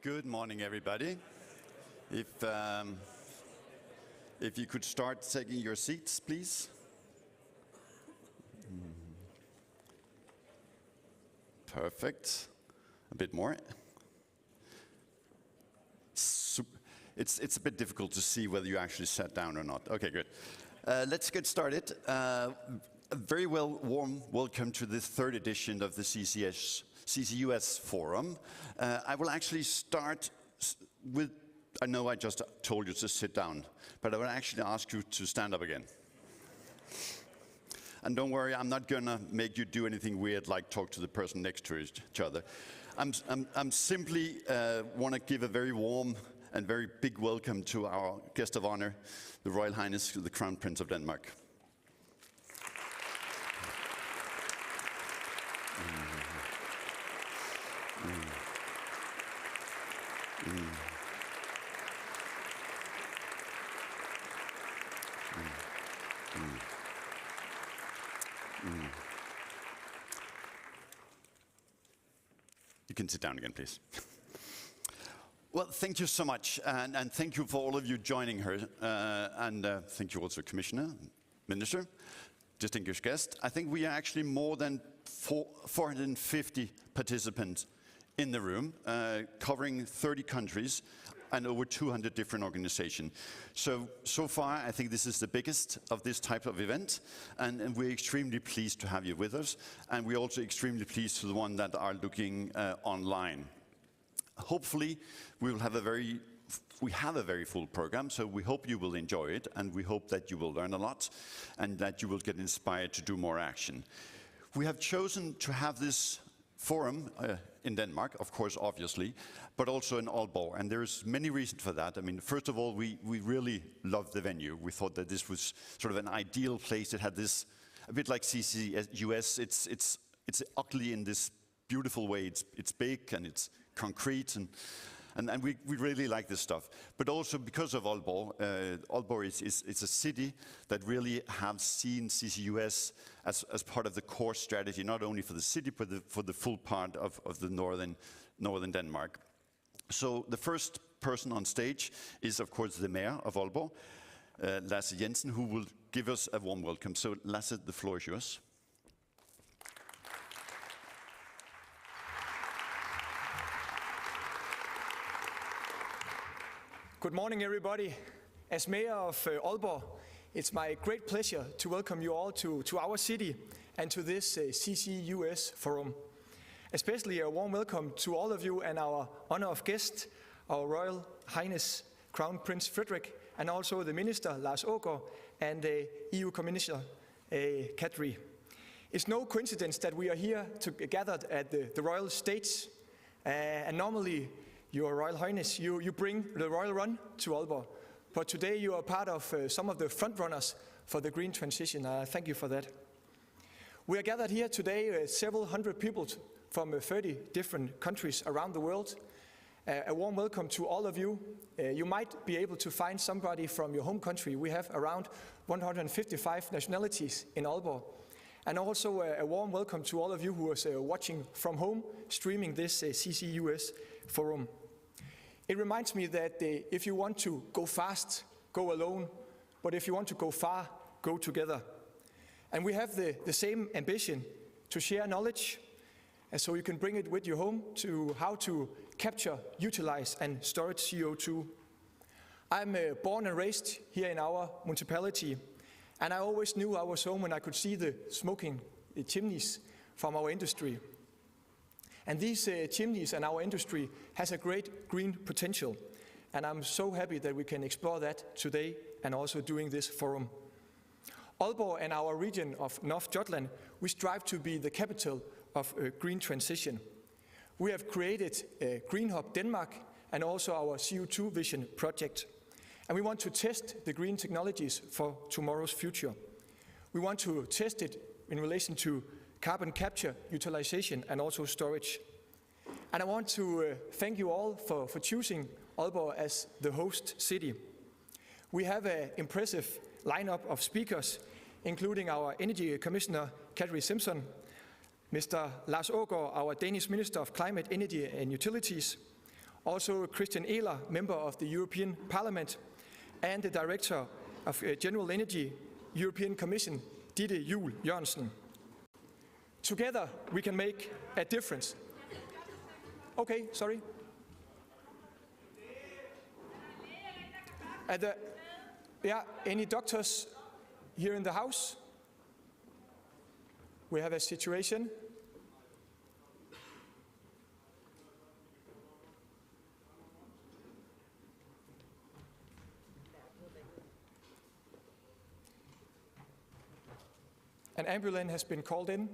Good morning, everybody. If you could start taking your seats, please. Perfect. A bit more. It's a bit difficult to see whether you actually sat down or not. Okay, good. Let's get started. A very warm welcome to the third edition of the CCUS forum. I will actually start with, I know I just told you to sit down, but I will actually ask you to stand up again. And don't worry, I'm not gonna make you do anything weird like talk to the person next to each other. I'm simply wanna give a very warm and very big welcome to our guest of honor, the Royal Highness, the Crown Prince of Denmark. You can sit down again, please. Well, thank you so much, and thank you for all of you joining her, and thank you also, Commissioner, Minister, distinguished guest. I think we are actually more than 450 participants in the room, covering 30 countries and over 200 different organizations. So far, I think this is the biggest of this type of event, and we're extremely pleased to have you with us, and we're also extremely pleased to the ones that are looking online. Hopefully, we have a very full program, so we hope you will enjoy it, and we hope that you will learn a lot, and that you will get inspired to do more action. We have chosen to have this forum in Denmark, of course, obviously, but also in Aalborg, and there's many reasons for that. I mean, first of all, we really loved the venue. We thought that this was sort of an ideal place. It had this, a bit like CCUS, it's ugly in this beautiful way. It's big and it's concrete, and we really like this stuff. But also because of Aalborg, Aalborg is a city that really have seen CCUS as part of the core strategy, not only for the city, but for the full part of the northern Denmark. So the first person on stage is, of course, the mayor of Aalborg, Lars Jørgensen, who will give us a warm welcome. So Lasse, the floor is yours. Good morning, everybody. As Mayor of Aalborg, it's my great pleasure to welcome you all to our city and to this CCUS forum. Especially a warm welcome to all of you and our honor of guest, our Royal Highness Crown Prince Frederik, and also the Minister, Lars Aagaard, and the EU Commissioner, Kadri. It's no coincidence that we are here gathered at the Royal Stage, and normally, Your Royal Highness, you bring the Royal Run to Aalborg, but today you are part of some of the front runners for the green transition. Thank you for that. We are gathered here today, several hundred people from 30 different countries around the world. A warm welcome to all of you. You might be able to find somebody from your home country. We have around 155 nationalities in Aalborg. And also a warm welcome to all of you who are watching from home, streaming this CCUS forum. It reminds me that if you want to go fast, go alone, but if you want to go far, go together. And we have the same ambition to share knowledge, and so you can bring it with you home to how to capture, utilize, and store CO2. I'm born and raised here in our municipality, and I always knew I was home when I could see the smoking chimneys from our industry. And these chimneys and our industry has a great green potential. And I'm so happy that we can explore that today and also during this forum. Aalborg and our region of North Jutland, we strive to be the capital of green transition. We have created Green Hub Denmark and also our CO2 Vision project. And we want to test the green technologies for tomorrow's future. We want to test it in relation to carbon capture, utilization, and also storage. And I want to thank you all for choosing Aalborg as the host city. We have an impressive lineup of speakers, including our Energy Commissioner, Kadri Simson, Mr. Lars Aagaard, our Danish Minister of Climate, Energy and Utilities, Also Christian Ehler, member of the European Parliament, and the Director of General Energy, European Commission, Ditte, Juul, Jørgensen. Together we can make a difference. Okay, sorry. Any doctors here in the house? We have a situation. An ambulance has been called in.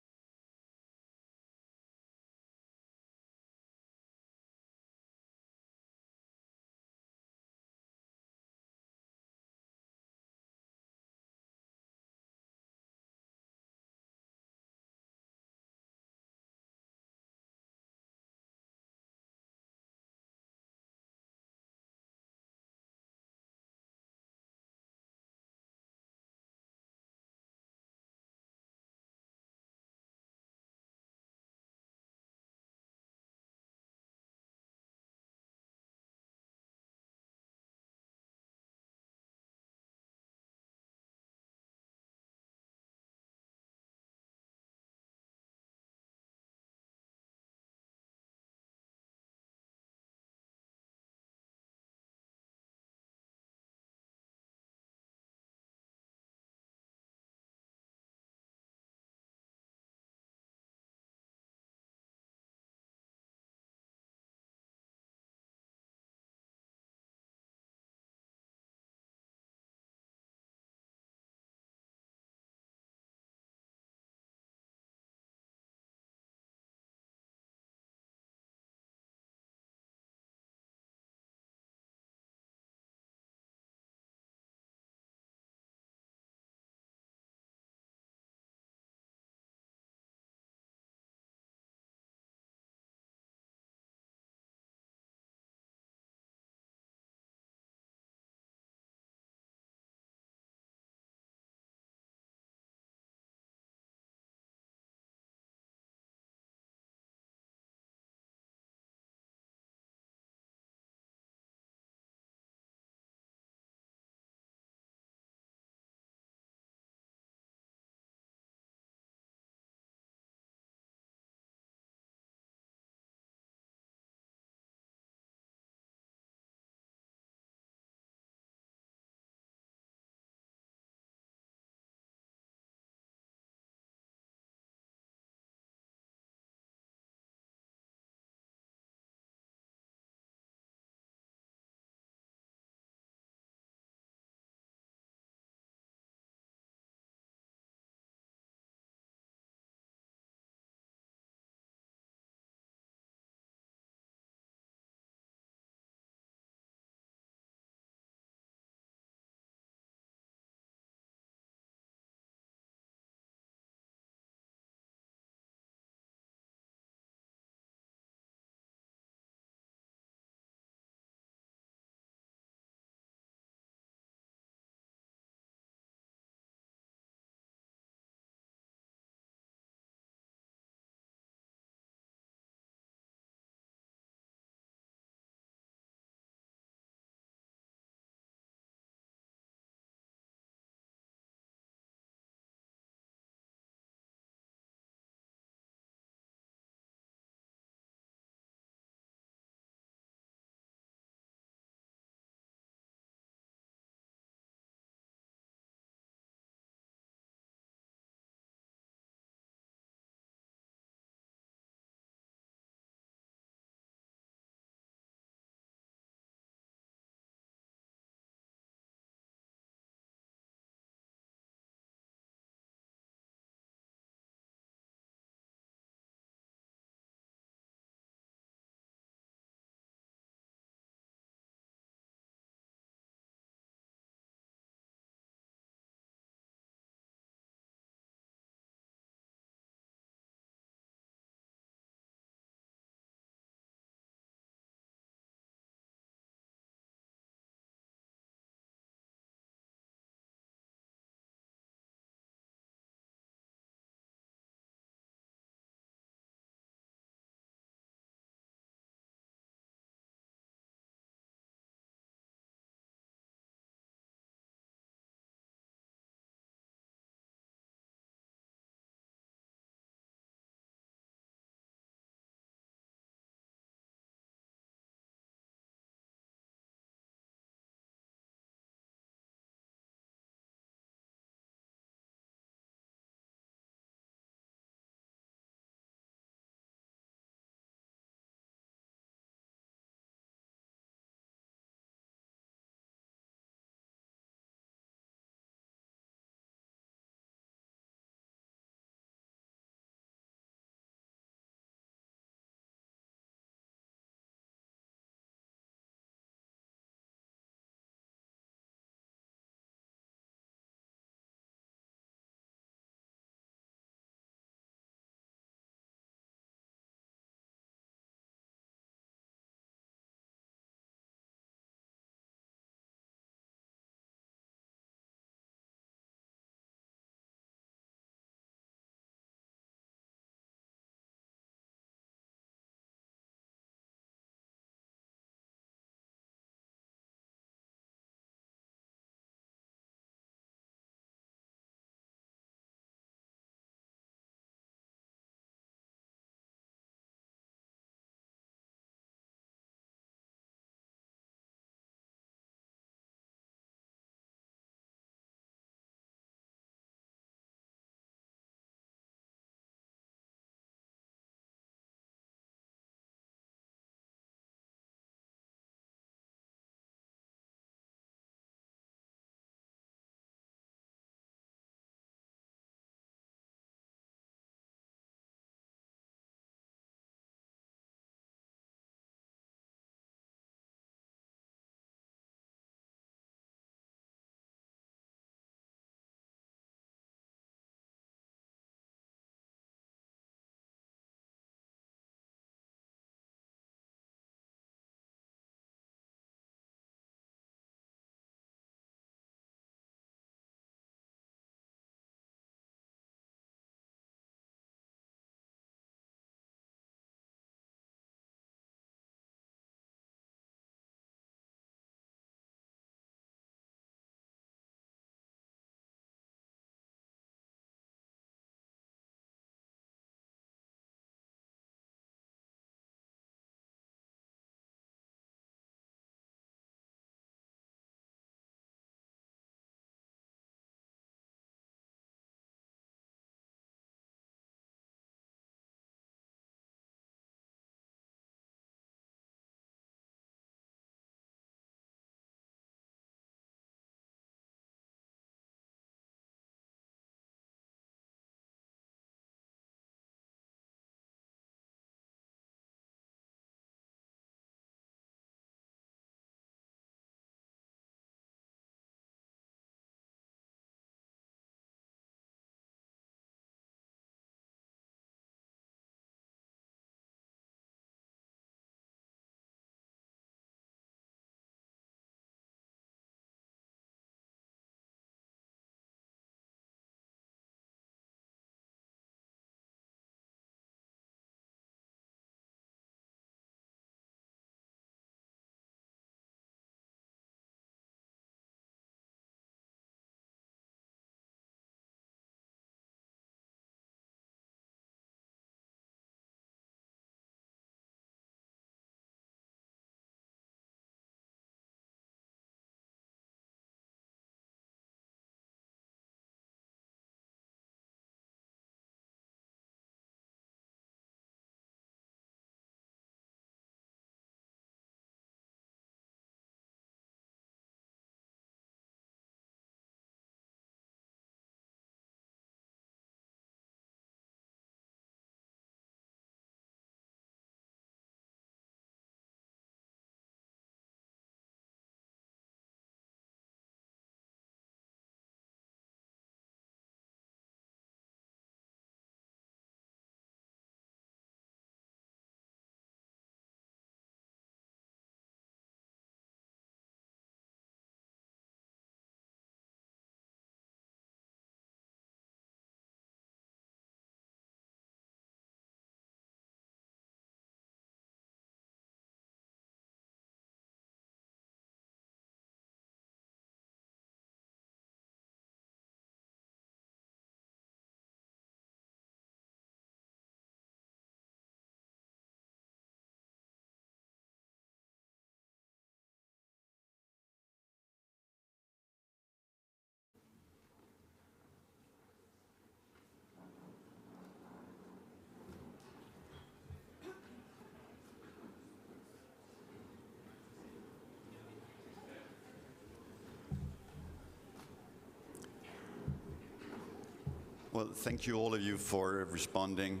Well, thank you all of you for responding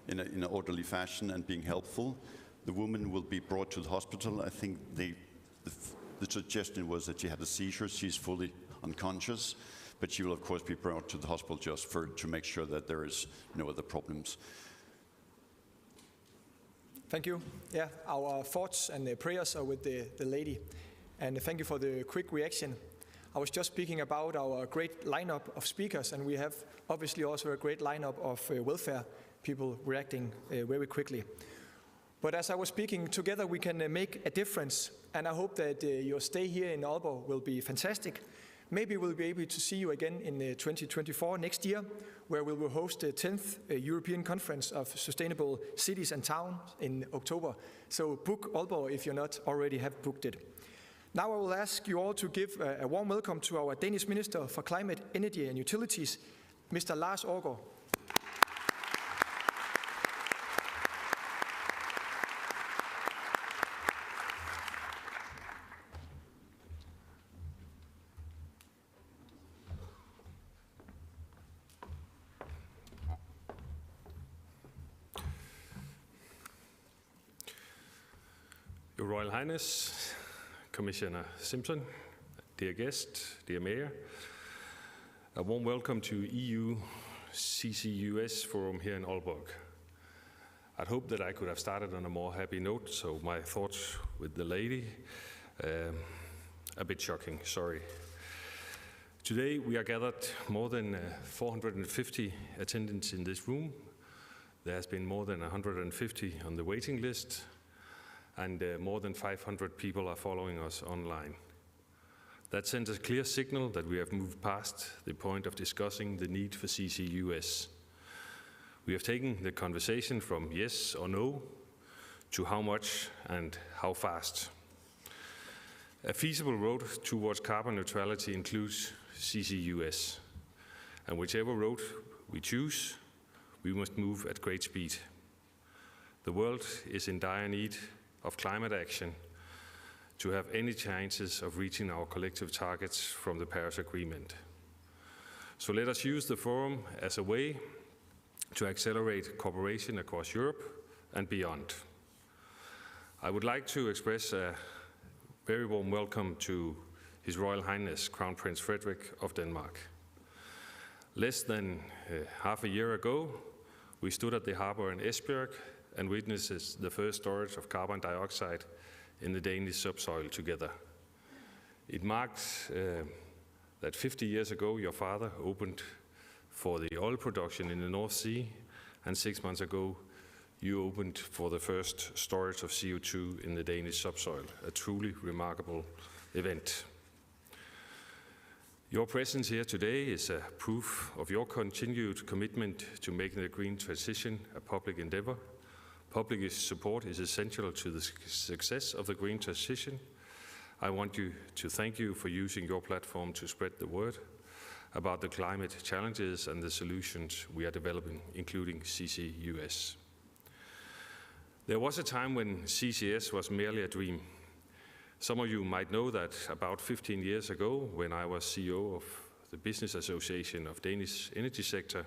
in an orderly fashion and being helpful. The woman will be brought to the hospital. I think the suggestion was that she had a seizure. She's fully unconscious, but she will of course be brought to the hospital just to make sure that there is no other problems. Thank you. Yeah, our thoughts and prayers are with the lady. And thank you for the quick reaction. I was just speaking about our great lineup of speakers, and we have obviously also a great lineup of welfare people reacting very quickly. But as I was speaking, together we can make a difference, and I hope that your stay here in Aalborg will be fantastic. Maybe we'll be able to see you again in 2024 next year, where we will host the 10th European Conference of Sustainable Cities and Towns in October. So book Aalborg if you not already have booked it. Now I will ask you all to give a warm welcome to our Danish Minister for Climate, Energy and Utilities, Mr. Lars Aagaard. Your Royal Highness, Commissioner Simson, dear guest, dear Mayor, a warm welcome to EU CCUS Forum here in Aalborg. I'd hoped that I could have started on a more happy note, so my thoughts with the lady, a bit shocking, sorry. Today we are gathered more than 450 attendants in this room. There has been more than 150 on the waiting list, and more than 500 people are following us online. That sends a clear signal that we have moved past the point of discussing the need for CCUS. We have taken the conversation from yes or no to how much and how fast. A feasible road towards carbon neutrality includes CCUS, and whichever road we choose, we must move at great speed. The world is in dire need of climate action to have any chances of reaching our collective targets from the Paris Agreement. So let us use the forum as a way to accelerate cooperation across Europe and beyond. I would like to express a very warm welcome to His Royal Highness Crown Prince Frederik of Denmark. Less than half a year ago, we stood at the harbor in Esbjerg and witnesses the first storage of carbon dioxide in the Danish subsoil together. It marked that 50 years ago your father opened for the oil production in the North Sea, and 6 months ago you opened for the first storage of CO2 in the Danish subsoil, a truly remarkable event. Your presence here today is a proof of your continued commitment to making the green transition a public endeavor. Public support is essential to the success of the green transition. I want to thank you for using your platform to spread the word about the climate challenges and the solutions we are developing, including CCUS. There was a time when CCS was merely a dream. Some of you might know that about 15 years ago, when I was CEO of the Business Association of Danish Energy Sector,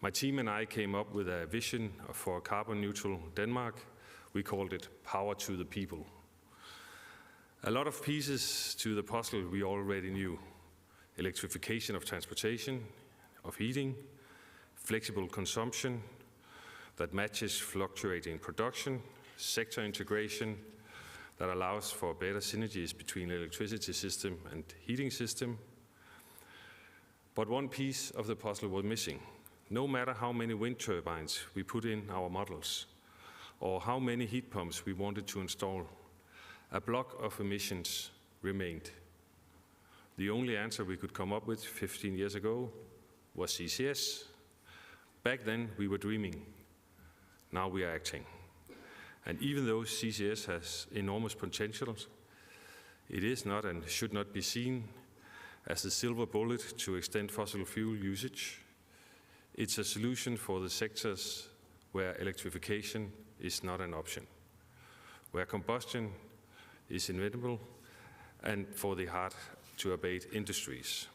my team and I came up with a vision for a carbon-neutral Denmark. We called it Power to the People. A lot of pieces to the puzzle we already knew. Electrification of transportation, of heating, flexible consumption that matches fluctuating production, sector integration that allows for better synergies between electricity system and heating system. But one piece of the puzzle was missing. No matter how many wind turbines we put in our models, or how many heat pumps we wanted to install, a block of emissions remained. The only answer we could come up with 15 years ago was CCS. Back then we were dreaming, now we are acting. And even though CCS has enormous potential, it is not and should not be seen as the silver bullet to extend fossil fuel usage. It's a solution for the sectors where electrification is not an option, where combustion is inevitable, and for the hard-to-abate industries.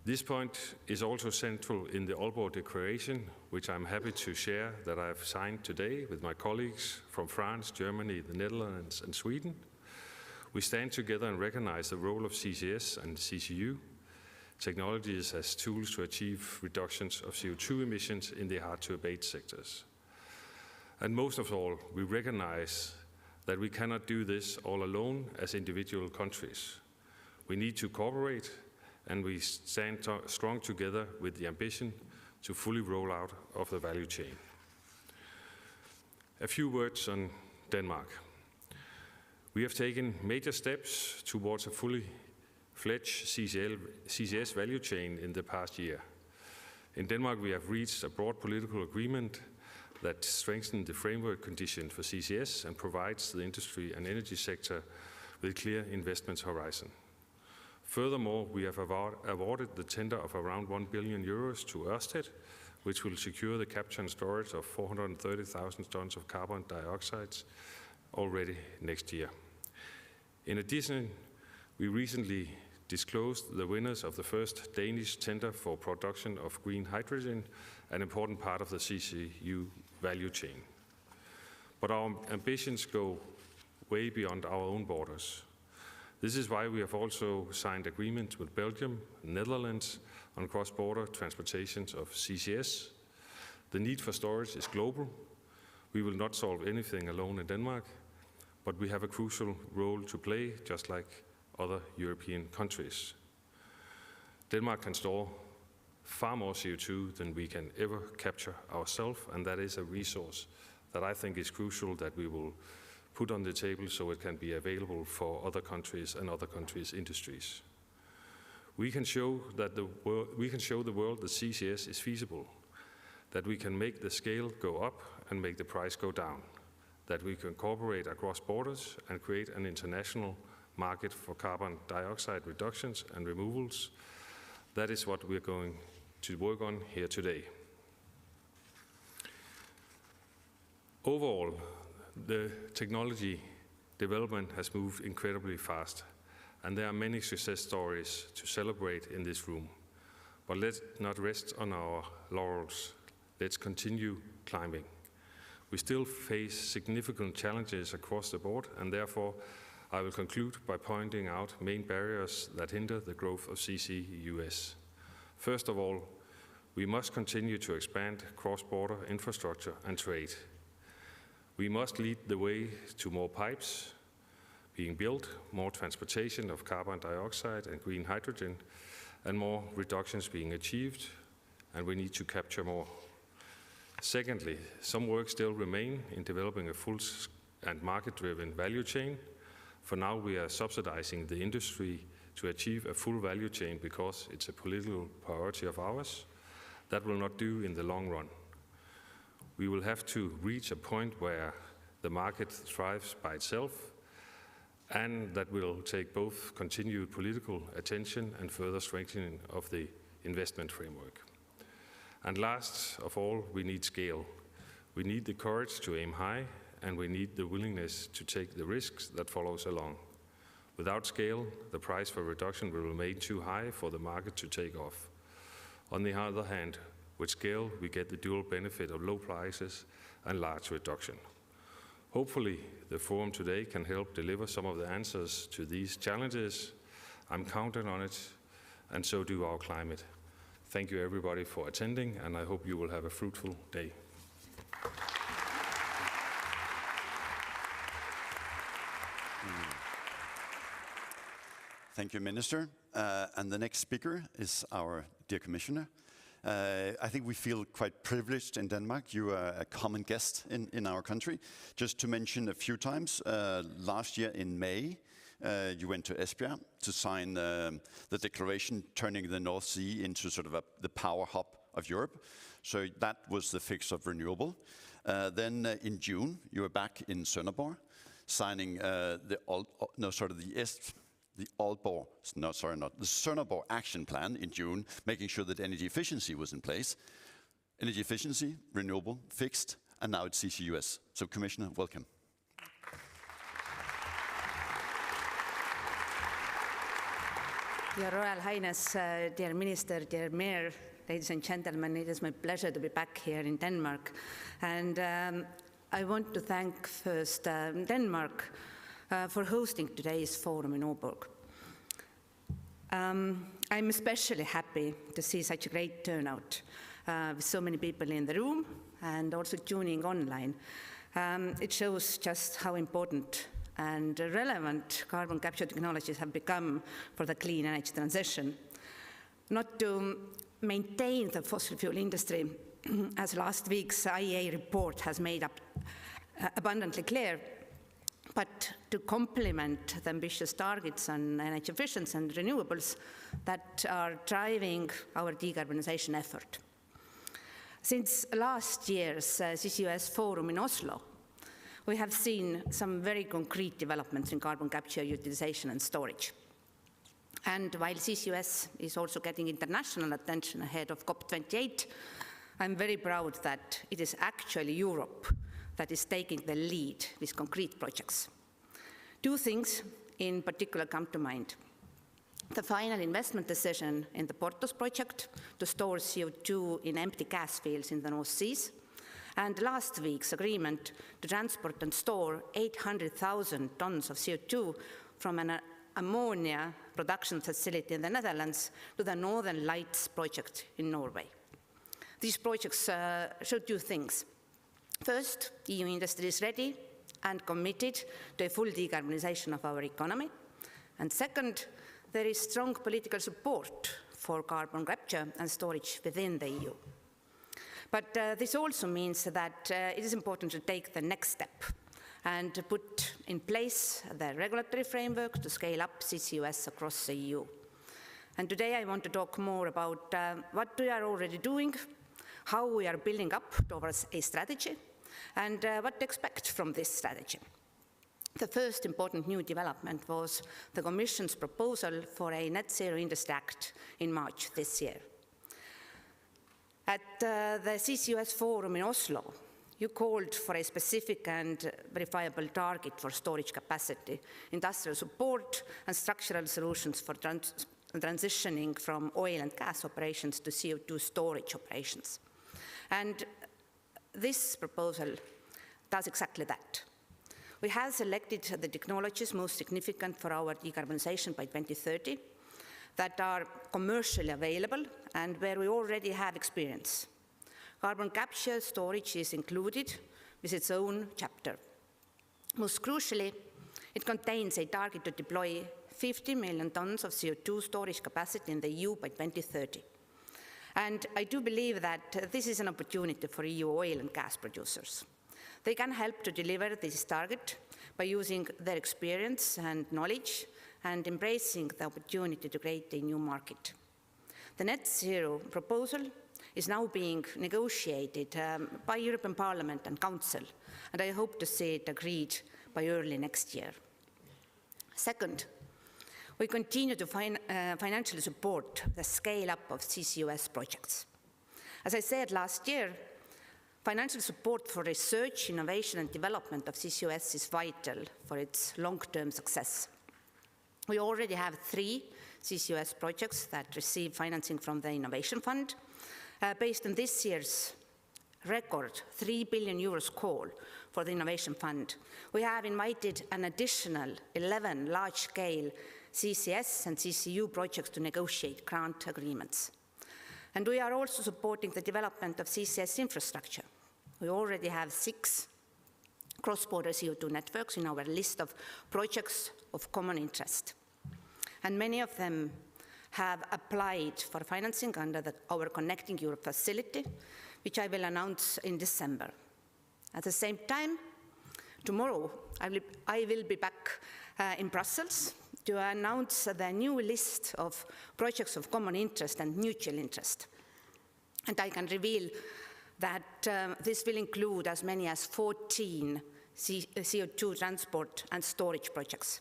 This point is also central in the Aalborg Declaration, which I'm happy to share that I have signed today with my colleagues from France, Germany, the Netherlands and Sweden. We stand together and recognize the role of CCS and CCU technologies as tools to achieve reductions of CO2 emissions in the hard-to-abate sectors. And most of all, we recognize that we cannot do this all alone as individual countries. We need to cooperate, and we stand strong together with the ambition to fully roll out of the value chain. A few words on Denmark. We have taken major steps towards a fully fledged CCS value chain in the past year. In Denmark, we have reached a broad political agreement that strengthens the framework condition for CCS and provides the industry and energy sector with clear investment horizon. Furthermore, we have awarded the tender of around 1 billion euros to Ørsted, which will secure the capture and storage of 430,000 tons of carbon dioxide already next year. In addition, we recently disclosed the winners of the first Danish tender for production of green hydrogen, an important part of the CCU value chain. But our ambitions go way beyond our own borders. This is why we have also signed agreements with Belgium and Netherlands on cross-border transportations of CCS. The need for storage is global. We will not solve anything alone in Denmark, but we have a crucial role to play, just like other European countries. Denmark can store far more CO2 than we can ever capture ourselves, and that is a resource that I think is crucial that we will put on the table so it can be available for other countries and other countries' industries. We can show the world that CCS is feasible, that we can make the scale go up and make the price go down, that we can cooperate across borders and create an international market for carbon dioxide reductions and removals. That is what we're going to work on here today. Overall, the technology development has moved incredibly fast, and there are many success stories to celebrate in this room. But let's not rest on our laurels. Let's continue climbing. We still face significant challenges across the board, and therefore I will conclude by pointing out main barriers that hinder the growth of CCUS. First of all, we must continue to expand cross-border infrastructure and trade. We must lead the way to more pipes being built, more transportation of carbon dioxide and green hydrogen, and more reductions being achieved, and we need to capture more. Secondly, some work still remain in developing a full and market-driven value chain. For now, we are subsidizing the industry to achieve a full value chain because it's a political priority of ours. That will not do in the long run. We will have to reach a point where the market thrives by itself, and that will take both continued political attention and further strengthening of the investment framework. And last of all, we need scale. We need the courage to aim high, and we need the willingness to take the risks that follows along. Without scale, the price for reduction will remain too high for the market to take off. On the other hand, with scale, we get the dual benefit of low prices and large reduction. Hopefully, the forum today can help deliver some of the answers to these challenges. I'm counting on it, and so do our climate. Thank you everybody for attending, and I hope you will have a fruitful day. Thank you, Minister. And the next speaker is our dear Commissioner. I think we feel quite privileged in Denmark. You are a common guest in our country. Just to mention a few times, last year in May, you went to Esbjerg to sign the declaration turning the North Sea into sort of the power hub of Europe. So that was the fix of renewable. Then in June, you were back in Sønderborg, signing the Sønderborg Action Plan in June, making sure that energy efficiency was in place. Energy efficiency, renewable, fixed, and now it's CCUS. So Commissioner, welcome. Your Royal Highness, dear Minister, dear Mayor, ladies and gentlemen, it is my pleasure to be back here in Denmark. And I want to thank first Denmark for hosting today's forum in Aalborg. I'm especially happy to see such a great turnout with so many people in the room and also tuning online. It shows just how important and relevant carbon capture technologies have become for the clean energy transition. Not to maintain the fossil fuel industry, as last week's IEA report has made abundantly clear, but to complement the ambitious targets on energy efficiency and renewables that are driving our decarbonization effort. Since last year's CCUS forum in Oslo, we have seen some very concrete developments in carbon capture, utilization and storage. And while CCUS is also getting international attention ahead of COP28, I'm very proud that it is actually Europe that is taking the lead with concrete projects. Two things in particular come to mind. The final investment decision in the Porthos project to store CO2 in empty gas fields in the North Seas, and last week's agreement to transport and store 800,000 tons of CO2 from an ammonia production facility in the Netherlands to the Northern Lights project in Norway. These projects show two things. First, EU industry is ready and committed to a full decarbonization of our economy. And second, there is strong political support for carbon capture and storage within the EU. But this also means that it is important to take the next step and to put in place the regulatory framework to scale up CCUS across the EU. And today I want to talk more about what we are already doing, how we are building up towards a strategy, and what to expect from this strategy. The first important new development was the Commission's proposal for a Net Zero Industry Act in March this year. At the CCUS forum in Oslo, you called for a specific and verifiable target for storage capacity, industrial support, and structural solutions for transitioning from oil and gas operations to CO2 storage operations. And this proposal does exactly that. We have selected the technologies most significant for our decarbonization by 2030 that are commercially available and where we already have experience. Carbon capture storage is included with its own chapter. Most crucially, it contains a target to deploy 50 million tons of CO2 storage capacity in the EU by 2030. And I do believe that this is an opportunity for EU oil and gas producers. They can help to deliver this target by using their experience and knowledge and embracing the opportunity to create a new market. The net zero proposal is now being negotiated by European Parliament and Council, and I hope to see it agreed by early next year. Second, we continue to financially support the scale-up of CCUS projects. As I said last year, financial support for research, innovation and development of CCUS is vital for its long-term success. We already have 3 CCUS projects that receive financing from the Innovation Fund. Based on this year's record 3 billion euros call for the Innovation Fund, we have invited an additional 11 large-scale CCS and CCU projects to negotiate grant agreements. And we are also supporting the development of CCS infrastructure. We already have 6 cross-border CO2 networks in our list of projects of common interest. And many of them have applied for financing under our Connecting Europe facility, which I will announce in December. At the same time, tomorrow I will be back in Brussels to announce the new list of projects of common interest and mutual interest. And I can reveal that this will include as many as 14 CO2 transport and storage projects.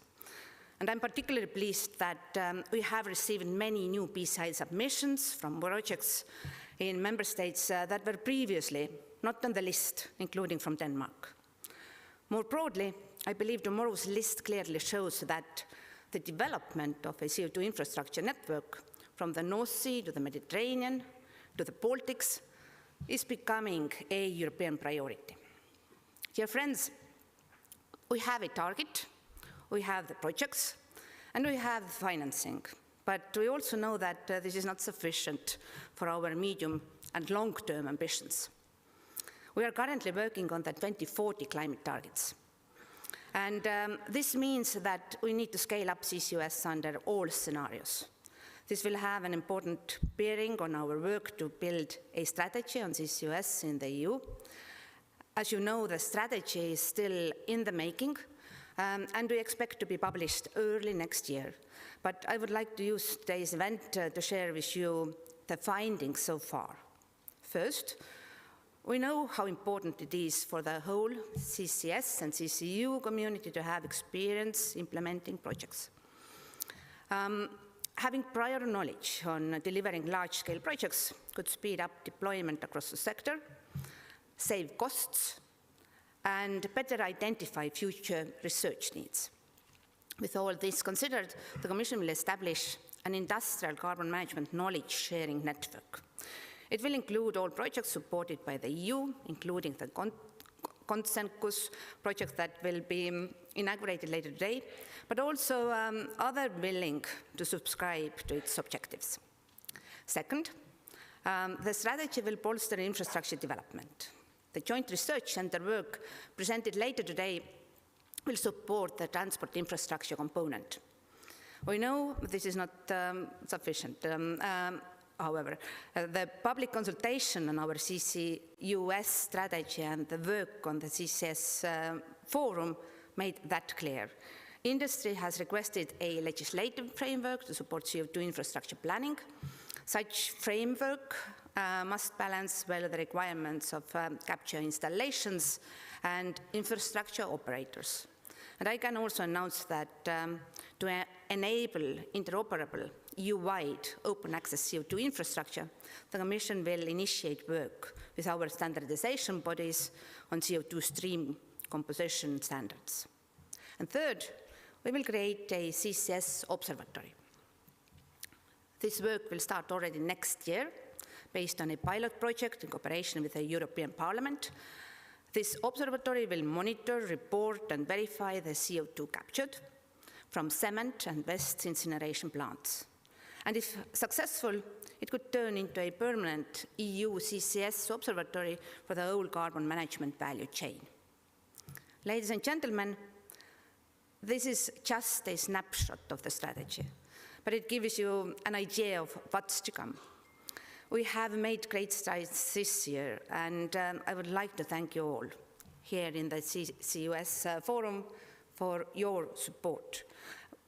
And I'm particularly pleased that we have received many new PCI submissions from projects in member states that were previously not on the list, including from Denmark. More broadly, I believe tomorrow's list clearly shows that the development of a CO2 infrastructure network from the North Sea to the Mediterranean to the Baltics is becoming a European priority. Dear friends, we have a target, we have the projects, and we have financing. But we also know that this is not sufficient for our medium and long-term ambitions. We are currently working on the 2040 climate targets. And this means that we need to scale up CCUS under all scenarios. This will have an important bearing on our work to build a strategy on CCUS in the EU. As you know, the strategy is still in the making, and we expect to be published early next year. But I would like to use today's event to share with you the findings so far. First, we know how important it is for the whole CCS and CCU community to have experience implementing projects. Having prior knowledge on delivering large-scale projects could speed up deployment across the sector, save costs, and better identify future research needs. With all this considered, the Commission will establish an industrial carbon management knowledge-sharing network. It will include all projects supported by the EU, including the CCUS project that will be inaugurated later today, but also other willing to subscribe to its objectives. Second, the strategy will bolster infrastructure development. The Joint Research Centre work presented later today will support the transport infrastructure component. We know this is not sufficient. However, the public consultation on our CCUS strategy and the work on the CCS forum made that clear. Industry has requested a legislative framework to support CO2 infrastructure planning. Such framework must balance well the requirements of capture installations and infrastructure operators. And I can also announce that to enable interoperable EU-wide open access CO2 infrastructure, the Commission will initiate work with our standardization bodies on CO2 stream composition standards. And third, we will create a CCS observatory. This work will start already next year, based on a pilot project in cooperation with the European Parliament. This observatory will monitor, report, and verify the CO2 captured from cement and waste incineration plants. And if successful, it could turn into a permanent EU CCS observatory for the whole carbon management value chain. Ladies and gentlemen, this is just a snapshot of the strategy, but it gives you an idea of what's to come. We have made great strides this year, and I would like to thank you all here in the CCUS forum for your support.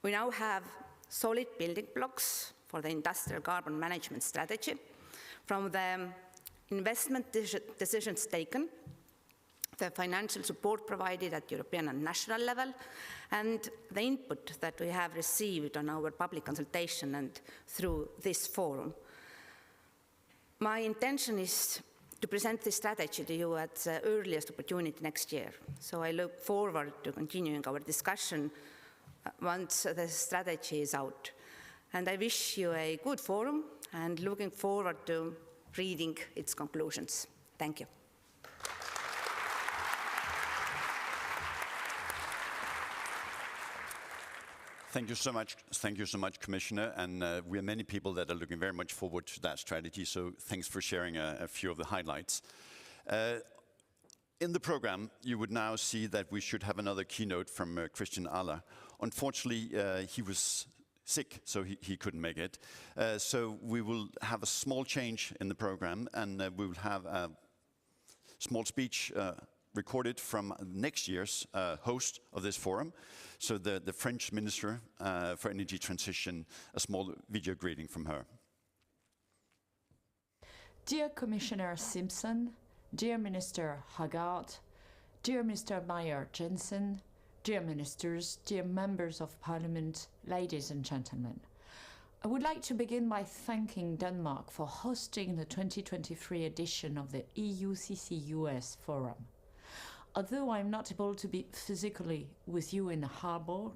We now have solid building blocks for the industrial carbon management strategy, from the investment decisions taken, the financial support provided at European and national level, and the input that we have received on our public consultation and through this forum. My intention is to present this strategy to you at the earliest opportunity next year. So I look forward to continuing our discussion once the strategy is out. And I wish you a good forum and looking forward to reading its conclusions. Thank you. Thank you so much. Thank you so much, Commissioner. And we are many people that are looking very much forward to that strategy. So thanks for sharing a few of the highlights. In the program, you would now see that we should have another keynote from Christian Aalborg. Unfortunately, he was sick, so he couldn't make it. So we will have a small change in the program, and we will have a small speech recorded from next year's host of this forum. So the French Minister for Energy Transition, a small video greeting from her. Dear Commissioner Simson, dear Minister Aagaard, dear Mr. Mayor Jørgensen, dear Ministers, dear Members of Parliament, ladies and gentlemen. I would like to begin by thanking Denmark for hosting the 2023 edition of the EU CCUS Forum. Although I'm not able to be physically with you in Aalborg,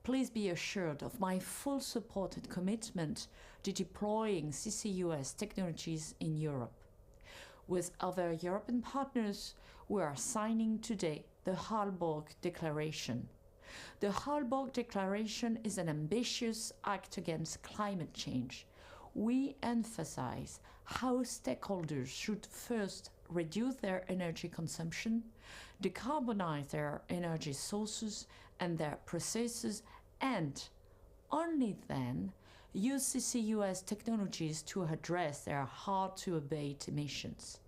please be assured of my full support and commitment to deploying CCUS technologies in Europe. With other European partners, we are signing today the Aalborg Declaration. The Aalborg Declaration is an ambitious act against climate change. We emphasize how stakeholders should first reduce their energy consumption, decarbonize their energy sources and their processes, and only then use CCUS technologies to address their hard-to-abate emissions.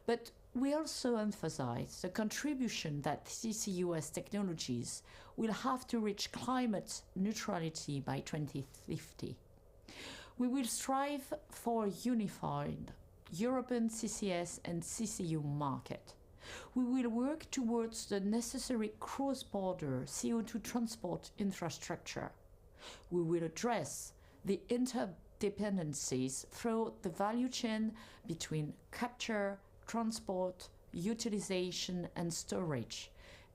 But we also emphasize the contribution that CCUS technologies will have to reach climate neutrality by 2050. We will strive for a unified European CCS and CCU market. We will work towards the necessary cross-border CO2 transport infrastructure. We will address the interdependencies throughout the value chain between capture, transport, utilization and storage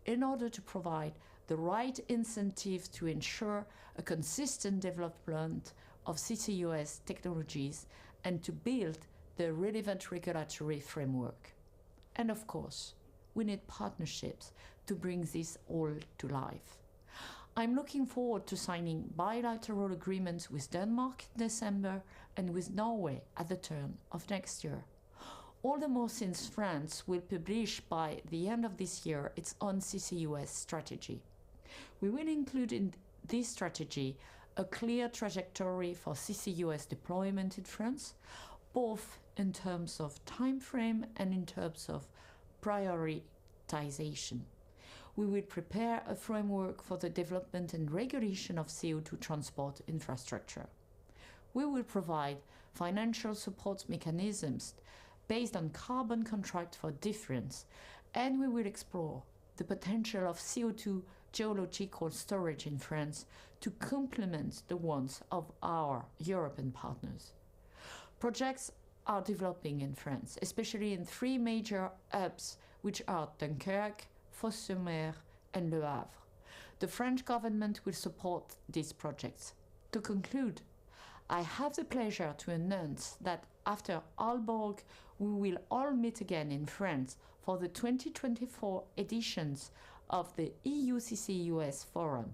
in order to provide the right incentives to ensure a consistent development of CCUS technologies and to build the relevant regulatory framework. And of course, we need partnerships to bring this all to life. I'm looking forward to signing bilateral agreements with Denmark in December and with Norway at the turn of next year. All the more since France will publish by the end of this year its own CCUS strategy. We will include in this strategy a clear trajectory for CCUS deployment in France, both in terms of time frame and in terms of prioritization. We will prepare a framework for the development and regulation of CO2 transport infrastructure. We will provide financial support mechanisms based on carbon contract for difference, and we will explore the potential of CO2 geological storage in France to complement the ones of our European partners. Projects are developing in France, especially in three major hubs, which are Dunkerque, Fos-sur-Mer and Le Havre. The French government will support these projects. To conclude, I have the pleasure to announce that after Aalborg, we will all meet again in France for the 2024 editions of the EU CCUS Forum.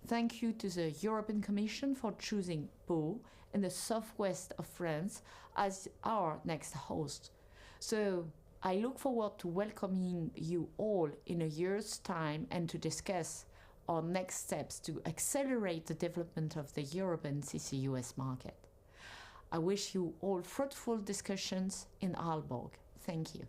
Thank you to the European Commission for choosing Pau in the southwest of France as our next host. So I look forward to welcoming you all in a year's time and to discuss our next steps to accelerate the development of the European CCUS market. I wish you all fruitful discussions in Aalborg. Thank you.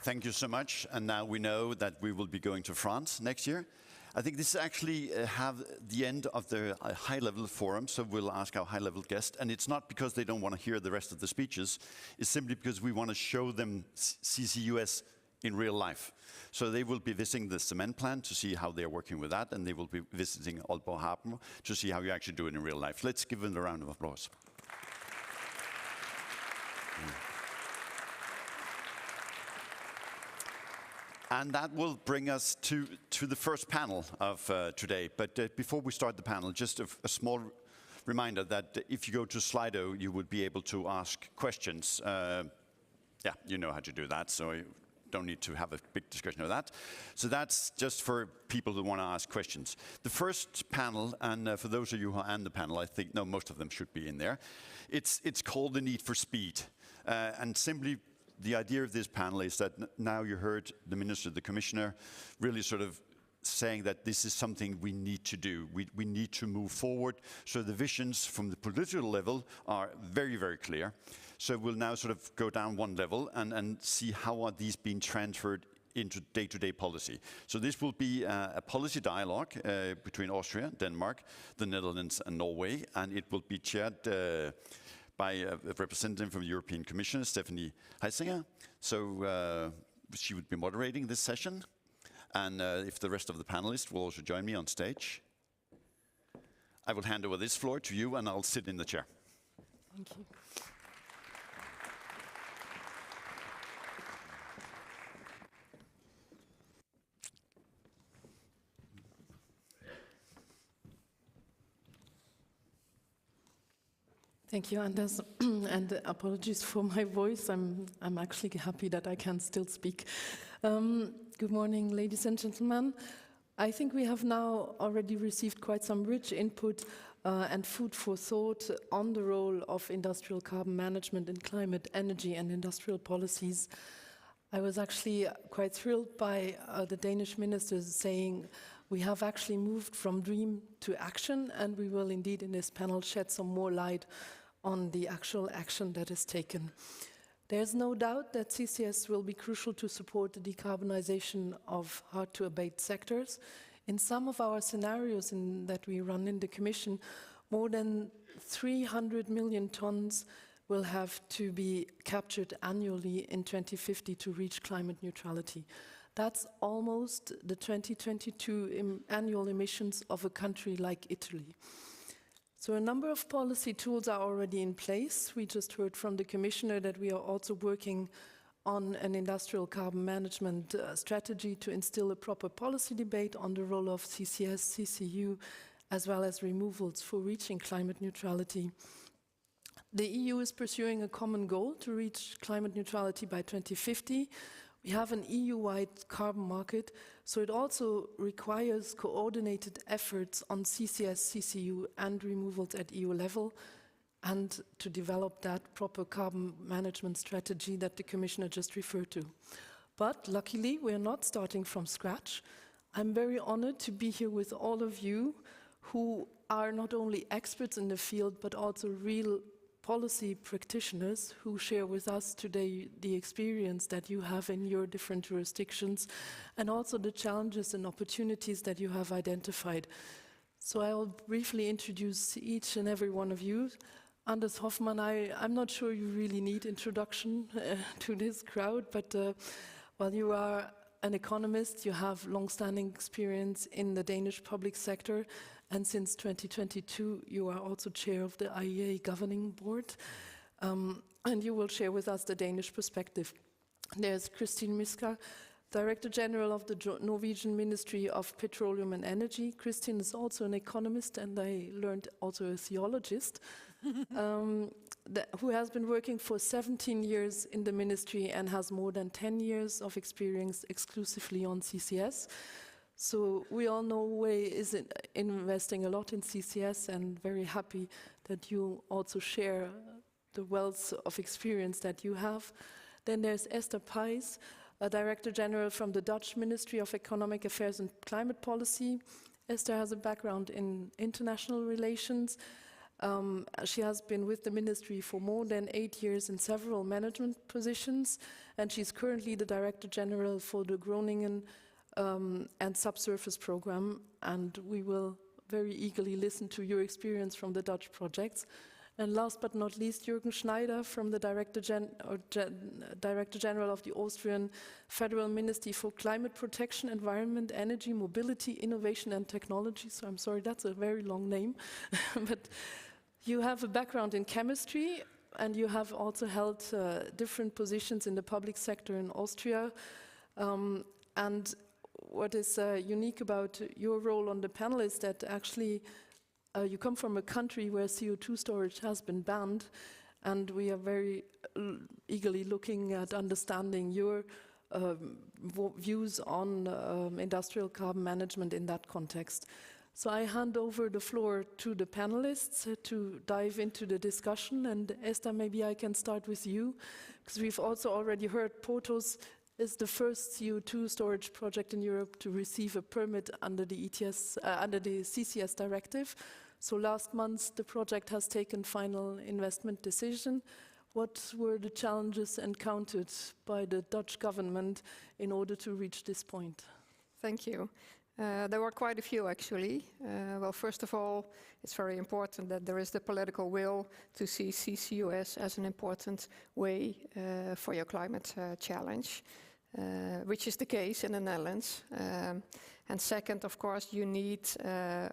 Thank you so much. And now we know that we will be going to France next year. I think this actually have the end of the high-level forum, so we'll ask our high-level guest. And it's not because they don't want to hear the rest of the speeches. It's simply because we want to show them CCUS in real life. So they will be visiting the cement plant to see how they're working with that, and they will be visiting Aalborg Harbor to see how you actually do it in real life. Let's give them a round of applause. And that will bring us to the first panel of today. But before we start the panel, just a small reminder that if you go to Slido, you would be able to ask questions. Yeah, you know how to do that, so you don't need to have a big discussion of that. So that's just for people who want to ask questions. The first panel, and for those of you who are on the panel, I think, no, most of them should be in there. It's called The Need for Speed. And simply, the idea of this panel is that now you heard the Minister, the Commissioner, really sort of saying that this is something we need to do. We need to move forward. So the visions from the political level are very, very clear. So we'll now sort of go down one level and see how are these being transferred into day-to-day policy. So this will be a policy dialogue between Austria, Denmark, the Netherlands and Norway, and it will be chaired by a representative from the European Commission, Stephanie Heisinger. So she would be moderating this session. And if the rest of the panelists will also join me on stage, I will hand over this floor to you and I'll sit in the chair. Thank you. Thank you, Anders, and apologies for my voice. I'm actually happy that I can still speak. Good morning, ladies and gentlemen. I think we have now already received quite some rich input and food for thought on the role of industrial carbon management in climate, energy, and industrial policies. I was actually quite thrilled by the Danish ministers saying we have actually moved from dream to action, and we will indeed in this panel shed some more light on the actual action that is taken. There's no doubt that CCS will be crucial to support the decarbonization of hard-to-abate sectors. In some of our scenarios that we run in the Commission, more than 300 million tons will have to be captured annually in 2050 to reach climate neutrality. That's almost the 2022 annual emissions of a country like Italy. So a number of policy tools are already in place. We just heard from the Commissioner that we are also working on an industrial carbon management strategy to instill a proper policy debate on the role of CCS, CCU, as well as removals for reaching climate neutrality. The EU is pursuing a common goal to reach climate neutrality by 2050. We have an EU-wide carbon market, so it also requires coordinated efforts on CCS, CCU and removals at EU level, and to develop that proper carbon management strategy that the Commissioner just referred to. But luckily, we're not starting from scratch. I'm very honored to be here with all of you who are not only experts in the field, but also real policy practitioners who share with us today the experience that you have in your different jurisdictions and also the challenges and opportunities that you have identified. So I will briefly introduce each and every one of you. Anders Hoffmann, I'm not sure you really need introduction to this crowd, but while you are an economist, you have long-standing experience in the Danish public sector, and since 2022, you are also chair of the IEA Governing Board, and you will share with us the Danish perspective. There's Christine Miska, Director General of the Norwegian Ministry of Petroleum and Energy. Christine is also an economist, and I learned also a theologist, who has been working for 17 years in the ministry and has more than 10 years of experience exclusively on CCS. So we all know Way is investing a lot in CCS, and very happy that you also share the wealth of experience that you have. Then there's Esther Pijs, a Director General from the Dutch Ministry of Economic Affairs and Climate Policy. Esther has a background in international relations. She has been with the ministry for more than 8 years in several management positions, and she's currently the Director General for the Groningen and Subsurface Program, and we will very eagerly listen to your experience from the Dutch projects. And last but not least, Jürgen Schneider from the Director General of the Austrian Federal Ministry for Climate Protection, Environment, Energy, Mobility, Innovation and Technology. So I'm sorry, that's a very long name. But you have a background in chemistry, and you have also held different positions in the public sector in Austria. And what is unique about your role on the panel is that actually you come from a country where CO2 storage has been banned, and we are very eagerly looking at understanding your views on industrial carbon management in that context. So I hand over the floor to the panelists to dive into the discussion, and Esther, maybe I can start with you, because we've also already heard Porthos is the first CO2 storage project in Europe to receive a permit under the under the CCS directive. So last month, the project has taken final investment decision. What were the challenges encountered by the Dutch government in order to reach this point? Thank you. There were quite a few, actually. Well, first of all, it's very important that there is the political will to see CCUS as an important way for your climate challenge, which is the case in the Netherlands. And second, of course, you need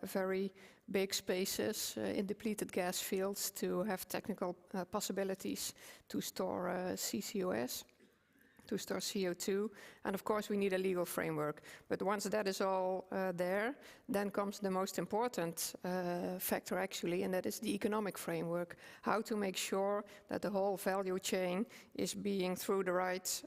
very big spaces in depleted gas fields to have technical possibilities to store CCUS. to store CO2. And of course, we need a legal framework. But once that is all there, then comes the most important factor actually, and that is the economic framework. How to make sure that the whole value chain is being through the right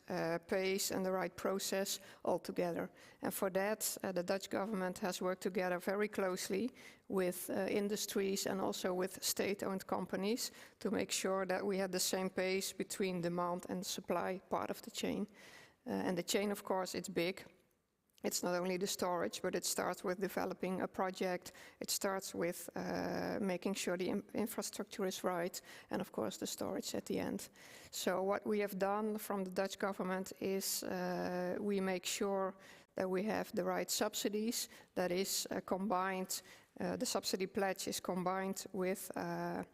pace and the right process altogether. And for that, the Dutch government has worked together very closely with industries and also with state-owned companies to make sure that we have the same pace between demand and supply part of the chain. And the chain, of course, it's big. It's not only the storage, but it starts with developing a project. It starts with making sure the infrastructure is right, and of course the storage at the end. So what we have done from the Dutch government is we make sure that we have the right subsidies, that is combined, the subsidy pledge is combined with a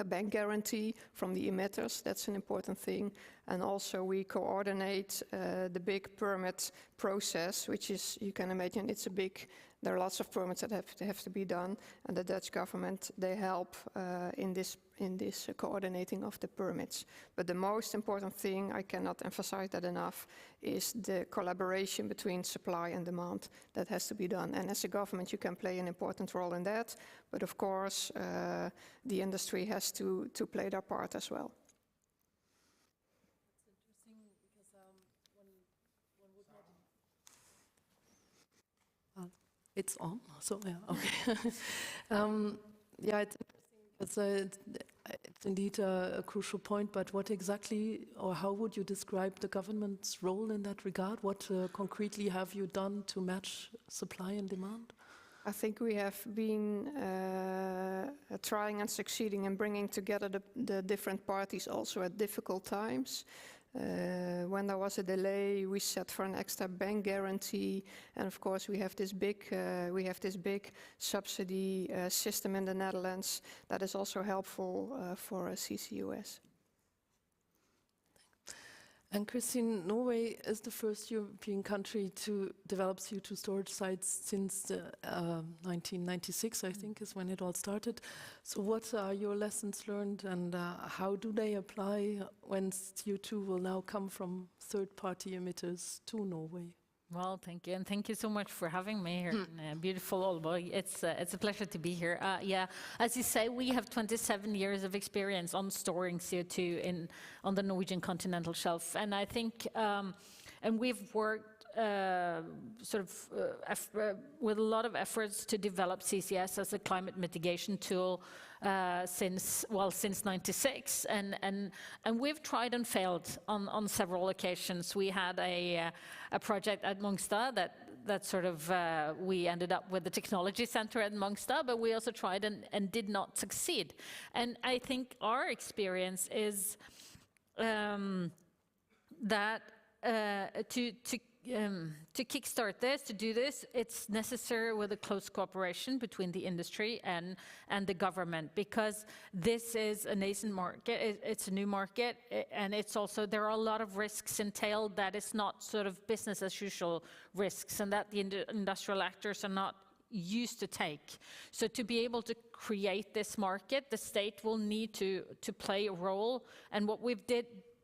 bank guarantee from the emitters. That's an important thing. And also we coordinate the big permit process, which is, you can imagine, it's a big, there are lots of permits that have to be done, and the Dutch government, they help in this coordinating of the permits. But the most important thing, I cannot emphasize that enough, is the collaboration between supply and demand that has to be done. And as a government, you can play an important role in that, but of course, the industry has to play their part as well. That's interesting because one would not. It's on, so yeah, okay. Yeah, it's interesting because it's indeed a crucial point, but what exactly, or how would you describe the government's role in that regard? What concretely have you done to match supply and demand? I think we have been trying and succeeding in bringing together the different parties also at difficult times. When there was a delay, we set for an extra bank guarantee, and of course we have this big subsidy system in the Netherlands that is also helpful for CCUS. And Christine, Norway is the first European country to develop CO2 storage sites since 1996, I think, is when it all started. So what are your lessons learned, and how do they apply when CO2 will now come from third-party emitters to Norway? Well, thank you, and thank you so much for having me here in beautiful Aalborg. It's a pleasure to be here. Yeah, as you say, we have 27 years of experience on storing CO2 on the Norwegian continental shelf, and I think, and we've worked with a lot of efforts to develop CCS as a climate mitigation tool since '96, and we've tried and failed on several occasions. We had a project at Mongstad that sort of we ended up with the technology center at Mongstad, but we also tried and did not succeed. And I think our experience is that to kickstart this, to do this, it's necessary with a close cooperation between the industry and the government, because this is a nascent market, it's a new market, and it's also, there are a lot of risks entailed that it's not sort of business as usual risks, and that the industrial actors are not used to take. So to be able to create this market, the state will need to play a role, and what we've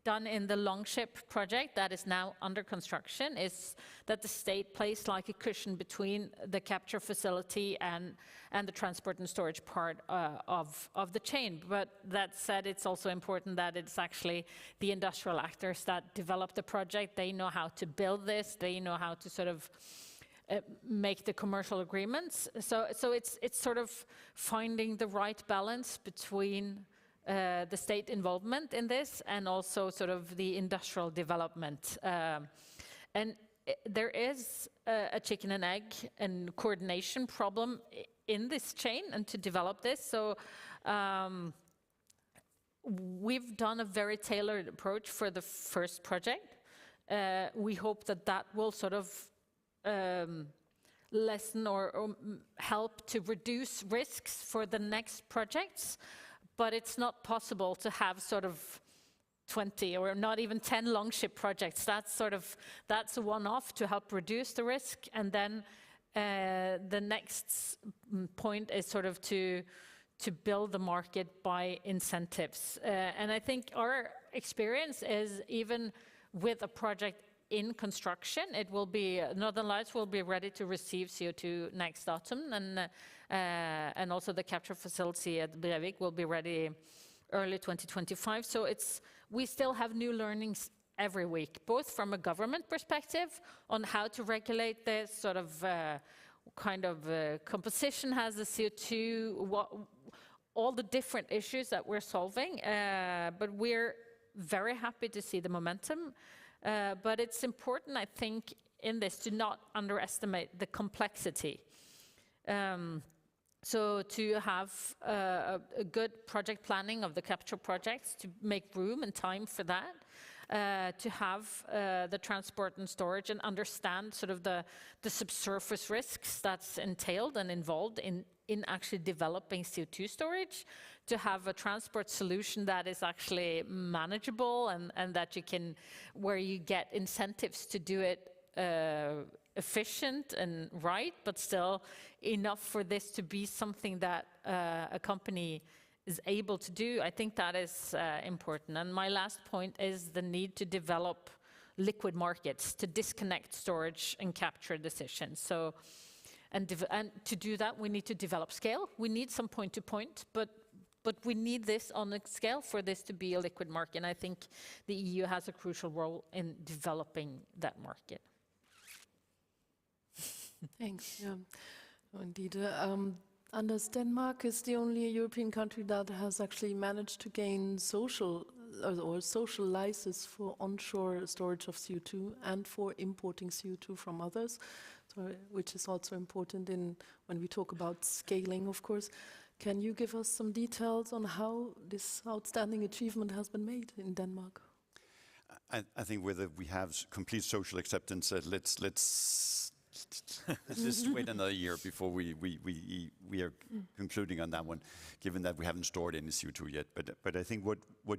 done in the Longship project that is now under construction is that the state plays like a cushion between the capture facility and the transport and storage part of the chain. But that said, it's also important that it's actually the industrial actors that develop the project. They know how to build this. They know how to sort of make the commercial agreements. So it's sort of finding the right balance between the state involvement in this and also sort of the industrial development. And there is a chicken and egg and coordination problem in this chain and to develop this. So we've done a very tailored approach for the first project. We hope that will sort of lessen or help to reduce risks for the next projects. But it's not possible to have sort of 20 or not even 10 Longship projects. That's a one-off to help reduce the risk. And then the next point is sort of to build the market by incentives. And I think our experience is even with a project in construction. It will be, Northern Lights will be ready to receive CO2 next autumn, and also the capture facility at Brevik will be ready early 2025. So we still have new learnings every week, both from a government perspective on how to regulate this sort of composition has the CO2, all the different issues that we're solving. But we're very happy to see the momentum. But it's important, I think, in this to not underestimate the complexity. So to have a good project planning of the capture projects, to make room and time for that, to have the transport and storage and understand sort of the subsurface risks that's entailed and involved in actually developing CO2 storage, to have a transport solution that is actually manageable and that you can, where you get incentives to do it efficient and right, but still enough for this to be something that a company is able to do. I think that is important. And my last point is the need to develop liquid markets to disconnect storage and capture decisions. So, and to do that, we need to develop scale. We need some point-to-point, but we need this on a scale for this to be a liquid market. And I think the EU has a crucial role in developing that market. Thanks. Yeah, indeed. Anders, Denmark is the only European country that has actually managed to gain social license for onshore storage of CO2 and for importing CO2 from others, so, which is also important when we talk about scaling, of course. Can you give us some details on how this outstanding achievement has been made in Denmark? I think whether we have complete social acceptance, let's just wait another year before we are concluding on that one, given that we haven't stored any CO2 yet. But I think where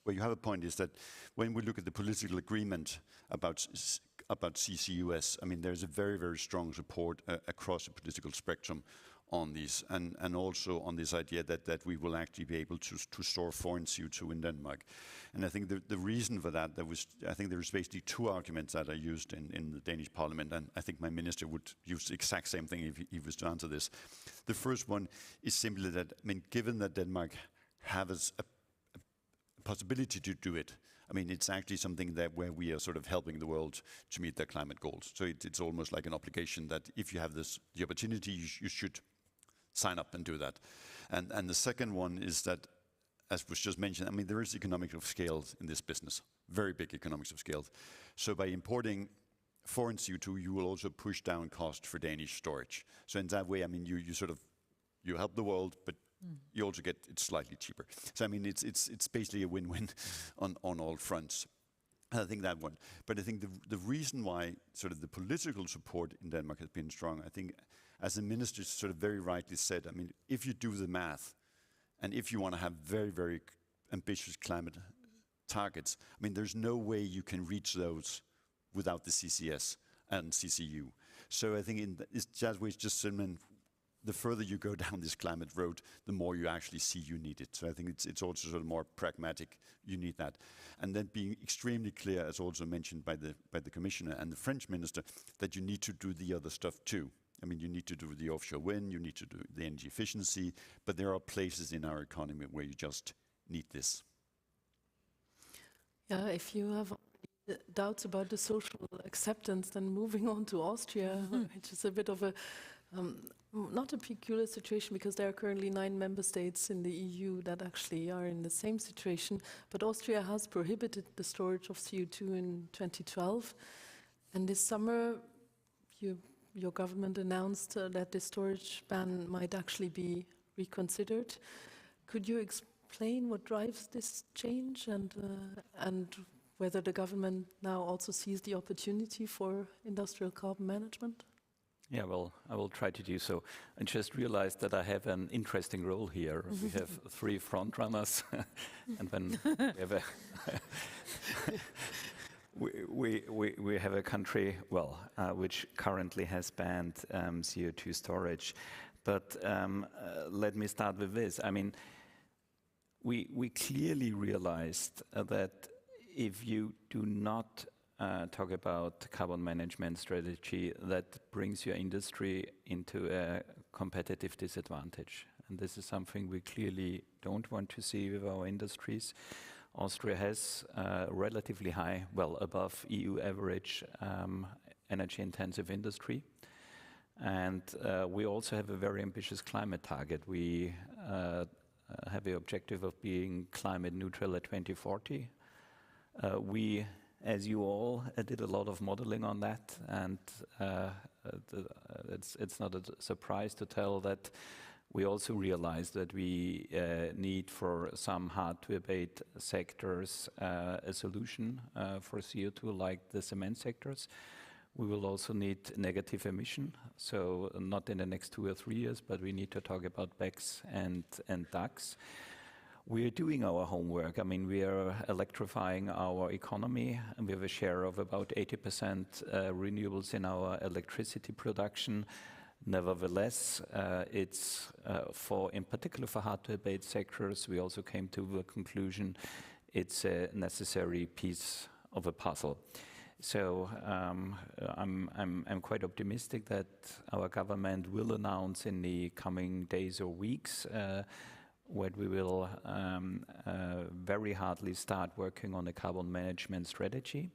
you have a point is that when we look at the political agreement about CCUS, I mean, there's a very, very strong support across the political spectrum on these, and also on this idea that we will actually be able to store foreign CO2 in Denmark. And I think the reason for that, I think there's basically two arguments that are used in the Danish parliament, and I think my minister would use the exact same thing if he was to answer this. The first one is simply that, I mean, given that Denmark has a possibility to do it, I mean, it's actually something that where we are sort of helping the world to meet their climate goals. So it's almost like an obligation that if you have the opportunity, you should sign up and do that. And the second one is that, as was just mentioned, I mean, there is economics of scale in this business, very big economics of scale. So by importing foreign CO2, you will also push down cost for Danish storage. So in that way, I mean, you help the world, but you also get it slightly cheaper. So I mean, it's basically a win-win on all fronts. I think that one. But I think the reason why sort of the political support in Denmark has been strong, I think, as the minister sort of very rightly said, I mean, if you do the math, and if you want to have very, very ambitious climate targets, I mean, there's no way you can reach those without the CCS and CCU. So I think it's just the further you go down this climate road, the more you actually see you need it. So I think it's also sort of more pragmatic. You need that, and then being extremely clear, as also mentioned by the commissioner and the French minister, that you need to do the other stuff too. I mean, you need to do the offshore wind, you need to do the energy efficiency, but there are places in our economy where you just need this. Yeah, if you have doubts about the social acceptance, then moving on to Austria, which is a bit of a, not a peculiar situation, because there are currently 9 member states in the EU that actually are in the same situation, but Austria has prohibited the storage of CO2 in 2012, and this summer your government announced that the storage ban might actually be reconsidered. Could you explain what drives this change, and whether the government now also sees the opportunity for industrial carbon management? Yeah, well, I will try to do so. I just realized that I have an interesting role here. We have 3 front runners, and then we have we have a country, which currently has banned CO2 storage. But let me start with this. I mean, we clearly realized that if you do not talk about carbon management strategy that brings your industry into a competitive disadvantage. And this is something we clearly don't want to see with our industries. Austria has relatively high, well above EU average energy intensive industry. And we also have a very ambitious climate target. We have the objective of being climate neutral at 2040. We, as you all, did a lot of modeling on that, and it's not a surprise to tell that we also realize that we need for some hard-to-abate sectors a solution for CO2, like the cement sectors. We will also need negative emission, so not in the next 2 or 3 years, but we need to talk about BECCS and DACs. We are doing our homework. I mean, we are electrifying our economy, and we have a share of about 80% renewables in our electricity production. Nevertheless, it's in particular for hard-to-abate sectors, we also came to the conclusion it's a necessary piece of a puzzle. So I'm quite optimistic that our government will announce in the coming days or weeks when we will very hardly start working on a carbon management strategy.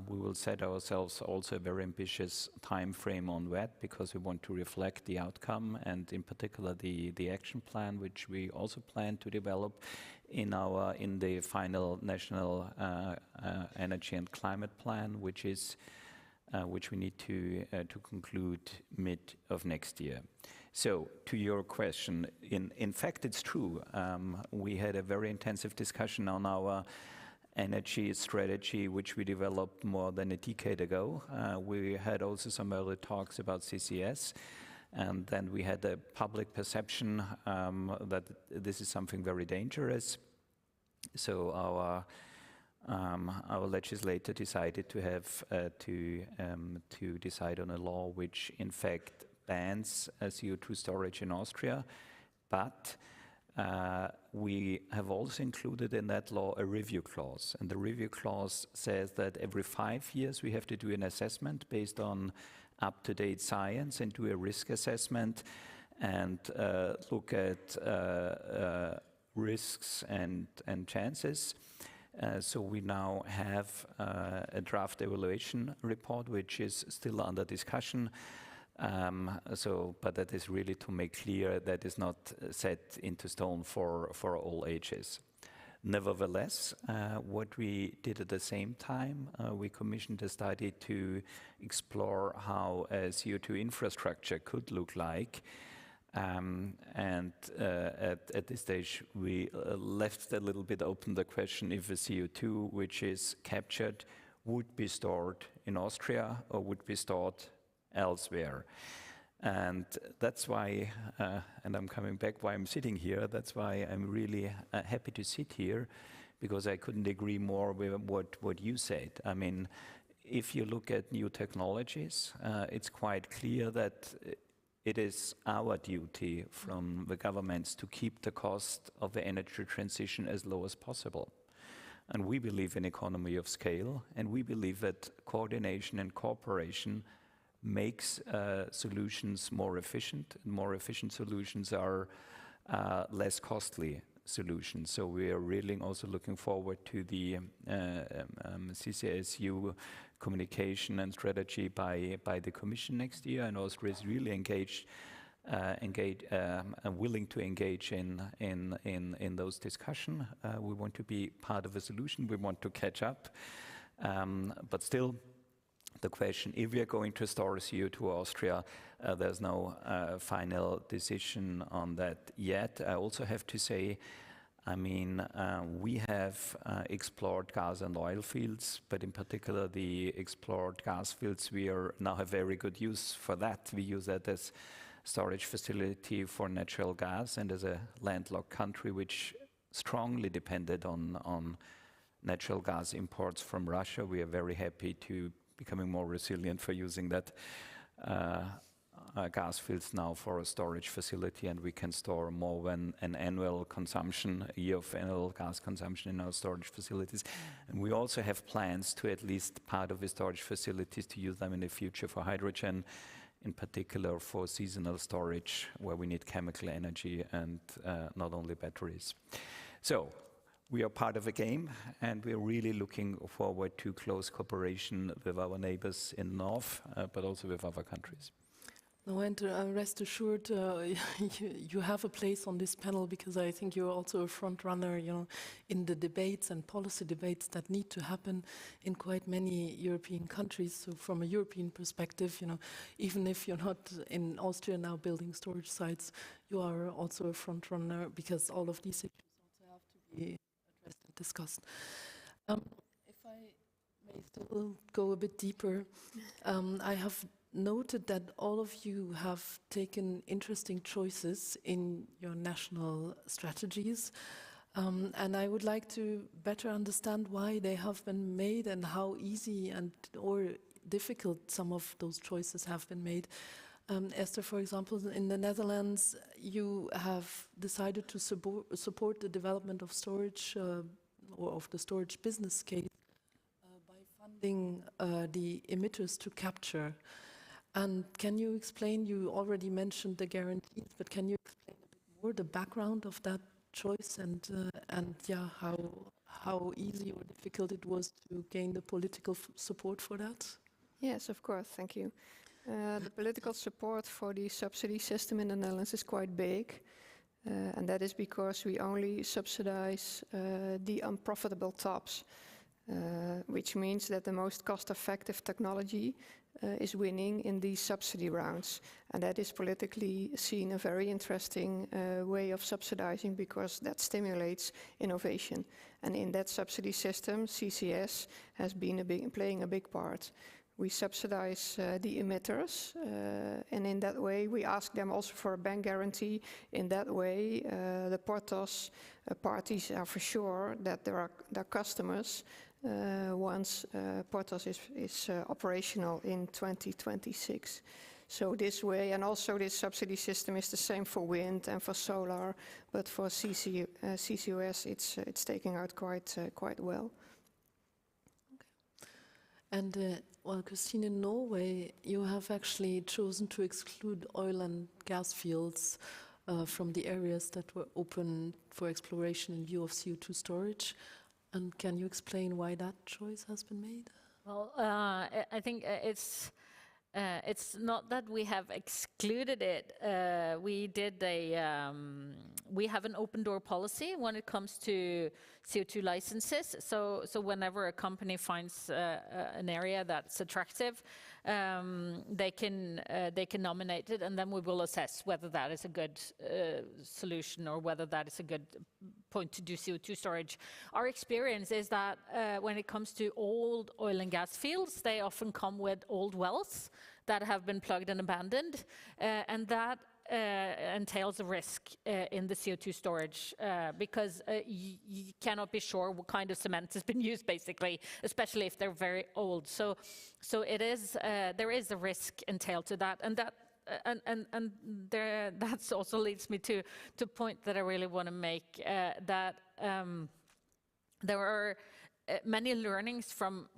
We will set ourselves also a very ambitious time frame on that, because we want to reflect the outcome, and in particular the action plan, which we also plan to develop in the final national energy and climate plan, which we need to conclude mid of next year. So, to your question, in fact, it's true. We had a very intensive discussion on our energy strategy, which we developed more than a decade ago. We had also some early talks about CCS, and then we had a public perception that this is something very dangerous. So our legislator decided to have to decide on a law which, in fact, bans CO2 storage in Austria, but we have also included in that law a review clause. And the review clause says that every 5 years we have to do an assessment based on up-to-date science and do a risk assessment and look at risks and chances. So we now have a draft evaluation report, which is still under discussion. But that is really to make clear that is not set into stone for all ages. Nevertheless, what we did at the same time, we commissioned a study to explore how a CO2 infrastructure could look like. At this stage, we left a little bit open the question if the CO2 which is captured would be stored in Austria or would be stored elsewhere. And that's why, and I'm coming back why I'm sitting here, that's why I'm really happy to sit here, because I couldn't agree more with what you said. I mean, if you look at new technologies, it's quite clear that it is our duty from the governments to keep the cost of the energy transition as low as possible. And we believe in economy of scale, and we believe that coordination and cooperation makes solutions more efficient. More efficient solutions are less costly solutions. So we are really also looking forward to the CCSU communication and strategy by the Commission next year, and Austria is really willing to engage in those discussions. We want to be part of a solution. We want to catch up, but still, the question, if we are going to store CO2 Austria, there's no final decision on that yet. I also have to say, I mean, we have explored gas and oil fields, but in particular the explored gas fields, we now have very good use for that. We use that as storage facility for natural gas, and as a landlocked country which strongly depended on natural gas imports from Russia, we are very happy to becoming more resilient for using that gas fields now for a storage facility, and we can store more than an annual consumption, a year of annual gas consumption in our storage facilities. And we also have plans to at least part of the storage facilities to use them in the future for hydrogen, in particular for seasonal storage, where we need chemical energy and not only batteries. So we are part of a game, and we're really looking forward to close cooperation with our neighbors in North, but also with other countries. No, and rest assured, you have a place on this panel, because I think you're also a front runner, in the debates and policy debates that need to happen in quite many European countries. So from a European perspective, even if you're not in Austria now building storage sites, you are also a front runner, because all of these issues also have to be addressed and discussed. If I may still go a bit deeper, I have noted that all of you have taken interesting choices in your national strategies, and I would like to better understand why they have been made and how easy and or difficult some of those choices have been made. Esther, for example, in the Netherlands, you have decided to support the development of storage or of the storage business case by funding the emitters to capture. And can you explain, you already mentioned the guarantees, but can you explain a bit more the background of that choice and how easy or difficult it was to gain the political support for that? Yes, of course, thank you. The political support for the subsidy system in the Netherlands is quite big, and that is because we only subsidize the unprofitable tops, which means that the most cost-effective technology is winning in these subsidy rounds. And that is politically seen a very interesting way of subsidizing, because that stimulates innovation. And in that subsidy system, CCS has been playing a big part. We subsidize the emitters, and in that way we ask them also for a bank guarantee. In that way, the Porthos parties are for sure that their customers once Porthos is operational in 2026. So this way, and also this subsidy system is the same for wind and for solar, but for CCUS it's taking out quite well. And well, Christine, in Norway, you have actually chosen to exclude oil and gas fields from the areas that were open for exploration in view of CO2 storage. And can you explain why that choice has been made? Well, I think it's not that we have excluded it. We have an open door policy when it comes to CO2 licenses. So whenever a company finds an area that's attractive, they can nominate it, and then we will assess whether that is a good solution or whether that is a good point to do CO2 storage. Our experience is that when it comes to old oil and gas fields, they often come with old wells that have been plugged and abandoned, and that entails a risk in the CO2 storage because you cannot be sure what kind of cement has been used, basically, especially if they're very old. So it is there is a risk entailed to that, and that. That also leads me to a point that I really want to make, that there are many learnings from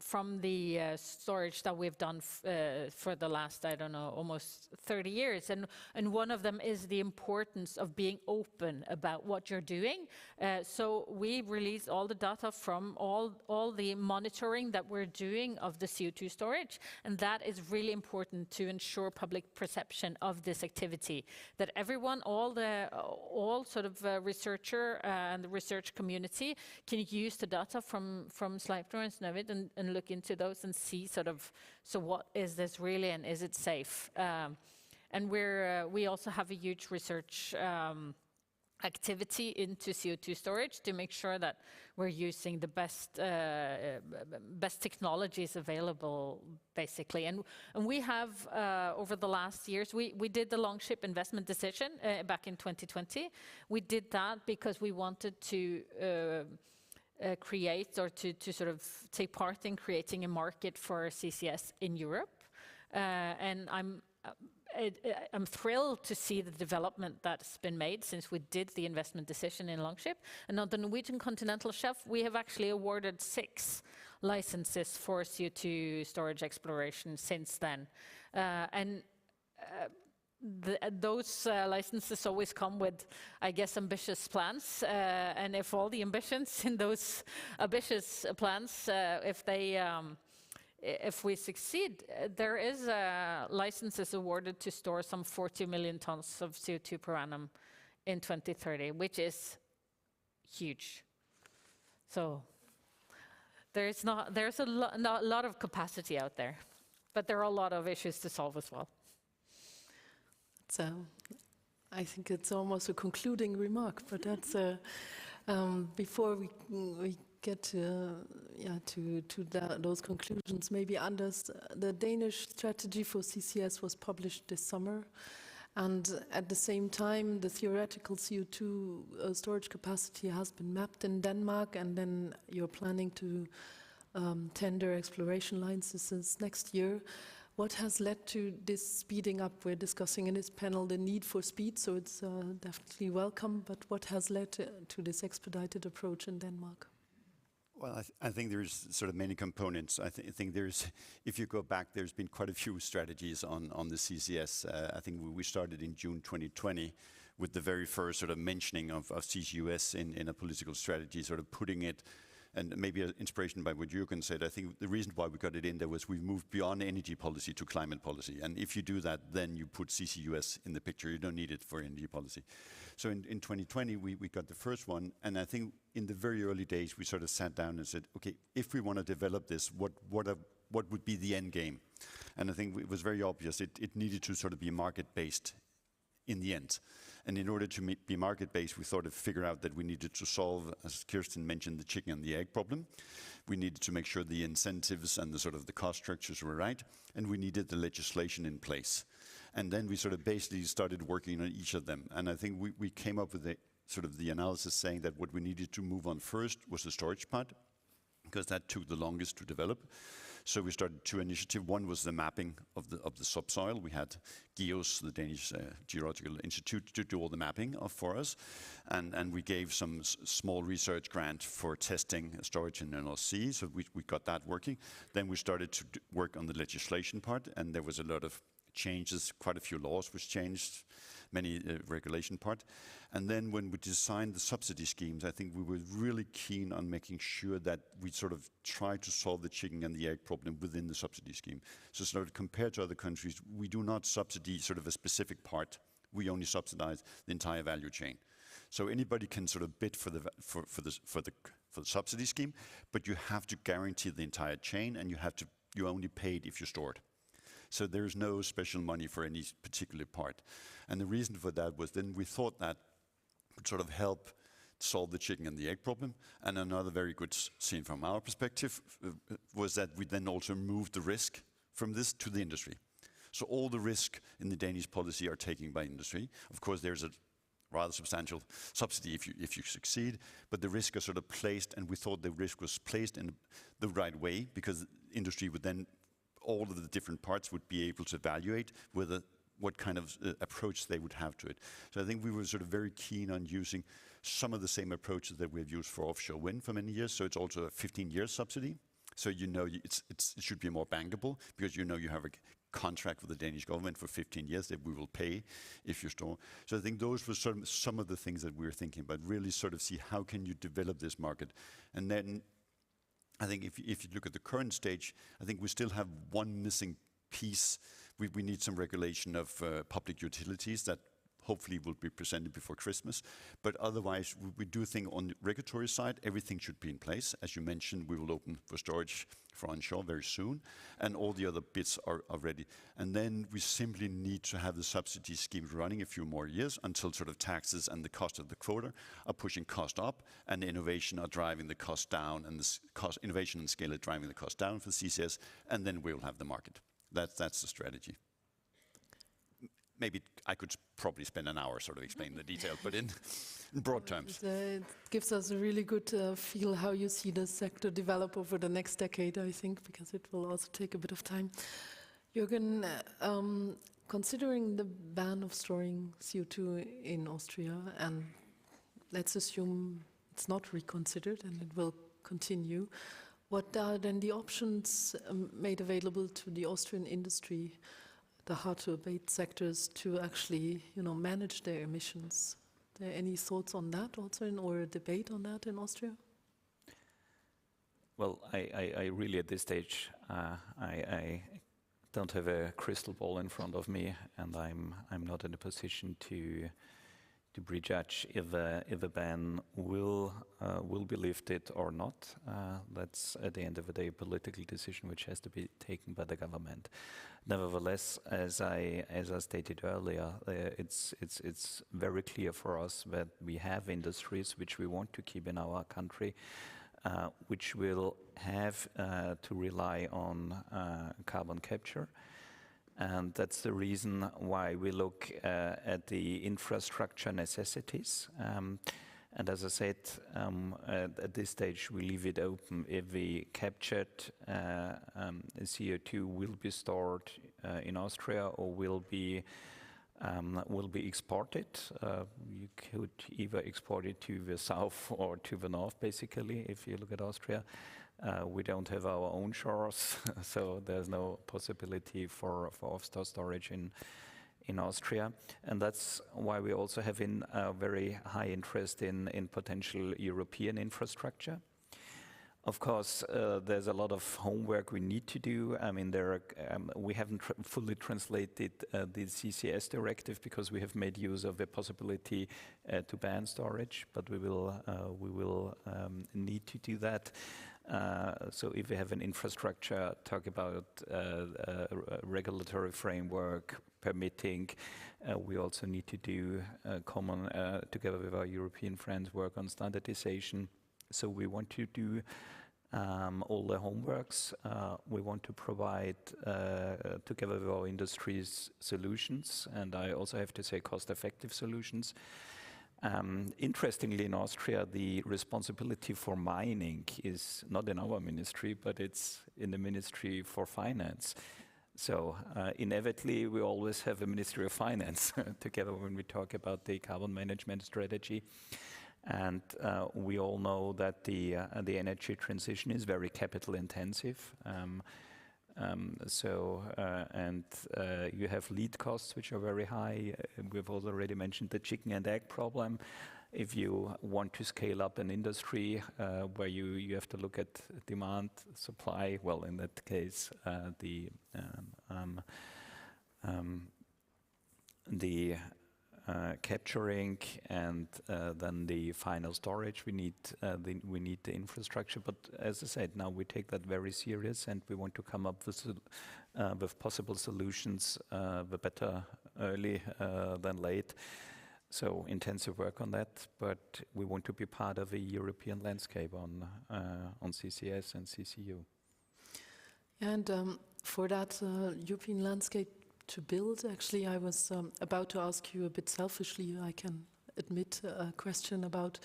the storage that we've done for the last, I don't know, almost 30 years. And one of them is the importance of being open about what you're doing. So we release all the data from all the monitoring that we're doing of the CO2 storage. And that is really important to ensure public perception of this activity. That everyone, all sort of researcher and the research community can use the data from Slido and Snøhvit and look into those and see sort of, so what is this really and is it safe? And we also have a huge research activity into CO2 storage to make sure that we're using the best technologies available, basically. And we have, over the last years, we did the Longship investment decision back in 2020. We did that because we wanted to create or to sort of take part in creating a market for CCS in Europe. And I'm thrilled to see the development that's been made since we did the investment decision in Longship. And on the Norwegian continental shelf, we have actually awarded 6 licenses for CO2 storage exploration since then. Those licenses always come with, I guess, ambitious plans. And if all the ambitions in those ambitious plans, if we succeed, there is licenses awarded to store some 40 million tons of CO2 per annum in 2030, which is huge. So there's a lot of capacity out there, but there are a lot of issues to solve as well. So I think it's almost a concluding remark, but that's before we get to those conclusions. Maybe Anders, the Danish strategy for CCS was published this summer, and at the same time the theoretical CO2 storage capacity has been mapped in Denmark, and then you're planning to tender exploration licenses next year. What has led to this speeding up? We're discussing in this panel the need for speed, so it's definitely welcome, but what has led to this expedited approach in Denmark? Well, I think there's sort of many components. I think there's, if you go back, there's been quite a few strategies on the CCS. I think we started in June 2020 with the very first sort of mentioning of CCUS in a political strategy, sort of putting it, and maybe an inspiration by what Jørgensen said. I think the reason why we got it in there was we moved beyond energy policy to climate policy. And if you do that, then you put CCUS in the picture. You don't need it for energy policy. So in 2020, we got the first one. And I think in the very early days, we sort of sat down and said, okay, if we want to develop this, what would be the end game? And I think it was very obvious. It needed to sort of be market-based in the end. And in order to be market-based, we thought to figure out that we needed to solve, as Kirsten mentioned, the chicken and the egg problem. We needed to make sure the incentives and the sort of the cost structures were right, and we needed the legislation in place. And then we sort of basically started working on each of them. And I think we came up with the analysis saying that what we needed to move on first was the storage part, because that took the longest to develop. So we started 2 initiatives. One was the mapping of the subsoil. We had GEOS, the Danish Geological Institute, to do all the mapping for us. And we gave some small research grant for testing storage in NLC, so we got that working. Then we started to work on the legislation part, and there was a lot of changes, quite a few laws which changed, many regulation part. And then when we designed the subsidy schemes, I think we were really keen on making sure that we sort of tried to solve the chicken and the egg problem within the subsidy scheme. So sort of compared to other countries, we do not subsidy sort of a specific part. We only subsidize the entire value chain. So anybody can sort of bid for the subsidy scheme, but you have to guarantee the entire chain, and you only paid if you stored. So there's no special money for any particular part. And the reason for that was then we thought that would sort of help solve the chicken and the egg problem. And another very good scene from our perspective was that we then also moved the risk from this to the industry. So all the risk in the Danish policy are taken by industry. Of course, there's a rather substantial subsidy if you succeed, but the risk is sort of placed, and we thought the risk was placed in the right way, because industry would then, all of the different parts would be able to evaluate what kind of approach they would have to it. So I think we were sort of very keen on using some of the same approaches that we've used for offshore wind for many years. So it's also a 15-year subsidy. So you know it should be more bankable, because you know you have a contract with the Danish government for 15 years that we will pay if you store. So I think those were sort of some of the things that we were thinking about, really sort of see how can you develop this market. And then I think if you look at the current stage, I think we still have one missing piece. We need some regulation of public utilities that hopefully will be presented before Christmas. But otherwise, we do think on the regulatory side, everything should be in place. As you mentioned, we will open for storage for onshore very soon, and all the other bits are ready. And then we simply need to have the subsidy scheme running a few more years until sort of taxes and the cost of the quota are pushing cost up, and innovation are driving the cost down, and innovation and scale are driving the cost down for CCS, and then we'll have the market. That's the strategy. Maybe I could probably spend an hour sort of explaining the detail, but in broad terms. It gives us a really good feel how you see the sector develop over the next decade, I think, because it will also take a bit of time. Jørgen, considering the ban of storing CO2 in Austria, and let's assume it's not reconsidered and it will continue, what are then the options made available to the Austrian industry, the hard-to-abate sectors, to actually, manage their emissions? Are there any thoughts on that also, or a debate on that in Austria? Well, I really at this stage, I don't have a crystal ball in front of me, and I'm not in a position to prejudge if a ban will be lifted or not. That's at the end of the day a political decision which has to be taken by the government. Nevertheless, as I stated earlier, it's very clear for us that we have industries which we want to keep in our country, which will have to rely on carbon capture. And that's the reason why we look at the infrastructure necessities. And as I said, at this stage we leave it open if the captured CO2 will be stored in Austria or will be exported. You could either export it to the south or to the north, basically, if you look at Austria. We don't have our own shores, so there's no possibility for offshore storage in Austria. And that's why we also have a very high interest in potential European infrastructure. Of course, there's a lot of homework we need to do. I mean, we haven't fully translated the CCS directive because we have made use of the possibility to ban storage, but we will need to do that. So if we have an infrastructure, talk about regulatory framework, permitting, we also need to do common, together with our European friends, work on standardization. So we want to do all the homeworks. We want to provide, together with our industries, solutions, and I also have to say cost-effective solutions. Interestingly, in Austria, the responsibility for mining is not in our ministry, but it's in the Ministry for Finance. So inevitably, we always have a Ministry of Finance together when we talk about the carbon management strategy. And we all know that the energy transition is very capital intensive. You have lead costs which are very high. We've already mentioned the chicken and egg problem. If you want to scale up an industry where you have to look at demand, supply, well, in that case, the capturing and then the final storage, we need the infrastructure. But as I said, now we take that very serious, and we want to come up with possible solutions, the better early than late. So intensive work on that, but we want to be part of a European landscape on CCS and CCU. And for that European landscape to build, actually, I was about to ask you a bit selfishly, I can admit, a question about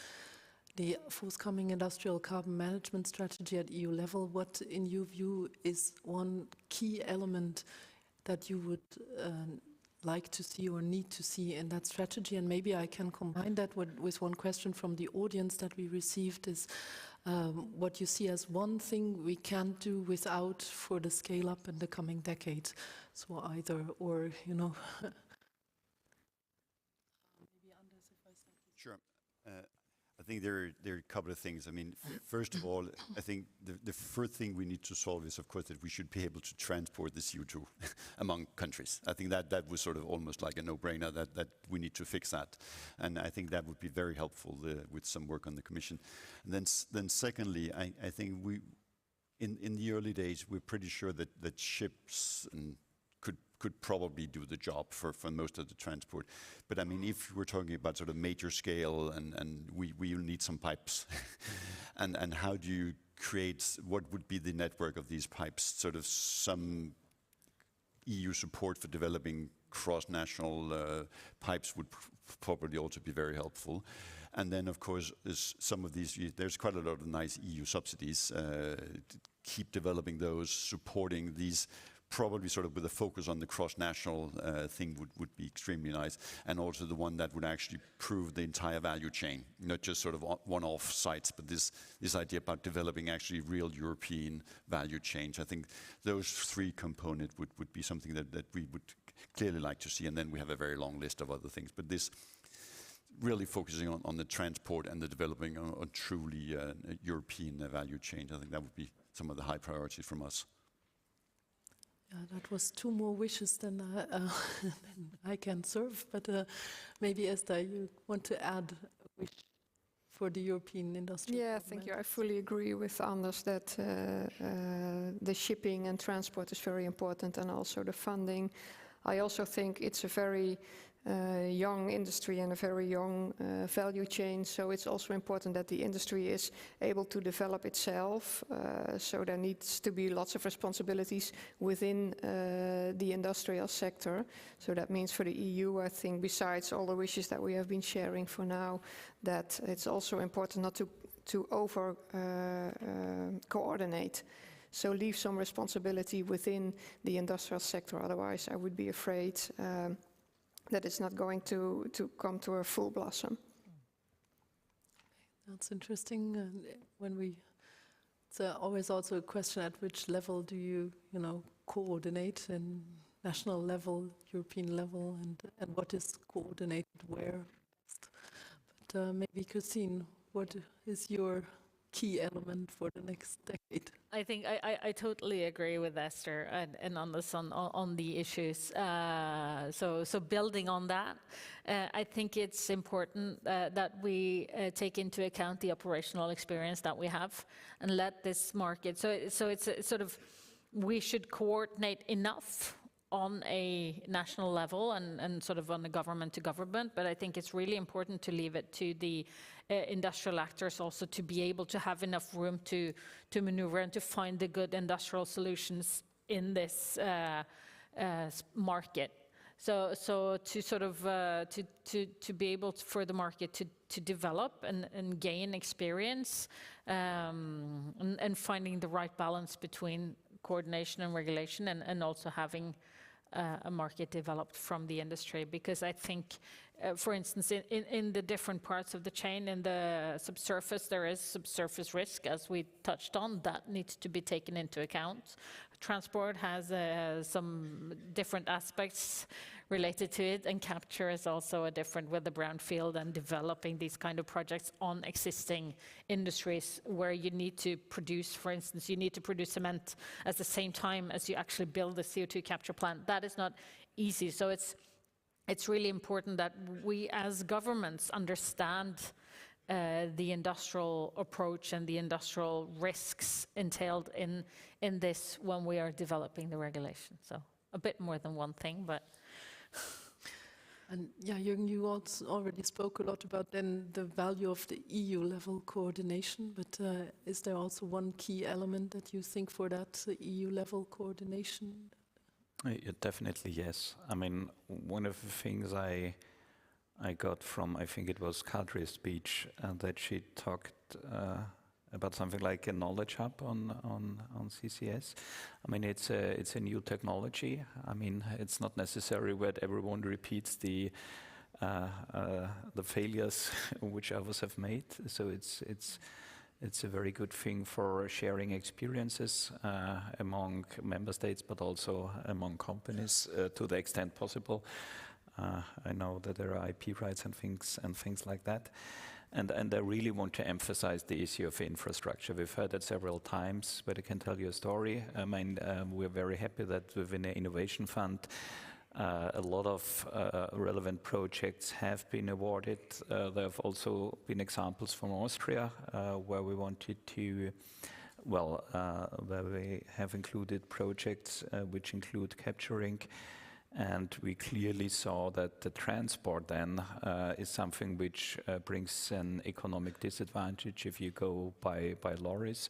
the forthcoming industrial carbon management strategy at EU level. What, in your view, is one key element that you would like to see or need to see in that strategy? And maybe I can combine that with one question from the audience that we received is what you see as one thing we can't do without for the scale up in the coming decades. So either or, you know. Sure. I think there are a couple of things. I mean, first of all, I think the first thing we need to solve is, of course, that we should be able to transport the CO2 among countries. I think that was sort of almost like a no-brainer, that we need to fix that. And I think that would be very helpful with some work on the Commission. And then secondly, I think in the early days, we're pretty sure that ships could probably do the job for most of the transport. But I mean, if we're talking about sort of major scale and we will need some pipes, and how do you create, what would be the network of these pipes? Sort of some EU support for developing cross-national pipes would probably also be very helpful. And then, of course, there's quite a lot of nice EU subsidies to keep developing those, supporting these probably sort of with a focus on the cross-national thing would be extremely nice, and also the one that would actually prove the entire value chain, not just sort of one-off sites, but this idea about developing actually real European value chains. I think those three components would be something that we would clearly like to see, and then we have a very long list of other things. But this really focusing on the transport and the developing on truly European value chain, I think that would be some of the high priorities from us. Yeah, that was 2 more wishes than I can serve, but maybe Esther, you want to add a wish for the European industry? Yeah, thank you. I fully agree with Anders that the shipping and transport is very important, and also the funding. I also think it's a very young industry and a very young value chain, so it's also important that the industry is able to develop itself. So there needs to be lots of responsibilities within the industrial sector. So that means for the EU, I think, besides all the wishes that we have been sharing for now, that it's also important not to over coordinate. So leave some responsibility within the industrial sector, otherwise I would be afraid that it's not going to come to a full blossom. That's interesting. It's always also a question: at which level do you coordinate? In national level, European level, and what is coordinated where? But maybe Christine, what is your key element for the next decade? I think I totally agree with Esther and on the issues. So building on that, I think it's important that we take into account the operational experience that we have and let this market. So it's sort of, we should coordinate enough on a national level and sort of on the government to government, but I think it's really important to leave it to the industrial actors also to be able to have enough room to maneuver and to find the good industrial solutions in this market. So to sort of to be able for the market to develop and gain experience and finding the right balance between coordination and regulation, and also having a market developed from the industry. Because I think, for instance, in the different parts of the chain, in the subsurface, there is subsurface risk, as we touched on, that needs to be taken into account. Transport has some different aspects related to it, and capture is also a different with the brownfield and developing these kind of projects on existing industries where you need to produce, for instance, you need to produce cement at the same time as you actually build a CO2 capture plant. That is not easy. So it's really important that we as governments understand the industrial approach and the industrial risks entailed in this when we are developing the regulation. So a bit more than one thing, but. And yeah, Jørgen, you also already spoke a lot about then the value of the EU level coordination, but is there also one key element that you think for that EU level coordination? Definitely yes. I mean, one of the things I got from, I think it was Kadri's speech, that she talked about something like a knowledge hub on CCS. I mean, it's a new technology. I mean, it's not necessary that everyone repeats the failures which others have made. So it's a very good thing for sharing experiences among member states, but also among companies to the extent possible. I know that there are IP rights and things like that. And I really want to emphasize the issue of infrastructure. We've heard that several times, but I can tell you a story. I mean, we're very happy that within the Innovation Fund, a lot of relevant projects have been awarded. There have also been examples from Austria where we wanted to, where we have included projects which include capturing. And we clearly saw that the transport then is something which brings an economic disadvantage if you go by lorries.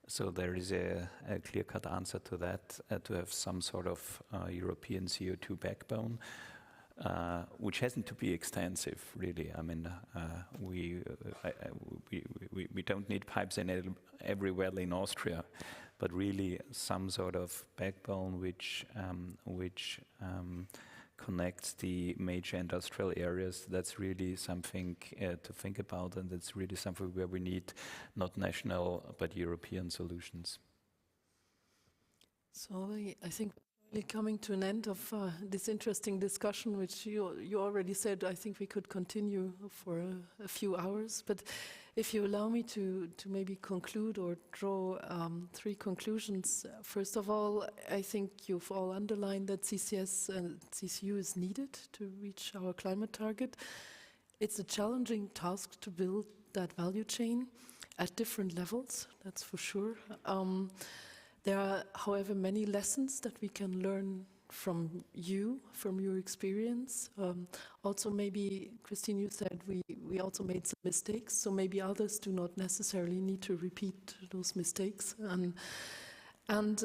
So there is a clear-cut answer to that, to have some sort of European CO2 backbone, which hasn't to be extensive, really. I mean, we don't need pipes in every well in Austria. but really some sort of backbone which connects the major industrial areas. That's really something to think about, and that's really something where we need not national but European solutions. So I think we're coming to an end of this interesting discussion, which you already said. I think we could continue for a few hours, but if you allow me to maybe conclude or draw 3 conclusions. First of all, I think you've all underlined that CCS and CCU is needed to reach our climate target. It's a challenging task to build that value chain at different levels, that's for sure. There are, however, many lessons that we can learn from you, from your experience. Also, maybe, Christine, you said we also made some mistakes, so maybe others do not necessarily need to repeat those mistakes. And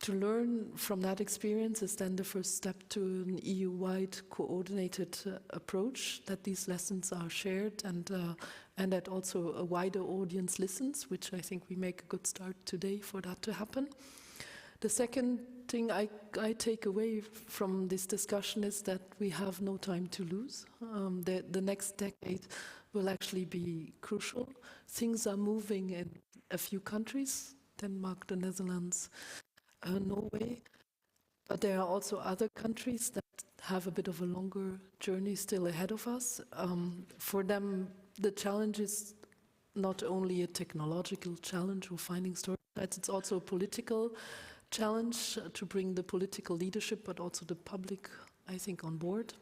to learn from that experience is then the first step to an EU-wide coordinated approach, that these lessons are shared and that also a wider audience listens, which I think we make a good start today for that to happen. The second thing I take away from this discussion is that we have no time to lose. The next decade will actually be crucial. Things are moving in a few countries, Denmark, the Netherlands, Norway, but there are also other countries that have a bit of a longer journey still ahead of us. For them, the challenge is not only a technological challenge of finding storage sites, it's also a political challenge to bring the political leadership, but also the public, I think, on board.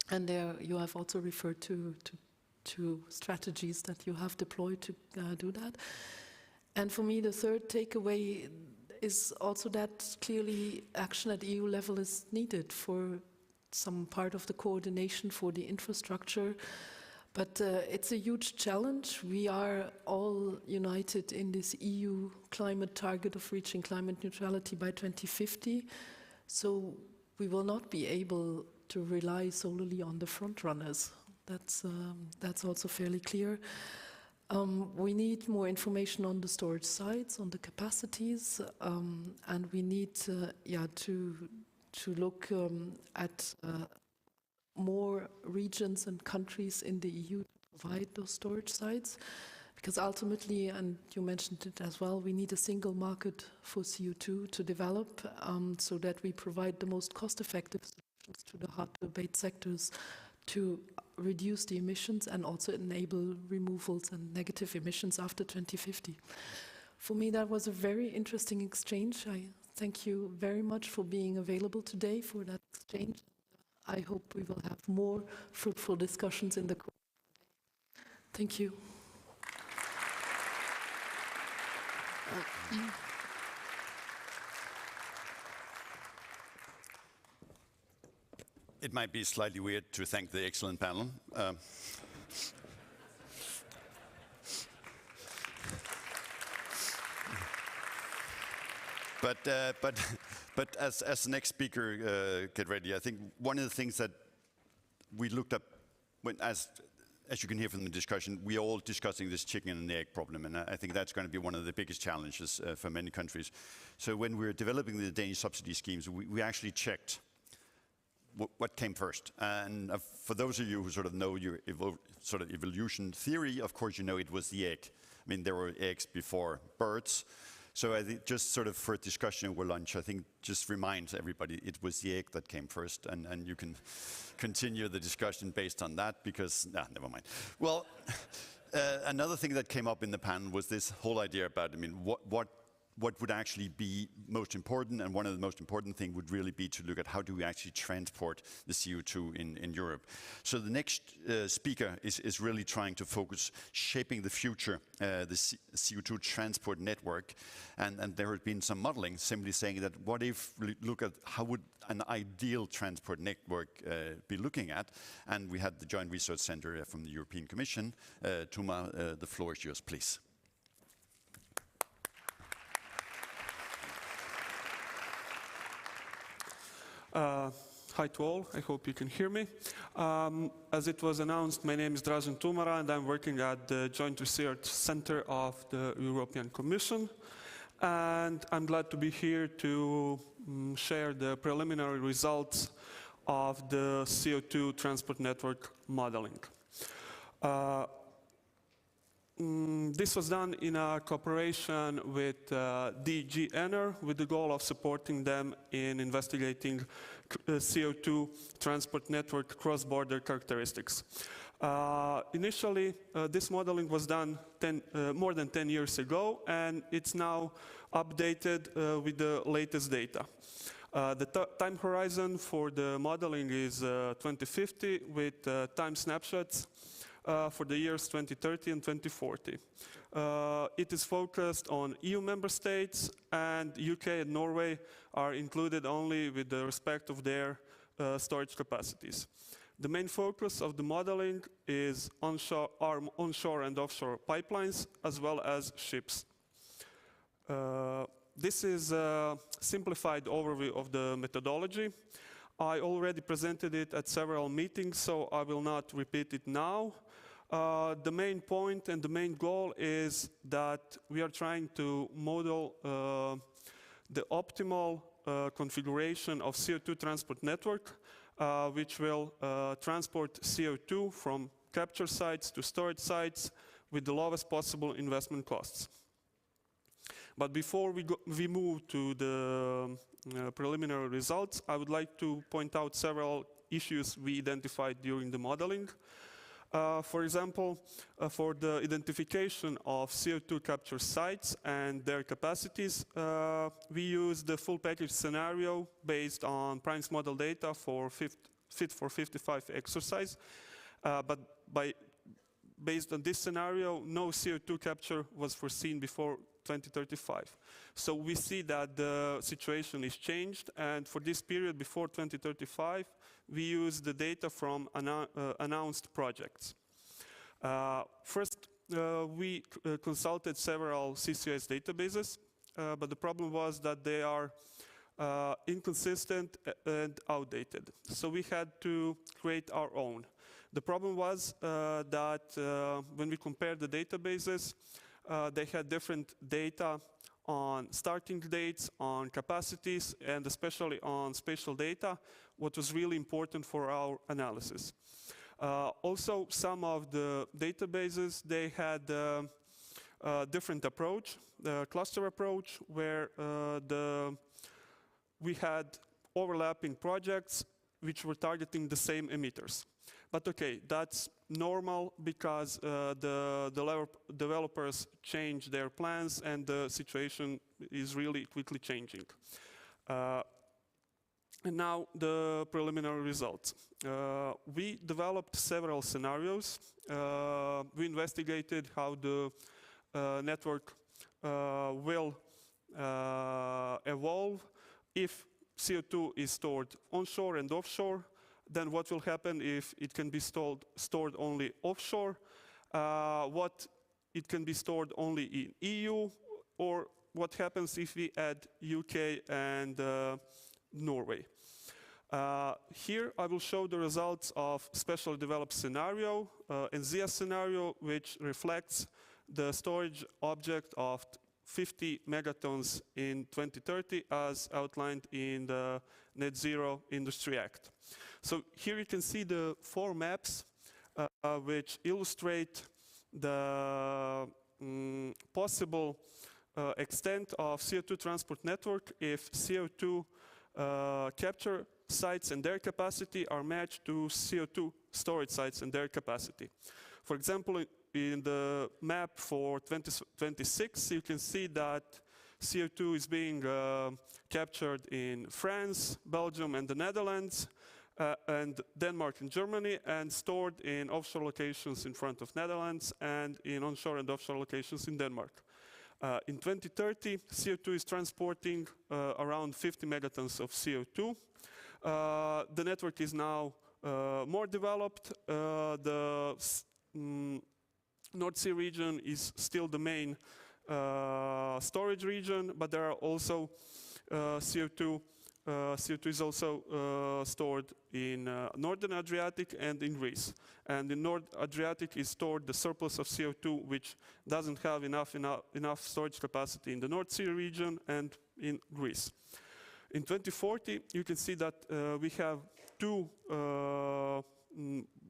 And there you have also referred to strategies that you have deployed to do that. And for me, the third takeaway is also that clearly action at EU level is needed for some part of the coordination for the infrastructure. But it's a huge challenge. We are all united in this EU climate target of reaching climate neutrality by 2050. So we will not be able to rely solely on the front runners. That's also fairly clear. We need more information on the storage sites, on the capacities, and we need to look at more regions and countries in the EU to provide those storage sites, because ultimately, and you mentioned it as well, we need a single market for CO2 to develop so that we provide the most cost-effective solutions to the hard-to-abate sectors to reduce the emissions and also enable removals and negative emissions after 2050. For me, that was a very interesting exchange. I thank you very much for being available today for that exchange. I hope we will have more fruitful discussions in the course. Thank you. It might be slightly weird to thank the excellent panel. But as the next speaker get ready, I think one of the things that we looked up, as you can hear from the discussion, we are all discussing this chicken and the egg problem, and I think that's going to be one of the biggest challenges for many countries. So when we were developing the Danish subsidy schemes, we actually checked what came first. And for those of you who sort of know your sort of evolution theory, of course you know it was the egg. I mean, there were eggs before birds. So I think just sort of for discussion over lunch, I think just reminds everybody it was the egg that came first, and you can continue the discussion based on that because, never mind. Well, another thing that came up in the panel was this whole idea about, I mean, what would actually be most important, and one of the most important things would really be to look at how do we actually transport the CO2 in Europe. So the next speaker is really trying to focus shaping the future, the CO2 transport network, and there has been some modeling simply saying that what if we look at how would an ideal transport network be looking at, and we had the Joint Research Center from the European Commission. Tuma, the floor is yours, please. Hi to all, I hope you can hear me. As it was announced, my name is Dražen Tumara and I'm working at the Joint Research Center of the European Commission. And I'm glad to be here to share the preliminary results of the CO2 transport network modeling. This was done in a cooperation with DG ENER with the goal of supporting them in investigating CO2 transport network cross-border characteristics. Initially, this modeling was done more than 10 years ago, and it's now updated with the latest data. The time horizon for the modeling is 2050 with time snapshots for the years 2030 and 2040. It is focused on EU member states, and UK and Norway are included only with the respect of their storage capacities. The main focus of the modeling is onshore and offshore pipelines, as well as ships. This is a simplified overview of the methodology. I already presented it at several meetings, so I will not repeat it now. The main point and the main goal is that we are trying to model the optimal configuration of CO2 transport network, which will transport CO2 from capture sites to storage sites with the lowest possible investment costs. But before we move to the preliminary results, I would like to point out several issues we identified during the modeling. For example, for the identification of CO2 capture sites and their capacities, we use the full package scenario based on Prime's model data for Fit for 55 exercise. But based on this scenario, no CO2 capture was foreseen before 2035. So we see that the situation is changed, and for this period before 2035, we use the data from announced projects. First, we consulted several CCUS databases, but the problem was that they are inconsistent and outdated. So we had to create our own. The problem was that when we compared the databases, they had different data on starting dates, on capacities, and especially on spatial data, what was really important for our analysis. Also, some of the databases, they had a different approach, the cluster approach, where we had overlapping projects which were targeting the same emitters. But okay, that's normal because the developers change their plans and the situation is really quickly changing. And now the preliminary results. We developed several scenarios. We investigated how the network will evolve if CO2 is stored onshore and offshore. Then what will happen if it can be stored only offshore? What it can be stored only in EU? Or what happens if we add UK and Norway? Here I will show the results of specially developed scenario, ENZIA scenario, which reflects the storage object of 50 megatons in 2030 as outlined in the Net Zero Industry Act. So here you can see the 4 maps which illustrate the possible extent of CO2 transport network if CO2 capture sites and their capacity are matched to CO2 storage sites and their capacity. For example, in the map for 2026, you can see that CO2 is being captured in France, Belgium, and the Netherlands, and Denmark and Germany, and stored in offshore locations in front of Netherlands and in onshore and offshore locations in Denmark. In 2030, CO2 is transporting around 50 megatons of CO2. The network is now more developed. The North Sea region is still the main storage region, but there are also CO2 CO2 is also stored in Northern Adriatic and in Greece. And in North Adriatic is stored the surplus of CO2, which doesn't have enough storage capacity in the North Sea region and in Greece. In 2040, you can see that we have two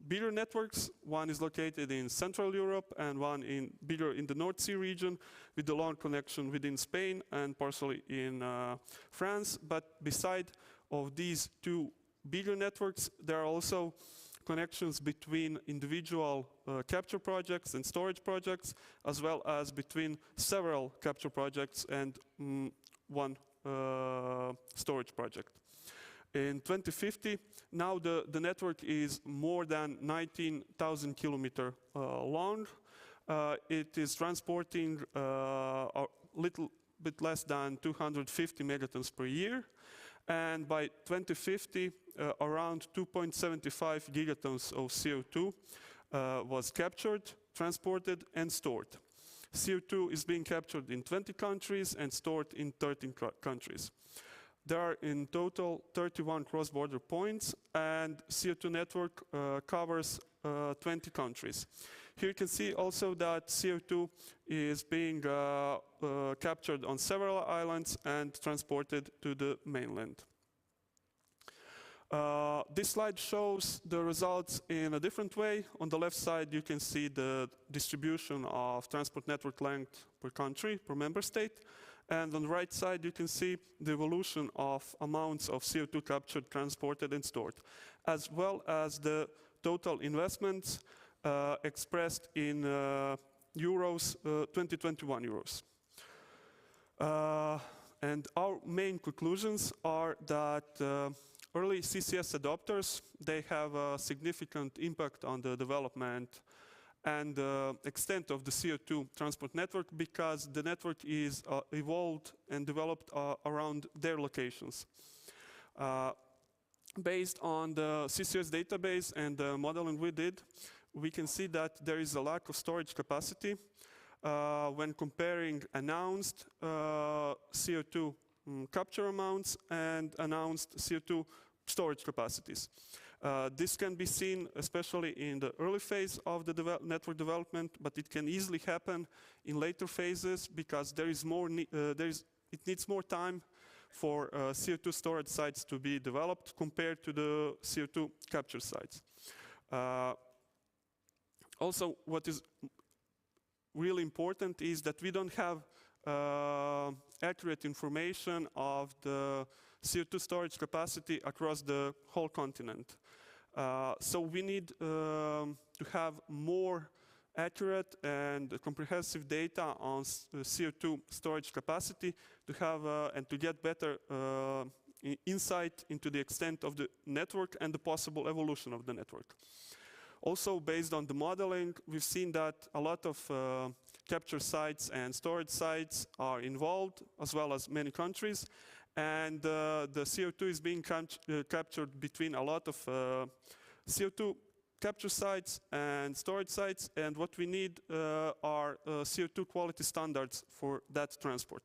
bigger networks. One is located in Central Europe and one bigger in the North Sea region with the long connection within Spain and partially in France. But beside of these two bigger networks, there are also connections between individual capture projects and storage projects, as well as between several capture projects and one storage project. In 2050, now the network is more than 19,000 kilometers long. It is transporting a little bit less than 250 megatons per year. And by 2050, around 2.75 gigatons of CO2 was captured, transported, and stored. CO2 is being captured in 20 countries and stored in 13 countries. There are in total 31 cross-border points, and CO2 network covers 20 countries. Here you can see also that CO2 is being captured on several islands and transported to the mainland. This slide shows the results in a different way. On the left side, you can see the distribution of transport network length per country, per member state. And on the right side, you can see the evolution of amounts of CO2 captured, transported, and stored, as well as the total investments expressed in euros, 2021 euros. And our main conclusions are that early CCS adopters, they have a significant impact on the development and extent of the CO2 transport network, because the network is evolved and developed around their locations. Based on the CCUS database and the modeling we did, we can see that there is a lack of storage capacity when comparing announced CO2 capture amounts and announced CO2 storage capacities. This can be seen especially in the early phase of the network development, but it can easily happen in later phases because there is more it needs more time for CO2 storage sites to be developed compared to the CO2 capture sites. Also, what is really important is that we don't have accurate information of the CO2 storage capacity across the whole continent. So we need to have more accurate and comprehensive data on CO2 storage capacity to have and to get better insight into the extent of the network and the possible evolution of the network. Also, based on the modeling, we've seen that a lot of capture sites and storage sites are involved, as well as many countries. And the CO2 is being captured between a lot of CO2 capture sites and storage sites. And what we need are CO2 quality standards for that transport.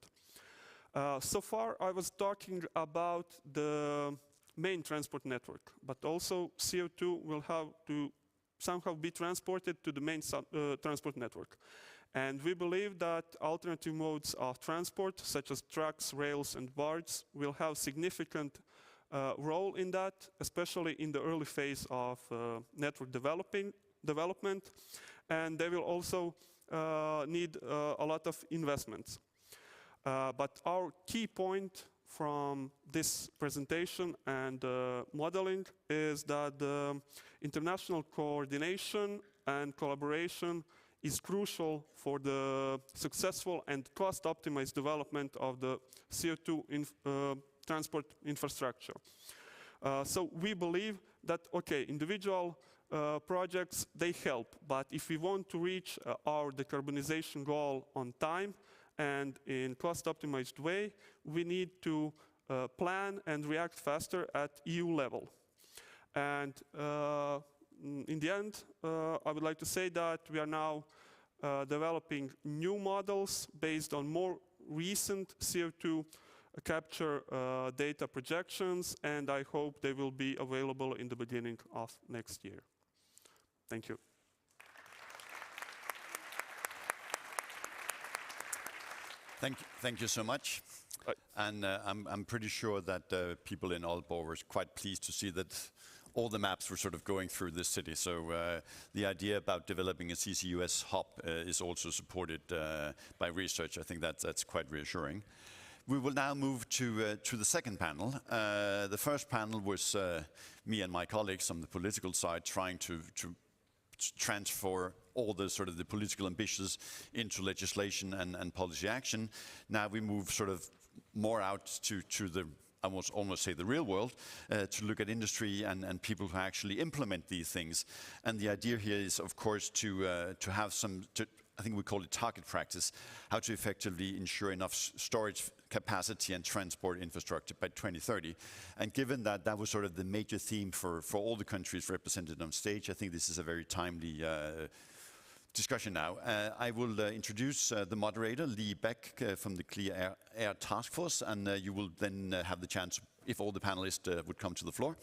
So far, I was talking about the main transport network, but also CO2 will have to somehow be transported to the main transport network. And we believe that alternative modes of transport, such as trucks, rails, and barges, will have significant role in that, especially in the early phase of network development. And they will also need a lot of investments. But our key point from this presentation and modeling is that the international coordination and collaboration is crucial for the successful and cost-optimized development of the CO2 transport infrastructure. So we believe that, okay, individual projects, they help, but if we want to reach our decarbonization goal on time and in cost-optimized way, we need to plan and react faster at EU level. And in the end, I would like to say that we are now developing new models based on more recent CO2 capture data projections, and I hope they will be available in the beginning of next year. Thank you. Thank you so much. And I'm pretty sure that people in Aalborg were quite pleased to see that all the maps were sort of going through this city. So the idea about developing a CCUS hub is also supported by research. I think that's quite reassuring. We will now move to the second panel. The first panel was me and my colleagues on the political side trying to transfer all the sort of the political ambitions into legislation and policy action. Now we move sort of more out to the, I must almost say the real world, to look at industry and people who actually implement these things. And the idea here is, of course, to have some, I think we call it target practice, how to effectively ensure enough storage capacity and transport infrastructure by 2030. And given that that was sort of the major theme for all the countries represented on stage, I think this is a very timely discussion now. I will introduce the moderator, Lee Beck from the Clean Air Task Force, and you will then have the chance, if all the panelists would come to the floor.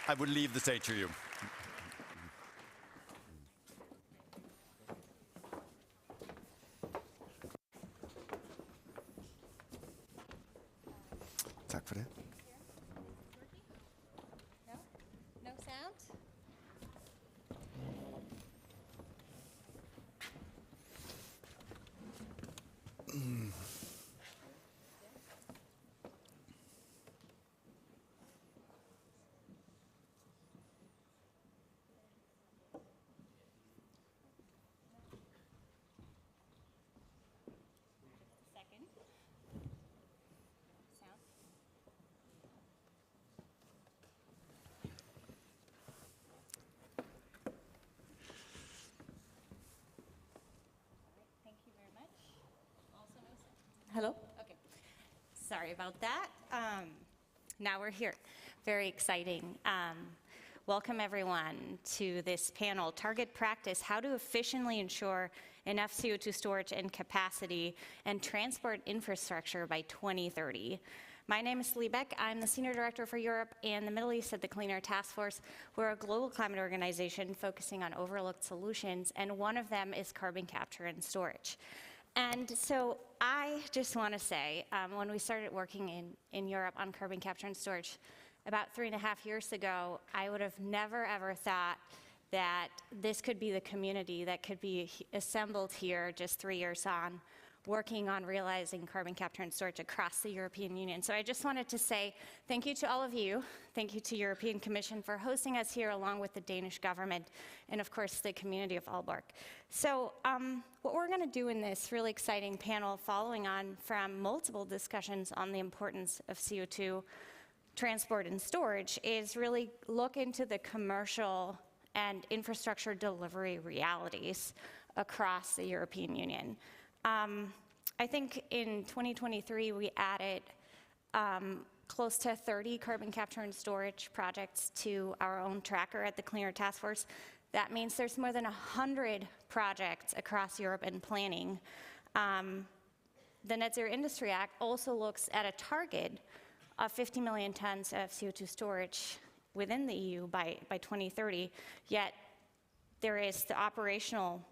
I will leave the stage to you. Tak for det. No sound? Hello? Okay. Sorry about that. Now we're here. Very exciting. Welcome everyone to this panel, Target Practice, How to Efficiently Ensure Enough CO2 Storage and Capacity and Transport Infrastructure by 2030. My name is Lee Beck. I'm the Senior Director for Europe and the Middle East at the Clean Air Task Force. We're a global climate organization focusing on overlooked solutions, and one of them is carbon capture and storage. And so I just want to say, when we started working in Europe on carbon capture and storage about 3.5 years ago, I would have never ever thought that this could be the community that could be assembled here just 3 years on, working on realizing carbon capture and storage across the European Union. So I just wanted to say thank you to all of you. Thank you to European Commission for hosting us here along with the Danish government and of course the community of Aalborg. So what we're gonna do in this really exciting panel following on from multiple discussions on the importance of CO2 transport and storage is really look into the commercial and infrastructure delivery realities across the European Union. I think in 2023 we added close to 30 carbon capture and storage projects to our own tracker at the Clean Air Task Force. That means there's more than 100 projects across Europe in planning. The Net Zero Industry Act also looks at a target of 50 million tons of CO2 storage within the EU by 2030, yet there is the operational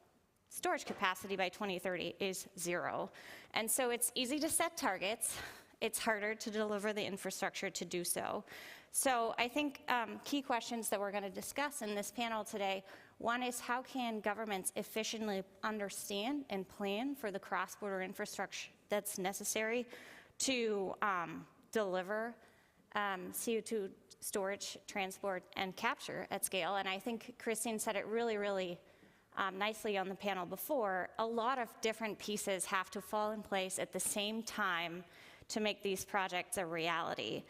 storage capacity by 2030 is 0. And so it's easy to set targets. It's harder to deliver the infrastructure to do so. So I think key questions that we're going to discuss in this panel today, one is how can governments efficiently understand and plan for the cross-border infrastructure that's necessary to deliver CO2 storage, transport, and capture at scale. And I think Christine said it really nicely on the panel before, a lot of different pieces have to fall in place at the same time to make these projects a reality.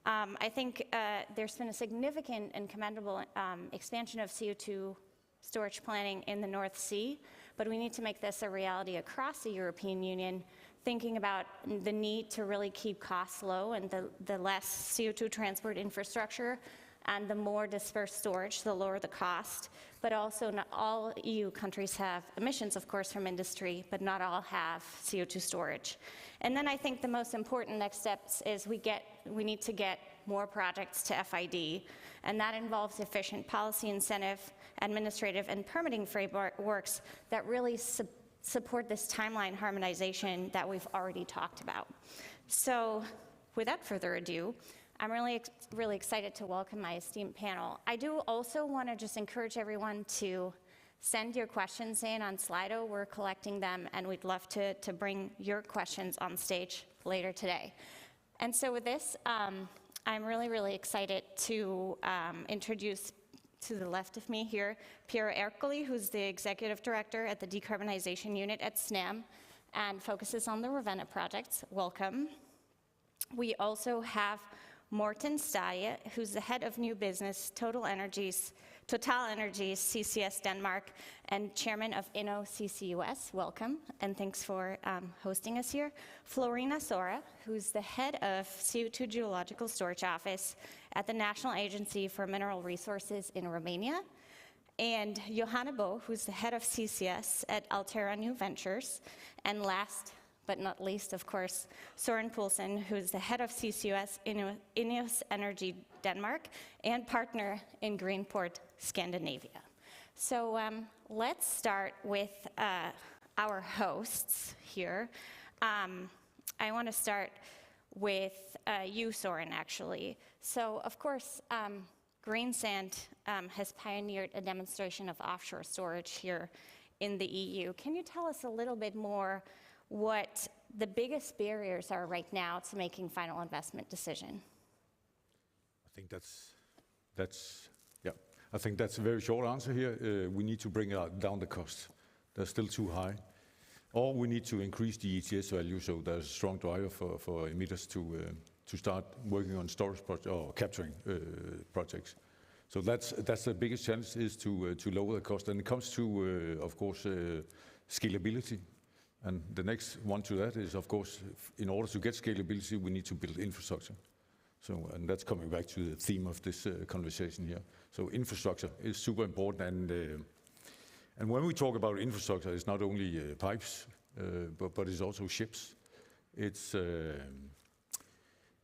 I think there's been a significant and commendable expansion of CO2 storage planning in the North Sea, but we need to make this a reality across the European Union, thinking about the need to really keep costs low and the less CO2 transport infrastructure And the more dispersed storage, the lower the cost. But also, not all EU countries have emissions, of course, from industry, but not all have CO2 storage. And then I think the most important next steps is we need to get more projects to FID, and that involves efficient policy incentive, administrative and permitting frameworks that really support this timeline harmonization that we've already talked about. So without further ado, I'm really excited to welcome my esteemed panel. I do also want to just encourage everyone to send your questions in on Slido. We're collecting them, and we'd love to bring your questions on stage later today. And so with this, I'm really excited to introduce to the left of me here, Piero Ercoli, who's the Executive Director at the Decarbonization Unit at SNAM and focuses on the Ravenna projects. Welcome. We also have Morten Stage, who's the Head of New Business, Total Energies CCS Denmark, and Chairman of INNO CCUS. Welcome, and thanks for hosting us here. Florina Sora, who's the Head of CO2 Geological Storage Office at the National Agency for Mineral Resources in Romania. And Johanna Bo, who's the Head of CCS at Altera New Ventures. And last but not least, of course, Søren Poulsen, who's the Head of CCUS INEOS Energy Denmark and partner in Greenport Scandinavia. So let's start with our hosts here. I want to start with you, Søren, actually. So, of course, Greensand has pioneered a demonstration of offshore storage here in the EU. Can you tell us a little bit more what the biggest barriers are right now to making final investment decision? I think that's a very short answer here. We need to bring down the cost. They're still too high. Or we need to increase the ETS value, so there's a strong driver for emitters to start working on storage or capturing projects. So that's the biggest challenge, is to lower the cost. And it comes to, of course, scalability. And the next one to that is, of course, in order to get scalability, we need to build infrastructure. So, and that's coming back to the theme of this conversation here. So infrastructure is super important, and when we talk about infrastructure, it's not only pipes, but it's also ships. It's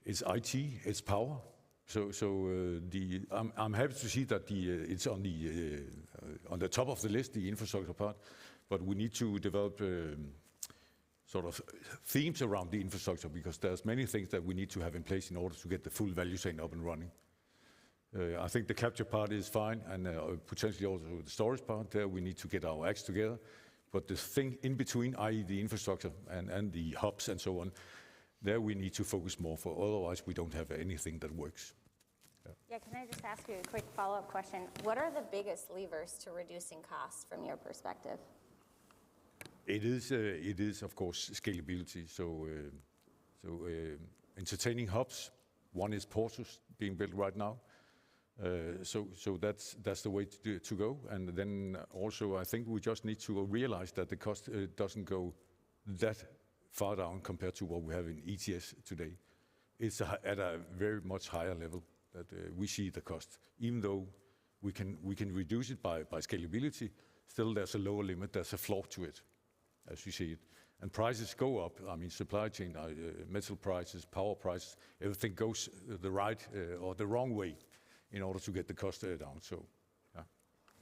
IT, it's power. I'm happy to see that it's on the top of the list, the infrastructure part. But we need to develop sort of themes around the infrastructure, because there's many things that we need to have in place in order to get the full value chain up and running. I think the capture part is fine, and potentially also the storage part. There we need to get our acts together. But the thing in between, i.e. the infrastructure and the hubs and so on, there we need to focus more, for otherwise we don't have anything that works. Yeah, can I just ask you a quick follow-up question? What are the biggest levers to reducing costs from your perspective? It is of course scalability. So entertaining hubs. One is Portus being built right now. So that's the way to go. And then also I think we just need to realize that the cost doesn't go that far down compared to what we have in ETS today. It's at a very much higher level that we see the cost. Even though we can reduce it by scalability, still there's a lower limit, there's a floor to it, as we see it. And prices go up. I mean, supply chain, metal prices, power prices, everything goes the right or the wrong way in order to get the cost down. So, yeah.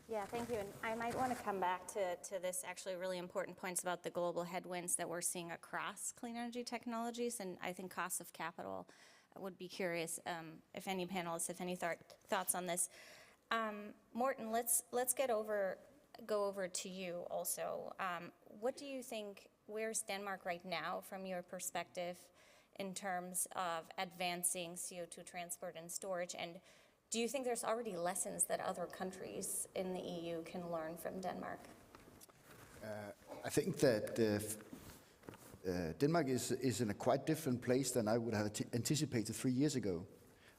Yeah, thank you. And I might want to come back to this actually really important points about the global headwinds that we're seeing across clean energy technologies, and I think cost of capital. I would be curious if any panelists have any thoughts on this. Morten, let's go over to you also. What do you think, where's Denmark right now from your perspective in terms of advancing CO2 transport and storage? And do you think there's already lessons that other countries in the EU can learn from Denmark? I think that Denmark is in a quite different place than I would have anticipated 3 years ago.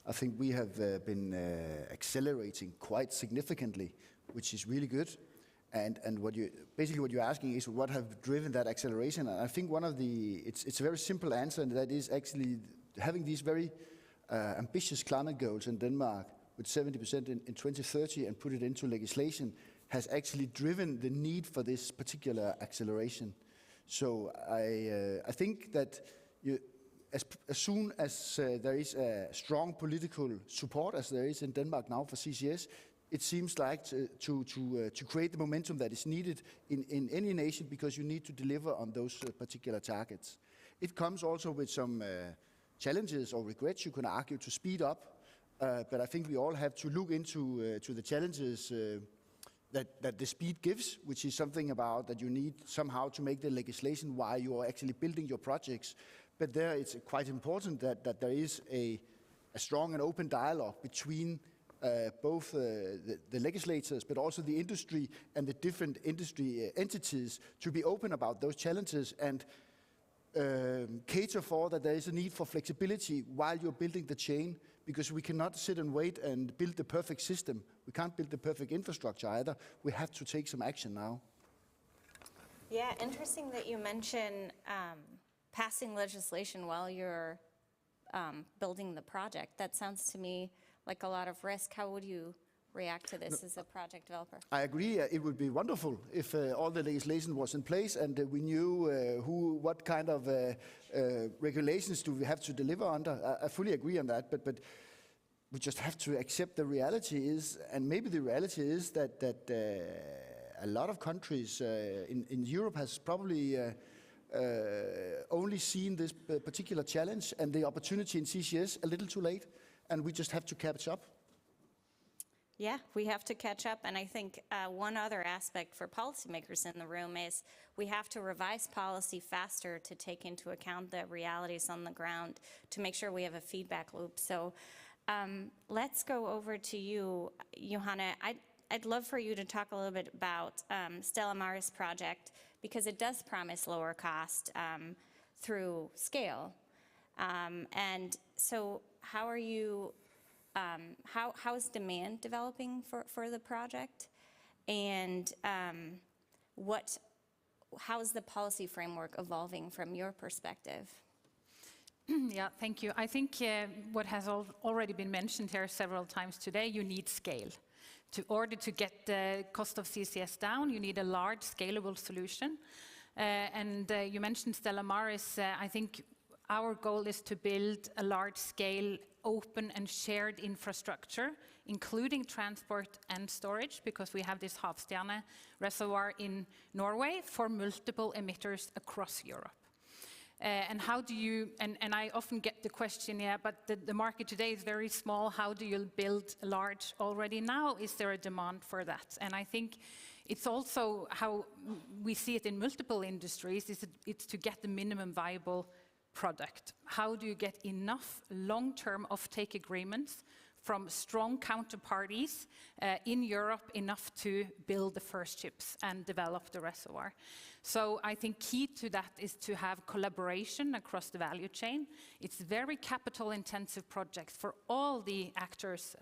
I think we have been accelerating quite significantly, which is really good. And what you're asking is what have driven that acceleration. And I think it's a very simple answer, and that is actually having these very ambitious climate goals in Denmark with 70% in 2030 and put it into legislation has actually driven the need for this particular acceleration. So I think that as soon as there is a strong political support, as there is in Denmark now for CCS, it seems like to create the momentum that is needed in any nation, because you need to deliver on those particular targets. It comes also with some challenges or regrets, you can argue, to speed up, but I think we all have to look into to the challenges that the speed gives, which is something about that you need somehow to make the legislation while you are actually building your projects. But there it's quite important that there is a strong and open dialogue between both the legislators, but also the industry and the different industry entities, to be open about those challenges and cater for that there is a need for flexibility while you're building the chain, because we cannot sit and wait and build the perfect system. We can't build the perfect infrastructure either. We have to take some action now. Yeah, interesting that you mention passing legislation while you're building the project. That sounds to me like a lot of risk. How would you react to this as a project developer? I agree. It would be wonderful if all the legislation was in place and we knew what kind of regulations do we have to deliver under. I fully agree on that, but we just have to accept the reality is, and maybe the reality is that a lot of countries in Europe has probably only seen this particular challenge and the opportunity in CCS a little too late, and we just have to catch up. Yeah, we have to catch up, and I think one other aspect for policymakers in the room is we have to revise policy faster to take into account the realities on the ground to make sure we have a feedback loop. So let's go over to you, Johanna. I'd love for you to talk a little bit about Stella Maris project, because it does promise lower cost through scale. And so how are you, how is demand developing for the project? And how is the policy framework evolving from your perspective? Yeah, thank you. I think what has already been mentioned here several times today, you need scale. In order to get the cost of CCS down, you need a large, scalable solution. And you mentioned Stella Maris. I think our goal is to build a large-scale, open and shared infrastructure, including transport and storage, because we have this Havstjerne reservoir in Norway for multiple emitters across Europe. And how do you, and I often get the question, yeah, but the market today is very small, how do you build large already now? Is there a demand for that? And I think it's also how we see it in multiple industries, it's to get the minimum viable product. How do you get enough long-term offtake agreements from strong counterparties in Europe, enough to build the first ships and develop the reservoir? So I think key to that is to have collaboration across the value chain. It's very capital-intensive projects for all the actors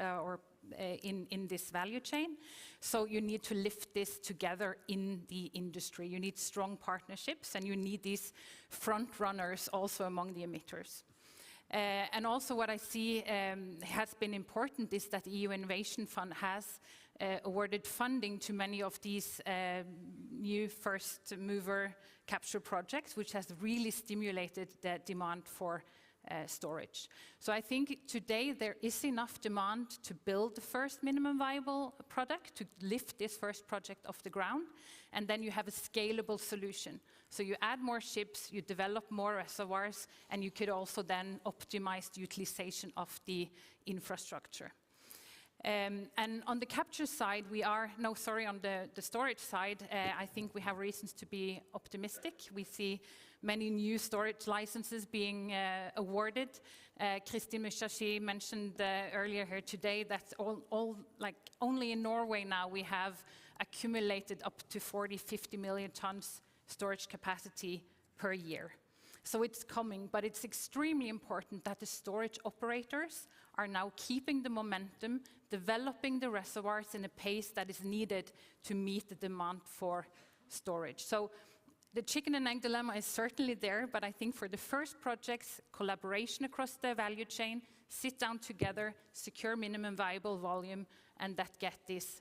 in this value chain. So you need to lift this together in the industry. You need strong partnerships, and you need these front runners also among the emitters. And also what I see has been important is that the EU Innovation Fund has awarded funding to many of these new first mover capture projects, which has really stimulated the demand for storage. So I think today there is enough demand to build the first minimum viable product, to lift this first project off the ground, and then you have a scalable solution. So you add more ships, you develop more reservoirs, and you could also then optimize the utilization of the infrastructure. And on the capture side, on the storage side, I think we have reasons to be optimistic. We see many new storage licenses being awarded. Kristin Mushashi mentioned earlier here today that only in Norway now we have accumulated up to 40-50 million tons storage capacity per year. So it's coming, but it's extremely important that the storage operators are now keeping the momentum, developing the reservoirs in a pace that is needed to meet the demand for storage. So the chicken and egg dilemma is certainly there, but I think for the first projects, collaboration across the value chain, sit down together, secure minimum viable volume, and that get this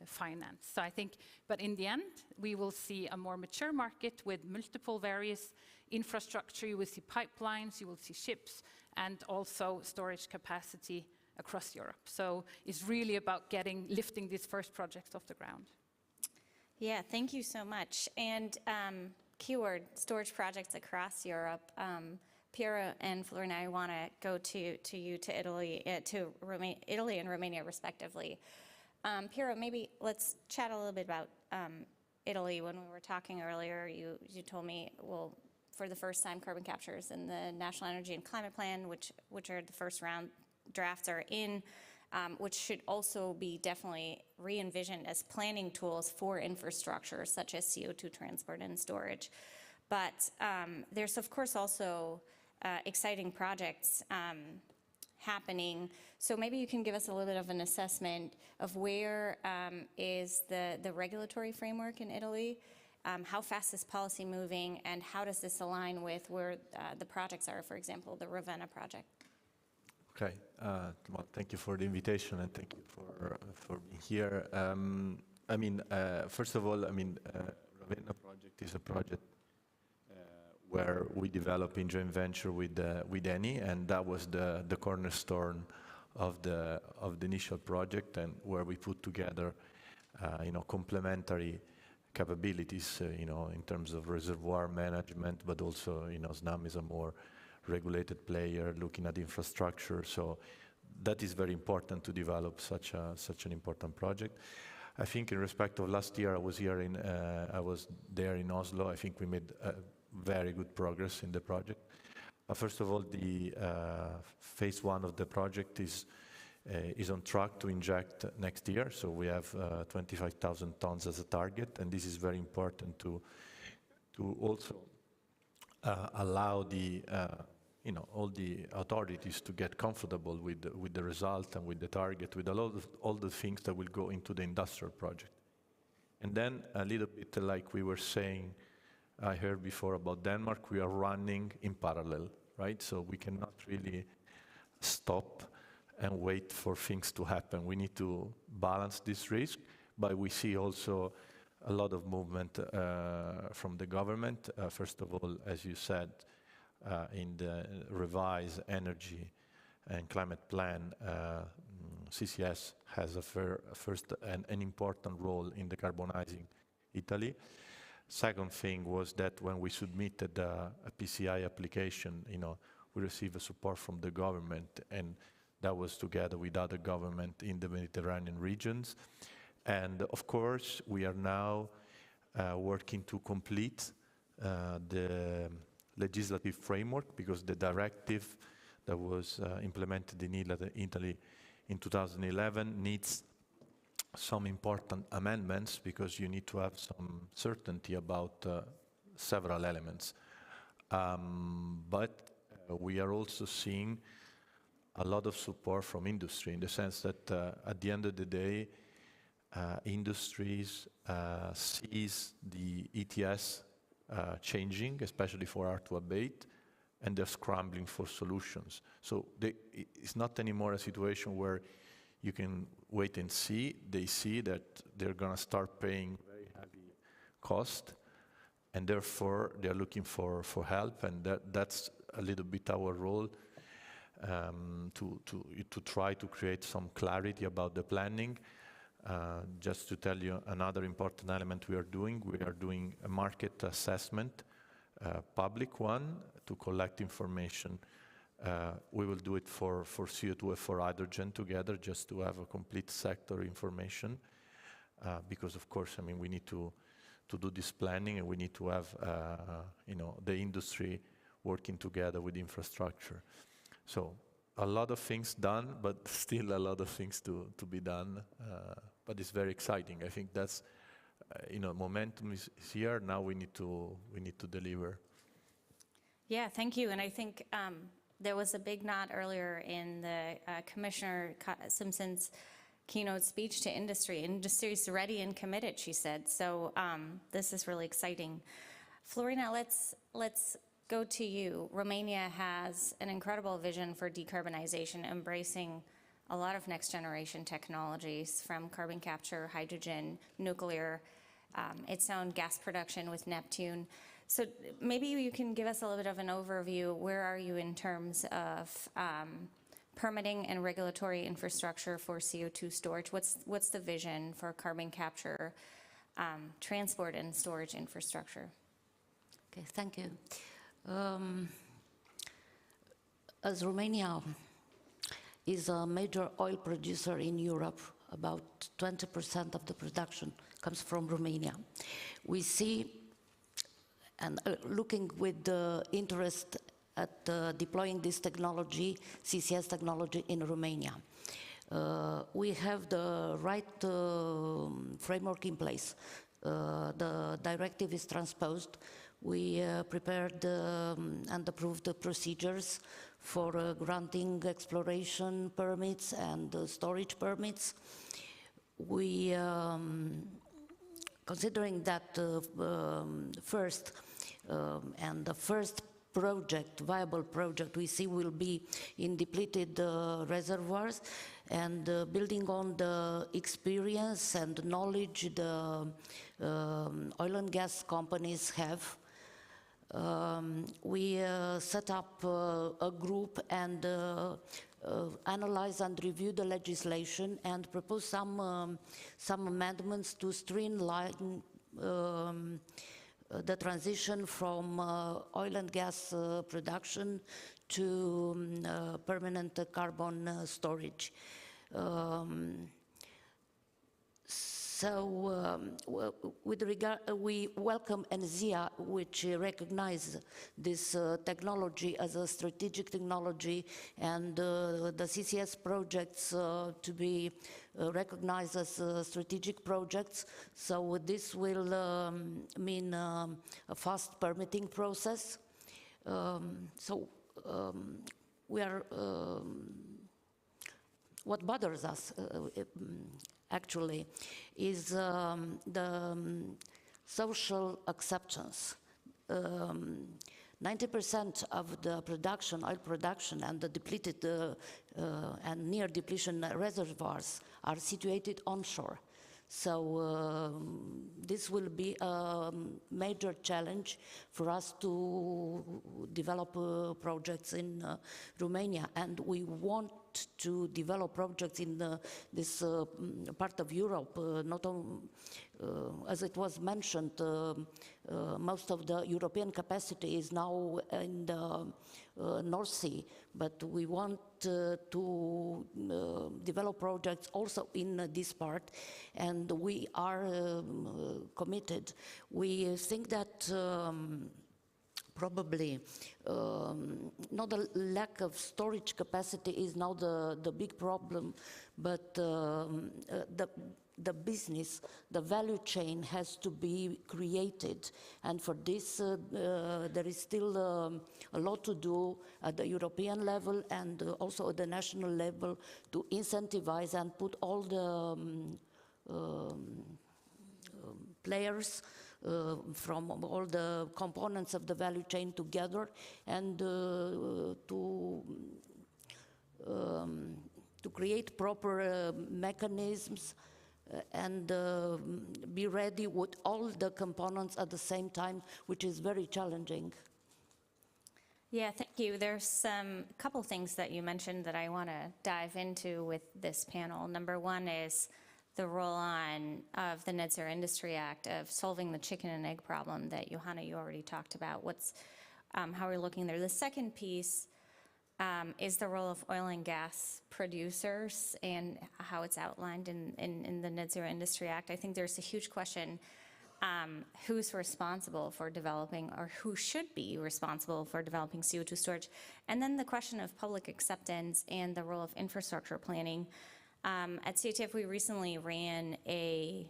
financed. So I think, but in the end, we will see a more mature market with multiple various infrastructure. You will see pipelines, you will see ships, and also storage capacity across Europe. So it's really about lifting these first projects off the ground. Yeah, thank you so much. And keyword, storage projects across Europe. Piero and Florina, I want to go to you, to Italy, Italy and Romania respectively. Piero, maybe let's chat a little bit about Italy. When we were talking earlier, you told me, well, for the first time, carbon capture is in the National Energy and Climate Plan, which are the first round drafts are in, which should also be definitely re-envisioned as planning tools for infrastructure such as CO2 transport and storage. But there's of course also exciting projects happening. So maybe you can give us a little bit of an assessment of where is the regulatory framework in Italy, how fast is policy moving, and how does this align with where the projects are, for example, the Ravenna project? Okay, well, thank you for the invitation and thank you for being here. I mean, first of all, I mean, Ravenna project is a project where we develop in joint venture with Eni, and that was the cornerstone of the initial project, and where we put together, complementary capabilities, in terms of reservoir management, but also, Snam is a more regulated player looking at infrastructure. So that is very important to develop such an important project. I think in respect of last year, I was there in Oslo. I think we made very good progress in the project. First of all, the phase one of the project is on track to inject next year. So we have 25,000 tons as a target, and this is very important to also allow the all the authorities to get comfortable with the result and with the target, with a lot of all the things that will go into the industrial project. And then a little bit like we were saying, I heard before about Denmark, we are running in parallel, right? So we cannot really stop and wait for things to happen. We need to balance this risk, but we see also a lot of movement from the government. First of all, as you said, in the revised energy and climate plan, CCS has an important role in decarbonizing Italy. Second thing was that when we submitted a PCI application, we received a support from the government, and that was together with other government in the Mediterranean regions. And of course, we are now working to complete the legislative framework, because the directive that was implemented in Italy in 2011 needs some important amendments, because you need to have some certainty about several elements. But we are also seeing a lot of support from industry, in the sense that at the end of the day, industries sees the ETS changing, especially for hard to abate, and they're scrambling for solutions. So it's not anymore a situation where you can wait and see. They see that they're going to start paying very heavy cost, and therefore they're looking for help, and that's a little bit our role, to try to create some clarity about the planning. Just to tell you another important element we are doing a market assessment, public one, to collect information. We will do it for CO2 and for hydrogen together, just to have a complete sector information, because of course, I mean, we need to do this planning, and we need to have the industry working together with infrastructure. So a lot of things done, but still a lot of things to be done. But it's very exciting. I think that's momentum is here. Now we need to deliver. Yeah, thank you. And I think there was a big nod earlier in the Commissioner Simson's keynote speech to industry. Industry is ready and committed, she said. So this is really exciting. Florina, let's go to you. Romania has an incredible vision for decarbonization, embracing a lot of next generation technologies from carbon capture, hydrogen, nuclear, its own gas production with Neptune. So maybe you can give us a little bit of an overview. Where are you in terms of permitting and regulatory infrastructure for CO2 storage? What's the vision for carbon capture, transport and storage infrastructure? Okay, thank you. As Romania is a major oil producer in Europe, about 20% of the production comes from Romania. We see, and looking with the interest at deploying this technology, CCS technology in Romania. We have the right framework in place. The directive is transposed. We prepared and approved the procedures for granting exploration permits and storage permits. We, considering that first and the first project, viable project we see will be in depleted reservoirs, and building on the experience and knowledge the oil and gas companies have, we set up a group and analyze and review the legislation and propose some amendments to streamline the transition from oil and gas production to permanent carbon storage. With regard, we welcome ENZIA, which recognize this technology as a strategic technology, and the CCS projects to be recognized as strategic projects. So this will mean a fast permitting process. We are, what bothers us actually is the social acceptance. 90% of the production, oil production, and the depleted and near depletion reservoirs are situated onshore. So this will be a major challenge for us to develop projects in Romania, and we want to develop projects in this part of Europe. Not only, as it was mentioned, most of the European capacity is now in the North Sea, but we want to develop projects also in this part, and we are committed. We think that probably not the lack of storage capacity is now the big problem, but the business, the value chain has to be created, and for this there is still a lot to do at the European level and also at the national level to incentivize and put all the players from all the components of the value chain together, and to create proper mechanisms and be ready with all the components at the same time, which is very challenging. Yeah, thank you. There's a couple things that you mentioned that I want to dive into with this panel. Number one is the roll-on of the Net Zero Industry Act of solving the chicken and egg problem that Johanna, you already talked about. How we're looking there. The second piece is the role of oil and gas producers and how it's outlined in the Net Zero Industry Act. I think there's a huge question, who's responsible for developing, or who should be responsible for developing CO2 storage? And then the question of public acceptance and the role of infrastructure planning. At CATF, we recently ran a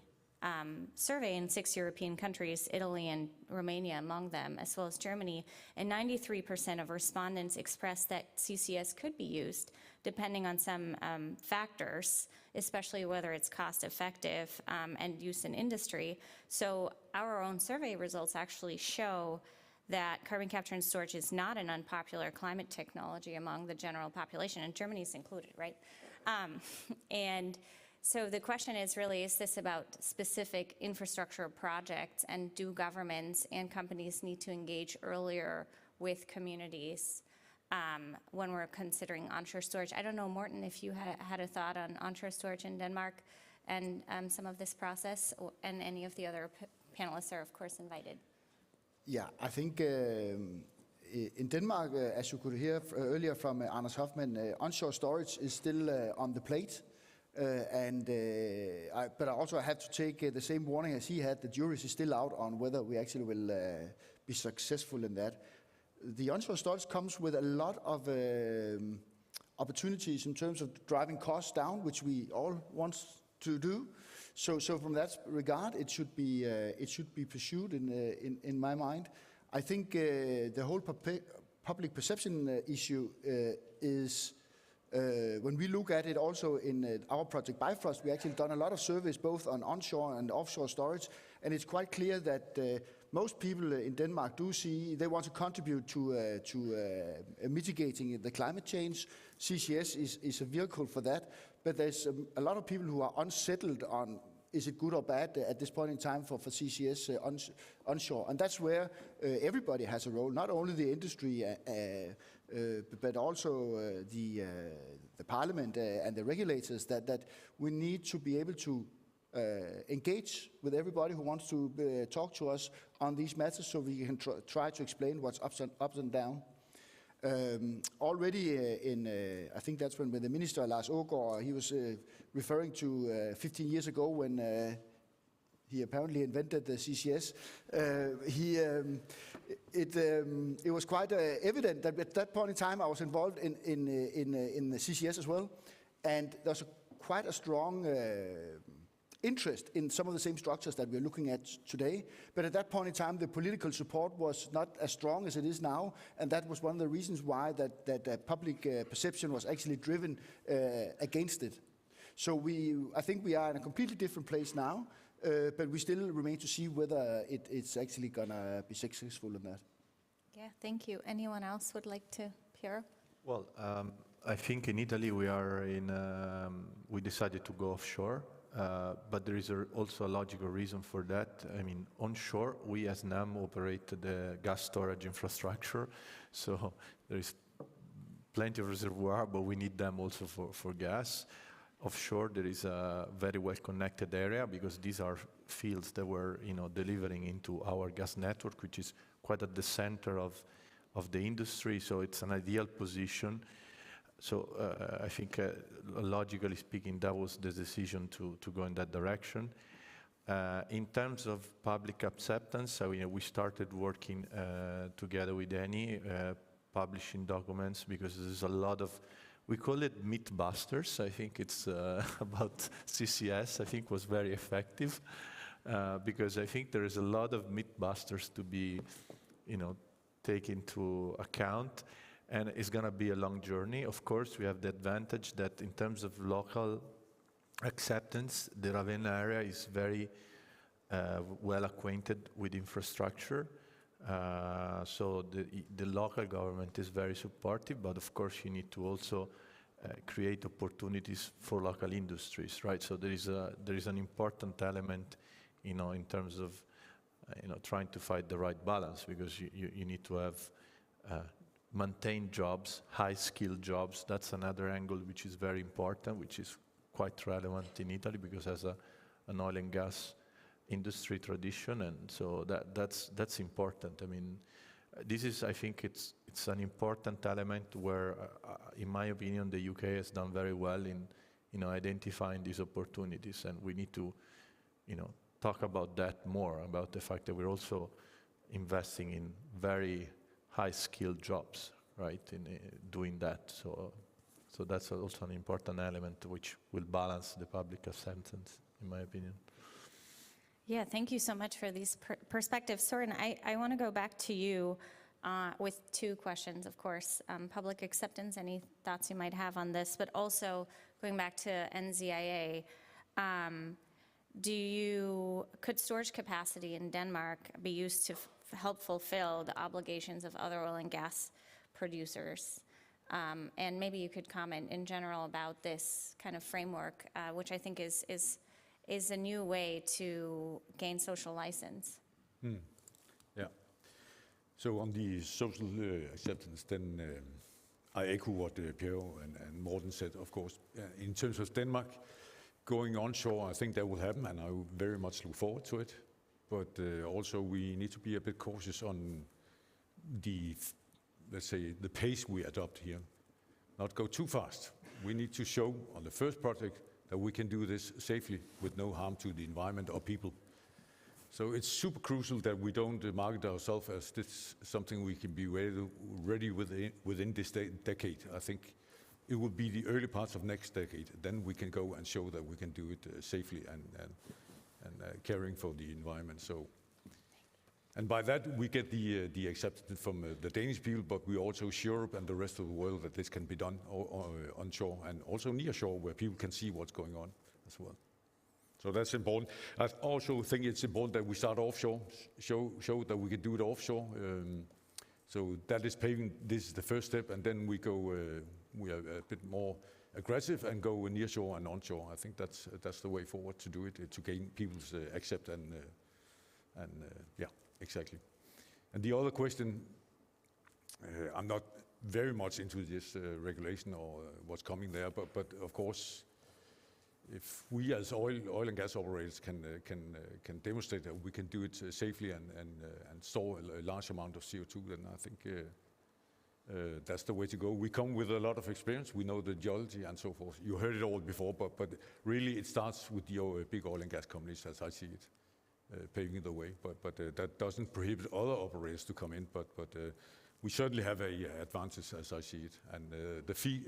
survey in 6 European countries, Italy and Romania among them, as well as Germany, and 93% of respondents expressed that CCS could be used, depending on some factors, especially whether it's cost effective and use in industry. So our own survey results actually show that carbon capture and storage is not an unpopular climate technology among the general population, and Germany's included, right? And so the question is really, is this about specific infrastructure projects, and do governments and companies need to engage earlier with communities when we're considering onshore storage? I don't know, Morten, if you had a thought on onshore storage in Denmark and some of this process, and any of the other panelists are, of course, invited. Yeah, I think in Denmark, as you could hear earlier from Anders Hoffmann, onshore storage is still on the plate. But I also have to take the same warning as he had. The jury is still out on whether we actually will be successful in that. The onshore storage comes with a lot of opportunities in terms of driving costs down, which we all want to do. So from that regard, it should be pursued in my mind. I think the whole public perception issue is. When we look at it also in our project Bifrost, we actually done a lot of surveys both on onshore and offshore storage, and it's quite clear that most people in Denmark do see they want to contribute to mitigating the climate change. CCS is a vehicle for that, but there's a lot of people who are unsettled on is it good or bad at this point in time for CCS onshore, and that's where everybody has a role, not only the industry. But also the parliament and the regulators, that we need to be able to engage with everybody who wants to talk to us on these matters, so we can try to explain what's ups and down. Already I think that's when the minister, Lars Aagaard, he was referring to 15 years ago when he apparently invented the CCS. It was quite evident that at that point in time I was involved in the CCS as well, and there's quite a strong interest in some of the same structures that we're looking at today. But at that point in time, the political support was not as strong as it is now, and that was one of the reasons why that public perception was actually driven against it. So I think we are in a completely different place now. But we still remain to see whether it's actually going to be successful in that. Yeah, thank you. Anyone else would like to hear? Well, I think in Italy we decided to go offshore, but there is also a logical reason for that. I mean, onshore, we as NAM operate the gas storage infrastructure, so there is plenty of reservoir, but we need them also for gas. Offshore, there is a very well-connected area because these are fields that were, delivering into our gas network, which is quite at the center of the industry. So it's an ideal position. So I think, logically speaking, that was the decision to go in that direction. In terms of public acceptance, so, we started working together with Eni, publishing documents, because there's a lot of. We call it mythbusters. I think it's about CCS. I think was very effective because I think there is a lot of mythbusters to be, taken into account, and it's going to be a long journey. Of course, we have the advantage that in terms of local acceptance, the Ravenna area is very well acquainted with infrastructure. So the local government is very supportive, but of course you need to also create opportunities for local industries, right? So there is an important element, in terms of trying to find the right balance, because you need to have maintain jobs, high-skilled jobs. That's another angle which is very important, which is quite relevant in Italy because it has an oil and gas industry tradition, and so that's important. I mean, I think it's an important element where, in my opinion, the UK has done very well in identifying these opportunities, and we need to, talk about that more, about the fact that we're also investing in very high-skilled jobs, right? In doing that, so that's also an important element which will balance the public acceptance, in my opinion. Yeah, thank you so much for these perspectives. Søren, I want to go back to you with two questions, of course. Public acceptance, any thoughts you might have on this, but also going back to NZIA, could storage capacity in Denmark be used to help fulfill the obligations of other oil and gas producers. And maybe you could comment in general about this kind of framework, which I think is a new way to gain social license. Yeah. So on the social acceptance, then I echo what Piero and Morten said, of course. In terms of Denmark, going onshore, I think that will happen, and I very much look forward to it. But also we need to be a bit cautious on the, let's say, the pace we adopt here. Not go too fast. We need to show on the first project that we can do this safely with no harm to the environment or people. So it's super crucial that we don't market ourselves as this something we can be ready within this decade. I think it will be the early parts of next decade. Then we can go and show that we can do it safely and caring for the environment. So, and by that we get the acceptance from the Danish people, but we also show Europe and the rest of the world that this can be done onshore and also near shore, where people can see what's going on as well. So that's important. I also think it's important that we start offshore, show that we can do it offshore. So that is paving. This is the first step, and then we go. We are a bit more aggressive and go near shore and onshore. I think that's the way forward to do it, to gain people's accept and yeah, exactly. And the other question, I'm not very much into this regulation or what's coming there, but of course, if we as oil and gas operators can demonstrate that we can do it safely and store a large amount of CO2, then I think that's the way to go. We come with a lot of experience. We know the geology and so forth. You heard it all before, but really it starts with the big oil and gas companies, as I see it, paving the way. But that doesn't prohibit other operators to come in. But we certainly have an advantage, as I see it. And the fee.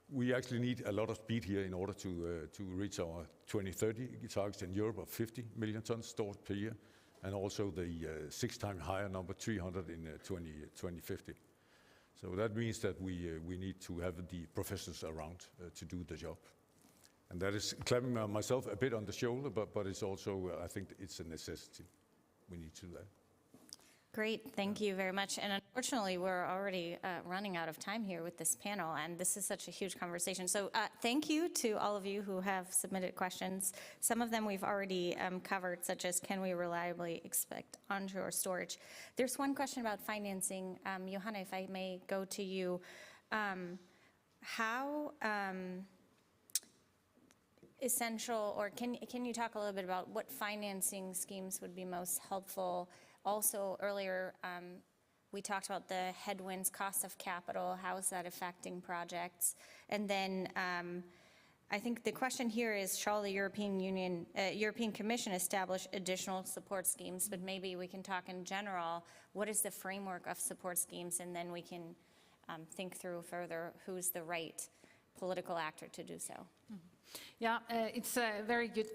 We actually need a lot of speed here in order to reach our 2030 targets in Europe of 50 million tons stored per year, and also the 6 times higher number, 300 in 2050. So that means that we need to have the professionals around to do the job. And that is clapping myself a bit on the shoulder, but it's also, I think it's a necessity. We need to do that. Great, thank you very much. And unfortunately, we're already running out of time here with this panel, and this is such a huge conversation. So thank you to all of you who have submitted questions. Some of them we've already covered, such as can we reliably expect onshore storage? There's one question about financing. Johanna, if I may go to you. How essential, or can you talk a little bit about what financing schemes would be most helpful? Also, earlier, we talked about the headwinds, cost of capital, how is that affecting projects? And then I think the question here is, shall the European Commission establish additional support schemes? But maybe we can talk in general, what is the framework of support schemes? And then we can think through further who's the right political actor to do so. Yeah, it's a very good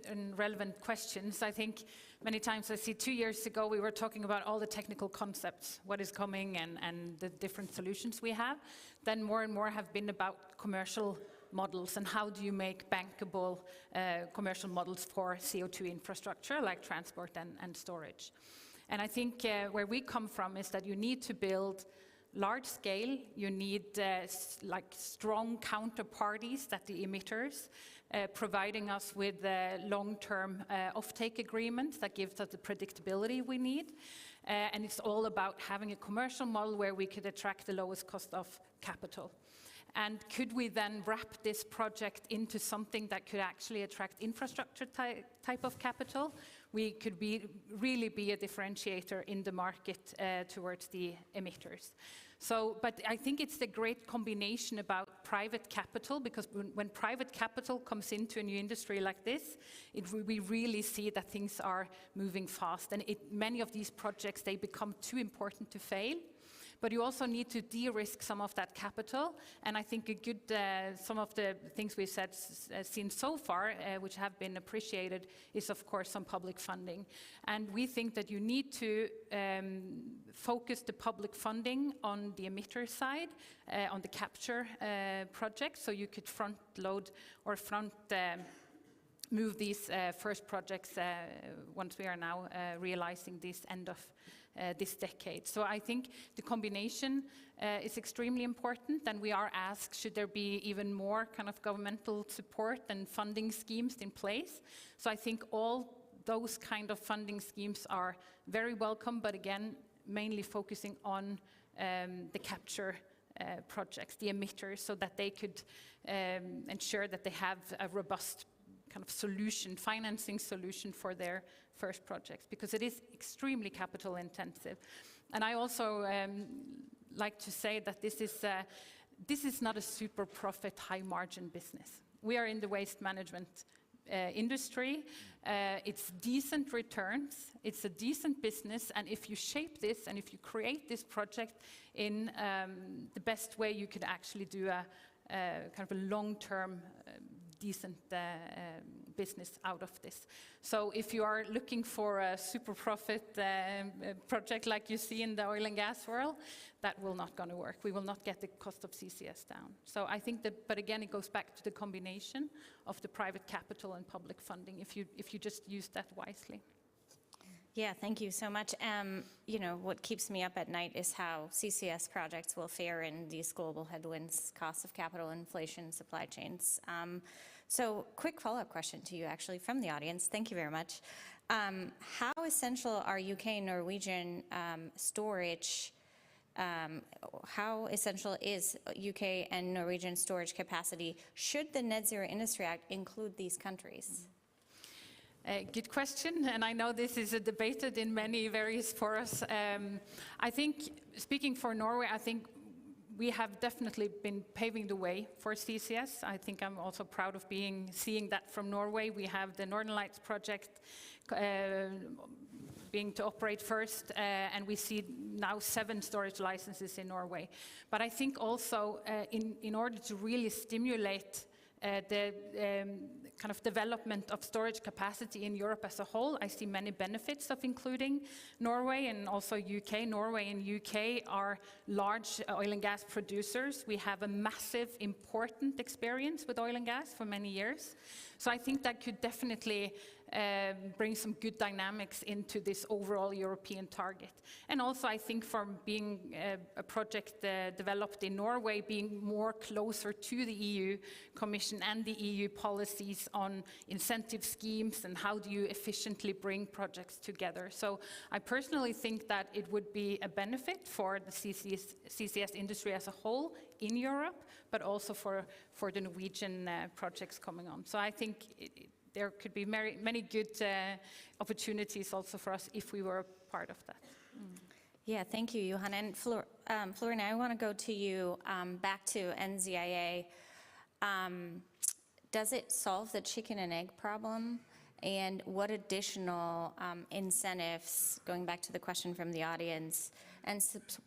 and relevant questions. I think many times I see 2 years ago we were talking about all the technical concepts, what is coming and the different solutions we have. Then more and more have been about commercial models and how do you make bankable commercial models for CO2 infrastructure like transport and storage. And I think where we come from is that you need to build large scale, you need like strong counterparties that the emitters, providing us with long-term offtake agreements that gives us the predictability we need. And it's all about having a commercial model where we could attract the lowest cost of capital. And could we then wrap this project into something that could actually attract infrastructure type of capital? We could really be a differentiator in the market towards the emitters. So, but I think it's the great combination about private capital, because when private capital comes into a new industry like this, we really see that things are moving fast. And many of these projects, they become too important to fail. But you also need to de-risk some of that capital. And I think some of the things we've seen so far, which have been appreciated, is of course some public funding. And we think that you need to focus the public funding on the emitter side, on the capture project, so you could front load or move these first projects once we are now realizing this end of this decade. So I think the combination is extremely important, and we are asked, should there be even more kind of governmental support and funding schemes in place? So I think all those kind of funding schemes are very welcome, but again, mainly focusing on the capture projects, the emitters, so that they could ensure that they have a robust kind of solution, financing solution for their first projects, because it is extremely capital intensive. And I also like to say that this is not a super profit, high margin business. We are in the waste management industry. It's decent returns, it's a decent business, and if you shape this and if you create this project in the best way, you could actually do a kind of a long-term decent business out of this. So if you are looking for a super profit project like you see in the oil and gas world, that will not going to work. We will not get the cost of CCS down. So I think that, but again, it goes back to the combination of the private capital and public funding, if you just use that wisely. Yeah, thank you so much. You know, what keeps me up at night is how CCS projects will fare in these global headwinds, cost of capital, inflation, supply chains. So quick follow-up question to you actually from the audience. Thank you very much. How essential are UK and Norwegian storage? How essential is UK and Norwegian storage capacity? Should the Net Zero Industry Act include these countries? Good question, and I know this is debated in many various forums. I think, speaking for Norway, I think we have definitely been paving the way for CCS. I think I'm also proud of seeing that from Norway. We have the Northern Lights project being to operate first, and we see now 7 storage licenses in Norway. But I think also in order to really stimulate the kind of development of storage capacity in Europe as a whole, I see many benefits of including Norway and also UK. Norway and UK are large oil and gas producers. We have a massive, important experience with oil and gas for many years. So I think that could definitely bring some good dynamics into this overall European target. And also I think from being a project developed in Norway, being more closer to the EU Commission and the EU policies on incentive schemes and how do you efficiently bring projects together. So I personally think that it would be a benefit for the CCS industry as a whole in Europe, but also for the Norwegian projects coming on. So I think there could be many good opportunities also for us if we were a part of that. Yeah, thank you, Johan. And Florina, I want to go to you, back to NZIA. Does it solve the chicken and egg problem? And what additional incentives, going back to the question from the audience, and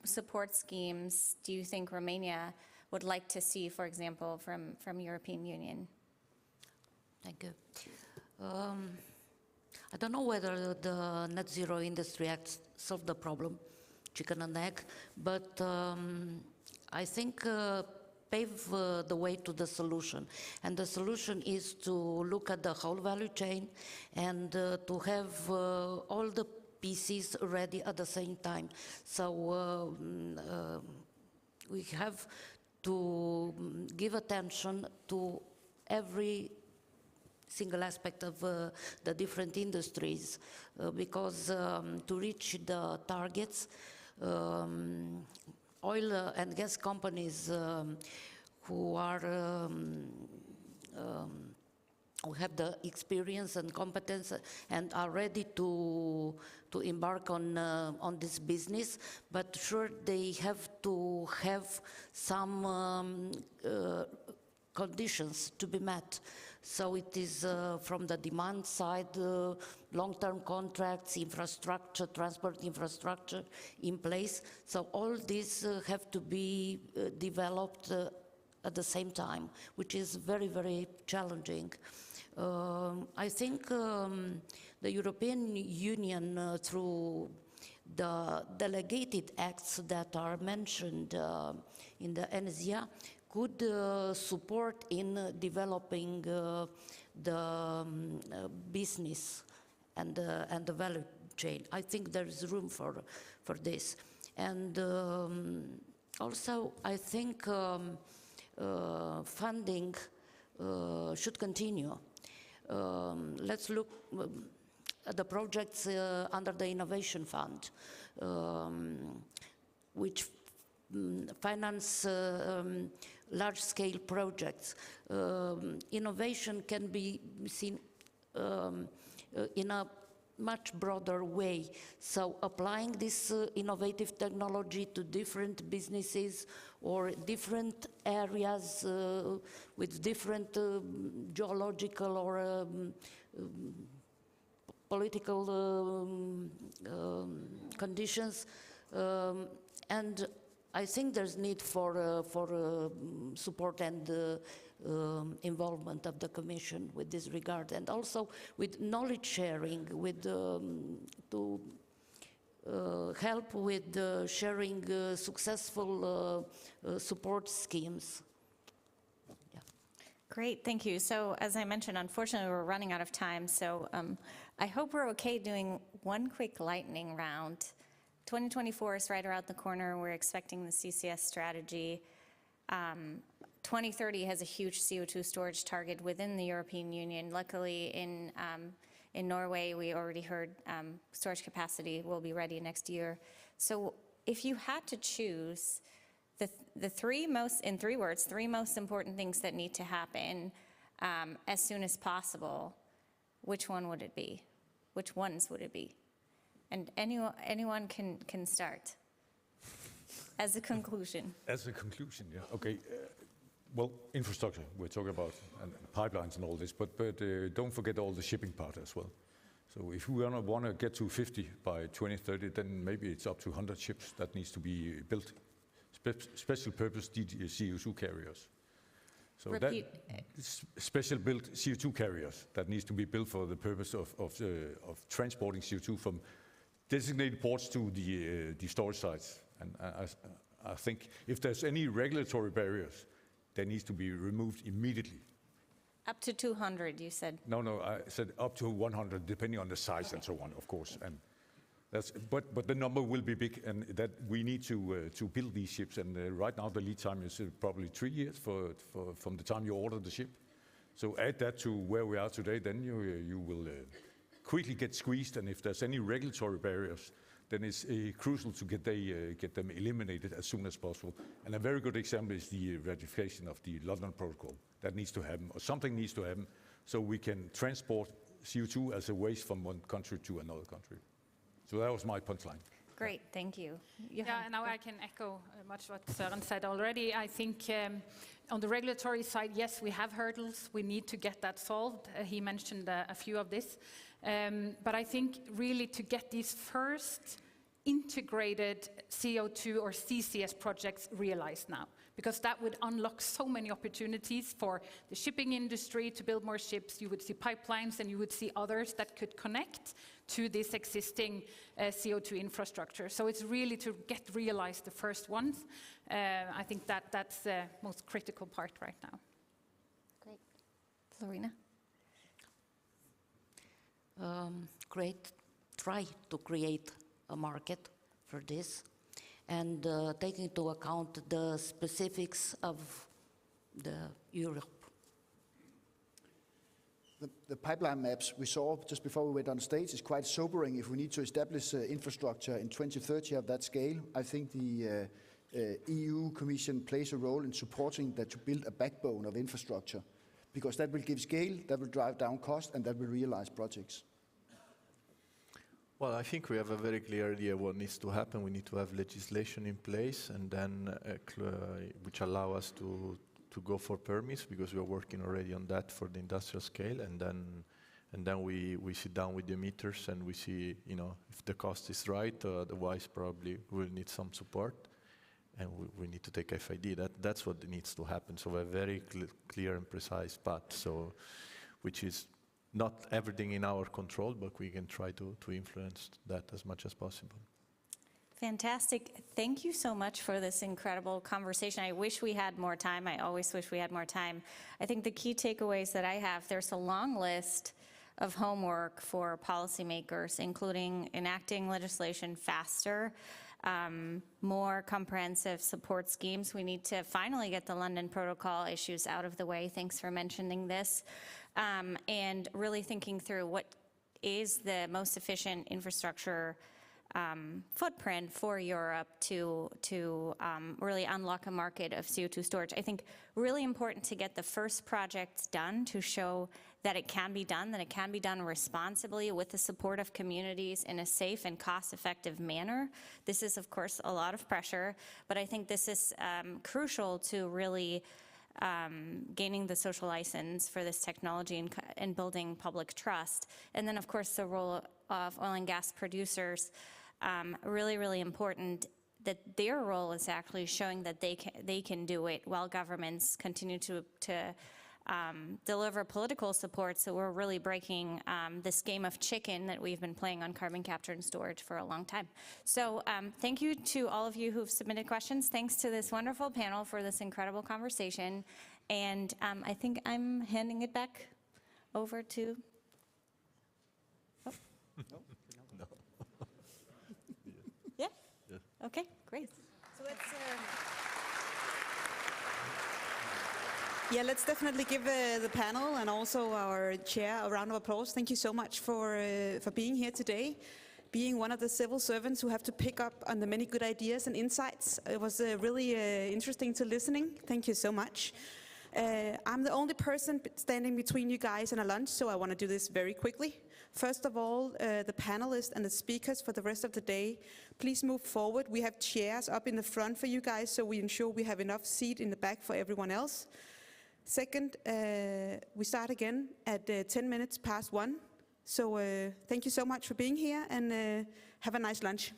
support schemes do you think Romania would like to see, for example, from European Union? Thank you. I don't know whether the Net Zero Industry Act solved the problem, chicken and egg, but I think pave the way to the solution. And the solution is to look at the whole value chain and to have all the pieces ready at the same time. So we have to give attention to every single aspect of the different industries, because to reach the targets, oil and gas companies who have the experience and competence and are ready to embark on this business, but sure they have to have some conditions to be met. So it is from the demand side, long-term contracts, infrastructure, transport infrastructure in place. So all these have to be developed at the same time, which is very, very challenging. I think the European Union, through the delegated acts that are mentioned in the NZIA, could support in developing the business and the value chain. I think there is room for this. And also, I think funding should continue. Let's look at the projects under the Innovation Fund, which finance large-scale projects. Innovation can be seen in a much broader way. So applying this innovative technology to different businesses or different areas with different geological or political conditions. And I think there's need for support and involvement of the Commission with this regard, and also with knowledge sharing, with to help with sharing successful support schemes. Yeah. Great, thank you. So as I mentioned, unfortunately, we're running out of time. So I hope we're okay doing one quick lightning round. 2024 is right around the corner. We're expecting the CCS strategy. 2030 has a huge CO2 storage target within the European Union. Luckily, in Norway, we already heard storage capacity will be ready next year. So if you had to choose the three most important things that need to happen as soon as possible, which one would it be? Which ones would it be? And anyone can start as a conclusion. As a conclusion, yeah. Okay. Well, infrastructure we're talking about, and pipelines and all this, but don't forget all the shipping part as well. So if we want to get to 50 by 2030, then maybe it's up to 100 ships that needs to be built, special purpose CO2 carriers. So Repeat. that special built CO2 carriers that needs to be built for the purpose of transporting CO2 from designated ports to the storage sites. And I think if there's any regulatory barriers, they need to be removed immediately. Up to 200, you said. No, I said up to 100, depending on the size and so on, of course. And that's, but the number will be big, and that we need to build these ships. And right now the lead time is probably 3 years from the time you order the ship. So add that to where we are today, then you will quickly get squeezed. And if there's any regulatory barriers, then it's crucial to get them eliminated as soon as possible. And a very good example is the ratification of the London Protocol. That needs to happen, or something needs to happen, so we can transport CO2 as a waste from one country to another country. So that was my punchline. Great, thank you. Yeah, now I can echo much what Søren said already. I think on the regulatory side, yes, we have hurdles. We need to get that solved. He mentioned a few of this. But I think really to get these first integrated CO2 or CCS projects realized now, because that would unlock so many opportunities for the shipping industry to build more ships. You would see pipelines and you would see others that could connect to this existing CO2 infrastructure. So it's really to get realized the first ones. I think that's the most critical part right now. Great. Florina? Try to create a market for this, and take into account the specifics of Europe. The pipeline maps we saw just before we went on stage is quite sobering. If we need to establish infrastructure in 2030 of that scale, I think the EU Commission plays a role in supporting that to build a backbone of infrastructure, because that will give scale, that will drive down cost, and that will realize projects. Well, I think we have a very clear idea what needs to happen. We need to have legislation in place, and then which allow us to go for permits, because we are working already on that for the industrial scale, and then we sit down with the emitters and we see, if the cost is right. Otherwise, probably we'll need some support, and we need to take FID. That's what needs to happen. So a very clear and precise path. So, which is not everything in our control, but we can try to influence that as much as possible. Fantastic. Thank you so much for this incredible conversation. I wish we had more time. I always wish we had more time. I think the key takeaways that I have, there's a long list of homework for policymakers, including enacting legislation faster, more comprehensive support schemes. We need to finally get the London Protocol issues out of the way. Thanks for mentioning this. And really thinking through what is the most efficient infrastructure footprint for Europe to really unlock a market of CO2 storage. I think really important to get the first projects done to show that it can be done responsibly with the support of communities in a safe and cost-effective manner. This is, of course, a lot of pressure, but I think this is crucial to really gaining the social license for this technology and building public trust. And then, of course, the role of oil and gas producers, really, really important that their role is actually showing that they can do it while governments continue to deliver political support. So we're really breaking this game of chicken that we've been playing on carbon capture and storage for a long time. So thank you to all of you who've submitted questions. Thanks to this wonderful panel for this incredible conversation. And I think I'm handing it back over to... Oh. No. Yeah? Okay, great. So let's... Yeah, let's definitely give the panel and also our chair a round of applause. Thank you so much for being here today, being one of the civil servants who have to pick up on the many good ideas and insights. It was really interesting to listening. Thank you so much. I'm the only person standing between you guys and a lunch, so I want to do this very quickly. First of all, the panelists and the speakers for the rest of the day, please move forward. We have chairs up in the front for you guys, so we ensure we have enough seat in the back for everyone else. Second, we start again at 10 minutes past 1. So thank you so much for being here, and have a nice lunch.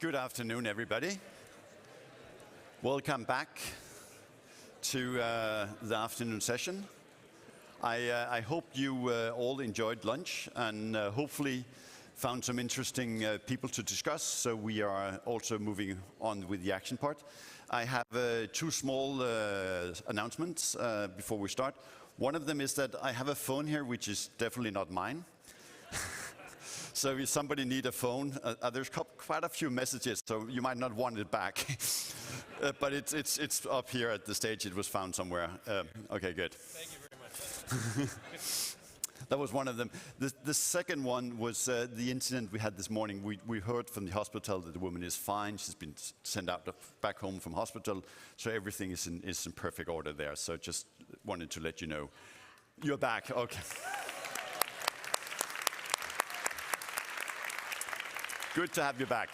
Good afternoon, everybody. Welcome back to the afternoon session. I hope you all enjoyed lunch and hopefully found some interesting people to discuss, so we are also moving on with the action part. I have two small announcements before we start. One of them is that I have a phone here which is definitely not mine. So if somebody need a phone, there's quite a few messages, so you might not want it back. But it's up here at the stage. It was found somewhere. Okay, good. Thank you very much. That was one of them. The second one was the incident we had this morning. We heard from the hospital that the woman is fine. She's been sent out back home from hospital, so everything is in perfect order there. So just wanted to let you know. You're back. Okay. Good to have you back.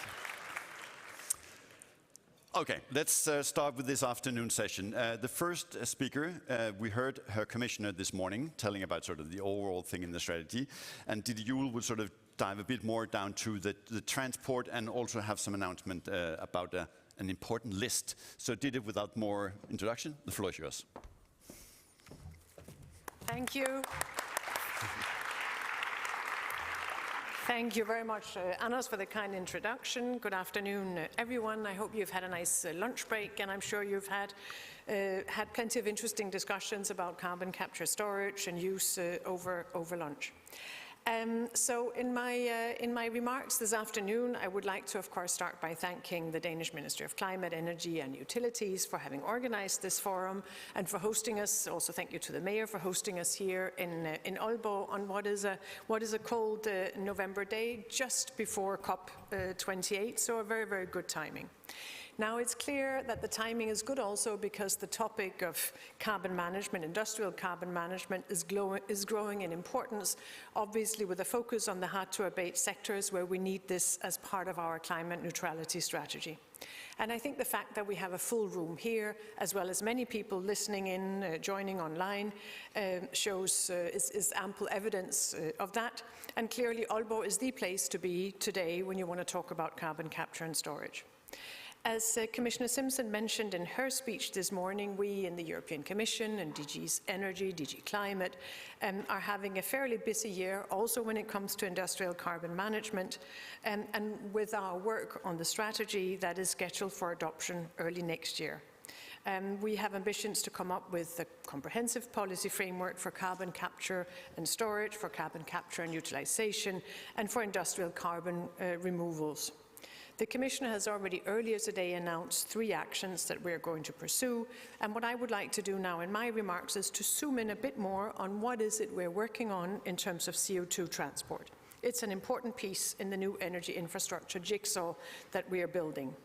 Okay, let's start with this afternoon session. The first speaker, we heard her commissioner this morning telling about sort of the overall thing in the strategy, and Ditte Juul will sort of dive a bit more down to the transport and also have some announcement about an important list. So Ditte, without more introduction, the floor is yours. Thank you. Thank you very much, Anders, for the kind introduction. Good afternoon, everyone. I hope you've had a nice lunch break, and I'm sure you've had plenty of interesting discussions about carbon capture, storage, and use over lunch. So in my remarks this afternoon, I would like to, of course, start by thanking the Danish Ministry of Climate, Energy and Utilities for having organized this forum and for hosting us. Also, thank you to the Mayor for hosting us here in Aalborg on what is a cold November day just before COP28. So a very, very good timing. Now, it's clear that the timing is good also because the topic of carbon management, industrial carbon management, is growing in importance, obviously with a focus on the hard-to-abate sectors where we need this as part of our climate neutrality strategy. And I think the fact that we have a full room here, as well as many people listening in, joining online, is ample evidence of that. And clearly, Aalborg is the place to be today when you want to talk about carbon capture and storage. As Commissioner Simson mentioned in her speech this morning, we in the European Commission and DG's Energy, DG Climate, are having a fairly busy year also when it comes to industrial carbon management and with our work on the strategy that is scheduled for adoption early next year. We have ambitions to come up with a comprehensive policy framework for carbon capture and storage, for carbon capture and utilisation, and for industrial carbon removals. The Commissioner has already earlier today announced 3 actions that we're going to pursue, and what I would like to do now in my remarks is to zoom in a bit more on what is it we're working on in terms of CO2 transport. It's an important piece in the new energy infrastructure jigsaw that we are building.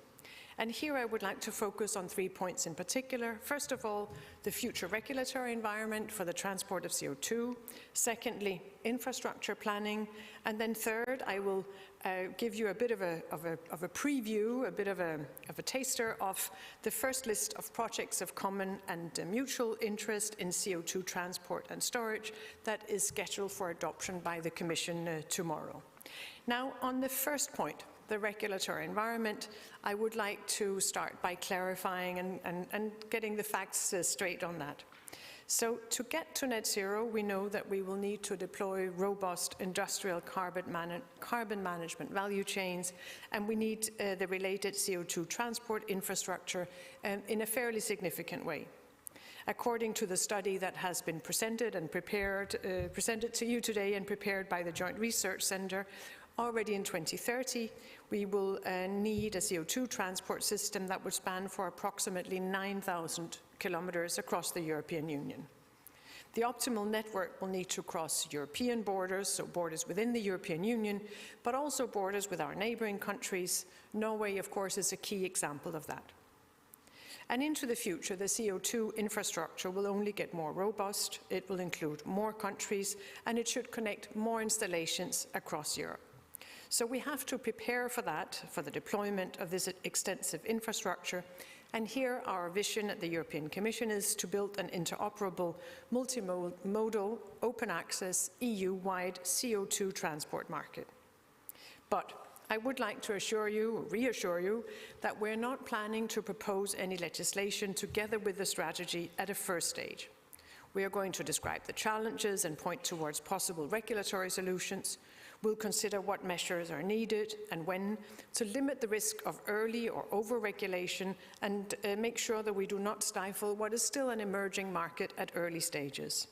And here I would like to focus on 3 points in particular. First of all, the future regulatory environment for the transport of CO2. Secondly, infrastructure planning. And then third, I will give you a bit of a preview, a bit of a taster of the first list of projects of common and mutual interest in CO2 transport and storage that is scheduled for adoption by the Commission tomorrow. Now, on the first point, the regulatory environment, I would like to start by clarifying and getting the facts straight on that. So to get to net zero, we know that we will need to deploy robust industrial carbon management value chains, and we need the related CO2 transport infrastructure in a fairly significant way. According to the study that has been presented and presented to you today and prepared by the Joint Research Centre, already in 2030, we will need a CO2 transport system that would span for approximately 9,000 kilometers across the European Union. The optimal network will need to cross European borders, so borders within the European Union, but also borders with our neighbouring countries. Norway, of course, is a key example of that. And into the future, the CO2 infrastructure will only get more robust, it will include more countries, and it should connect more installations across Europe. So we have to prepare for that, for the deployment of this extensive infrastructure. And here our vision at the European Commission is to build an interoperable, multimodal, open access, EU-wide CO2 transport market. But I would like to reassure you, that we're not planning to propose any legislation together with the strategy at a first stage. We are going to describe the challenges and point towards possible regulatory solutions. We'll consider what measures are needed and when to limit the risk of early or over-regulation and make sure that we do not stifle what is still an emerging market at early stages.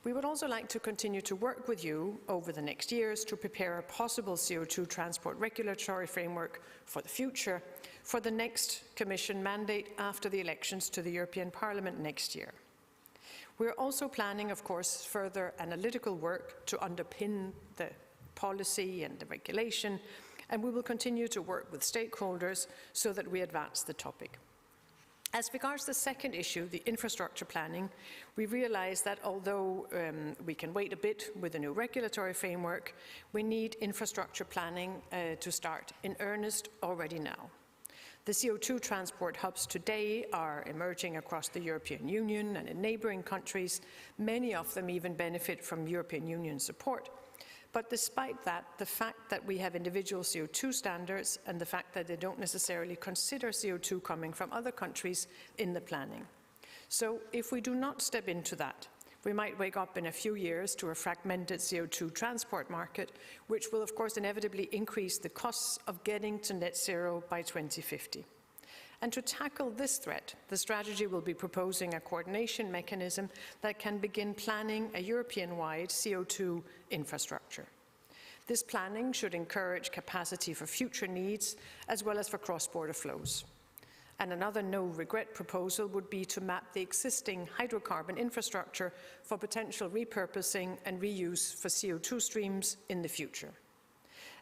We would also like to continue to work with you over the next years to prepare a possible CO2 transport regulatory framework for the future for the next Commission mandate after the elections to the European Parliament next year. We're also planning, of course, further analytical work to underpin the policy and the regulation, and we will continue to work with stakeholders so that we advance the topic. As regards the second issue, the infrastructure planning, we realize that although we can wait a bit with the new regulatory framework, we need infrastructure planning to start in earnest already now. The CO2 transport hubs today are emerging across the European Union and in neighbouring countries. Many of them even benefit from European Union support. But despite that, the fact that we have individual CO2 standards and the fact that they don't necessarily consider CO2 coming from other countries in the planning. So if we do not step into that, we might wake up in a few years to a fragmented CO2 transport market, which will of course inevitably increase the costs of getting to net zero by 2050. And to tackle this threat, the strategy will be proposing a coordination mechanism that can begin planning a European-wide CO2 infrastructure. This planning should encourage capacity for future needs as well as for cross-border flows. And another no-regret proposal would be to map the existing hydrocarbon infrastructure for potential repurposing and reuse for CO2 streams in the future.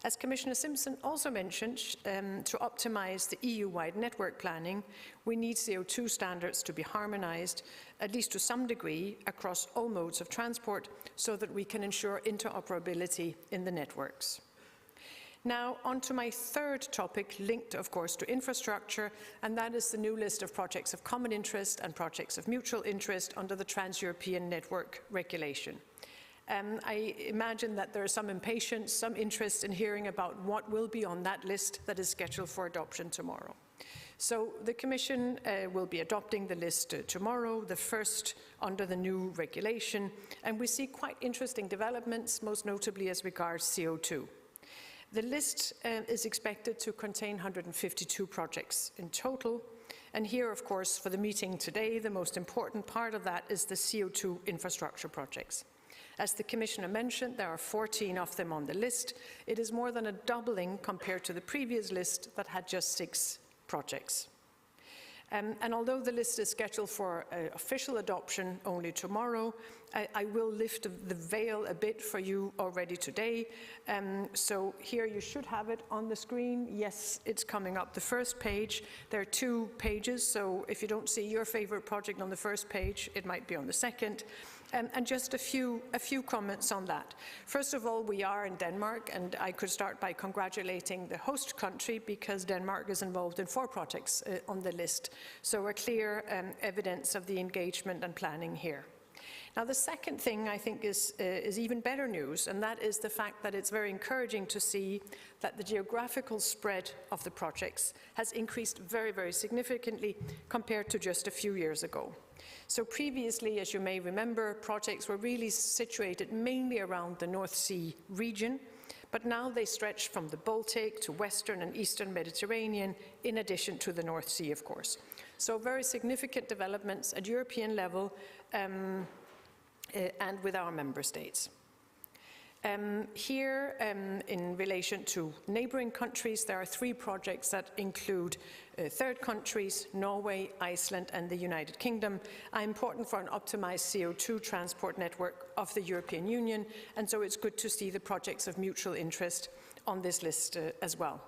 As Commissioner Simson also mentioned, to optimise the EU-wide network planning, we need CO2 standards to be harmonised, at least to some degree, across all modes of transport, so that we can ensure interoperability in the networks. Now, on to my third topic, linked, of course, to infrastructure, and that is the new list of projects of common interest and projects of mutual interest under the Trans-European Network Regulation. I imagine that there is some impatience, some interest in hearing about what will be on that list that is scheduled for adoption tomorrow. So the Commission will be adopting the list tomorrow, the first under the new regulation, and we see quite interesting developments, most notably as regards CO2. The list is expected to contain 152 projects in total. And here, of course, for the meeting today, the most important part of that is the CO2 infrastructure projects. As the Commissioner mentioned, there are 14 of them on the list. It is more than a doubling compared to the previous list that had just 6 projects. And although the list is scheduled for official adoption only tomorrow, I will lift the veil a bit for you already today. So here you should have it on the screen. Yes, it's coming up the first page. There are 2 pages, so if you don't see your favorite project on the first page, it might be on the second. And just a few comments on that. First of all, we are in Denmark, and I could start by congratulating the host country because Denmark is involved in 4 projects on the list. So a clear evidence of the engagement and planning here. Now, the second thing I think is even better news, and that is the fact that it's very encouraging to see that the geographical spread of the projects has increased very, very significantly compared to just a few years ago. So previously, as you may remember, projects were really situated mainly around the North Sea region, but now they stretch from the Baltic to Western and Eastern Mediterranean, in addition to the North Sea, of course. So very significant developments at European level and with our member states. Here, in relation to neighbouring countries, there are 3 projects that include third countries, Norway, Iceland and the United Kingdom, are important for an optimised CO2 transport network of the European Union, and so it's good to see the projects of mutual interest on this list as well.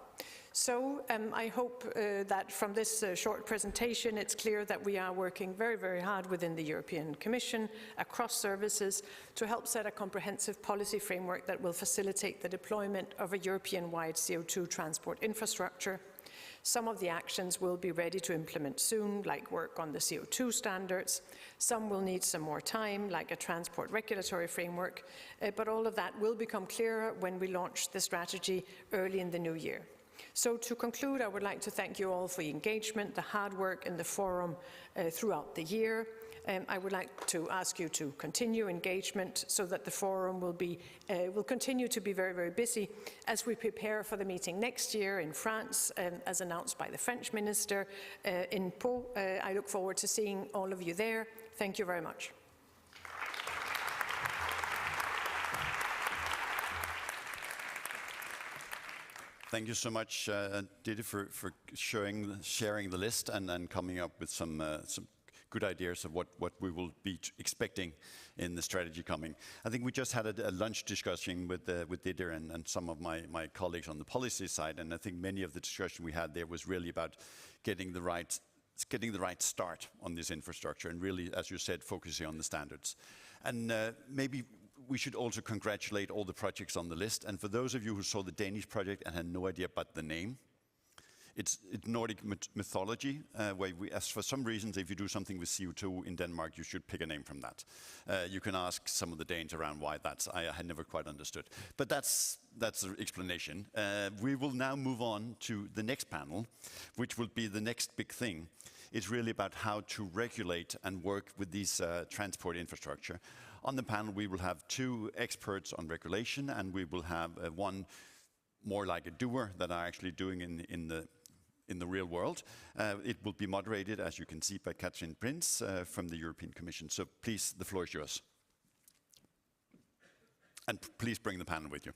So I hope that from this short presentation it's clear that we are working very, very hard within the European Commission across services to help set a comprehensive policy framework that will facilitate the deployment of a European-wide CO2 transport infrastructure. Some of the actions will be ready to implement soon, like work on the CO2 standards. Some will need some more time, like a transport regulatory framework, but all of that will become clearer when we launch the strategy early in the new year. So to conclude, I would like to thank you all for your engagement, the hard work in the forum throughout the year. I would like to ask you to continue engagement so that the forum will continue to be very, very busy as we prepare for the meeting next year in France, as announced by the French minister in Pau. I look forward to seeing all of you there. Thank you very much. Thank you so much, Ditte, for sharing the list and coming up with some good ideas of what we will be expecting in the strategy coming. I think we just had a lunch discussion with Ditte and some of my colleagues on the policy side, and I think many of the discussion we had there was really about getting the right start on this infrastructure and really, as you said, focusing on the standards. And maybe we should also congratulate all the projects on the list. And for those of you who saw the Danish project and had no idea about the name, it's Nordic mythology, where as for some reasons, if you do something with CO2 in Denmark, you should pick a name from that. You can ask some of the Danes around why I had never quite understood. But that's the explanation. We will now move on to the next panel, which will be the next big thing. It's really about how to regulate and work with these transport infrastructure. On the panel, we will have 2 experts on regulation, and we will have one more like a doer that are actually doing in the real world. It will be moderated, as you can see, by Kadri Prince from the European Commission. So please, the floor is yours. And please bring the panel with you.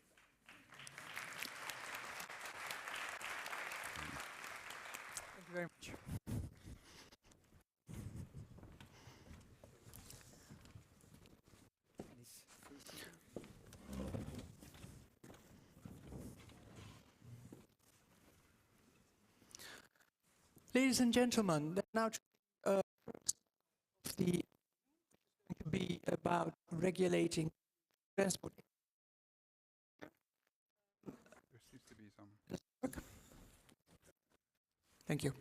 Thank you very much. Ladies and gentlemen, now the going to be about regulating transport. There seems to be some. Thank you.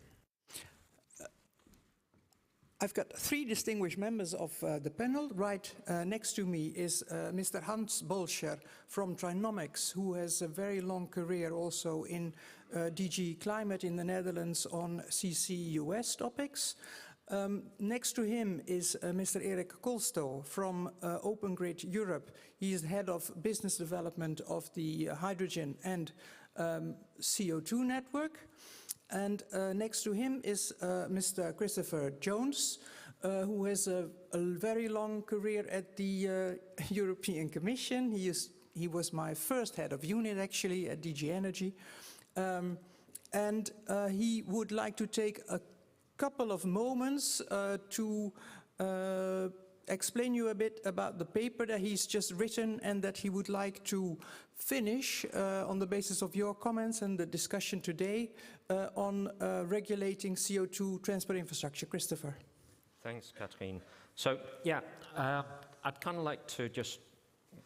I've got 3 distinguished members of the panel. Right next to me is Mr. Hans Bolscher from Trinomics, who has a very long career also in DG Climate in the Netherlands on CCUS topics. Next to him is Mr. Erik Kolsto from Open Grid Europe. He is head of business development of the hydrogen and CO2 network. And next to him is Mr. Christopher Jones, who has a very long career at the European Commission. He was my first head of unit, actually, at DG Energy. And he would like to take a couple of moments to explain you a bit about the paper that he's just written and that he would like to finish on the basis of your comments and the discussion today on regulating CO2 transport infrastructure. Christopher. Thanks, Katrien. So, yeah, I'd kind of like to just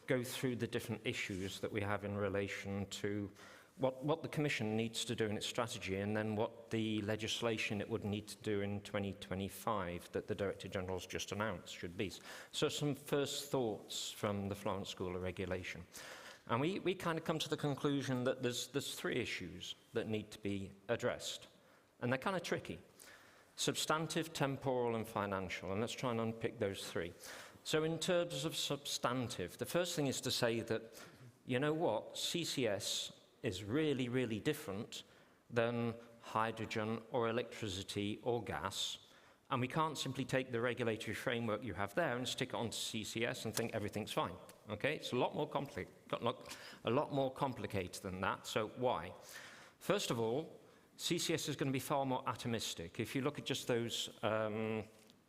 go through the different issues that we have in relation to what the Commission needs to do in its strategy and then what the legislation it would need to do in 2025 that the Director General's just announced should be. So some first thoughts from the Florence School of Regulation. And we kind of come to the conclusion that there's 3 issues that need to be addressed. And they're kind of tricky. Substantive, temporal, and financial. And let's try and unpick those 3. So in terms of substantive, the first thing is to say that, you know what, CCS is really, really different than hydrogen or electricity or gas. And we can't simply take the regulatory framework you have there and stick it onto CCS and think everything's fine. Okay, it's a lot more complicated than that. So why? First of all, CCS is going to be far more atomistic. If you look at just those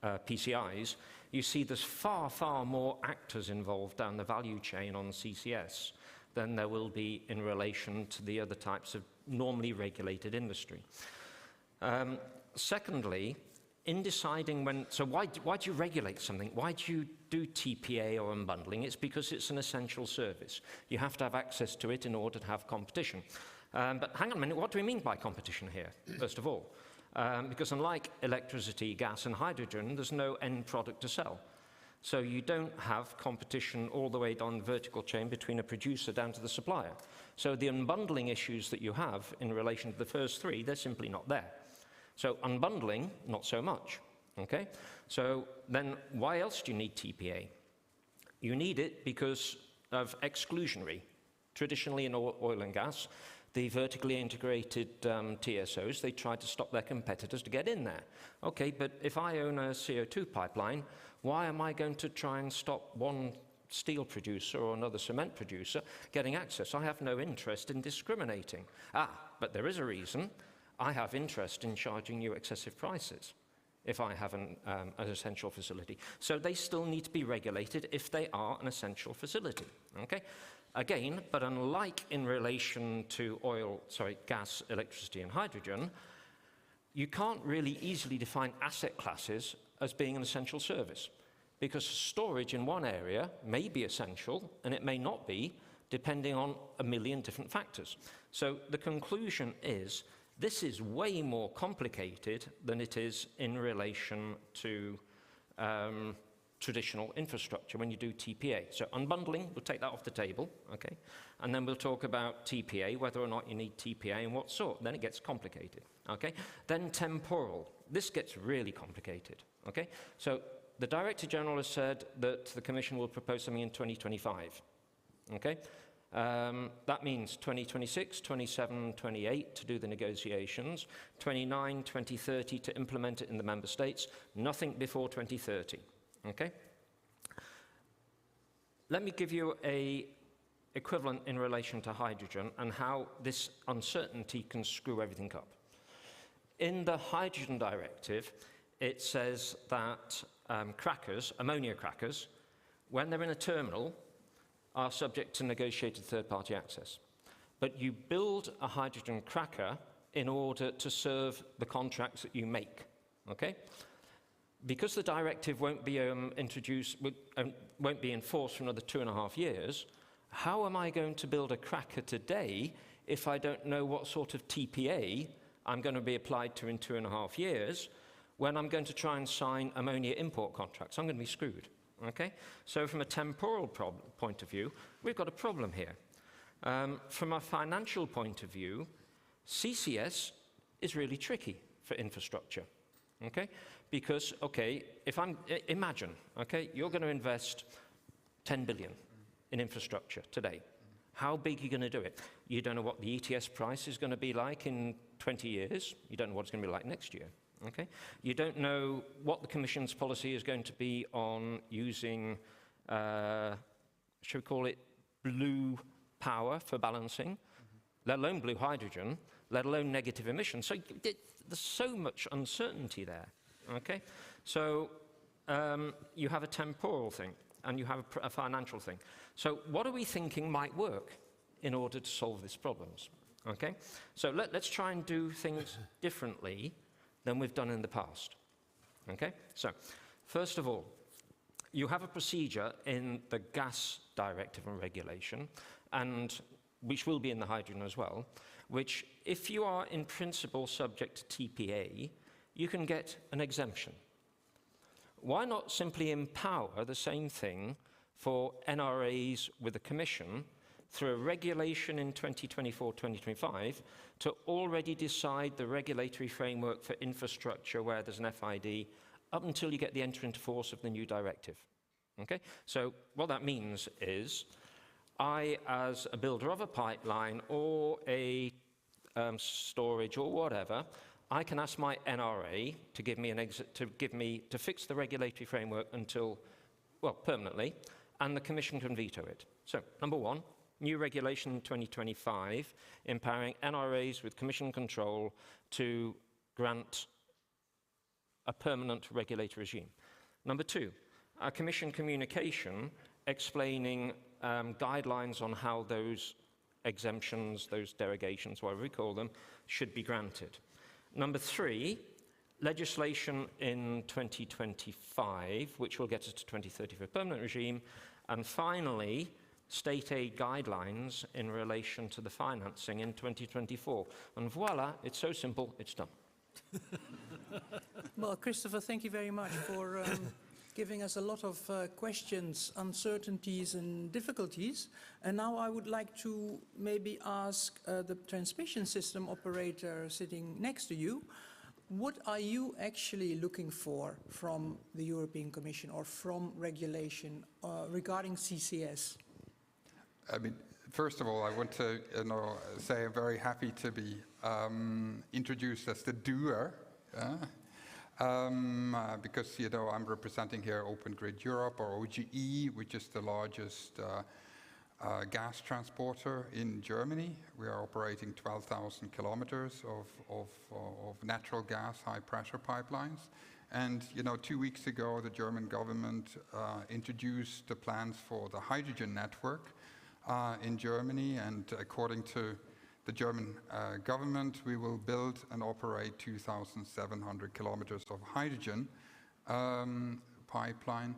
PCIs, you see there's far, far more actors involved down the value chain on CCS than there will be in relation to the other types of normally regulated industry. Secondly, in deciding when, so why do you regulate something? Why do you do TPA or unbundling? It's because it's an essential service. You have to have access to it in order to have competition. But hang on a minute, what do we mean by competition here, first of all? Because unlike electricity, gas, and hydrogen, there's no end product to sell. So you don't have competition all the way down the vertical chain between a producer down to the supplier. So the unbundling issues that you have in relation to the first three, they're simply not there. So unbundling, not so much. Okay? So then why else do you need TPA? You need it because of exclusionary. Traditionally in oil and gas, the vertically integrated TSOs, they tried to stop their competitors to get in there. Okay, but if I own a CO2 pipeline, why am I going to try and stop one steel producer or another cement producer getting access? I have no interest in discriminating. But there is a reason. I have interest in charging you excessive prices if I have an essential facility. So they still need to be regulated if they are an essential facility. Okay? Again, but unlike in relation to gas, electricity, and hydrogen, you can't really easily define asset classes as being an essential service, because storage in one area may be essential and it may not be, depending on a million different factors. So the conclusion is this is way more complicated than it is in relation to traditional infrastructure when you do TPA. So unbundling, we'll take that off the table, okay? And then we'll talk about TPA, whether or not you need TPA and what sort. Then it gets complicated, okay? Then temporal. This gets really complicated, okay? So the Director General has said that the Commission will propose something in 2025, okay? That means 2026, 27, 28 to do the negotiations, 29, 2030 to implement it in the Member States, nothing before 2030. Okay? Let me give you an equivalent in relation to hydrogen and how this uncertainty can screw everything up. In the Hydrogen Directive, it says that crackers, ammonia crackers, when they're in a terminal, are subject to negotiated third-party access. But you build a hydrogen cracker in order to serve the contracts that you make. Okay? Because the directive won't be won't be enforced for another 2.5 years, how am I going to build a cracker today if I don't know what sort of TPA I'm going to be applied to in 2.5 years when I'm going to try and sign ammonia import contracts? I'm going to be screwed. Okay? So from a temporal point of view, we've got a problem here. From a financial point of view, CCS is really tricky for infrastructure. Okay? Because, okay, imagine, okay, you're going to invest 10 billion in infrastructure today. How big are you going to do it? You don't know what the ETS price is going to be like in 20 years. You don't know what it's going to be like next year. Okay? You don't know what the Commission's policy is going to be on using, should we call it blue power for balancing, let alone blue hydrogen, let alone negative emissions. So there's so much uncertainty there. Okay? So you have a temporal thing and you have a financial thing. So what are we thinking might work in order to solve these problems? Okay? So let's try and do things differently than we've done in the past. Okay? So first of all, you have a procedure in the gas directive and regulation, and which will be in the hydrogen as well, which if you are in principle subject to TPA, you can get an exemption. Why not simply empower the same thing for NRAs with the Commission through a regulation in 2024-2025 to already decide the regulatory framework for infrastructure where there's an FID up until you get the entry into force of the new directive. Okay? So what that means is I, as a builder of a pipeline or a storage or whatever, I can ask my NRA to give me to fix the regulatory framework until, well, permanently, and the Commission can veto it. So, number one, new regulation in 2025, empowering NRAs with Commission control to grant a permanent regulatory regime. Number two, a Commission communication explaining guidelines on how those exemptions, those derogations, whatever we call them, should be granted. Number three, legislation in 2025, which will get us to 2030 for a permanent regime. And finally, state aid guidelines in relation to the financing in 2024. And voila, it's so simple, it's done. Well, Christopher, thank you very much for giving us a lot of questions, uncertainties and difficulties. And now I would like to maybe ask the transmission system operator sitting next to you, what are you actually looking for from the European Commission or from regulation regarding CCS? I mean, first of all, I want to say I'm very happy to be introduced as the doer, because I'm representing here Open Grid Europe, or OGE, which is the largest gas transporter in Germany. We are operating 12,000 kilometers of natural gas high-pressure pipelines. And 2 weeks ago, the German government introduced the plans for the hydrogen network in Germany, and according to the German government, we will build and operate 2,700 kilometers of hydrogen pipeline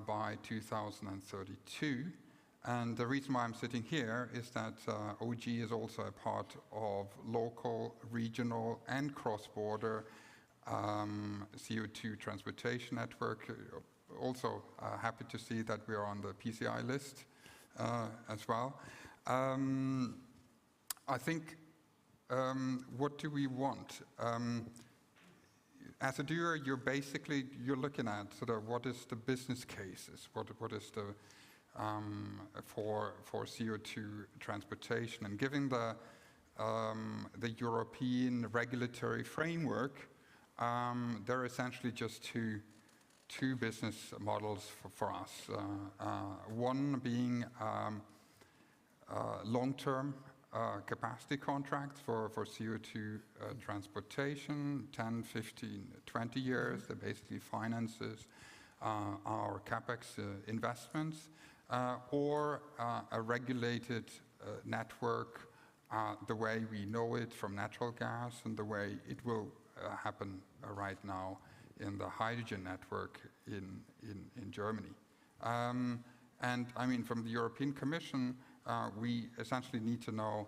by 2032. And the reason why I'm sitting here is that OG is also a part of local, regional, and cross-border CO2 transportation network. Also happy to see that we are on the PCI list as well. I think, what do we want? As a doer, you're looking at sort of what is the business cases, what is the for CO2 transportation, and given the European regulatory framework, there are essentially just two business models for us. One being long-term capacity contracts for CO2 transportation, 10, 15, 20 years, that basically finances our CapEx investments, or a regulated network the way we know it from natural gas and the way it will happen right now in the hydrogen network in Germany. And I mean, from the European Commission, we essentially need to know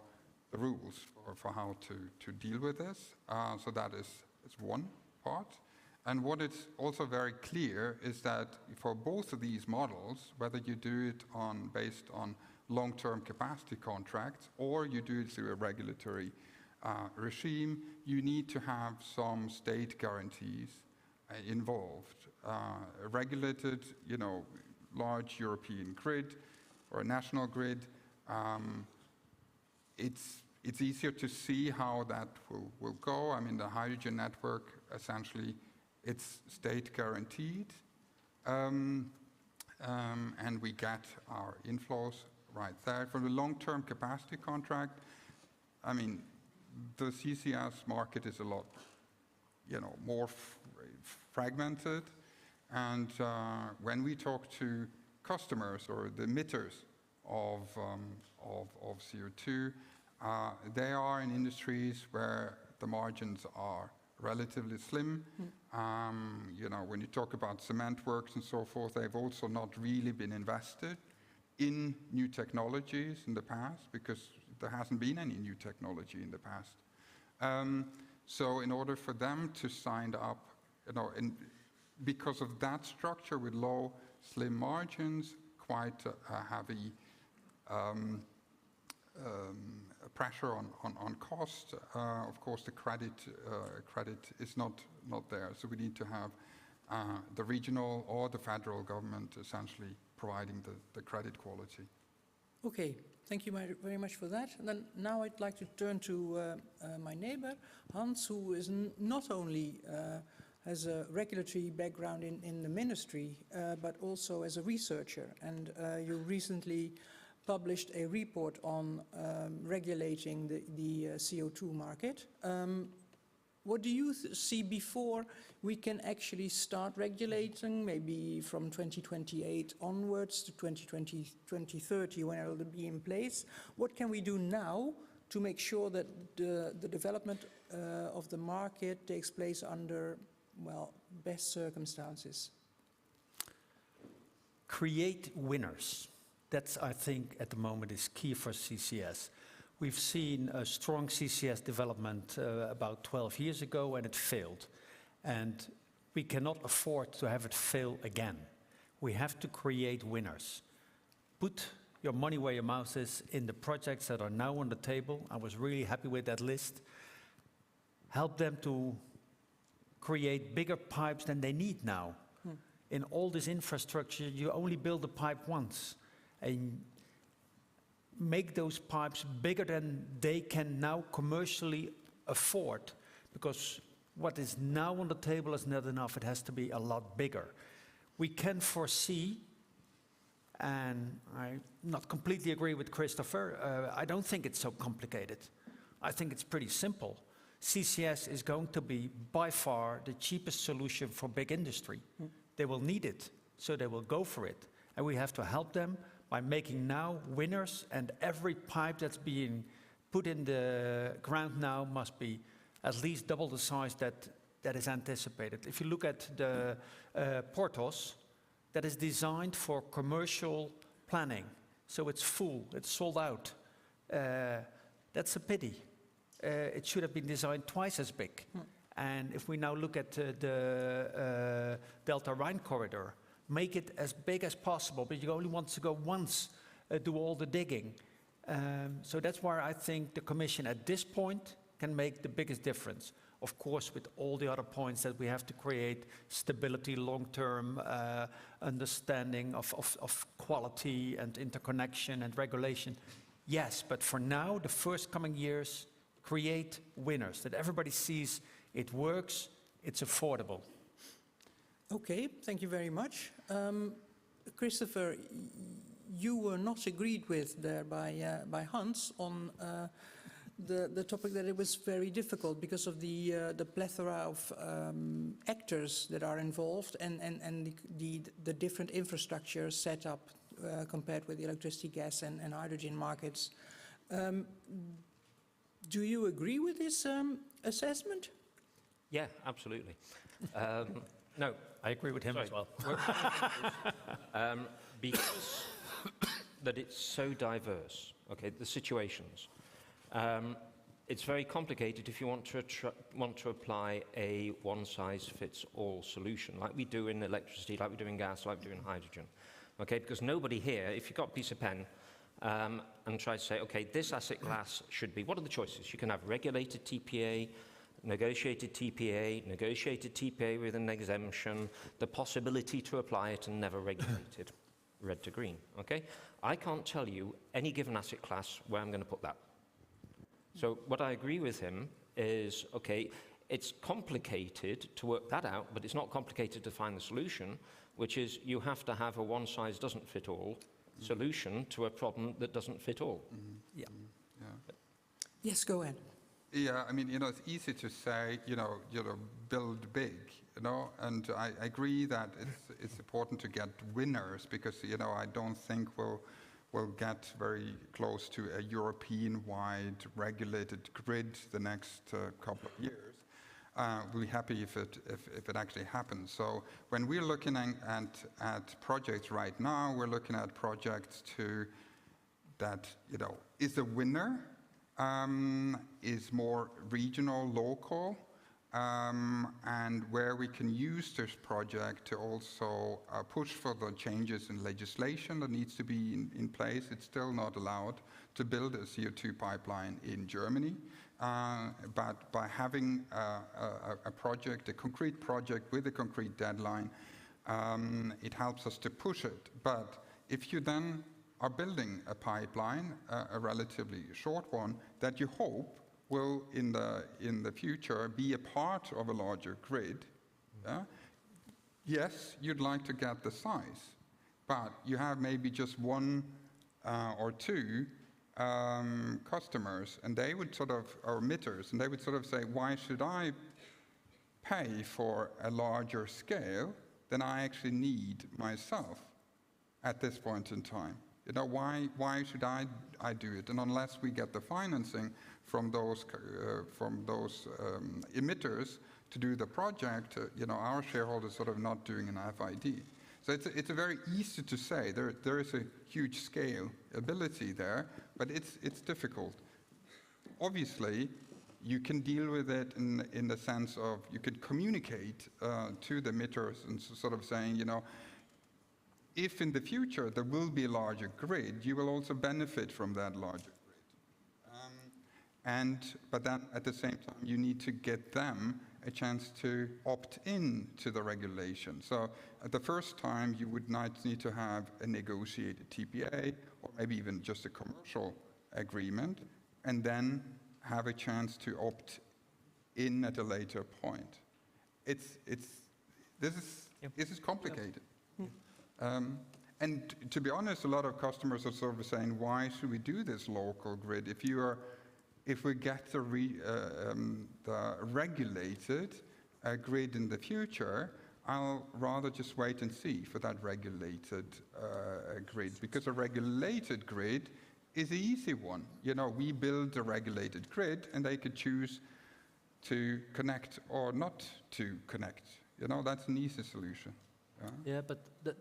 the rules for how to deal with this. So that is one part. And what is also very clear is that for both of these models, whether you do it based on long-term capacity contracts or you do it through a regulatory regime, you need to have some state guarantees involved. A regulated, large European grid or a national grid, it's easier to see how that will go. I mean, the hydrogen network, essentially, it's state guaranteed, and we get our inflows right there. For the long-term capacity contract, I mean, the CCS market is a lot, more fragmented, and when we talk to customers or the emitters of CO2, they are in industries where the margins are relatively slim. When you talk about cement works and so forth, they've also not really been invested in new technologies in the past because there hasn't been any new technology in the past. So in order for them to sign up, and because of that structure with low, slim margins, quite a heavy pressure on cost. Of course, the credit is not there. So we need to have the regional or the federal government essentially providing the credit quality. Okay, thank you very much for that. And then now I'd like to turn to my neighbor, Hans, who is not only has a regulatory background in the ministry, but also as a researcher. And you recently published a report on regulating the CO2 market. What do you see before we can actually start regulating, maybe from 2028 onwards to 2030 when it will be in place? What can we do now to make sure that the development of the market takes place under, well, best circumstances? Create winners. That's, I think, at the moment is key for CCS. We've seen a strong CCS development about 12 years ago, and it failed. And we cannot afford to have it fail again. We have to create winners. Put your money where your mouth is in the projects that are now on the table. I was really happy with that list. Help them to create bigger pipes than they need now. In all this infrastructure, you only build a pipe once. And make those pipes bigger than they can now commercially afford. Because what is now on the table is not enough. It has to be a lot bigger. We can foresee, and I not completely agree with Christopher, I don't think it's so complicated. I think it's pretty simple. CCS is going to be by far the cheapest solution for big industry. They will need it, so they will go for it. And we have to help them by making now winners, and every pipe that's being put in the ground now must be at least double the size that is anticipated. If you look at the Portos, that is designed for commercial planning. So it's full, it's sold out. That's a pity. It should have been designed twice as big. And if we now look at the Delta Rhine corridor, make it as big as possible, but you only want to go once, do all the digging. So that's where I think the Commission at this point can make the biggest difference. Of course, with all the other points that we have to create stability, long-term understanding of quality and interconnection and regulation. Yes, but for now, the first coming years, create winners, that everybody sees it works, it's affordable. Okay, thank you very much. Christopher, you were not agreed with there by Hans on the topic that it was very difficult because of the plethora of actors that are involved and the different infrastructure set up compared with the electricity, gas and hydrogen markets. Do you agree with this assessment? Yeah, absolutely. No, I agree with him as well. Because that it's so diverse, okay, the situations. It's very complicated if you want to apply a one-size-fits-all solution, like we do in electricity, like we do in gas, like we do in hydrogen. Okay, because nobody here, if you've got a piece of pen, and try to say, okay, this asset class should be, what are the choices? You can have regulated TPA, negotiated TPA with an exemption, the possibility to apply it and never regulate it, red to green, okay? I can't tell you any given asset class where I'm going to put that. So what I agree with him is, okay, it's complicated to work that out, but it's not complicated to find the solution, which is you have to have a one-size-doesn't-fit-all solution to a problem that doesn't fit all. Yeah. Yes, go ahead. Yeah, I mean, it's easy to say, build big, and I agree that it's important to get winners because, I don't think we'll get very close to a European-wide regulated grid the next couple of years. We'll be happy if it actually happens. So when we're looking at projects right now, we're looking at projects that, is a winner, is more regional, local, and where we can use this project to also push for the changes in legislation that needs to be in place. It's still not allowed to build a CO2 pipeline in Germany, but by having a project, a concrete project with a concrete deadline, it helps us to push it. But if you then are building a pipeline, a relatively short one, that you hope will in the future be a part of a larger grid, yes, you'd like to get the size, but you have maybe just one or two customers, and they would or emitters, and they would sort of say, why should I pay for a larger scale than I actually need myself at this point in time? Why should I do it? And unless we get the financing from those emitters to do the project, our shareholders sort of not doing an FID. So it's a very easy to say. There is a huge scale ability there, but it's difficult. Obviously, you can deal with it in the sense of you could communicate to the emitters and sort of saying, you know, if in the future there will be a larger grid, you will also benefit from that larger grid. But then at the same time, you need to get them a chance to opt in to the regulation. So at the first time, you would not need to have a negotiated TPA or maybe even just a commercial agreement, and then have a chance to opt in at a later point. This is complicated. And to be honest, a lot of customers are sort of saying, why should we do this local grid? If we get the regulated grid in the future, I'll rather just wait and see for that regulated grid, because a regulated grid is the easy one. You know, we build a regulated grid and they could choose to connect or not to connect. You know, that's an easy solution. Yeah, but the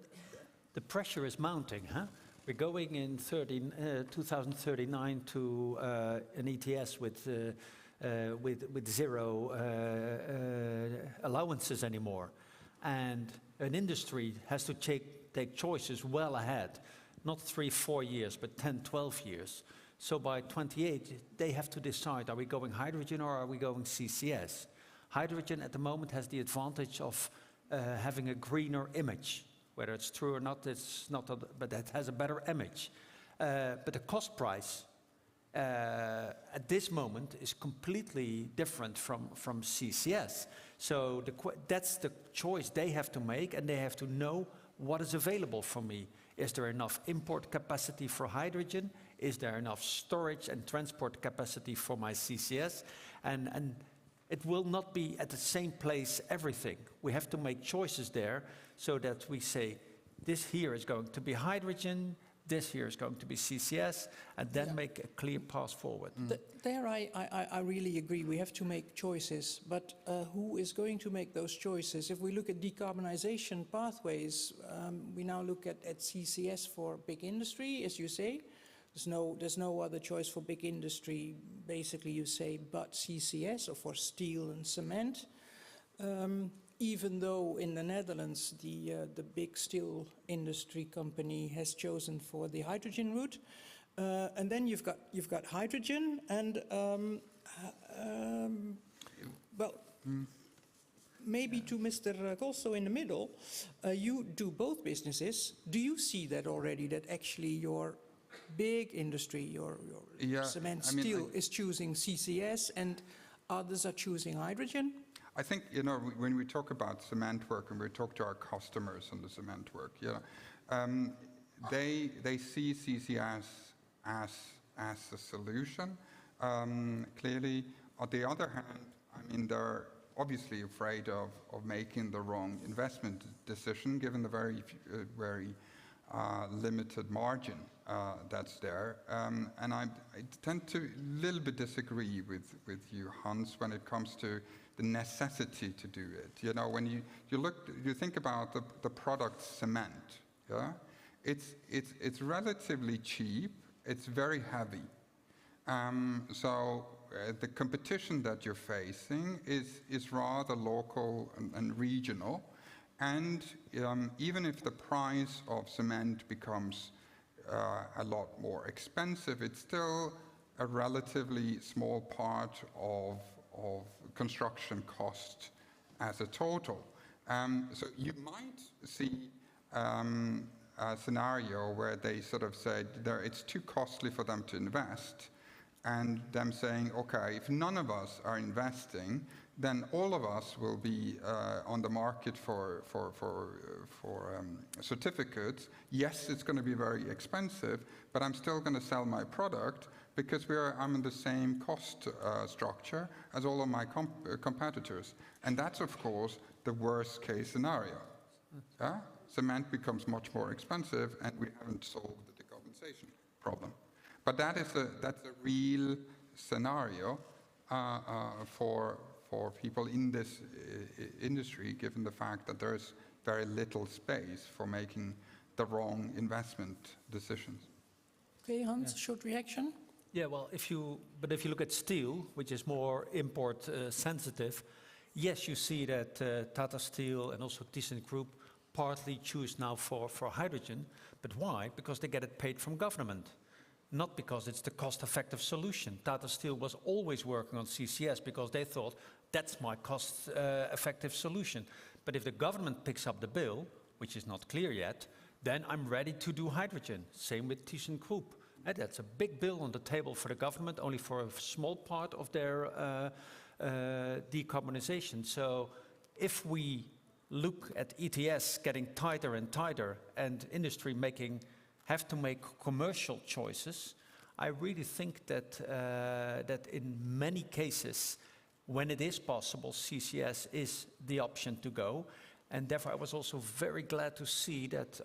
pressure is mounting, huh? We're going in 2039 to an ETS with zero allowances anymore. And an industry has to take choices well ahead, not 3-4 years, but 10-12 years. So by 28, they have to decide, are we going hydrogen or are we going CCS? Hydrogen at the moment has the advantage of having a greener image. Whether it's true or not, it's not, but it has a better image. But the cost price at this moment is completely different from CCS. So that's the choice they have to make, and they have to know what is available for me. Is there enough import capacity for hydrogen? Is there enough storage and transport capacity for my CCS? And it will not be at the same place everything. We have to make choices there so that we say, this here is going to be hydrogen, this here is going to be CCS, and then make a clear path forward. There I really agree. We have to make choices, but who is going to make those choices? If we look at decarbonization pathways, we now look at CCS for big industry, as you say. There's no other choice for big industry, basically you say, but CCS, or for steel and cement. Even though in the Netherlands, the big steel industry company has chosen for the hydrogen route. And then you've got hydrogen and, maybe to Mr. Colso in the middle, you do both businesses. Do you see that already, that actually your big industry, your cement, steel is choosing CCS and others are choosing hydrogen? I think, you know, when we talk about cement work and we talk to our customers on the cement work, they see CCS as a solution. Clearly, on the other hand, I mean, they're obviously afraid of making the wrong investment decision, given the very limited margin that's there. And I tend to a little bit disagree with you, Hans, when it comes to the necessity to do it. You know, when you think about the product cement, it's relatively cheap, it's very heavy. So the competition that you're facing is rather local and regional. And even if the price of cement becomes a lot more expensive, it's still a relatively small part of construction cost as a total. So you might see a scenario where they sort of said it's too costly for them to invest, and them saying, okay, if none of us are investing, then all of us will be on the market for certificates. Yes, it's going to be very expensive, but I'm still going to sell my product because I'm in the same cost structure as all of my competitors. And that's, of course, the worst case scenario. Cement becomes much more expensive, and we haven't solved the decarbonization problem. But that's a real scenario for for people in this industry, given the fact that there's very little space for making the wrong investment decisions. Okay, Hans, short reaction? Yeah, well, if you look at steel, which is more import sensitive, yes, you see that Tata Steel and also ThyssenKrupp partly choose now for hydrogen. But why? Because they get it paid from government, not because it's the cost-effective solution. Tata Steel was always working on CCS because they thought that's my cost-effective solution. But if the government picks up the bill, which is not clear yet, then I'm ready to do hydrogen. Same with ThyssenKrupp. And that's a big bill on the table for the government, only for a small part of their decarbonization. So if we look at ETS getting tighter and tighter and industry have to make commercial choices, I really think that, that in many cases, when it is possible, CCS is the option to go. And therefore, I was also very glad to see that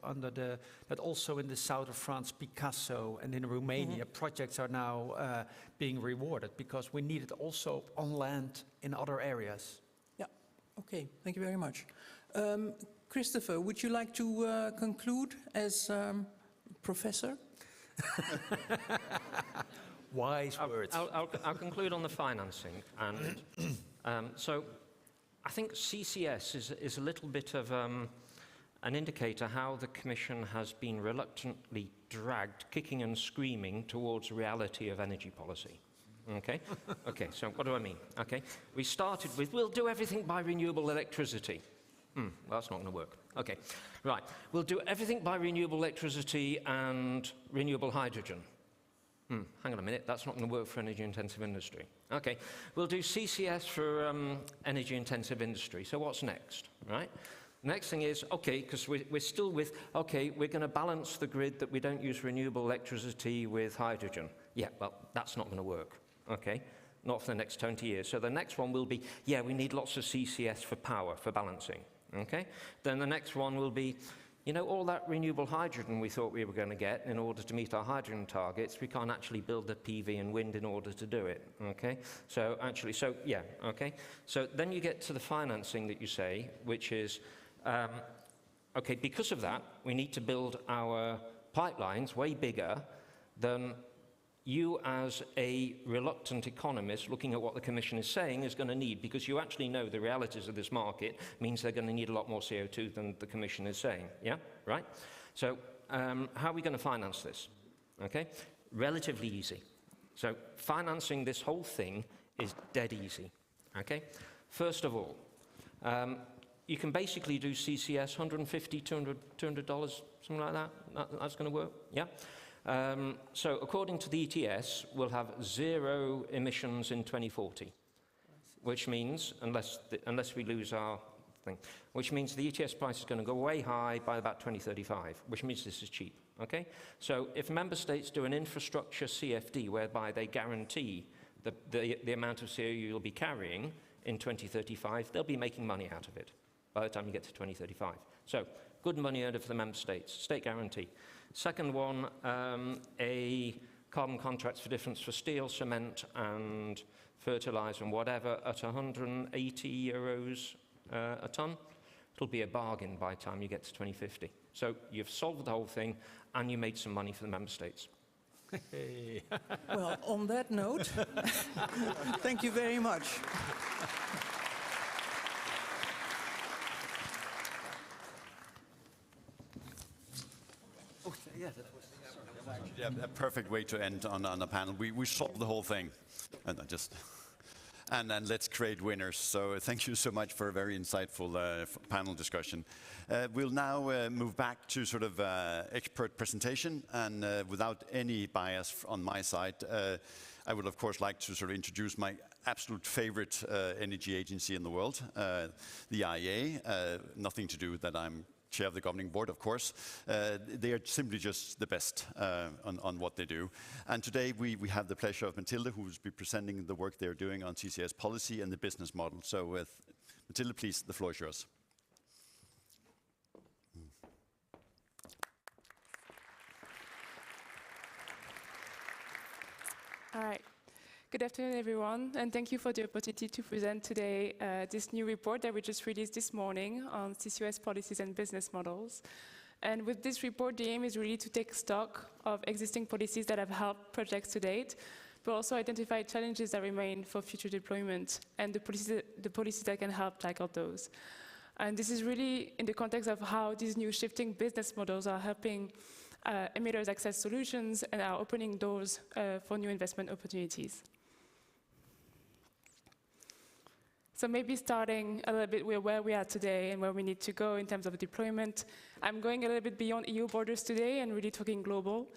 that also in the south of France, Picasso, and in Romania, projects are now being rewarded, because we need it also on land in other areas. Yeah, okay, thank you very much. Christopher, would you like to conclude as professor? Wise words. I'll conclude on the financing. And so I think CCS is a little bit of an indicator how the Commission has been reluctantly dragged, kicking and screaming, towards reality of energy policy. Okay? Okay, so what do I mean? Okay, we started with, we'll do everything by renewable electricity. Well, that's not going to work. Okay, right. We'll do everything by renewable electricity and renewable hydrogen. Hang on a minute, that's not going to work for energy-intensive industry. Okay, we'll do CCS for energy-intensive industry. So what's next, right? Next thing is, okay, because we're still with, okay, we're going to balance the grid that we don't use renewable electricity with hydrogen. Yeah, well, that's not going to work, okay? Not for the next 20 years. So the next one will be, yeah, we need lots of CCS for power, for balancing, okay? Then the next one will be, you know, all that renewable hydrogen we thought we were going to get in order to meet our hydrogen targets, we can't actually build the PV and wind in order to do it, okay? So actually, so yeah, okay? So then you get to the financing that you say, which is, okay, because of that, we need to build our pipelines way bigger than you as a reluctant economist looking at what the Commission is saying is going to need, because you actually know the realities of this market means they're going to need a lot more CO2 than the Commission is saying, yeah? Right? So how are we going to finance this? Okay? Relatively easy. So financing this whole thing is dead easy, okay? First of all, you can basically do CCS, $150, $200, something like that. That's going to work, yeah? So according to the ETS, we'll have 0 emissions in 2040, which means, unless we lose our thing, which means the ETS price is going to go way high by about 2035, which means this is cheap, okay? So if member states do an infrastructure CFD whereby they guarantee the amount of CO2 you'll be carrying in 2035, they'll be making money out of it by the time you get to 2035. So good money earned for the member states, state guarantee. Second one, a carbon contracts for difference for steel, cement and fertilizer and whatever at 180 euros a tonne. It'll be a bargain by the time you get to 2050. So you've solved the whole thing and you made some money for the member states. Hey. Well, on that note, thank you very much. Yeah, a perfect way to end on a panel. We solved the whole thing, and then let's create winners. So thank you so much for a very insightful panel discussion. We'll now move back to sort of expert presentation, and without any bias on my side, I would of course like to sort of introduce my absolute favorite energy agency in the world, the IEA. Nothing to do with that I'm chair of the governing board, of course. They are simply just the best on what they do. And today we have the pleasure of Mathilde, who will be presenting the work they're doing on CCS policy and the business model. So Mathilde, please, the floor is yours. All right. Good afternoon, everyone, and thank you for the opportunity to present today this new report that we just released this morning on CCUS policies and business models. And with this report, the aim is really to take stock of existing policies that have helped projects to date, but also identify challenges that remain for future deployment and the policies that can help tackle those. And this is really in the context of how these new shifting business models are helping emitters access solutions and are opening doors for new investment opportunities. So maybe starting a little bit with where we are today and where we need to go in terms of deployment. I'm going a little bit beyond EU borders today and really talking global.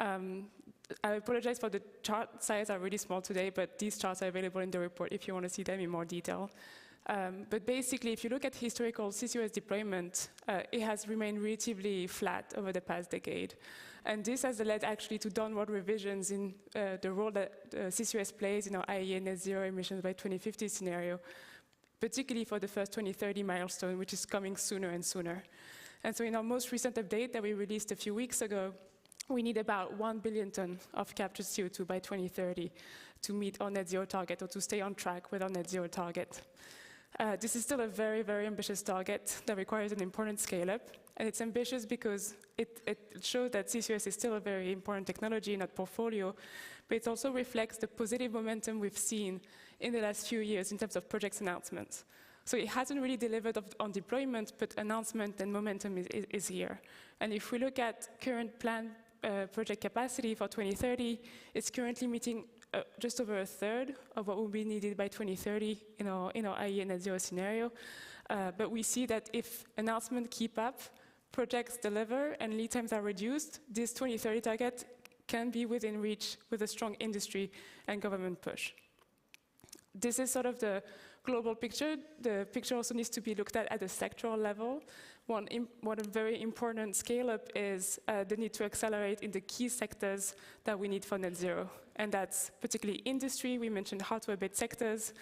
I apologize for the chart size are really small today, but these charts are available in the report if you want to see them in more detail. But basically, if you look at historical CCUS deployment, it has remained relatively flat over the past decade. And this has led actually to downward revisions in the role that CCUS plays in our IEA net zero emissions by 2050 scenario, particularly for the first 2030 milestone, which is coming sooner and sooner. And so in our most recent update that we released a few weeks ago, we need about 1 billion ton of captured CO2 by 2030 to meet our net zero target or to stay on track with our net zero target. This is still a very, very ambitious target that requires an important scale-up. And it's ambitious because it shows that CCUS is still a very important technology in that portfolio, but it also reflects the positive momentum we've seen in the last few years in terms of project announcements. So it hasn't really delivered on deployment, but announcement and momentum is here. And if we look at current planned project capacity for 2030, it's currently meeting just over a third of what will be needed by 2030 in our IEA net zero scenario. But we see that if announcements keep up, projects deliver, and lead times are reduced, this 2030 target can be within reach with a strong industry and government push. This is sort of the global picture. The picture also needs to be looked at a sectoral level. One very important scale-up is the need to accelerate in the key sectors that we need for net zero. And that's particularly industry. We mentioned hard-to-abate sectors,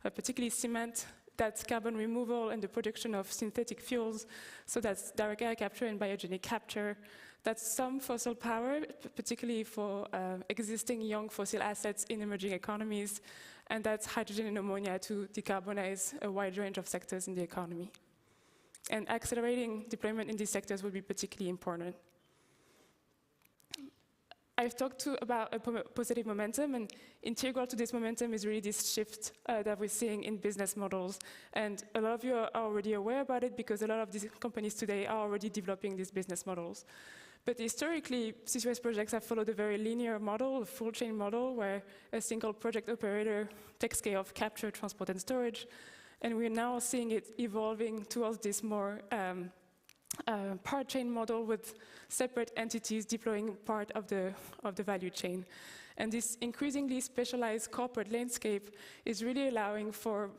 particularly cement. That's carbon removal and the production of synthetic fuels. So that's direct air capture and biogenic capture. That's some fossil power, particularly for existing young fossil assets in emerging economies. And that's hydrogen and ammonia to decarbonize a wide range of sectors in the economy. And accelerating deployment in these sectors will be particularly important. I've talked about a positive momentum, and integral to this momentum is really this shift that we're seeing in business models. And a lot of you are already aware about it because a lot of these companies today are already developing these business models. But historically, CCUS projects have followed a very linear model, a full chain model, where a single project operator takes care of capture, transport, and storage. And we're now seeing it evolving towards this more part chain model with separate entities deploying part of the value chain. And this increasingly specialized corporate landscape is really allowing for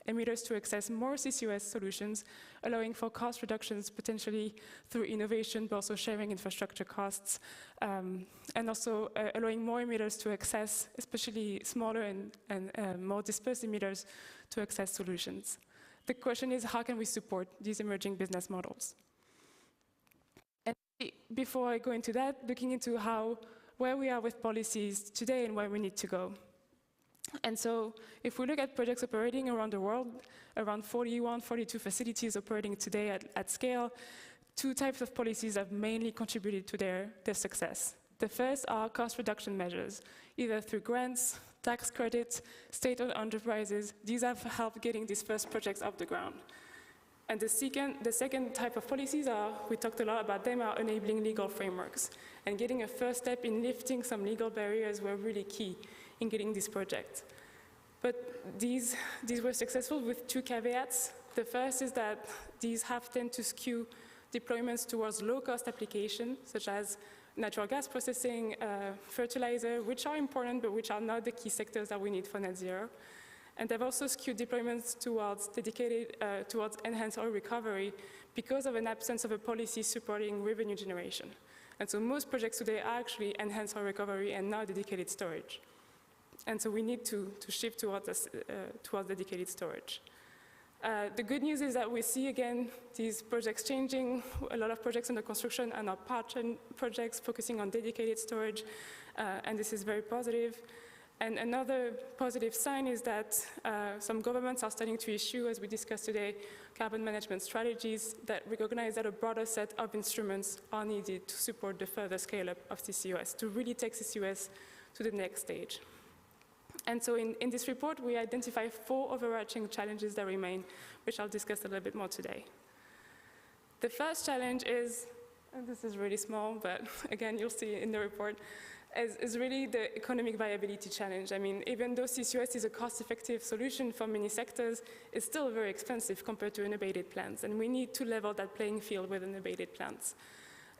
emitters to access more CCUS solutions, allowing for cost reductions potentially through innovation, but also sharing infrastructure costs, and also allowing more emitters to access, especially smaller and more dispersed emitters, to access solutions. The question is, how can we support these emerging business models? And before I go into that, looking into where we are with policies today and where we need to go. And so if we look at projects operating around the world, around 41, 42 facilities operating today at scale, two types of policies have mainly contributed to their success. The first are cost reduction measures, either through grants, tax credits, state-owned enterprises. These have helped getting these first projects off the ground. And the second type of policies we talked a lot about them, are enabling legal frameworks. And getting a first step in lifting some legal barriers were really key in getting this project. But these were successful with two caveats. The first is that these have tended to skew deployments towards low-cost applications, such as natural gas processing, fertilizer, which are important, but which are not the key sectors that we need for net zero. And they've also skewed deployments towards towards enhanced oil recovery because of an absence of a policy supporting revenue generation. And so most projects today are actually enhanced oil recovery and not dedicated storage. And so we need to shift towards dedicated storage. The good news is that we see, again, these projects changing. A lot of projects under construction are now part projects focusing on dedicated storage, and this is very positive. And another positive sign is that some governments are starting to issue, as we discussed today, carbon management strategies that recognize that a broader set of instruments are needed to support the further scale-up of CCUS, to really take CCUS to the next stage. And so in this report, we identify 4 overarching challenges that remain, which I'll discuss a little bit more today. The first challenge is, and this is really small, but again, you'll see in the report, is really the economic viability challenge. I mean, even though CCUS is a cost-effective solution for many sectors, it's still very expensive compared to unabated plants, and we need to level that playing field with unabated plants.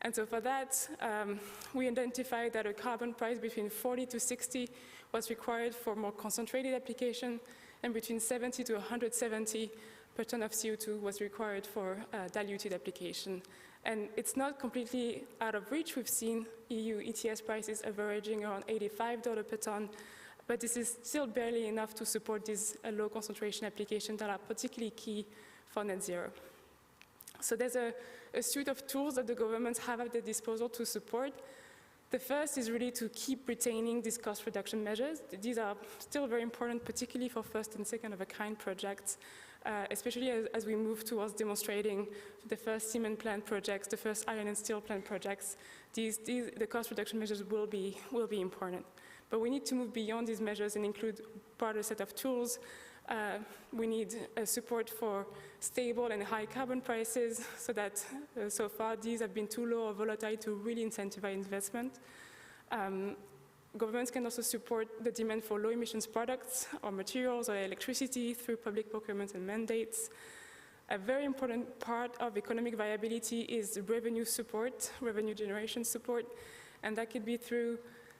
And so for that, we identified that a carbon price between 40 to 60 was required for more concentrated application, and between 70 to 170 per ton of CO2 was required for diluted application. And it's not completely out of reach. We've seen EU ETS prices averaging around $85 per ton, but this is still barely enough to support these low concentration applications that are particularly key for net zero. So there's a suite of tools that the governments have at their disposal to support. The first is really to keep retaining these cost reduction measures. These are still very important, particularly for first and second of a kind projects, especially as we move towards demonstrating the first cement plant projects, the first iron and steel plant projects. The cost reduction measures will be important. But we need to move beyond these measures and include a broader set of tools. We need support for stable and high carbon prices, so that so far these have been too low or volatile to really incentivize investment. Governments can also support the demand for low emissions products or materials or electricity through public procurement and mandates. A very important part of economic viability is revenue support, revenue generation support, and that could be through,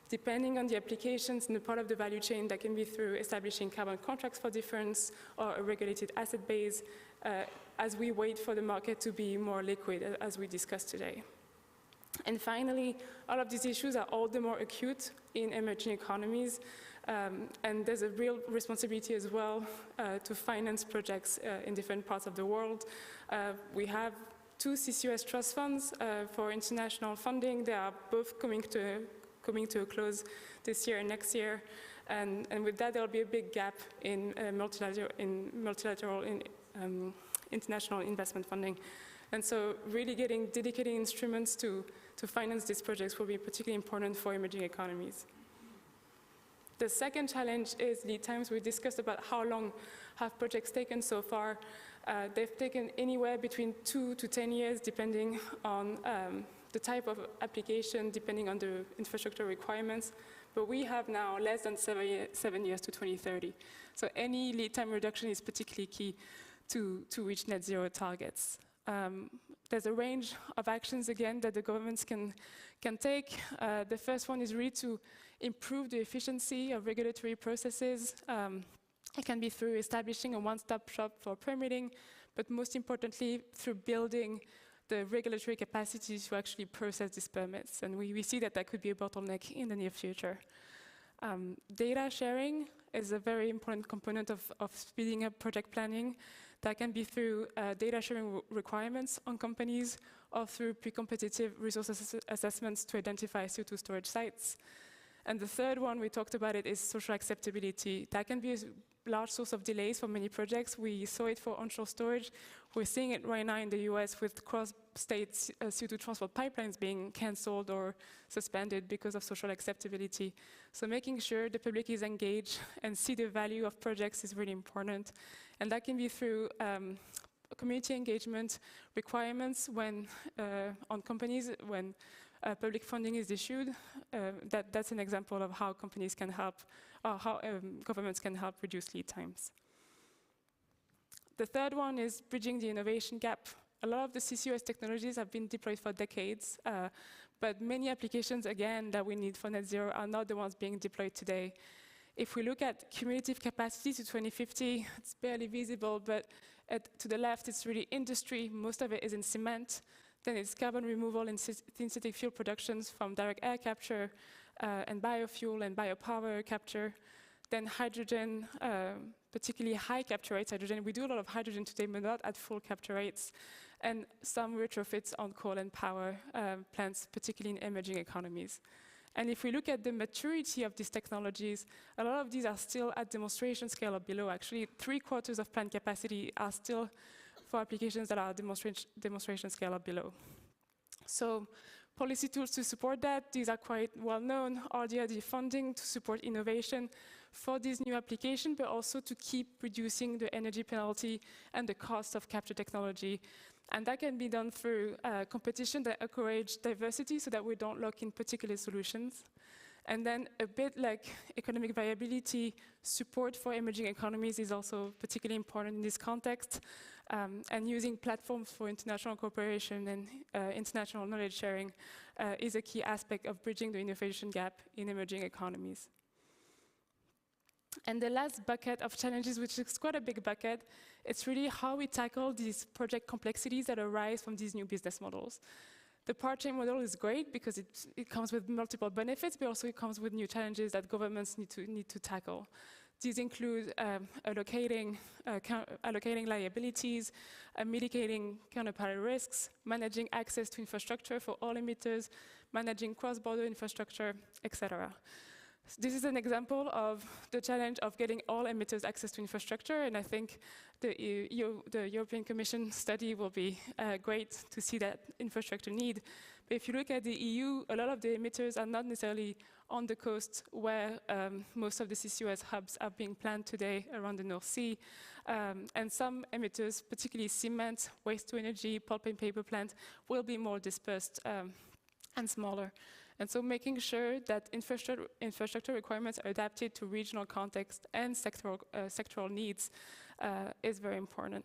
depending on the applications and the part of the value chain, that can be through establishing carbon contracts for difference or a regulated asset base as we wait for the market to be more liquid, as we discussed today. And finally, all of these issues are all the more acute in emerging economies, and there's a real responsibility as well to finance projects in different parts of the world. We have 2 CCUS trust funds for international funding. They are both coming to a close this year and next year, and with that there'll be a big gap in multilateral international investment funding. And so really getting dedicated instruments to finance these projects will be particularly important for emerging economies. The second challenge is lead times. We discussed about how long have projects taken so far. They've taken anywhere between 2 to 10 years, depending on the type of application, depending on the infrastructure requirements. But we have now less than 7 years to 2030. So any lead time reduction is particularly key to reach net zero targets. There's a range of actions, again, that the governments can take. The first one is really to improve the efficiency of regulatory processes. It can be through establishing a one-stop shop for permitting, but most importantly, through building the regulatory capacity to actually process these permits. And we see that could be a bottleneck in the near future. Data sharing is a very important component of speeding up project planning. That can be through data sharing requirements on companies or through pre-competitive resource assessments to identify CO2 storage sites. And the third one, we talked about it, is social acceptability. That can be a large source of delays for many projects. We saw it for onshore storage. We're seeing it right now in the US with cross-state CO2 transport pipelines being canceled or suspended because of social acceptability. So making sure the public is engaged and see the value of projects is really important. And that can be through community engagement requirements when on companies when public funding is issued. That's an example of how companies can help, or how governments can help reduce lead times. The third one is bridging the innovation gap. A lot of the CCUS technologies have been deployed for decades, but many applications, again, that we need for net zero are not the ones being deployed today. If we look at cumulative capacity to 2050, it's barely visible, but to the left, it's really industry. Most of it is in cement. Then it's carbon removal in synthetic fuel productions from direct air capture and biofuel and biopower capture. Then hydrogen, particularly high capture rates hydrogen. We do a lot of hydrogen today, but not at full capture rates. And some retrofits on coal and power plants, particularly in emerging economies. And if we look at the maturity of these technologies, a lot of these are still at demonstration scale or below. Actually, 3/4 of plant capacity are still for applications that are demonstration scale or below. So policy tools to support that, these are quite well known. RDRD funding to support innovation for this new application, but also to keep reducing the energy penalty and the cost of capture technology. And that can be done through competition that encourage diversity so that we don't lock in particular solutions. And then a bit like economic viability, support for emerging economies is also particularly important in this context. And using platforms for international cooperation and international knowledge sharing is a key aspect of bridging the innovation gap in emerging economies. And the last bucket of challenges, which is quite a big bucket, it's really how we tackle these project complexities that arise from these new business models. The part-chain model is great because it comes with multiple benefits, but also it comes with new challenges that governments need to tackle. These include allocating liabilities, mitigating counterparty risks, managing access to infrastructure for all emitters, managing cross-border infrastructure, etc. This is an example of the challenge of getting all emitters access to infrastructure, and I think the European Commission study will be great to see that infrastructure need. But if you look at the EU, a lot of the emitters are not necessarily on the coast where most of the CCUS hubs are being planned today around the North Sea. And some emitters, particularly cement, waste-to-energy, pulp and paper plants, will be more dispersed and smaller. And so making sure that infrastructure requirements are adapted to regional context and sectoral needs is very important.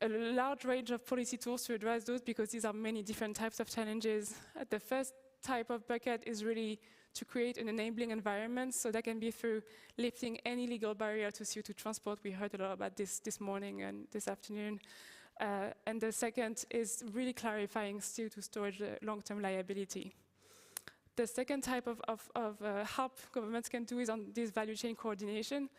A large range of policy tools to address those because these are many different types of challenges. The first type of bucket is really to create an enabling environment, so that can be through lifting any legal barrier to CO2 transport. We heard a lot about this morning and this afternoon. And the second is really clarifying CO2 storage long-term liability. The second type of help governments can do is on this value chain coordination.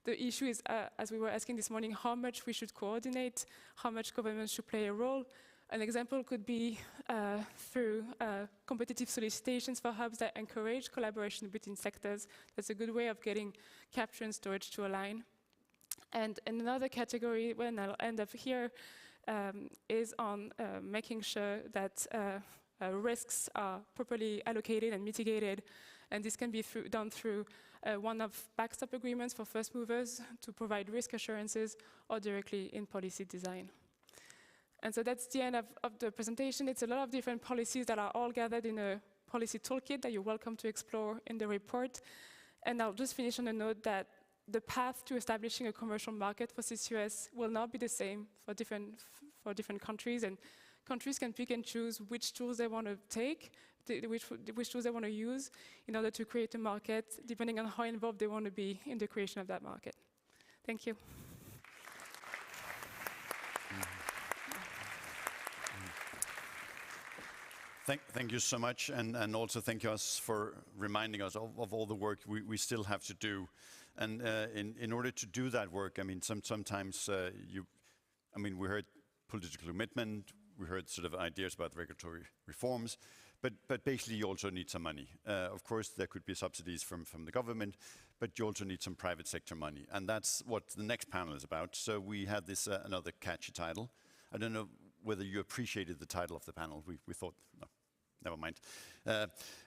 The issue is, as we were asking this morning, how much we should coordinate, how much governments should play a role. An example could be through competitive solicitations for hubs that encourage collaboration between sectors. That's a good way of getting capture and storage to align. And another category, when I'll end up here, is on making sure that risks are properly allocated and mitigated. And this can be done through one-off backstop agreements for first movers to provide risk assurances or directly in policy design. And so that's the end of the presentation. It's a lot of different policies that are all gathered in a policy toolkit that you're welcome to explore in the report. And I'll just finish on a note that the path to establishing a commercial market for CCUS will not be the same for different countries, and countries can pick and choose which tools they want to take, which tools they want to use in order to create a market, depending on how involved they want to be in the creation of that market. Thank you. Thank you so much, and also thank you for reminding us of all the work we still have to do. And in order to do that work, I mean, sometimes we heard political commitment, we heard sort of ideas about regulatory reforms, but basically you also need some money. Of course, there could be subsidies from the government, but you also need some private sector money, and that's what the next panel is about. So we had this another catchy title. I don't know whether you appreciated the title of the panel. We thought, no, never mind.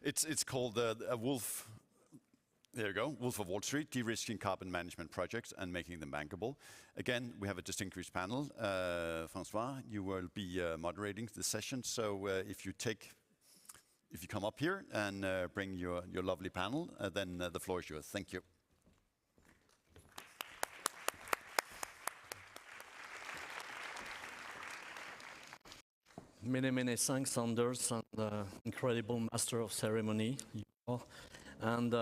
It's called A Wolf. There you go, Wolf of Wall Street, de-risking carbon management projects and making them bankable. Again, we have a distinguished panel. François, you will be moderating the session. So if you come up here and bring your lovely panel, then the floor is yours. Thank you. Many thanks, Anders, and incredible master of ceremony. And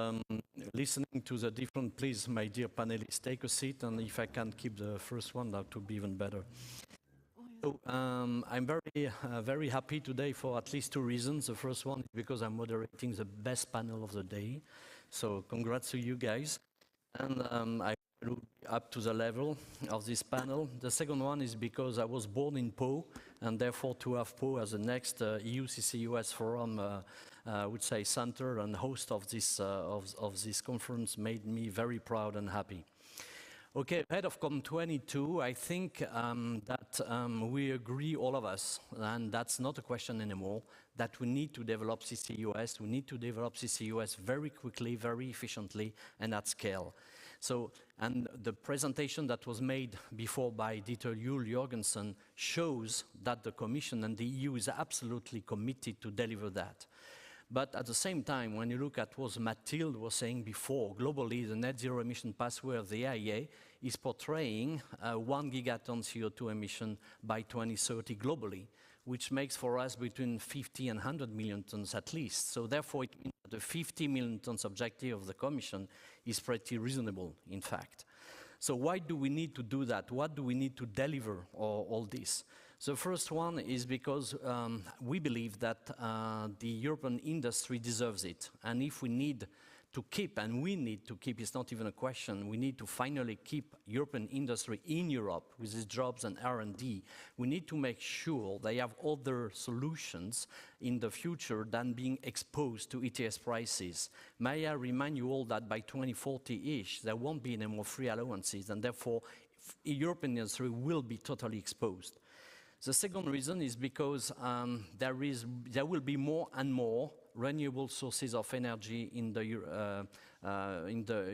listening to the different, please, my dear panelists, take a seat, and if I can keep the first one, that would be even better. So, I'm very happy today for at least two reasons. The first one is because I'm moderating the best panel of the day. So congrats to you guys. And I up to the level of this panel. The second one is because I was born in Po, and therefore to have Po as the next EU CCUS forum, I would say, center and host of this conference made me very proud and happy. Okay, ahead of COP22, I think that we agree, all of us, and that's not a question anymore, that we need to develop CCUS. We need to develop CCUS very quickly, very efficiently, and at scale. So, and the presentation that was made before by Ditte, Juul, Jørgensen shows that the Commission and the EU is absolutely committed to deliver that. But at the same time, when you look at what Mathilde was saying before, globally, the net zero emission pathway of the IEA is portraying 1 gigaton CO2 emission by 2030 globally, which makes for us between 50 and 100 million tons at least. So therefore, it means that the 50 million tons objective of the Commission is pretty reasonable, in fact. So why do we need to do that? What do we need to deliver all this? The first one is because we believe that the European industry deserves it. And if we need to keep, and we need to keep, it's not even a question, we need to finally keep European industry in Europe with its jobs and R&D. We need to make sure they have other solutions in the future than being exposed to ETS prices. May I remind you all that by 2040-ish, there won't be any more free allowances, and therefore European industry will be totally exposed. The second reason is because there will be more and more renewable sources of energy in the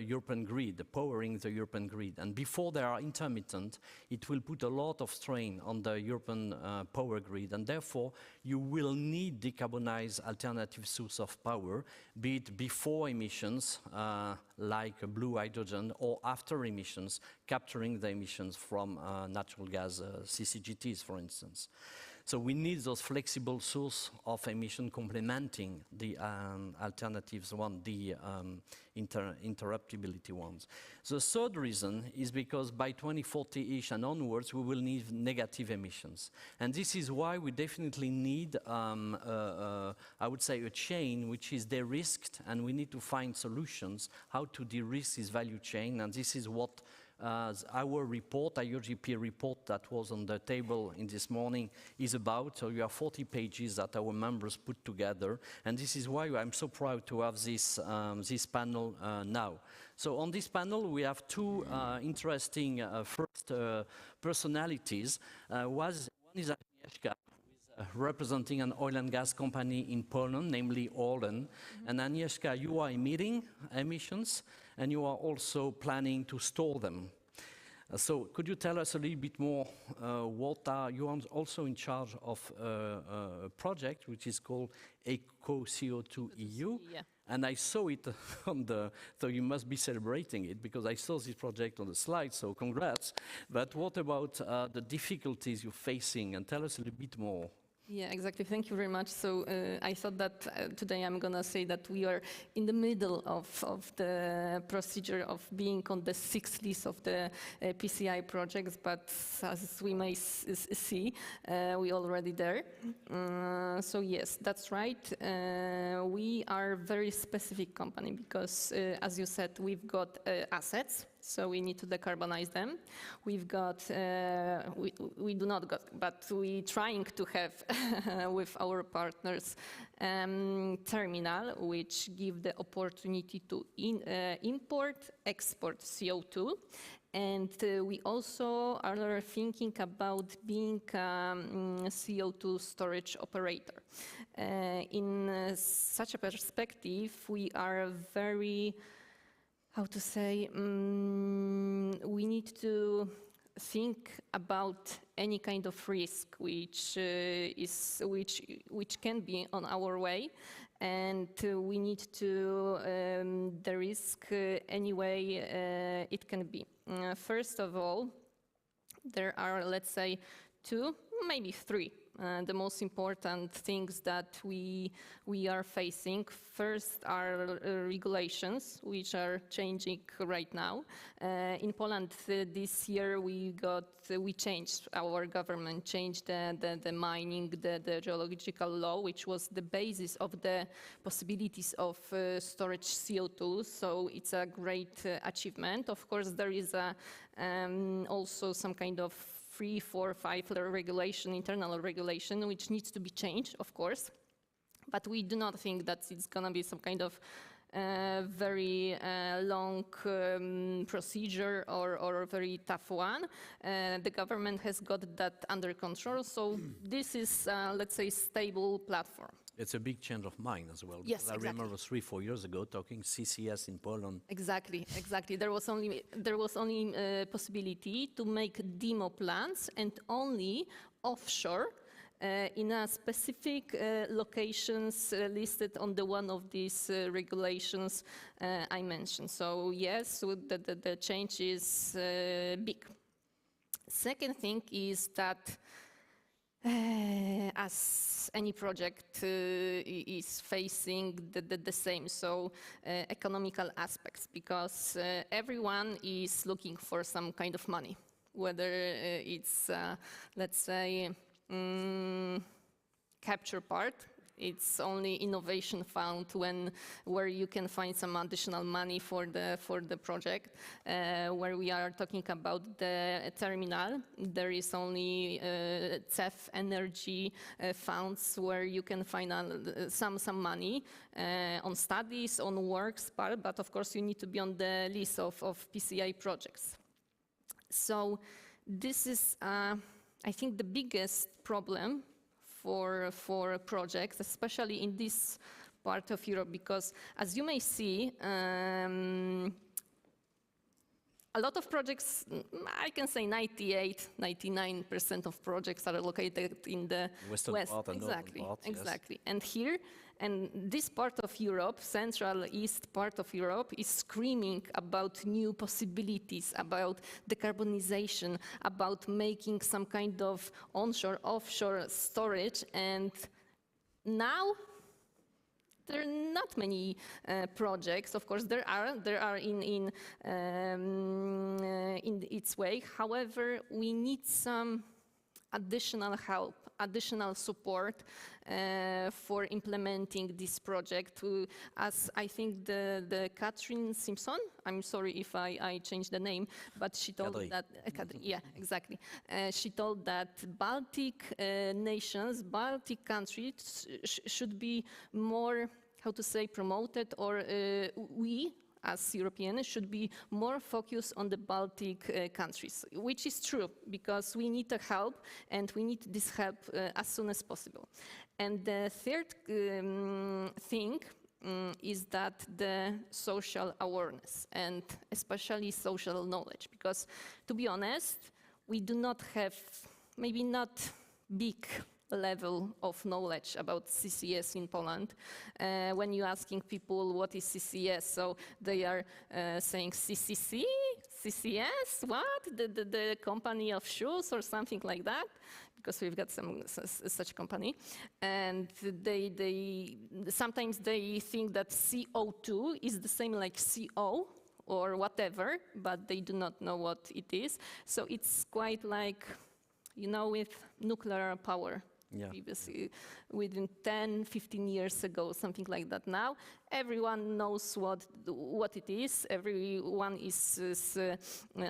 European grid, powering the European grid. And before they are intermittent, it will put a lot of strain on the European power grid. And therefore, you will need decarbonized alternative source of power, be it before emissions, like blue hydrogen, or after emissions, capturing the emissions from natural gas, CCGTs, for instance. So we need those flexible source of emission complementing the alternatives one, the interruptibility ones. The third reason is because by 2040-ish and onwards, we will need negative emissions. And this is why we definitely need, I would say, a chain which is de-risked, and we need to find solutions how to de-risk this value chain. And this is what our report, IOGP report that was on the table in this morning is about. So you have 40 pages that our members put together. And this is why I'm so proud to have this, this panel now. So on this panel, we have two interesting first personalities. One is Agnieszka, representing an oil and gas company in Poland, namely Orlen. And Agnieszka, you are emitting emissions, and you are also planning to store them. So could you tell us a little bit more, you are also in charge of a project which is called EcoCO2 EU. Yeah. And I saw it on so you must be celebrating it, because I saw this project on the slide, so congrats. But what about the difficulties you're facing, and tell us a little bit more. Yeah, exactly. Thank you very much. So I thought that today I'm going to say that we are in the middle of the procedure of being on the 6th list of the PCI projects, but as we may see, we're already there. So yes, that's right. We are a very specific company because, as you said, we've got assets. So we need to decarbonize them. We've got, we do not got, but we're trying to have with our partners terminal, which give the opportunity to import, export CO2. And we also are thinking about being a CO2 storage operator. In such a perspective, we are very, how to say, we need to think about any kind of risk which can be on our way, and we need to the risk any way it can be. First of all, there are, let's say, two, maybe three The most important things that we are facing first are regulations, which are changing right now. In Poland this year our government changed the mining, the geological law, which was the basis of the possibilities of storage CO2. So it's a great achievement. Of course, there is also some kind of 3, 4, 5 regulation, internal regulation, which needs to be changed, of course. But we do not think that it's going to be some kind of very long procedure or very tough one. The government has got that under control. So this is, let's say, stable platform. It's a big change of mind as well. Yes, I remember 3-4 years ago talking CCS in Poland. Exactly. There was only possibility to make demo plants and only offshore in a specific locations listed on the one of these regulations I mentioned. So yes, the change is big. Second thing is that as any project is facing the same, so economical aspects, because everyone is looking for some kind of money, whether it's, let's say, capture part. It's only innovation fund where you can find some additional money for the project. Where we are talking about the terminal, there is only CEF energy funds where you can find some money on studies, on works part, but of course you need to be on the list of PCI projects. So this is, I think, the biggest problem for projects, especially in this part of Europe, because as you may see, a lot of projects, I can say 99% of projects are located in the Western part and exactly, northern part, exactly. Yes. And here, and this part of Europe, Central East part of Europe, is screaming about new possibilities, about decarbonization, about making some kind of onshore, offshore storage. And now there are not many projects. Of course, there are in its way. However, we need some additional help, additional support for implementing this project. As I think the Katrin Simson, I'm sorry if I changed the name, but she told Kadri. that, Kadri, yeah, exactly. She told that Baltic nations, Baltic countries should be more, how to say, promoted, or we, as Europeans, should be more focused on the Baltic countries, which is true, because we need the help, and we need this help as soon as possible. And the third thing is that the social awareness, and especially social knowledge, because, to be honest, we do not have, maybe not big level of knowledge about CCS in Poland. When you're asking people what is CCS, so they are saying CCC, CCS, what? The company of shoes or something like that, because we've got such company. And they sometimes they think that CO2 is the same like CO or whatever, but they do not know what it is. So it's quite like, you know, with nuclear power. Yeah. Previously, within 10, 15 years ago, something like that. Now, everyone knows what it is. Everyone is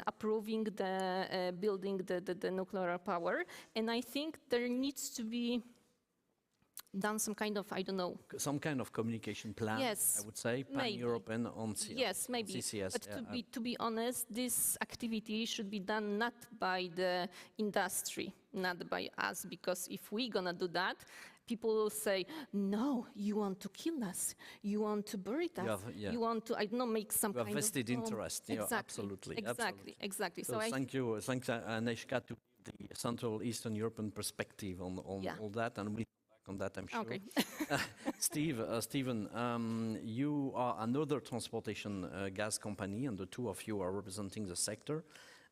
approving the building the nuclear power. And I think there needs to be done some kind of, I don't know. Some kind of communication plan, yes, I would say, pan-European on CCS. Yes, maybe. CCS, but yeah. to be honest, this activity should be done not by the industry, not by us, because if we're gonna do that, people will say, no, you want to kill us, you want to bury us, you want to, I don't know, make some kind of... vested interest, exactly. Yeah, absolutely. Exactly. So thank you, thanks Agnieszka, to the Central Eastern European perspective on all that, and we on that, I'm sure. Okay. Steven, you are another transportation gas company, and the two of you are representing the sector.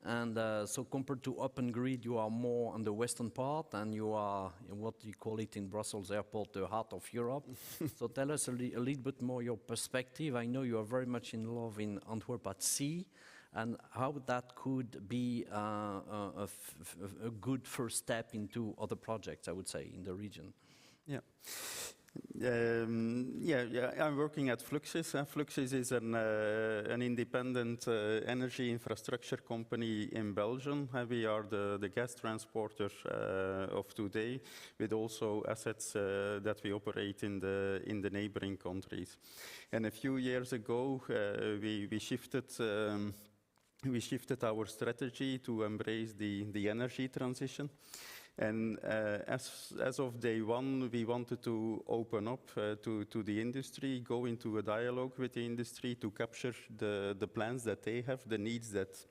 And so compared to Open Grid, you are more on the western part, and you are in what you call it in Brussels Airport, the heart of Europe. So tell us a little bit more your perspective. I know you are very much in love in Antwerp at sea, and how that could be a good first step into other projects, I would say, in the region. Yeah. I'm working at Fluxys. Fluxys is an independent energy infrastructure company in Belgium. We are the gas transporter of today, with also assets that we operate in the neighboring countries. And a few years ago, we shifted our strategy to embrace the energy transition. And as of day one, we wanted to open up to the industry, go into a dialogue with the industry to capture the plans that they have, the needs that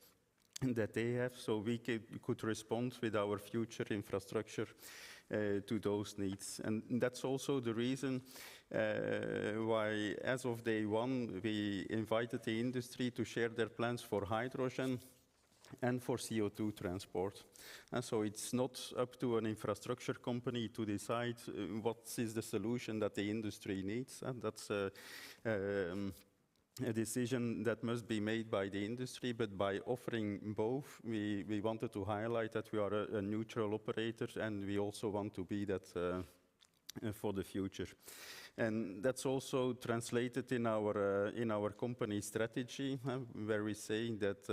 they have, so we could respond with our future infrastructure to those needs. And that's also the reason why, as of day one, we invited the industry to share their plans for hydrogen and for CO2 transport. And so it's not up to an infrastructure company to decide what is the solution that the industry needs. And that's a decision that must be made by the industry, but by offering both, we wanted to highlight that we are a neutral operator, and we also want to be that for the future. And that's also translated in our company strategy, where we say that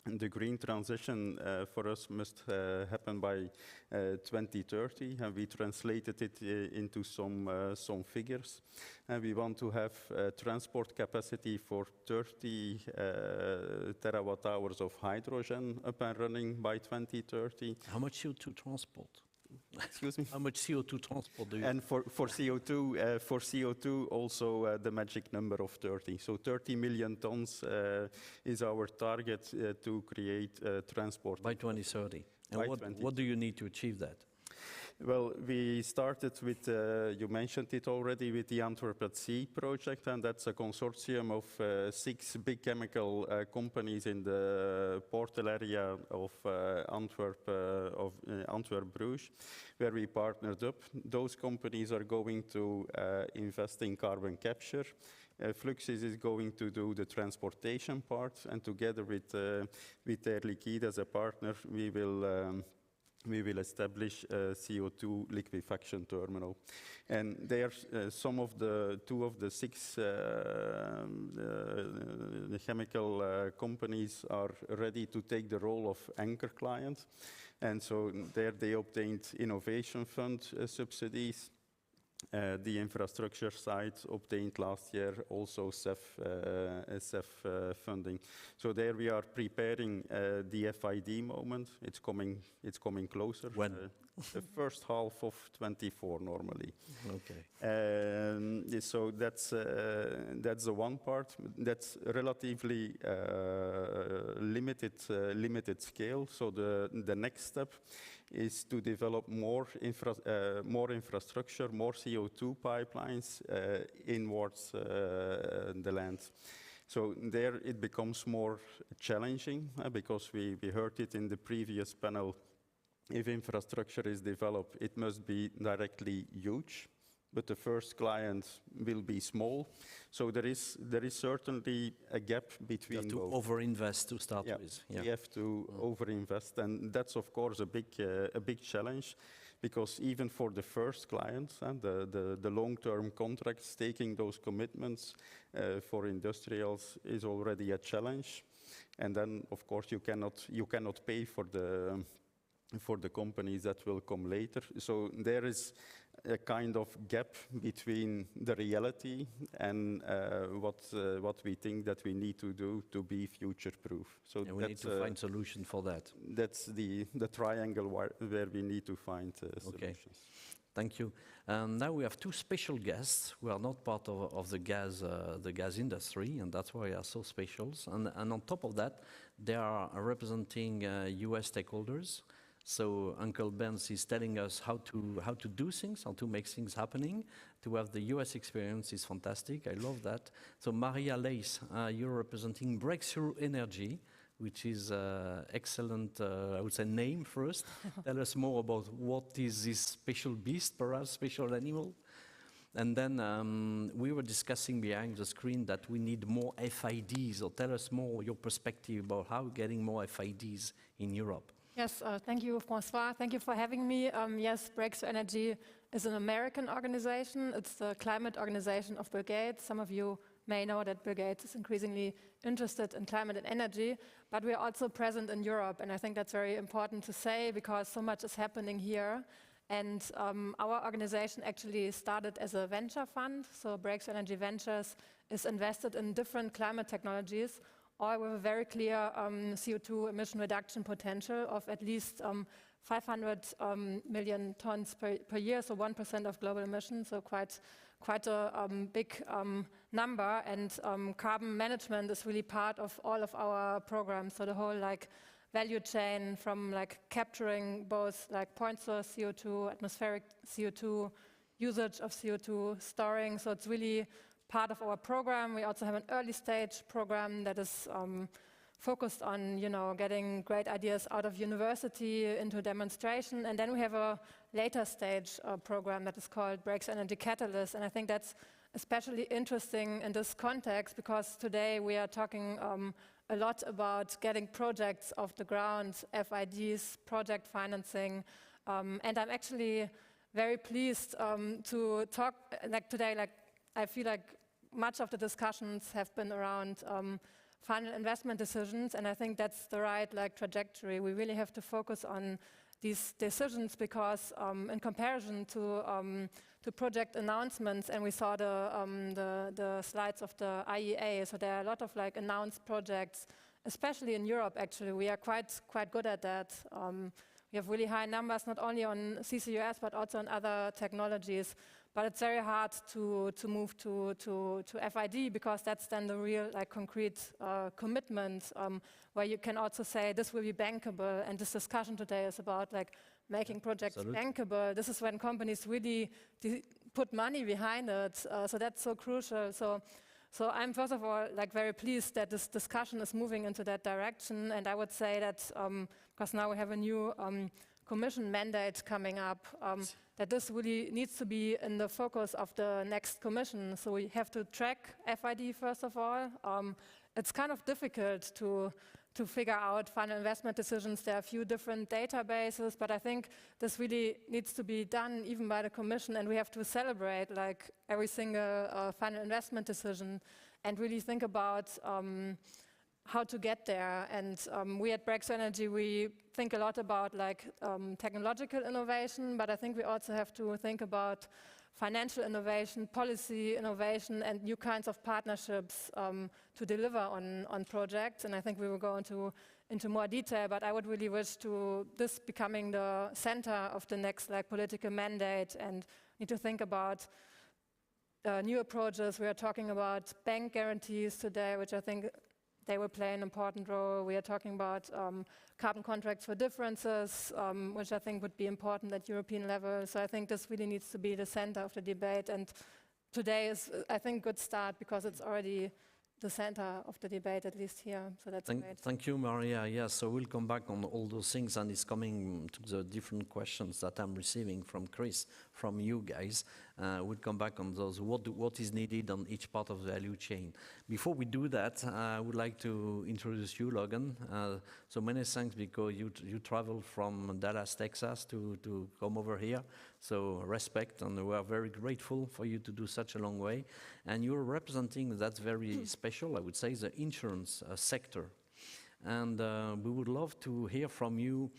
the green transition for us must happen by 2030, and we translated it into some figures. And we want to have transport capacity for 30 terawatt hours of hydrogen up and running by 2030. How much CO2 transport? Excuse me? How much CO2 transport do you? And for CO2 also the magic number of 30. So 30 million tons is our target to create transport. By 2030. And what do you need to achieve that? Well, we started with, you mentioned it already, with the Antwerp at Sea project, and that's a consortium of 6 big chemical companies in the portal area of Antwerp Bruges, where we partnered up. Those companies are going to invest in carbon capture. Fluxys is going to do the transportation part, and together with Air Liquide as a partner, we will establish a CO2 liquefaction terminal. And there, two of the 6 the chemical companies are ready to take the role of anchor client. And so there they obtained innovation fund subsidies. The infrastructure side obtained last year also CEF funding. So there we are preparing the FID moment. It's coming closer. When? The first half of 24 normally. Okay. So that's the one part. That's relatively limited scale. So the next step is to develop more infrastructure, more CO2 pipelines inwards the land. So there it becomes more challenging because we heard it in the previous panel. If infrastructure is developed, it must be directly huge, but the first client will be small. So there is certainly a gap between both. You have to overinvest to start with. Yeah, you have to overinvest, and that's of course a big challenge, because even for the first clients and the long-term contracts, taking those commitments for industrials is already a challenge. And then of course you cannot pay for the companies that will come later. So there is a kind of gap between the reality and what we think that we need to do to be future-proof. So we need to find solution for that. That's the triangle where we need to find solutions. Thank you. Now we have 2 special guests who are not part of the gas industry, and that's why they are so special. And on top of that, they are representing US stakeholders. So Uncle Benz is telling us how to do things, how to make things happening. To have the US experience is fantastic. I love that. So Maria Leys, you're representing Breakthrough Energy, which is excellent, I would say, name first. Tell us more about what is this special beast, perhaps special animal. And then we were discussing behind the screen that we need more FIDs, or tell us more your perspective about how getting more FIDs in Europe. Yes, thank you, François. Thank you for having me. Yes, Breakthrough Energy is an American organization. It's the climate organization of Bill Gates. Some of you may know that Bill Gates is increasingly interested in climate and energy, but we're also present in Europe, and I think that's very important to say because so much is happening here. And our organization actually started as a venture fund, so Breakthrough Energy Ventures is invested in different climate technologies, all with a very clear CO2 emission reduction potential of at least 500 million tons per year, so 1% of global emissions, so quite a big number. And carbon management is really part of all of our programs, so the whole value chain from capturing both point source CO2, atmospheric CO2, usage of CO2, storing. So it's really part of our program. We also have an early stage program that is focused on getting great ideas out of university into demonstration. And then we have a later stage program that is called Breakthrough Energy Catalyst. And I think that's especially interesting in this context because today we are talking a lot about getting projects off the ground, FIDs, project financing, and I'm actually very pleased to talk today. I feel like much of the discussions have been around final investment decisions, and I think that's the right trajectory. We really have to focus on these decisions because in comparison to project announcements, and we saw the slides of the IEA, so there are a lot of announced projects, especially in Europe actually. We are quite good at that. We have really high numbers, not only on CCUS, but also on other technologies. But it's very hard to move to FID because that's then the real concrete commitment where you can also say this will be bankable. And this discussion today is about making projects bankable. This is when companies really put money behind it. So that's so crucial. So I'm first of all very pleased that this discussion is moving into that direction. And I would say that because now we have a new Commission mandate coming up, that this really needs to be in the focus of the next Commission. So we have to track FID first of all. It's kind of difficult to figure out final investment decisions. There are a few different databases, but I think this really needs to be done even by the Commission, and we have to celebrate every single final investment decision and really think about how to get there. And we at Breakthrough Energy, we think a lot about technological innovation, but I think we also have to think about financial innovation, policy innovation, and new kinds of partnerships to deliver on projects. And I think we will go into more detail, but I would really wish to this becoming the center of the next political mandate, and need to think about new approaches. We are talking about bank guarantees today, which I think they will play an important role. We are talking about carbon contracts for differences, which I think would be important at European level. So I think this really needs to be the center of the debate. And today is, I think, a good start because it's already the center of the debate, at least here. So that's great. Thank you, Maria. Yes, so we'll come back on all those things, and it's coming to the different questions that I'm receiving from Chris, from you guys. We'll come back on those, what is needed on each part of the value chain. Before we do that, I would like to introduce you, Logan. So many thanks because you traveled from Dallas, Texas to come over here. So respect, and we are very grateful for you to do such a long way. And you're representing, that's very special, I would say, the insurance sector. And we would love to hear from you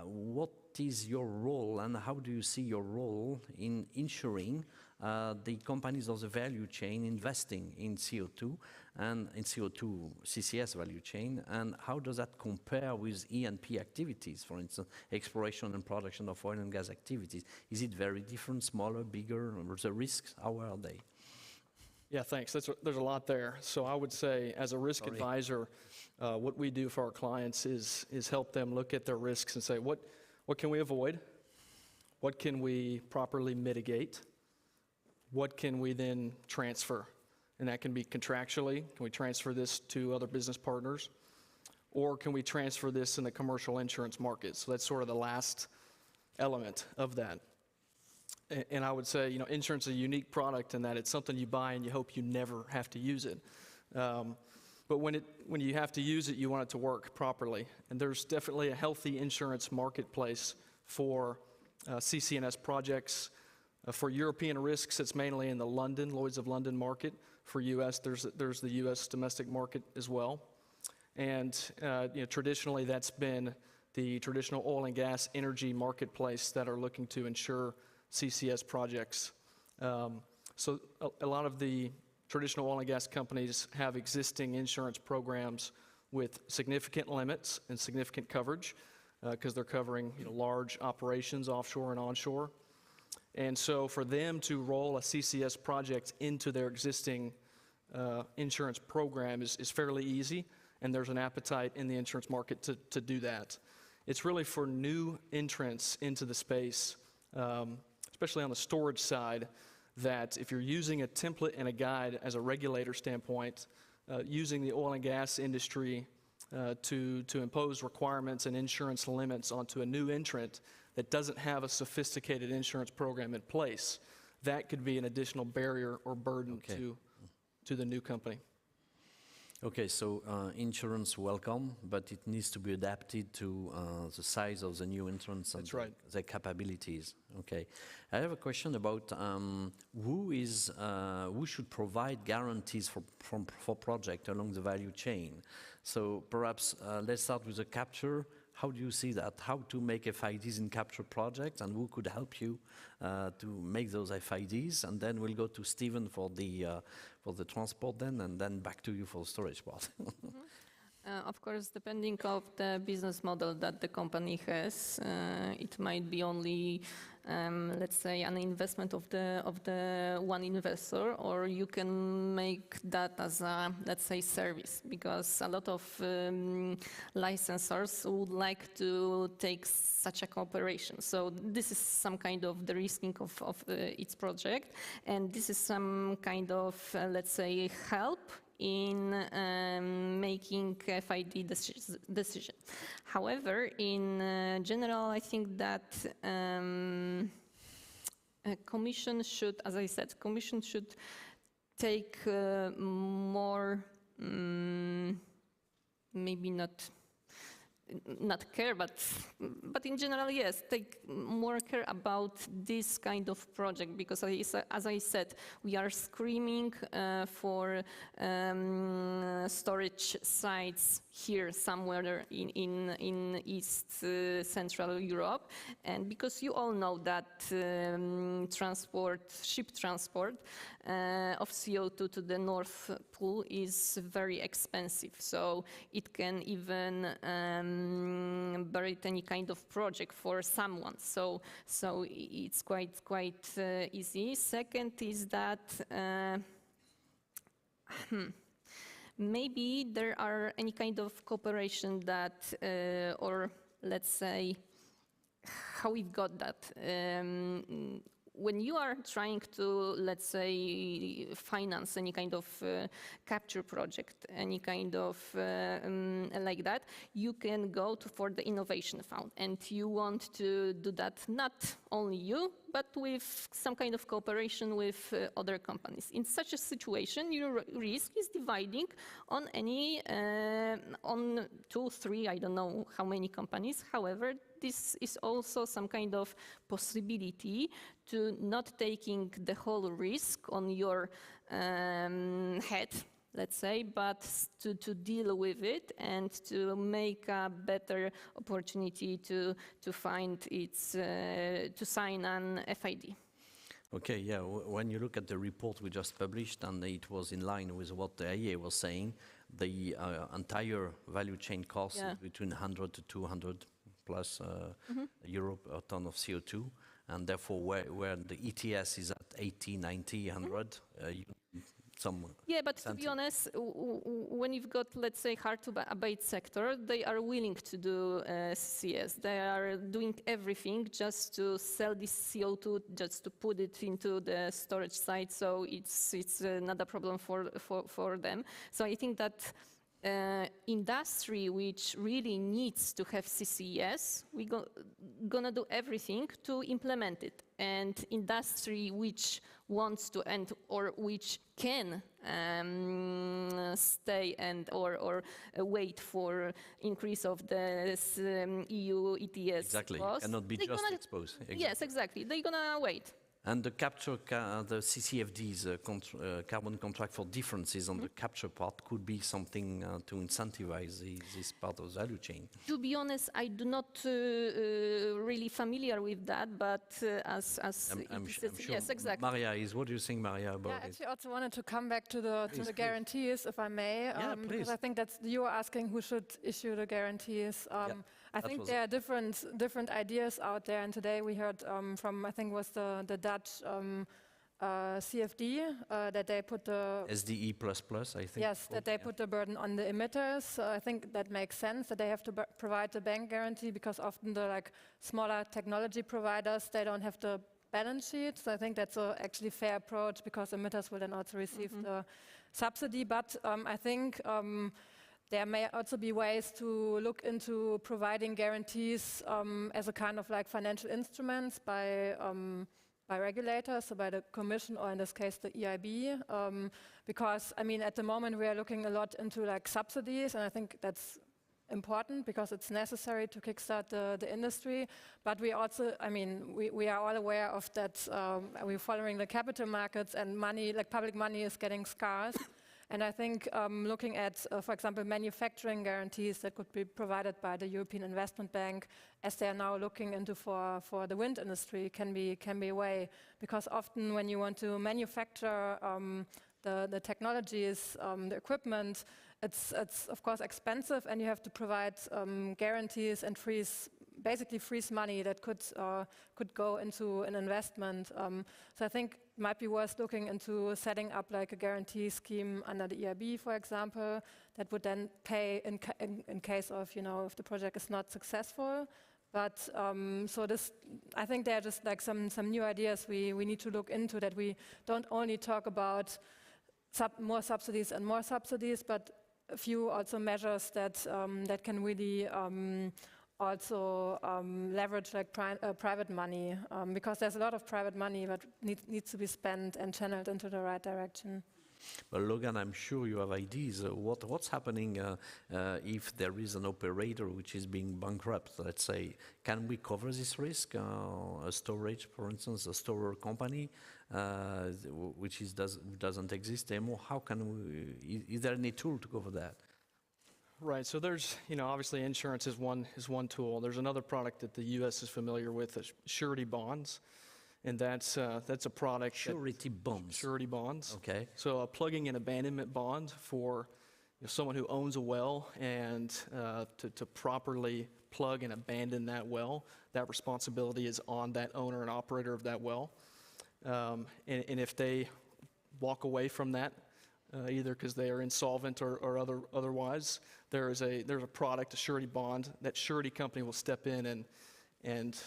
what is your role and how do you see your role in ensuring the companies of the value chain investing in CO2 and in CO2 CCS value chain, and how does that compare with E&P activities, for instance, exploration and production of oil and gas activities? Is it very different, smaller, bigger, or the risks, how are they? Yeah, thanks. There's a lot there. So I would say as a risk advisor, what we do for our clients is help them look at their risks and say, what can we avoid? What can we properly mitigate? What can we then transfer? And that can be contractually. Can we transfer this to other business partners? or can we transfer this in the commercial insurance market? So that's sort of the last element of that. And I would say, you know, insurance is a unique product in that it's something you buy and you hope you never have to use it. But when you have to use it, you want it to work properly. And there's definitely a healthy insurance marketplace for CCNS projects. For European risks, it's mainly in the Lloyd's of London market. For US, there's the US domestic market as well. And you know, traditionally, that's been the traditional oil and gas energy marketplace that are looking to insure CCS projects. So a lot of the traditional oil and gas companies have existing insurance programs with significant limits and significant coverage because they're covering, you know, large operations offshore and onshore. And so for them to roll a CCS project into their existing insurance program is fairly easy, and there's an appetite in the insurance market to do that. It's really for new entrants into the space, especially on the storage side, that if you're using a template and a guide as a regulator standpoint, using the oil and gas industry to impose requirements and insurance limits onto a new entrant that doesn't have a sophisticated insurance program in place, that could be an additional barrier or burden to the new company. Okay, so insurance welcome, but it needs to be adapted to the size of the new entrants and their capabilities. Okay, I have a question about who should provide guarantees for project along the value chain. So perhaps let's start with the capture. How do you see that? How to make FIDs in capture projects, and who could help you to make those FIDs? And then we'll go to Stephen for the transport then, and then back to you for the storage part. Of course, depending on the business model that the company has, it might be only, let's say, an investment of the one investor, or you can make that as a, let's say, service, because a lot of licensors would like to take such a cooperation. So this is some kind of the risking of its project, and this is some kind of, let's say, help in making FID decision. However, in general, I think that Commission should, as I said, Commission should take more, maybe not care, but in general, yes, take more care about this kind of project, because as I said, we are screaming for storage sites here somewhere in East Central Europe, and because you all know that ship transport of CO2 to the North Pole is very expensive, so it can even bury any kind of project for someone. So it's quite easy. Second is that maybe there are any kind of cooperation that, or let's say, how we've got that. When you are trying to, let's say, finance any kind of capture project, any kind of like that, you can go for the innovation fund, and you want to do that not only you, but with some kind of cooperation with other companies. In such a situation, your risk is dividing on on 2, 3, I don't know how many companies. However, this is also some kind of possibility to not taking the whole risk on your head, let's say, but to deal with it and to make a better opportunity to find to sign an FID. Okay, yeah, when you look at the report we just published, and it was in line with what the IEA was saying, the entire value chain cost is between 100 to 200 plus euro per ton of CO2, and therefore where the ETS is at 80, 90, 100, but to be honest, when you've got, let's say, hard to abate sector, they are willing to do CCS. They are doing everything just to sell this CO2, just to put it into the storage site. So it's not a problem for them. So I think that industry which really needs to have CCUS, we're gonna do everything to implement it. And industry which wants to or which can stay or wait for increase of the EU ETS Exactly, cost, cannot be just exposed. Exactly. Yes, exactly. They're gonna wait. And the capture, the CCFD's carbon contract for differences on the capture part could be something to incentivize this part of the value chain. To be honest, I do not really familiar with that, but I'm sure yes, exactly. Maria is. What do you think, Maria, about I it? actually also wanted to come back to the guarantees, if I may, because I think that's you are asking who should issue the guarantees. I think there are different ideas out there, and today we heard from, I think was the Dutch CFD, that they put the SDE++, I think. Yes, that they put the burden on the emitters. I think that makes sense, that they have to provide the bank guarantee, because often the smaller technology providers, they don't have the balance sheet. So I think that's actually fair approach, because emitters will then also receive the subsidy. But I think there may also be ways to look into providing guarantees as a kind of financial instruments by regulators, so by the Commission, or in this case the EIB, because I mean at the moment we are looking a lot into subsidies, and I think that's important because it's necessary to kickstart the industry. But we also, I mean, we are all aware of that. We're following the capital markets, and money, public money, is getting scarce. And I think looking at, for example, manufacturing guarantees that could be provided by the European Investment Bank, as they are now looking into for the wind industry, can be a way. Because often when you want to manufacture the technologies, the equipment, it's of course expensive, and you have to provide guarantees and basically freeze money that could go into an investment. So I think it might be worth looking into setting up a guarantee scheme under the EIB, for example, that would then pay in case of, if the project is not successful. But so I think there are just some new ideas we need to look into, that we don't only talk about more subsidies, but a few also measures that can really also leverage private money, because there's a lot of private money that needs to be spent and channeled into the right direction. Well, Logan, I'm sure you have ideas. What's happening if there is an operator which is being bankrupt? Let's say, can we cover this risk? A storage, for instance, a storage company, which doesn't exist anymore. How can we? Is there any tool to cover that? Right. So there's, obviously insurance is one tool. There's another product that the U.S. is familiar with, surety bonds. And that's a product. Surety bonds. Surety bonds. Okay. So a plugging and abandonment bond for someone who owns a well, and to properly plug and abandon that well, that responsibility is on that owner and operator of that well. And if they walk away from that, either because they are insolvent or otherwise, there's a product, a surety bond, that surety company will step in and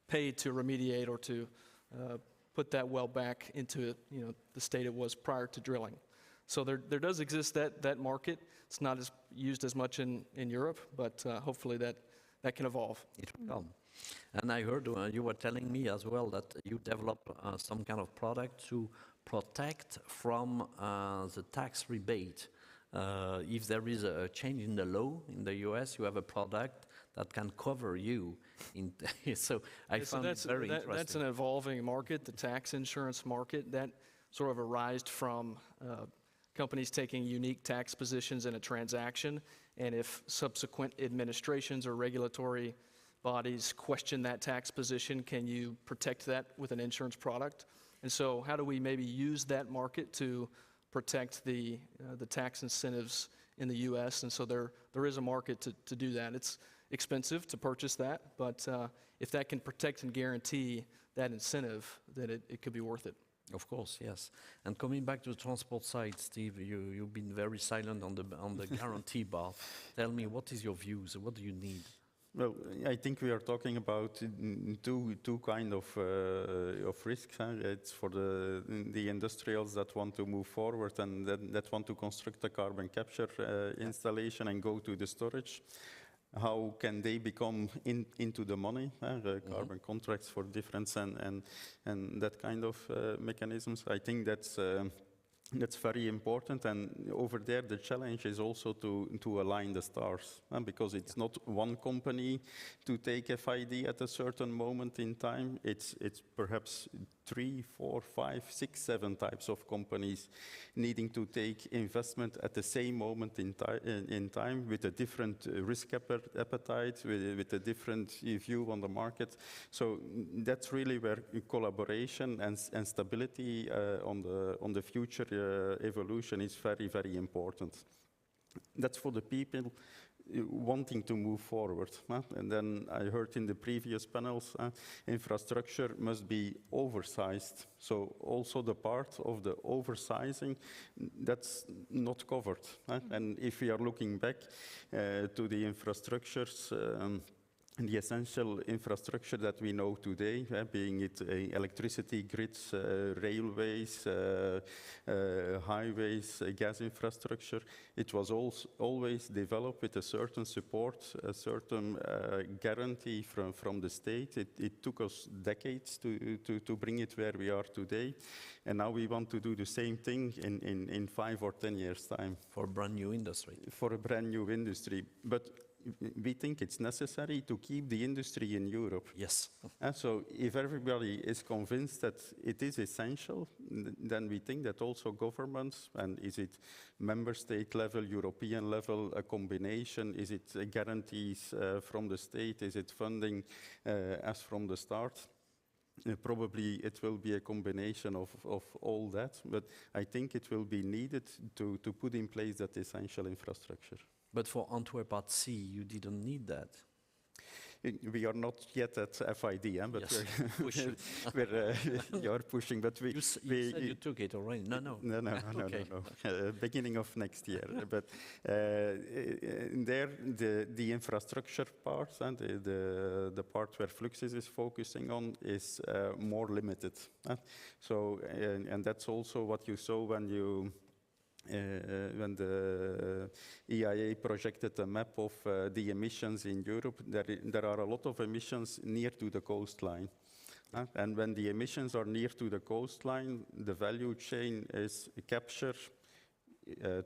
pay to remediate or to put that well back into the state it was prior to drilling. So there does exist that market. It's not used as much in Europe, but hopefully that can evolve. It will come. And I heard you were telling me as well that you develop some kind of product to protect from the tax rebate. If there is a change in the law in the US, you have a product that can cover you. So I found it very interesting. That's an evolving market, the tax insurance market. That sort of arose from companies taking unique tax positions in a transaction. And if subsequent administrations or regulatory bodies question that tax position, can you protect that with an insurance product? And so how do we maybe use that market to protect the tax incentives in the U.S.? And so there is a market to do that. It's expensive to purchase that, but if that can protect and guarantee that incentive, then it could be worth it. Of course, yes. And coming back to the transport side, Steve, you've been very silent on the guarantee bar. Tell me, what is your views? What do you need? Well, I think we are talking about two kind of risks. It's for the industrials that want to move forward and that want to construct a carbon capture installation and go to the storage. How can they become into the money, carbon contracts for difference and that kind of mechanisms? I think that's very important, and over there the challenge is also to align the stars, because it's not one company to take FID at a certain moment in time. It's perhaps 3, 4, 5, 6, 7 types of companies needing to take investment at the same moment in time with a different risk appetite, with a different view on the market. So that's really where collaboration and stability on the future evolution is very, very important. That's for the people wanting to move forward. And then I heard in the previous panels, infrastructure must be oversized. So also the part of the oversizing, that's not covered. And if we are looking back to the infrastructures, the essential infrastructure that we know today, being it electricity grids, railways, highways, gas infrastructure, it was always developed with a certain support, a certain guarantee from the state. It took us decades to bring it where we are today. And now we want to do the same thing in 5 or 10 years' time. For a brand new industry. For a brand new industry. But we think it's necessary to keep the industry in Europe. Yes. And so if everybody is convinced that it is essential, then we think that also governments, and is it member state level, European level, a combination, is it guarantees from the state, is it funding as from the start? Probably it will be a combination of all that, but I think it will be needed to put in place that essential infrastructure. But for Antwerp at sea, you didn't need that. We are not yet at FID, but yes. you're pushing. But you said you took it already. No. Okay. No. Beginning of next year. But there, the infrastructure part and the part where Fluxys is focusing on is more limited. So, and that's also what you saw when the EIA projected a map of the emissions in Europe. There are a lot of emissions near to the coastline. And when the emissions are near to the coastline, the value chain is capture,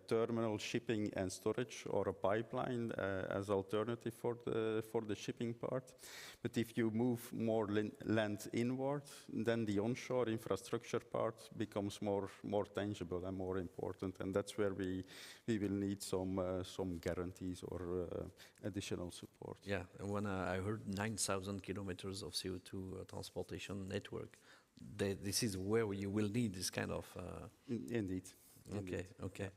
terminal, shipping and storage, or a pipeline as alternative for the shipping part. But if you move more land inward, then the onshore infrastructure part becomes more tangible and more important, and that's where we will need some guarantees or additional support. Yeah, and when I heard 9,000 kilometers of CO2 transportation network, this is where you will need this kind of... Indeed. Okay.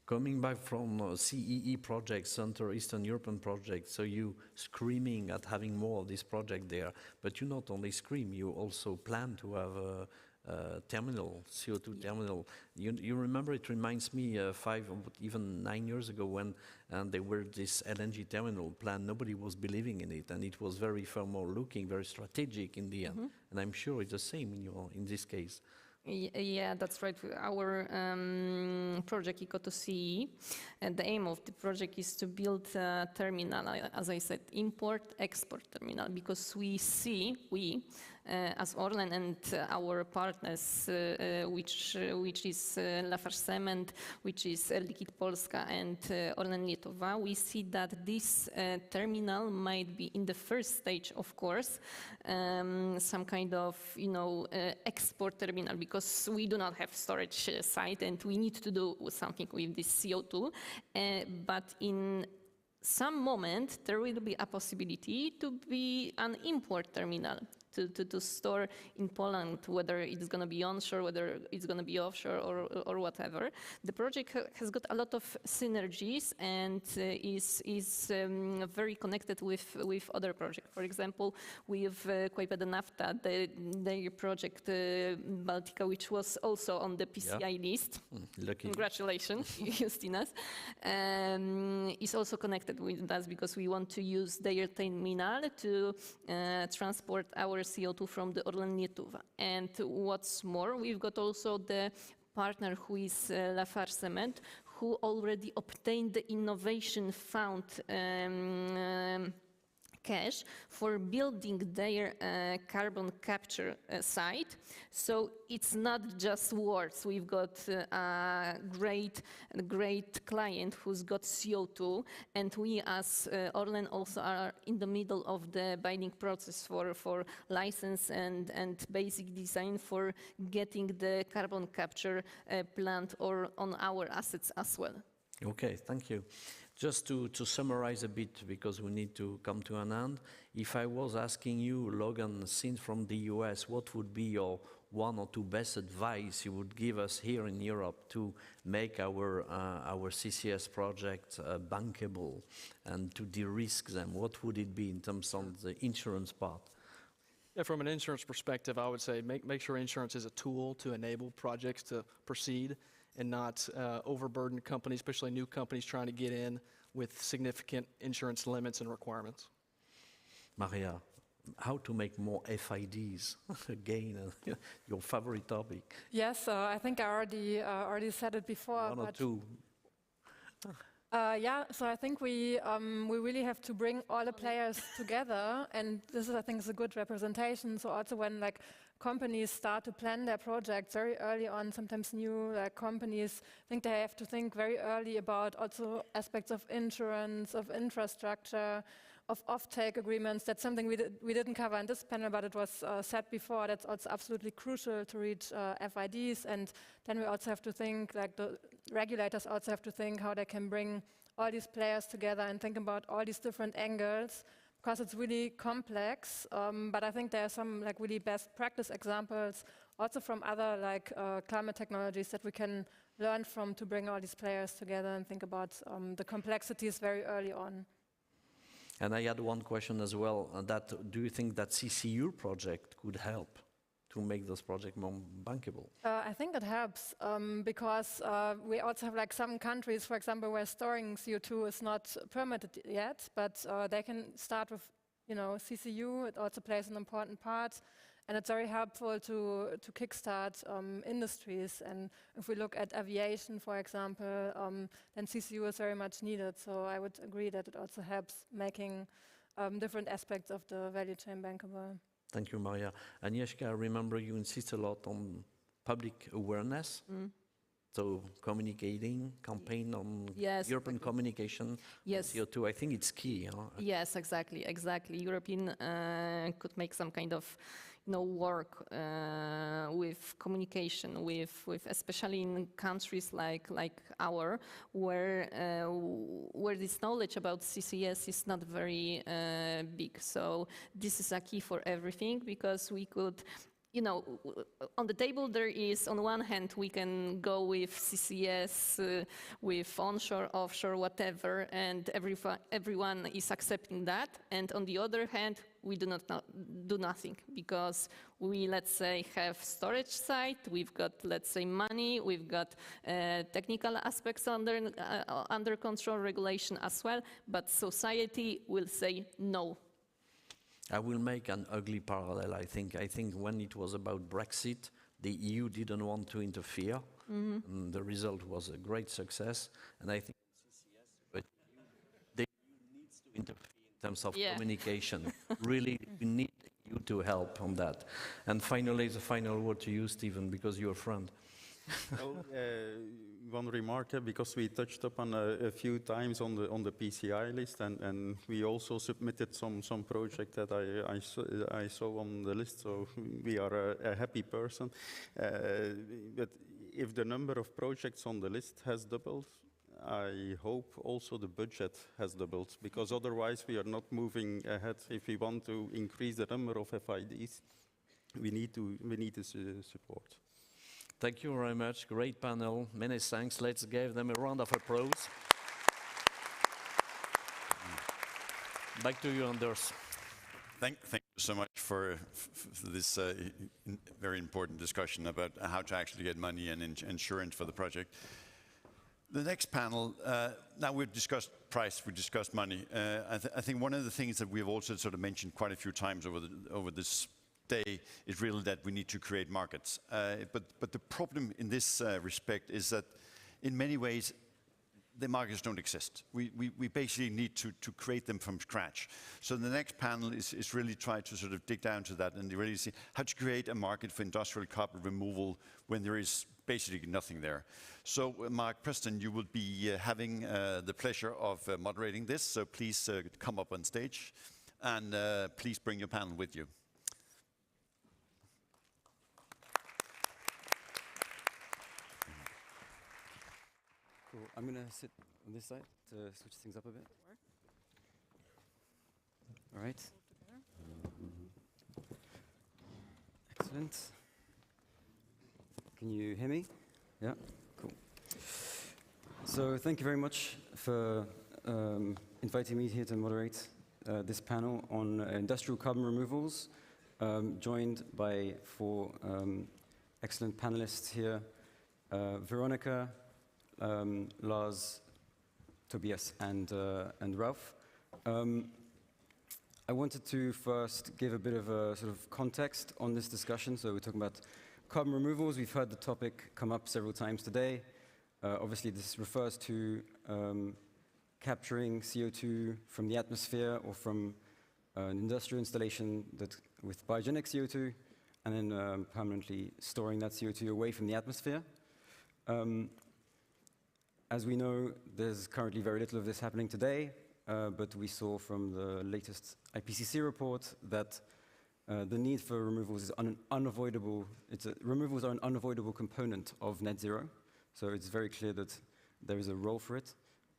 Coming back from CEE projects, Central Eastern European projects, so you screaming at having more of this project there, but you not only scream, you also plan to have a terminal, CO2 terminal. You remember, it reminds me 5 or even 9 years ago when there were this LNG terminal plan, nobody was believing in it, and it was very forward looking, very strategic in the end. And I'm sure it's the same in this case. Yeah, that's right. Our project Eco2CE, and the aim of the project is to build a terminal, as I said, import-export terminal, because we see, as Orlen and our partners, which is Lafarge Cement, which is Liquid Polska and Orlen Lietuva, we see that this terminal might be in the first stage, of course, some kind of, export terminal, because we do not have storage site and we need to do something with this CO2. But in some moment, there will be a possibility to be an import terminal, to store in Poland, whether it's going to be onshore, whether it's going to be offshore, or whatever. The project has got a lot of synergies and is very connected with other projects. For example, with Klaipėda Nafta, their project Baltica, which was also on the PCI list. Lucky. Congratulations, Justinas. Is also connected with us because we want to use their terminal to transport our CO2 from the Orlen Lietuva. And what's more, we've got also the partner who is Lafarge Cement, who already obtained the innovation fund cash for building their carbon capture site. So it's not just words. We've got a great client who's got CO2, and we as Orlen also are in the middle of the binding process for license and basic design for getting the carbon capture plant or on our assets as well. Okay, thank you. Just to summarize a bit, because we need to come to an end, if I was asking you, Logan, since from the US, what would be your one or two best advice you would give us here in Europe to make our CCS projects bankable and to de-risk them, what would it be in terms of the insurance part? Yeah, from an insurance perspective, I would say make sure insurance is a tool to enable projects to proceed and not overburden companies, especially new companies trying to get in with significant insurance limits and requirements. Maria, how to make more FIDs? Again, your favorite topic. Yes, I think I already said it before. One or two. Yeah, so I think we really have to bring all the players together, and this is, I think, is a good representation. So also when companies start to plan their projects very early on, sometimes new companies, I think they have to think very early about also aspects of insurance, of infrastructure, of off-take agreements. That's something we didn't cover in this panel, but it was said before. That's also absolutely crucial to reach FIDs. And then we also have to think, the regulators also have to think how they can bring all these players together and think about all these different angles, because it's really complex. But I think there are some really best practice examples also from other climate technologies that we can learn from to bring all these players together and think about the complexities very early on. And I had one question as well, do you think that CCU project could help to make this project more bankable? I think it helps because we also have some countries, for example, where storing CO2 is not permitted yet, but they can start with CCU. It also plays an important part, and it's very helpful to kickstart industries. And if we look at aviation, for example, then CCU is very much needed. So I would agree that it also helps making different aspects of the value chain bankable. Thank you, Maria. Agnieszka, I remember you insist a lot on public awareness. So communicating, campaign on European communication, CO2, I think it's key. Huh? Yes, exactly. European could make some kind of work with communication, with especially in countries like our, where this knowledge about CCS is not very big. So this is a key for everything, because we could, on the table there is, on one hand, we can go with CCS, with onshore, offshore, whatever, and everyone is accepting that. And on the other hand, we do not do nothing, because we, let's say, have storage site, we've got, let's say, money, we've got technical aspects under control, regulation as well, but society will say no. I will make an ugly parallel, I think. I think when it was about Brexit, the EU didn't want to interfere. And the result was a great success. And I think CCS, but the EU needs to interfere in terms of communication. Really, we need you to help on that. And finally, the final word to you, Stephen, because you're a friend. Well, one remark, because we touched upon a few times on the PCI list, and we also submitted some project that I saw on the list, so we are a happy person. But if the number of projects on the list has doubled, I hope also the budget has doubled, because otherwise we are not moving ahead. If we want to increase the number of FIDs, we need this support. Thank you very much. Great panel. Many thanks. Let's give them a round of applause. Back to you, Anders. Thank you so much for this very important discussion about how to actually get money and insurance for the project. The next panel, now we've discussed price, we discussed money. I think one of the things that we've also sort of mentioned quite a few times over this day is really that we need to create markets. But the problem in this respect is that in many ways, the markets don't exist. We basically need to create them from scratch. So the next panel is really try to sort of dig down to that and really see how to create a market for industrial carbon removal when there is basically nothing there. So Mark Preston, you will be having the pleasure of moderating this. So please come up on stage and please bring your panel with you. Cool. I'm going to sit on this side to switch things up a bit. All right. Excellent. Can you hear me? Yeah, cool. So thank you very much for inviting me here to moderate this panel on industrial carbon removals, joined by 4 excellent panelists here, Veronica, Lars, Tobias, and Ralph. I wanted to first give a bit of a sort of context on this discussion. So we're talking about carbon removals. We've heard the topic come up several times today. Obviously, this refers to capturing CO2 from the atmosphere or from an industrial installation with biogenic CO2, and then permanently storing that CO2 away from the atmosphere. As we know, there's currently very little of this happening today, but we saw from the latest IPCC report that the need for removals is unavoidable. Removals are an unavoidable component of net zero, so it's very clear that there is a role for it.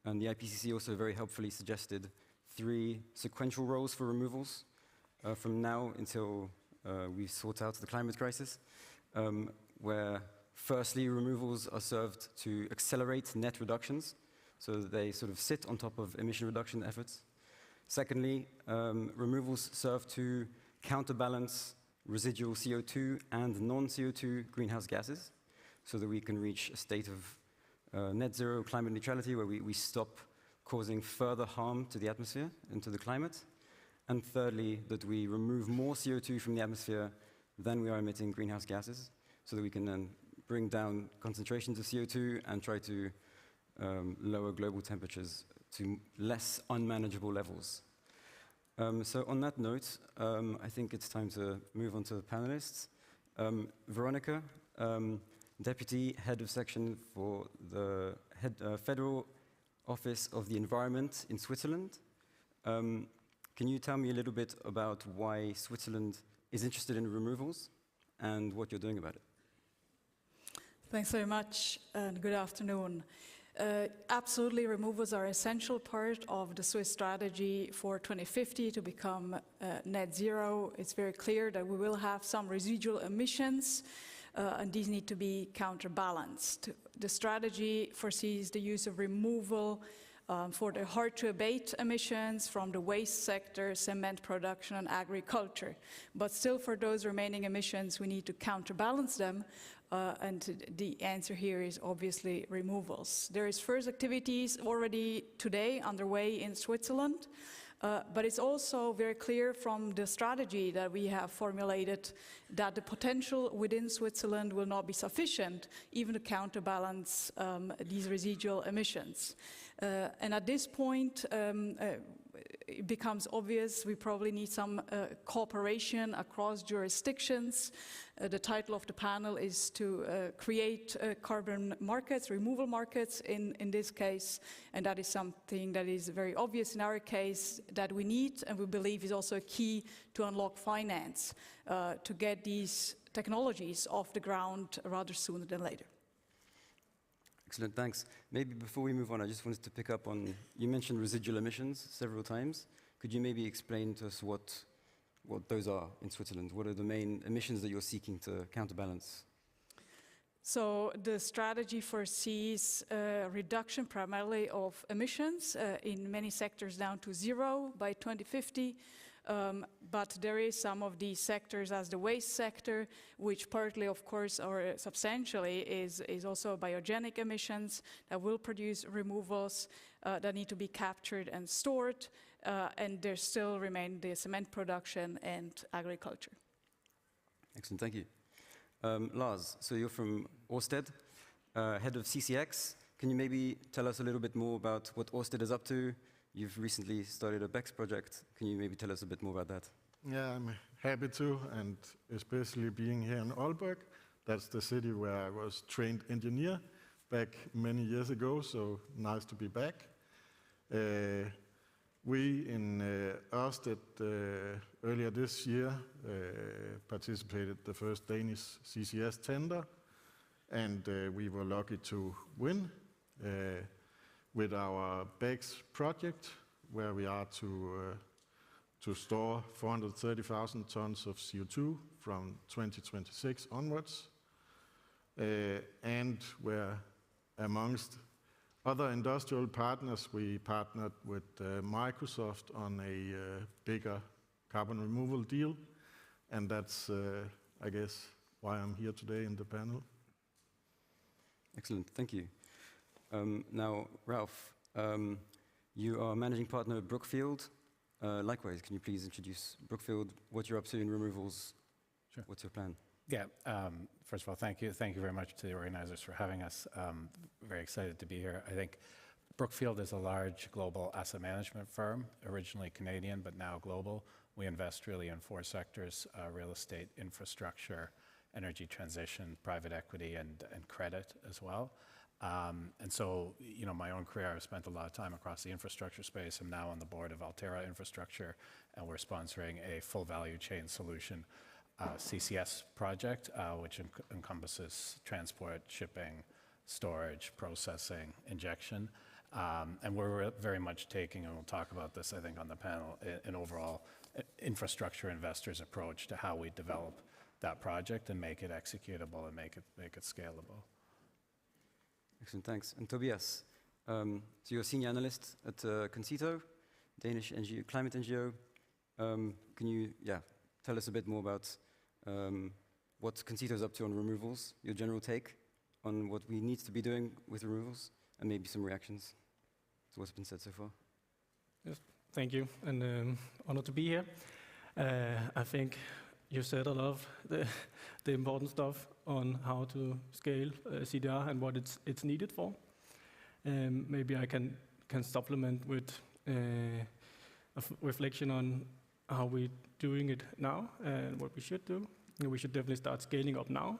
And the IPCC also very helpfully suggested 3 sequential roles for removals from now until we sort out the climate crisis, where firstly, removals are served to accelerate net reductions, so that they sort of sit on top of emission reduction efforts. Secondly, removals serve to counterbalance residual CO2 and non-CO2 greenhouse gases, so that we can reach a state of net zero climate neutrality where we stop causing further harm to the atmosphere and to the climate. And thirdly, that we remove more CO2 from the atmosphere than we are emitting greenhouse gases, so that we can then bring down concentrations of CO2 and try to lower global temperatures to less unmanageable levels. So on that note, I think it's time to move on to the panelists. Veronica, Deputy Head of Section for the Federal Office of the Environment in Switzerland. Can you tell me a little bit about why Switzerland is interested in removals and what you're doing about it? Thanks very much, and good afternoon. Absolutely, removals are an essential part of the Swiss strategy for 2050 to become net zero. It's very clear that we will have some residual emissions, and these need to be counterbalanced. The strategy foresees the use of removal for the hard-to-abate emissions from the waste sector, cement production, and agriculture. But still, for those remaining emissions, we need to counterbalance them. And the answer here is obviously removals. There is first activities already today underway in Switzerland, but it's also very clear from the strategy that we have formulated that the potential within Switzerland will not be sufficient even to counterbalance these residual emissions. And at this point, it becomes obvious we probably need some cooperation across jurisdictions. The title of the panel is to create carbon markets, removal markets in this case, and that is something that is very obvious in our case that we need, and we believe is also a key to unlock finance to get these technologies off the ground rather sooner than later. Excellent, thanks. Maybe before we move on, I just wanted to pick up on, you mentioned residual emissions several times. Could you maybe explain to us what those are in Switzerland? What are the main emissions that you're seeking to counterbalance? So the strategy foresees reduction primarily of emissions in many sectors down to zero by 2050. But there is some of these sectors, as the waste sector, which partly, of course, or substantially is also biogenic emissions that will produce removals that need to be captured and stored. And there still remain the cement production and agriculture. Excellent, thank you. Lars, so you're from Ørsted, head of CCX. Can you maybe tell us a little bit more about what Ørsted is up to? You've recently started a BECCS project. Can you maybe tell us a bit more about that? Yeah, I'm happy to, and especially being here in Aalborg. That's the city where I was trained engineer back many years ago, so nice to be back. We in Ørsted earlier this year participated the first Danish CCS tender, and we were lucky to win with our BECCS project, where we are to store 430,000 tons of CO2 from 2026 onwards, and where amongst other industrial partners, we partnered with Microsoft on a bigger carbon removal deal, and that's, I guess, why I'm here today in the panel. Excellent, thank you. Now, Ralph, you are managing partner at Brookfield. Likewise, can you please introduce Brookfield, what you're up to in removals? Sure. What's your plan? Yeah, first of all, thank you. Thank you very much to the organizers for having us. Very excited to be here. I think Brookfield is a large global asset management firm, originally Canadian, but now global. We invest really in 4 sectors, real estate, infrastructure, energy transition, private equity, and credit as well. And so, you know, my own career, I've spent a lot of time across the infrastructure space. I'm now on the board of Altera Infrastructure, and we're sponsoring a full value chain solution CCS project, which encompasses transport, shipping, storage, processing, injection. And we're very much taking, and we'll talk about this, I think, on the panel, an overall infrastructure investors approach to how we develop that project and make it executable and make it scalable. Excellent, thanks. And Tobias, so you're a senior analyst at Concito, Danish NGO, climate NGO. Can you, tell us a bit more about what Concito is up to on removals, your general take on what we need to be doing with removals, and maybe some reactions to what's been said so far? Yes, thank you, and honored to be here. I think you said a lot of the important stuff on how to scale CDR and what it's needed for. Maybe I can supplement with a reflection on how we're doing it now and what we should do. We should definitely start scaling up now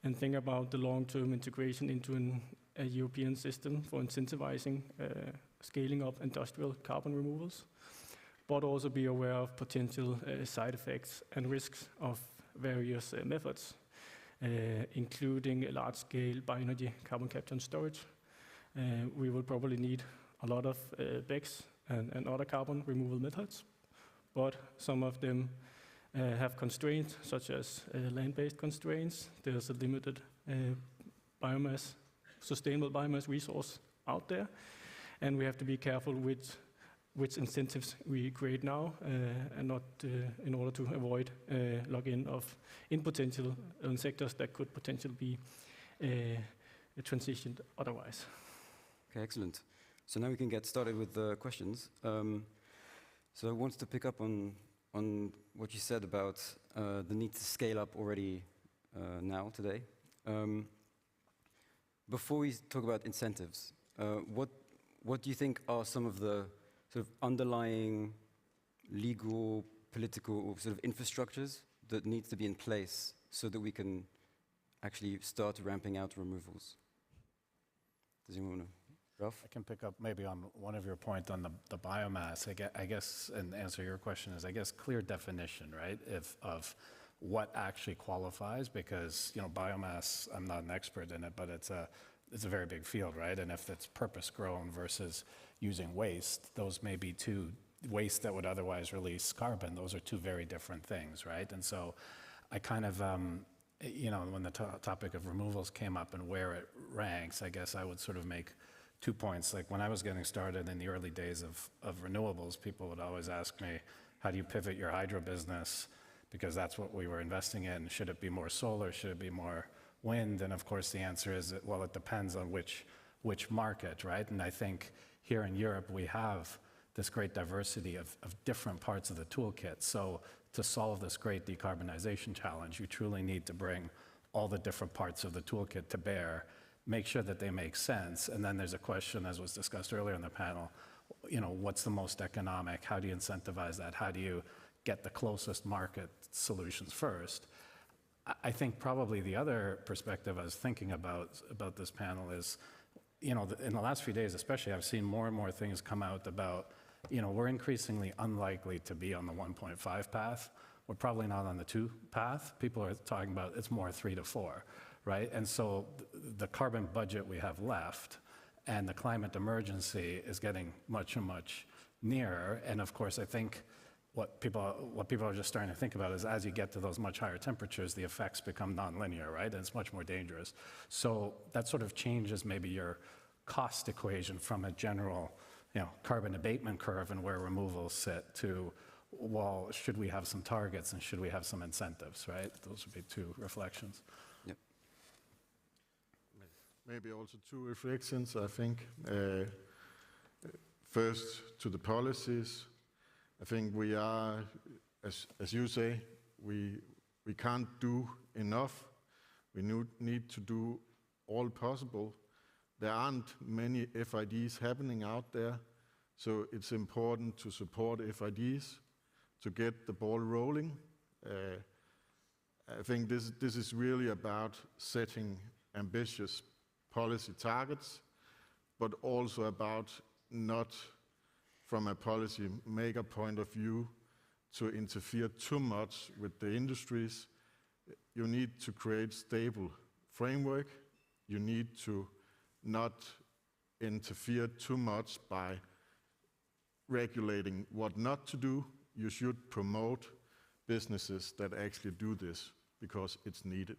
and think about the long-term integration into a European system for incentivizing scaling up industrial carbon removals, but also be aware of potential side effects and risks of various methods, including large-scale bioenergy carbon capture and storage. We will probably need a lot of BECCS and other carbon removal methods, but some of them have constraints, such as land-based constraints. There's a limited biomass, sustainable biomass resource out there, and we have to be careful with which incentives we create now, and not in order to avoid lock-in of potential sectors that could potentially be transitioned otherwise. Okay, excellent. So now we can get started with the questions. So I wanted to pick up on what you said about the need to scale up already now, today. Before we talk about incentives, what do you think are some of the sort of underlying legal, political sort of infrastructures that needs to be in place so that we can actually start ramping out removals? Does anyone want to? Ralph? I can pick up maybe on one of your points on the biomass. I guess, and answer your question is, I guess, clear definition, right, of what actually qualifies, because, you know, biomass, I'm not an expert in it, but it's it's a very big field, right? And if it's purpose grown versus using waste, those may be two waste that would otherwise release carbon. Those are two very different things, right? And so I kind of, you know, when the topic of removals came up and where it ranks, I guess I would sort of make 2 points. Like when I was getting started in the early days of renewables, people would always ask me, how do you pivot your hydro business? Because that's what we were investing in. Should it be more solar? Should it be more wind? And of course the answer is, well, it depends on which market, right? And I think here in Europe we have this great diversity of different parts of the toolkit. So to solve this great decarbonization challenge, you truly need to bring all the different parts of the toolkit to bear, make sure that they make sense. And then there's a question, as was discussed earlier in the panel, you know, what's the most economic? How do you incentivize that? How do you get the closest market solutions first? I think probably the other perspective I was thinking about this panel is, you know, in the last few days especially, I've seen more and more things come out about, you know, we're increasingly unlikely to be on the 1.5 path. We're probably not on the 2 path. People are talking about it's more 3 to 4, right? And so the carbon budget we have left and the climate emergency is getting much, much nearer. And of course, I think what people are just starting to think about is as you get to those much higher temperatures, the effects become nonlinear, right? And it's much more dangerous. So that sort of changes maybe your cost equation from a general, you know, carbon abatement curve and where removals sit to, well, should we have some targets and should we have some incentives, right? Those would be 2 reflections. Yep. Maybe also 2 reflections, I think. First, to the policies. I think we are, as you say, we can't do enough. We need to do all possible. There aren't many FIDs happening out there, so it's important to support FIDs to get the ball rolling. I think this is really about setting ambitious policy targets, but also about not, from a policy maker point of view, to interfere too much with the industries. You need to create stable framework. You need to not interfere too much by regulating what not to do. You should promote businesses that actually do this because it's needed.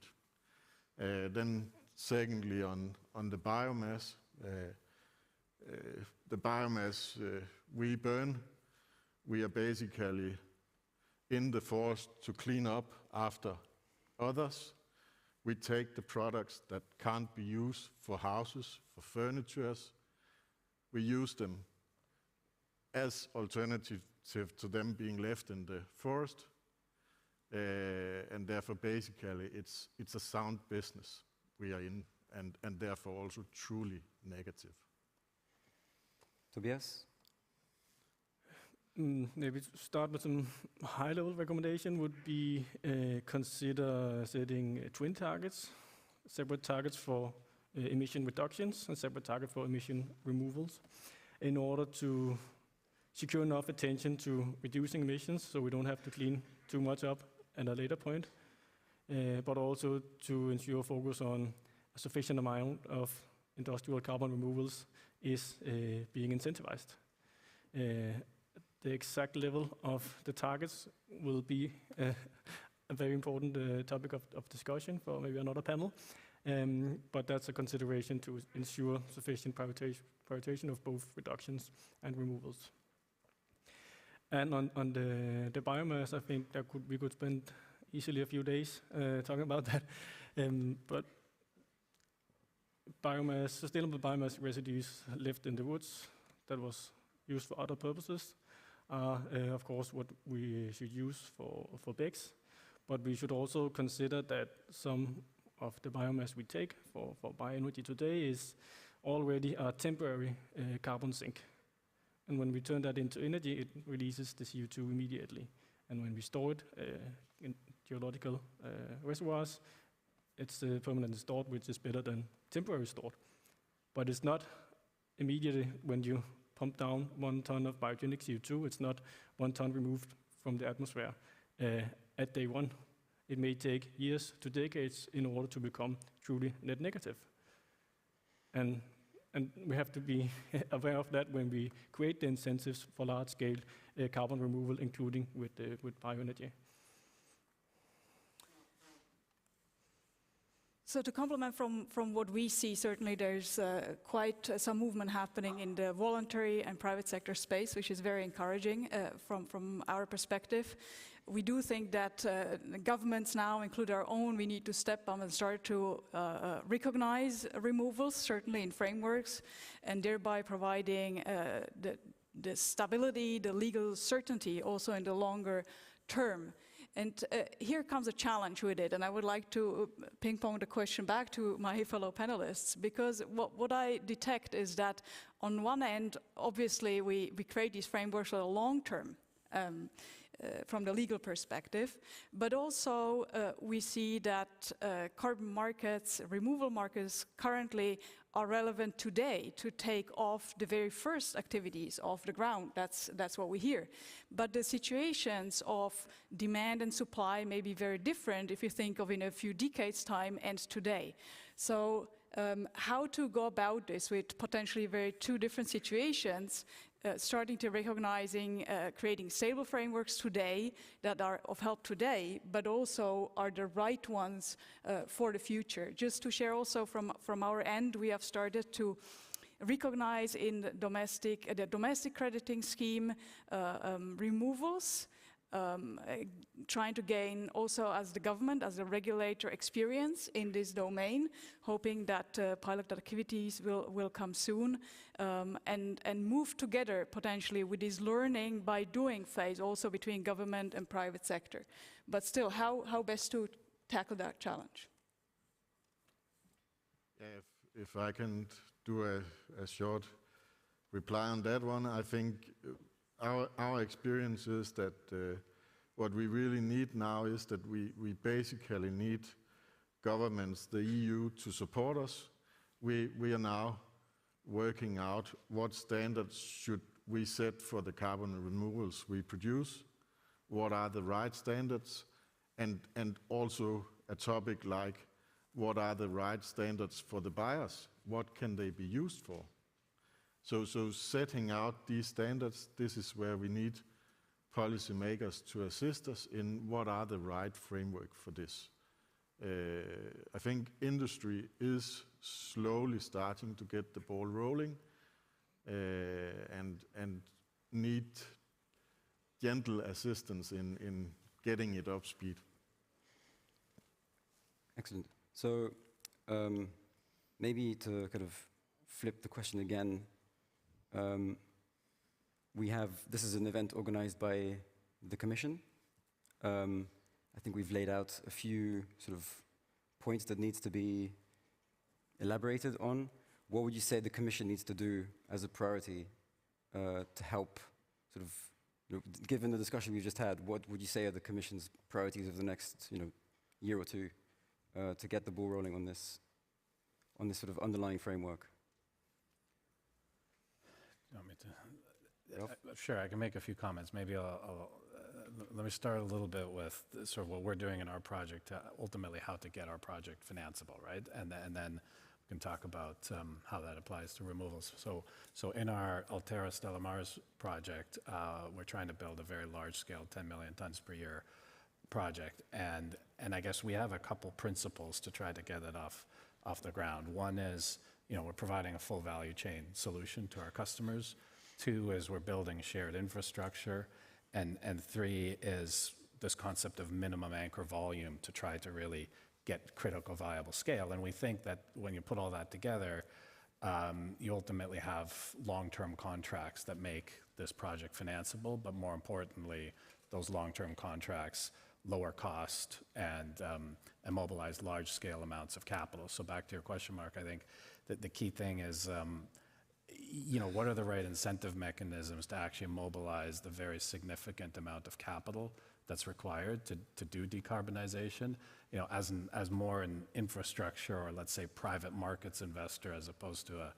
Then secondly, on the biomass, we burn, we are basically in the forest to clean up after others. We take the products that can't be used for houses, for furniture. We use them as alternative to them being left in the forest. And therefore, basically, it's a sound business we are in, and therefore also truly negative. Tobias? Maybe to start with some high-level recommendation would be consider setting twin targets, separate targets for emission reductions and separate target for emission removals in order to secure enough attention to reducing emissions so we don't have to clean too much up at a later point, but also to ensure focus on a sufficient amount of industrial carbon removals is being incentivized. The exact level of the targets will be a very important topic of discussion for maybe another panel, but that's a consideration to ensure sufficient prioritization of both reductions and removals. And on the biomass, I think that we could spend easily a few days talking about that. But biomass, sustainable biomass residues left in the woods that was used for other purposes are, of course, what we should use for BECCS. But we should also consider that some of the biomass we take for bioenergy today is already a temporary carbon sink. And when we turn that into energy, it releases the CO2 immediately. And when we store it in geological reservoirs, it's permanently stored, which is better than temporary stored. But it's not immediately when you pump down 1 ton of biogenic CO2, it's not 1 ton removed from the atmosphere at day one. It may take years to decades in order to become truly net negative. And we have to be aware of that when we create the incentives for large-scale carbon removal, including with bioenergy. So to complement from what we see, certainly there's quite some movement happening in the voluntary and private sector space, which is very encouraging from our perspective. We do think that governments now, include our own, we need to step up and start to recognize removals, certainly in frameworks, and thereby providing the stability, the legal certainty also in the longer term. And here comes a challenge with it, and I would like to ping-pong the question back to my fellow panelists, because what I detect is that on one end, obviously, we create these frameworks for the long term, from the legal perspective, but also we see that carbon markets, removal markets currently are relevant today to take off the very first activities off the ground. That's what we hear. But the situations of demand and supply may be very different if you think of in a few decades' time and today. So how to go about this with potentially very two different situations, starting to recognizing, creating stable frameworks today that are of help today, but also are the right ones for the future. Just to share also from our end, we have started to recognize in the domestic crediting scheme removals, trying to gain also as the government, as the regulator, experience in this domain, hoping that pilot activities will come soon, and move together potentially with this learning by doing phase also between government and private sector. But still, how best to tackle that challenge? Yeah, if I can do a short reply on that one, I think our experience is that what we really need now is that we basically need governments, the EU, to support us. We are now working out what standards should we set for the carbon removals we produce, what are the right standards, and also a topic like what are the right standards for the buyers, what can they be used for. So setting out these standards, this is where we need policymakers to assist us in what are the right framework for this. I think industry is slowly starting to get the ball rolling and need gentle assistance in getting it up speed. Excellent. So maybe to kind of flip the question again, this is an event organized by the Commission. I think we've laid out a few sort of points that needs to be elaborated on. What would you say the Commission needs to do as a priority to help sort of, given the discussion we've just had, what would you say are the Commission's priorities of the next year or two to get the ball rolling on this sort of underlying framework? You want me to? Sure, I can make a few comments. Maybe let me start a little bit with sort of what we're doing in our project, ultimately how to get our project financeable, right? And then we can talk about how that applies to removals. So in our Altera Stella Mars project, we're trying to build a very large-scale 10 million tons per year project, and I guess we have a couple principles to try to get it off the ground. One is, we're providing a full value chain solution to our customers. Two is we're building shared infrastructure. And three is this concept of minimum anchor volume to try to really get critical viable scale. And we think that when you put all that together, you ultimately have long-term contracts that make this project financeable, but more importantly, those long-term contracts lower cost and mobilize large-scale amounts of capital. So back to your question, Mark, I think that the key thing is, what are the right incentive mechanisms to actually mobilize the very significant amount of capital that's required to do decarbonization? As more an infrastructure or, let's say, private markets investor as opposed to a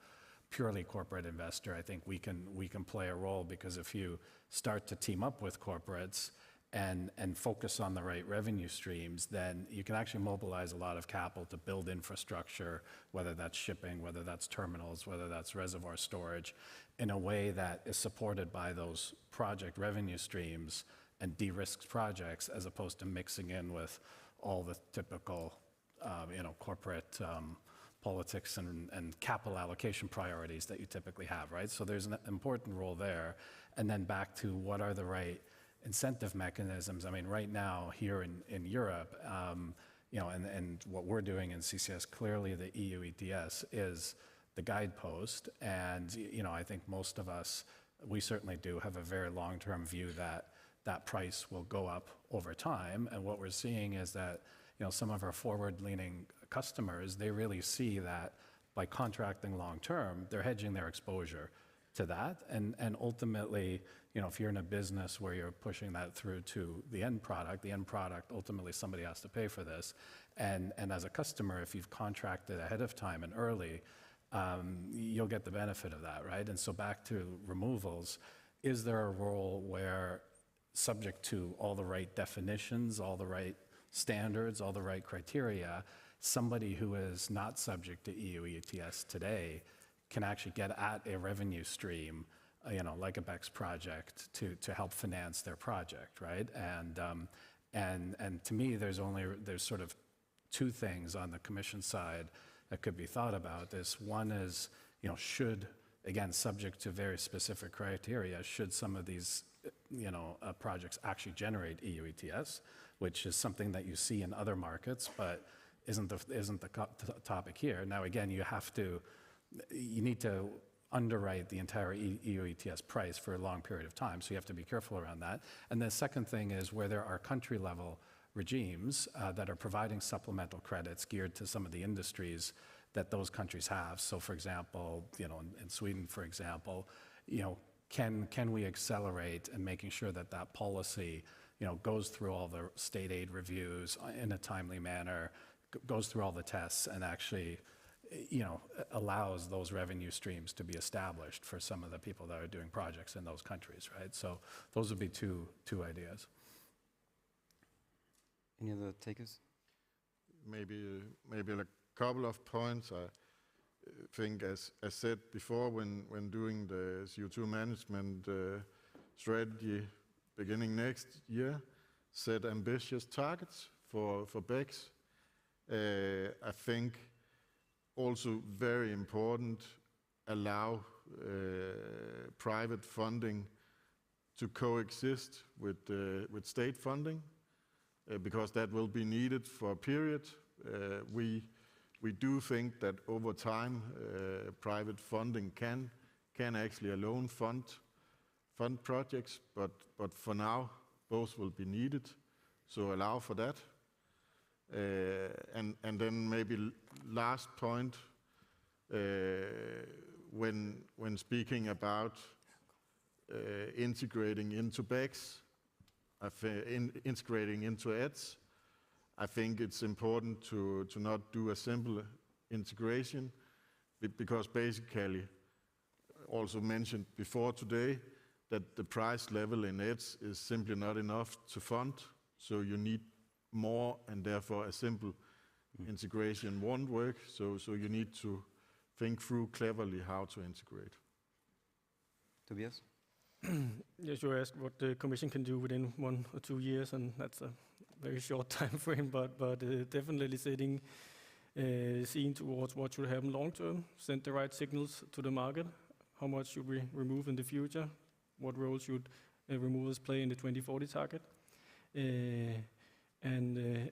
purely corporate investor, I think we can play a role, because if you start to team up with corporates and focus on the right revenue streams, then you can actually mobilize a lot of capital to build infrastructure, whether that's shipping, whether that's terminals, whether that's reservoir storage, in a way that is supported by those project revenue streams and de-risks projects, as opposed to mixing in with all the typical corporate politics and capital allocation priorities that you typically have, right? So there's an important role there. And then back to what are the right incentive mechanisms. I mean, right now here in Europe, and what we're doing in CCS, clearly the EU ETS is the guidepost. And, I think most of us, we certainly do have a very long-term view that that price will go up over time. And what we're seeing is that, some of our forward-leaning customers, they really see that by contracting long-term, they're hedging their exposure to that. And ultimately, if you're in a business where you're pushing that through to the end product, ultimately somebody has to pay for this. And as a customer, if you've contracted ahead of time and early, you'll get the benefit of that, right? And so back to removals, is there a role where, subject to all the right definitions, all the right standards, all the right criteria, somebody who is not subject to EU ETS today can actually get at a revenue stream, like a BECS project to help finance their project, right? And to me, there's sort of two things on the Commission side that could be thought about. One is, should, again, subject to very specific criteria, should some of these projects actually generate EU ETS, which is something that you see in other markets, but isn't the topic here. Now, again, you need to underwrite the entire EU ETS price for a long period of time, so you have to be careful around that. And the second thing is where there are country-level regimes that are providing supplemental credits geared to some of the industries that those countries have. So, for example, in Sweden, for example, can we accelerate in making sure that that policy, goes through all the state aid reviews in a timely manner, goes through all the tests, and actually, allows those revenue streams to be established for some of the people that are doing projects in those countries, right? So those would be two ideas. Any other takers? Maybe a couple of points. I think, as said before, when doing the CO2 management strategy beginning next year, set ambitious targets for BECS. I think also very important, allow private funding to coexist with state funding, because that will be needed for a period. We do think that over time, private funding can actually alone fund projects, but for now, both will be needed. So allow for that. And then maybe last point, when speaking about integrating into BECS, integrating into ETS, I think it's important to not do a simple integration, because basically, also mentioned before today, that the price level in ETS is simply not enough to fund, so you need more, and therefore a simple integration won't work, so you need to think through cleverly how to integrate. Tobias? Yes, you asked what the Commission can do within 1 or 2 years, and that's a very short time frame, but definitely seeing towards what should happen long term, send the right signals to the market. How much should we remove in the future? What role should removals play in the 2040 target? And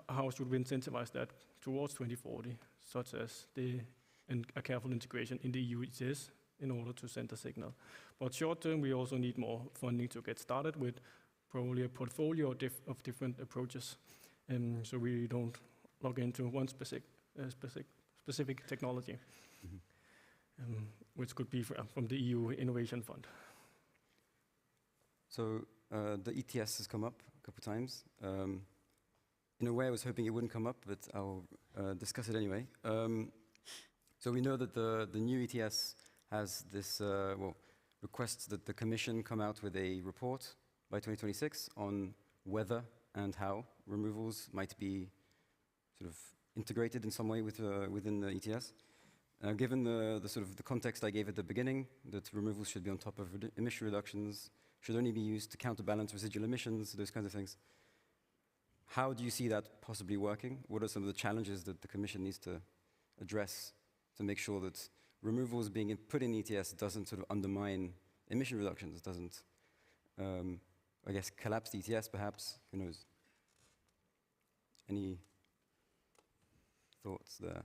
how should we incentivize that towards 2040, such as a careful integration in the EU ETS in order to send a signal. But short term, we also need more funding to get started with probably a portfolio of different approaches, so we don't log into one specific technology, which could be from the EU Innovation Fund. So the ETS has come up a couple of times. In a way, I was hoping it wouldn't come up, but I'll discuss it anyway. So we know that the new ETS has this, requests that the Commission come out with a report by 2026 on whether and how removals might be sort of integrated in some way within the ETS. Given the sort of the context I gave at the beginning, that removals should be on top of emission reductions, should only be used to counterbalance residual emissions, those kinds of things. How do you see that possibly working? What are some of the challenges that the Commission needs to address to make sure that removals being put in ETS doesn't sort of undermine emission reductions, doesn't, I guess, collapse the ETS perhaps? Who knows? Any thoughts there?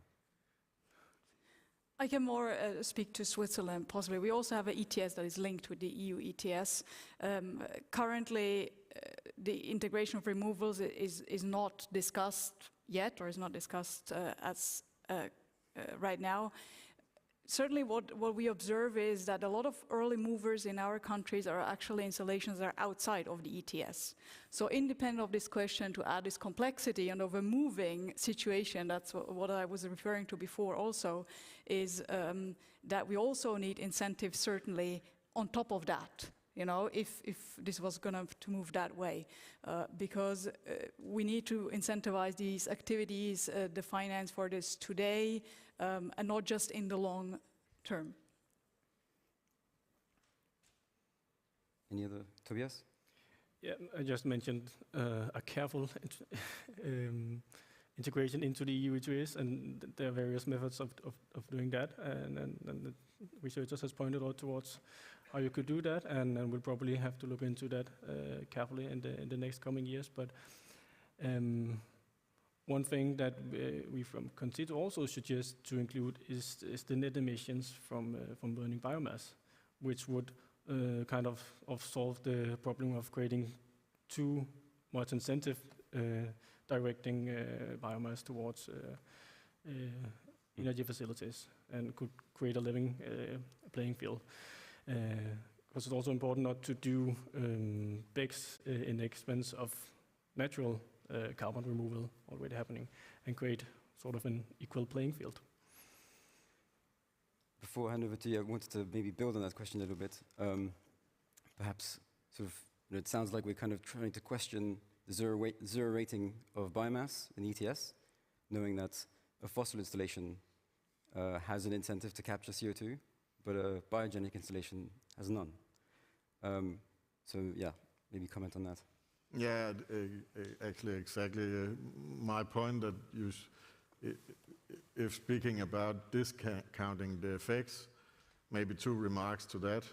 I can more speak to Switzerland, possibly. We also have an ETS that is linked with the EU ETS. Currently, the integration of removals is not discussed yet, or is not discussed right now. Certainly what we observe is that a lot of early movers in our countries are actually installations that are outside of the ETS. So independent of this question, to add this complexity and of a moving situation, that's what I was referring to before also, is that we also need incentives certainly on top of that. You know, if this was going to move that way, because we need to incentivize these activities, the finance for this today, and not just in the long term. Any other, Tobias? Yeah, I just mentioned a careful integration into the EU ETS, and there are various methods of doing that, and the researchers has pointed out towards how you could do that, and we'll probably have to look into that carefully in the next coming years. But one thing that we from consider also suggest to include is the net emissions from burning biomass, which would kind of solve the problem of creating too much incentive directing biomass towards energy facilities, and could create a living playing field. Because it's also important not to do BECCS in the expense of natural carbon removal already happening, and create sort of an equal playing field. Before I hand over to you, I wanted to maybe build on that question a little bit. Perhaps sort of, it sounds like we're kind of trying to question the zero rating of biomass in ETS, knowing that a fossil installation has an incentive to capture CO2, but a biogenic installation has none. So yeah, maybe comment on that. Yeah, actually, exactly. My point that if speaking about discounting the effects, maybe two remarks to that.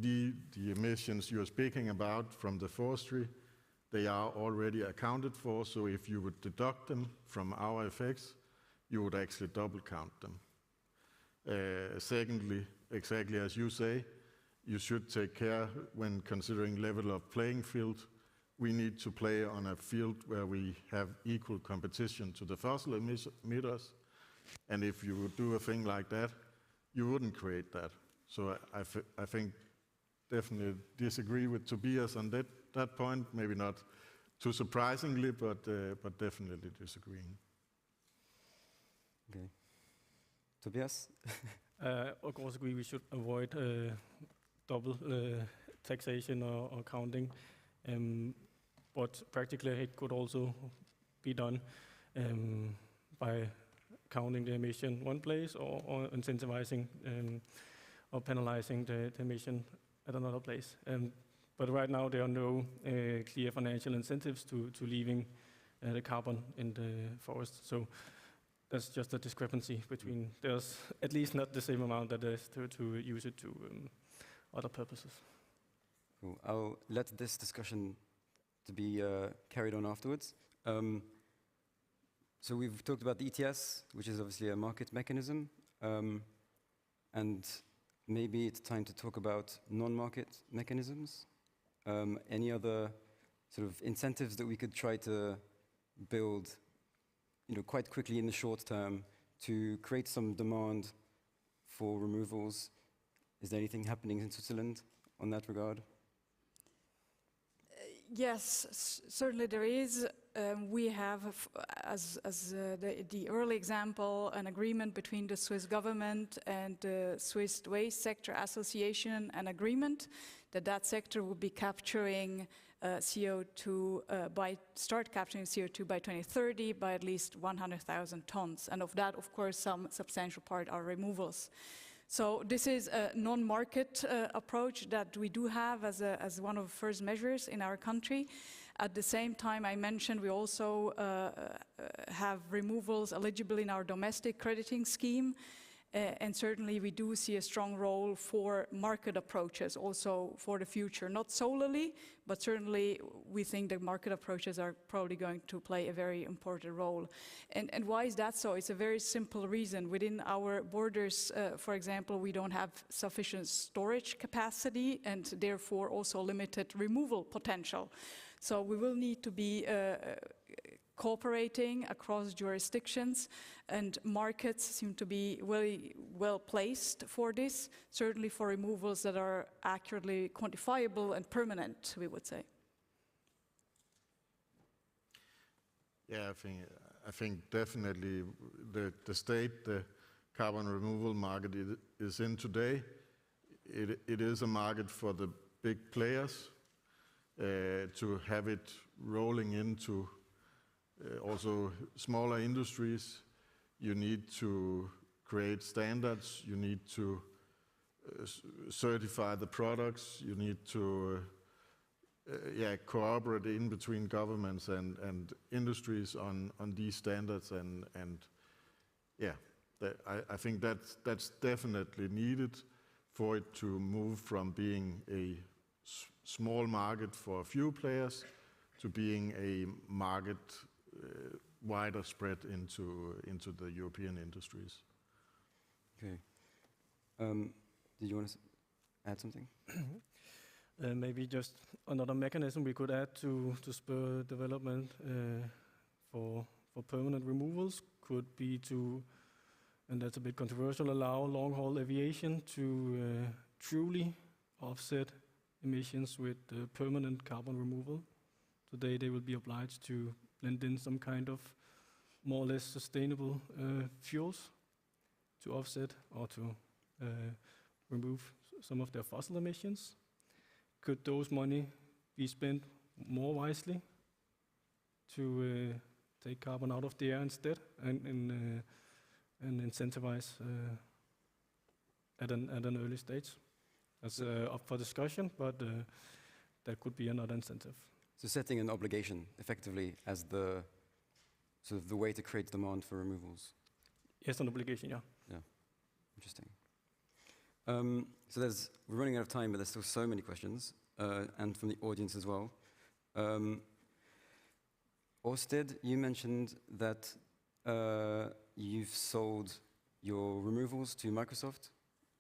The emissions you're speaking about from the forestry, they are already accounted for, so if you would deduct them from our effects, you would actually double count them. Secondly, exactly as you say, you should take care when considering level of playing field. We need to play on a field where we have equal competition to the fossil emitters. And if you would do a thing like that, you wouldn't create that. So I think definitely disagree with Tobias on that point. Maybe not too surprisingly, but definitely disagreeing. Okay. Tobias? Of course, we should avoid double taxation or counting, but practically it could also be done by counting the emission one place, or incentivizing or penalizing the emission at another place. But right now there are no clear financial incentives to leaving the carbon in the forest. So that's just a discrepancy between, there's at least not the same amount that there is to use it to other purposes. Cool. I'll let this discussion to be carried on afterwards. So we've talked about the ETS, which is obviously a market mechanism, and maybe it's time to talk about non-market mechanisms. Any other sort of incentives that we could try to build, quite quickly in the short term to create some demand for removals? Is there anything happening in Switzerland on that regard? Yes, certainly there is. We have, as the early example, an agreement between the Swiss government and the Swiss Waste Sector Association, an agreement that sector will be capturing CO2 start capturing CO2 by 2030 by at least 100,000 tons, and of that, of course, some substantial part are removals. So this is a non-market approach that we do have as one of the first measures in our country. At the same time, I mentioned we also have removals eligible in our domestic crediting scheme. And certainly we do see a strong role for market approaches also for the future. Not solely, but certainly we think that market approaches are probably going to play a very important role. And why is that so? It's a very simple reason. Within our borders, for example, we don't have sufficient storage capacity and therefore also limited removal potential. So we will need to be cooperating across jurisdictions, and markets seem to be very well placed for this, certainly for removals that are accurately quantifiable and permanent, we would say. Yeah, I think definitely the state the carbon removal market is in today, it is a market for the big players. To have it rolling into also smaller industries, you need to create standards, you need to certify the products, you need to cooperate in between governments and industries on these standards, and I think that's definitely needed for it to move from being a small market for a few players to being a market wider spread into the European industries. Okay. Did you want to add something? Maybe just another mechanism we could add to spur development for permanent removals could be to, and that's a bit controversial, allow long-haul aviation to truly offset emissions with permanent carbon removal. Today they will be obliged to blend in some kind of more or less sustainable fuels to offset or to remove some of their fossil emissions. Could those money be spent more wisely to take carbon out of the air instead and incentivize at an early stage? That's up for discussion, but that could be another incentive. So setting an obligation effectively as the sort of the way to create demand for removals. Yes, an obligation, yeah. Yeah, interesting. So we're running out of time, but there's still so many questions, and from the audience as well. Ørsted, you mentioned that you've sold your removals to Microsoft.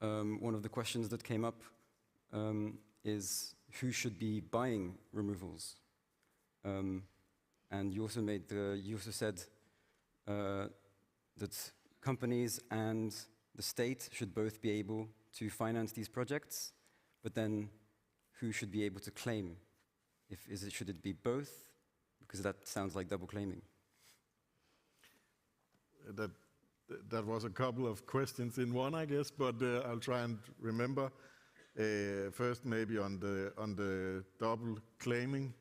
One of the questions that came up is who should be buying removals? And you also said that companies and the state should both be able to finance these projects, but then who should be able to claim? Should it be both? Because that sounds like double claiming. That was a couple of questions in one, I guess, but I'll try and remember. First, maybe on the double claiming,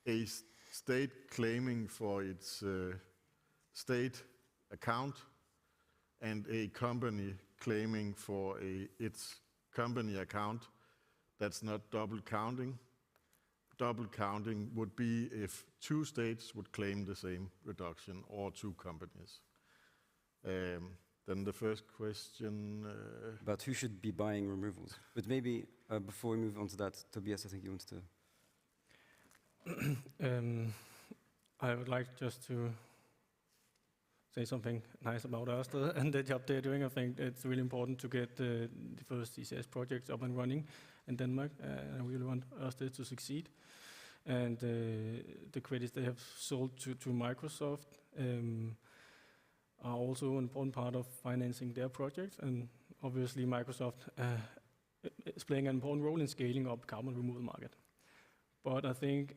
a state claiming for its state account and a company claiming for its company account, that's not double counting. Double counting would be if two states would claim the same reduction or two companies. Then the first question... About who should be buying removals. But maybe before we move on to that, Tobias, I think you wanted to... I would like just to say something nice about Ørsted and the job they're doing. I think it's really important to get the first CCS projects up and running in Denmark. I really want Ørsted to succeed. And the credits they have sold to Microsoft are also an important part of financing their projects. And obviously Microsoft is playing an important role in scaling up carbon removal market. But I think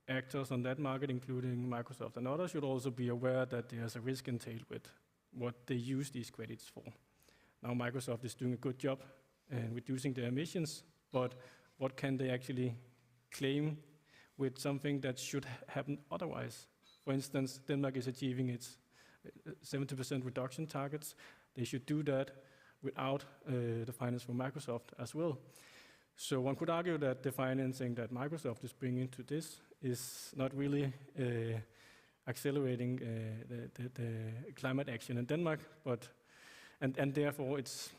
actors on that market, including Microsoft and others, should also be aware that there's a risk entailed with what they use these credits for. Now Microsoft is doing a good job in reducing their emissions, but what can they actually claim with something that should happen otherwise? For instance, Denmark is achieving its 70% reduction targets. They should do that without the finance from Microsoft as well. So one could argue that the financing that Microsoft is bringing to this is not really accelerating the climate action in Denmark, but and therefore it's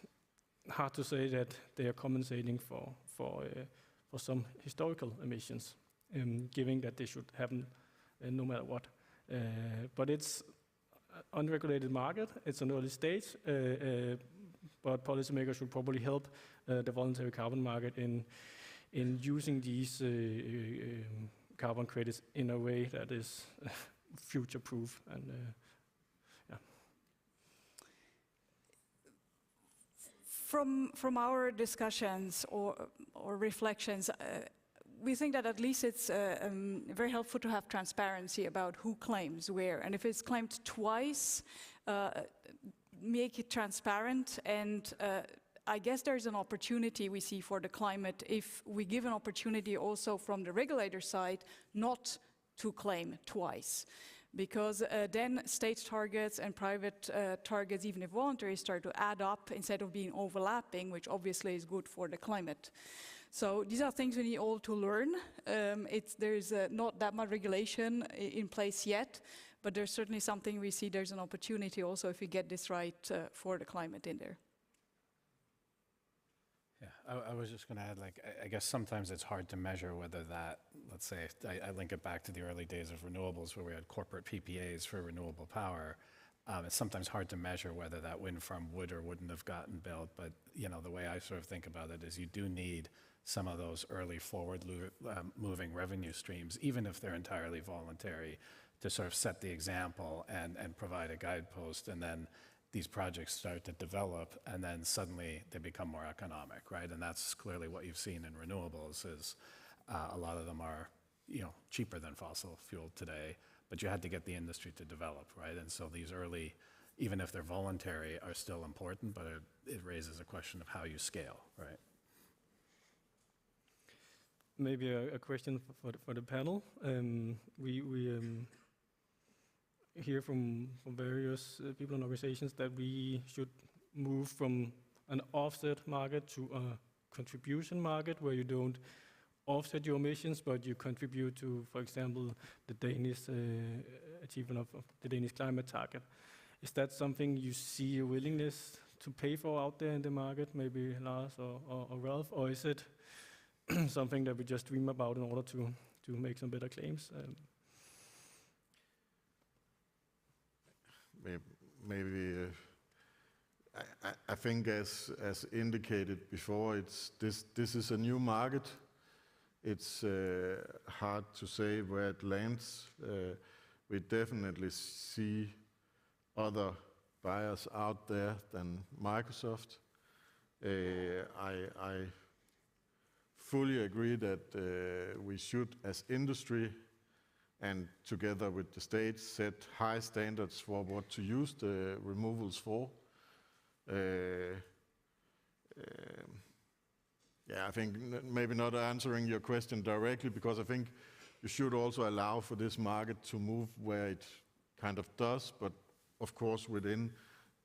hard to say that they are compensating for some historical emissions, given that they should happen no matter what. But it's an unregulated market. It's an early stage, but policymakers should probably help the voluntary carbon market in using these carbon credits in a way that is future-proof. And yeah. From our discussions or reflections, we think that at least it's very helpful to have transparency about who claims where. And if it's claimed twice, make it transparent. And I guess there's an opportunity we see for the climate if we give an opportunity also from the regulator side not to claim twice. Because then state targets and private targets, even if voluntary, start to add up instead of being overlapping, which obviously is good for the climate. So these are things we need all to learn. There's not that much regulation in place yet, but there's certainly something we see there's an opportunity also if we get this right for the climate in there. Yeah, I was just going to add, like, I guess sometimes it's hard to measure whether that, let's say, I link it back to the early days of renewables where we had corporate PPAs for renewable power. It's sometimes hard to measure whether that wind farm would or wouldn't have gotten built. But, you know, the way I sort of think about it is you do need some of those early forward moving revenue streams, even if they're entirely voluntary, to sort of set the example and provide a guidepost. And then these projects start to develop, and then suddenly they become more economic, right? And that's clearly what you've seen in renewables is a lot of them are, you know, cheaper than fossil fuel today, but you had to get the industry to develop, right? And so these early, even if they're voluntary, are still important, but it raises a question of how you scale, right? Maybe a question for the panel. We hear from various people and organizations that we should move from an offset market to a contribution market where you don't offset your emissions, but you contribute to, for example, the Danish achievement of the Danish climate target. Is that something you see a willingness to pay for out there in the market, maybe Lars or Ralph, or is it something that we just dream about in order to make some better claims? Maybe I think as indicated before, this is a new market. It's hard to say where it lands. We definitely see other buyers out there than Microsoft. I fully agree that we should, as industry, and together with the states, set high standards for what to use the removals for. Yeah, I think maybe not answering your question directly, because I think you should also allow for this market to move where it kind of does, but of course within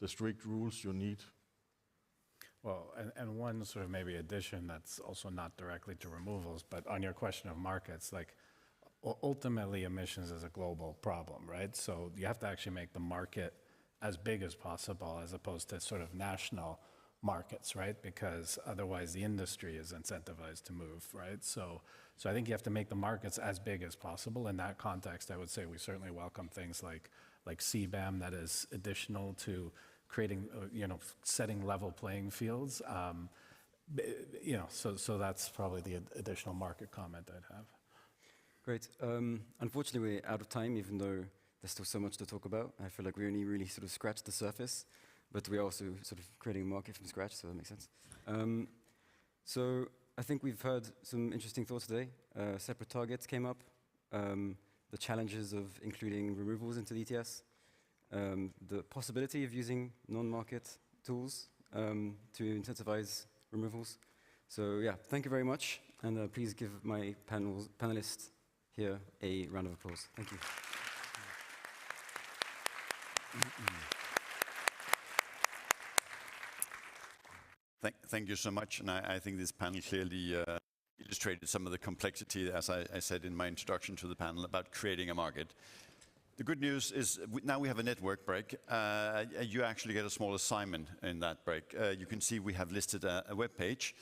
the strict rules you need. Well, and one sort of maybe addition that's also not directly to removals, but on your question of markets, like ultimately emissions is a global problem, right? So you have to actually make the market as big as possible as opposed to sort of national markets, right? Because otherwise the industry is incentivized to move, right? So I think you have to make the markets as big as possible. In that context, I would say we certainly welcome things like CBAM that is additional to creating, you know, setting level playing fields. You know, so that's probably the additional market comment I'd have. Great. Unfortunately, we're out of time, even though there's still so much to talk about. I feel like we only really sort of scratched the surface, but we're also sort of creating a market from scratch, so that makes sense. So I think we've heard some interesting thoughts today. Separate targets came up, the challenges of including removals into the ETS, the possibility of using non-market tools to incentivize removals. So yeah, thank you very much, and please give my panelists here a round of applause. Thank you. Thank you so much, and I think this panel clearly illustrated some of the complexity, as I said in my introduction to the panel, about creating a market. The good news is now we have a network break. You actually get a small assignment in that break. You can see we have listed a web page,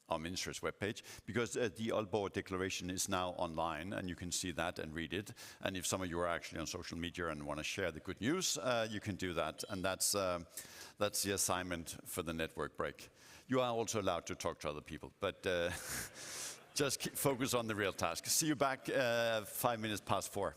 our minister's web page, because the Aalborg declaration is now online, and you can see that and read it. And if some of you are actually on social media and want to share the good news, you can do that. And that's the assignment for the network break. You are also allowed to talk to other people, but just focus on the real task. See you back 5 minutes past 4.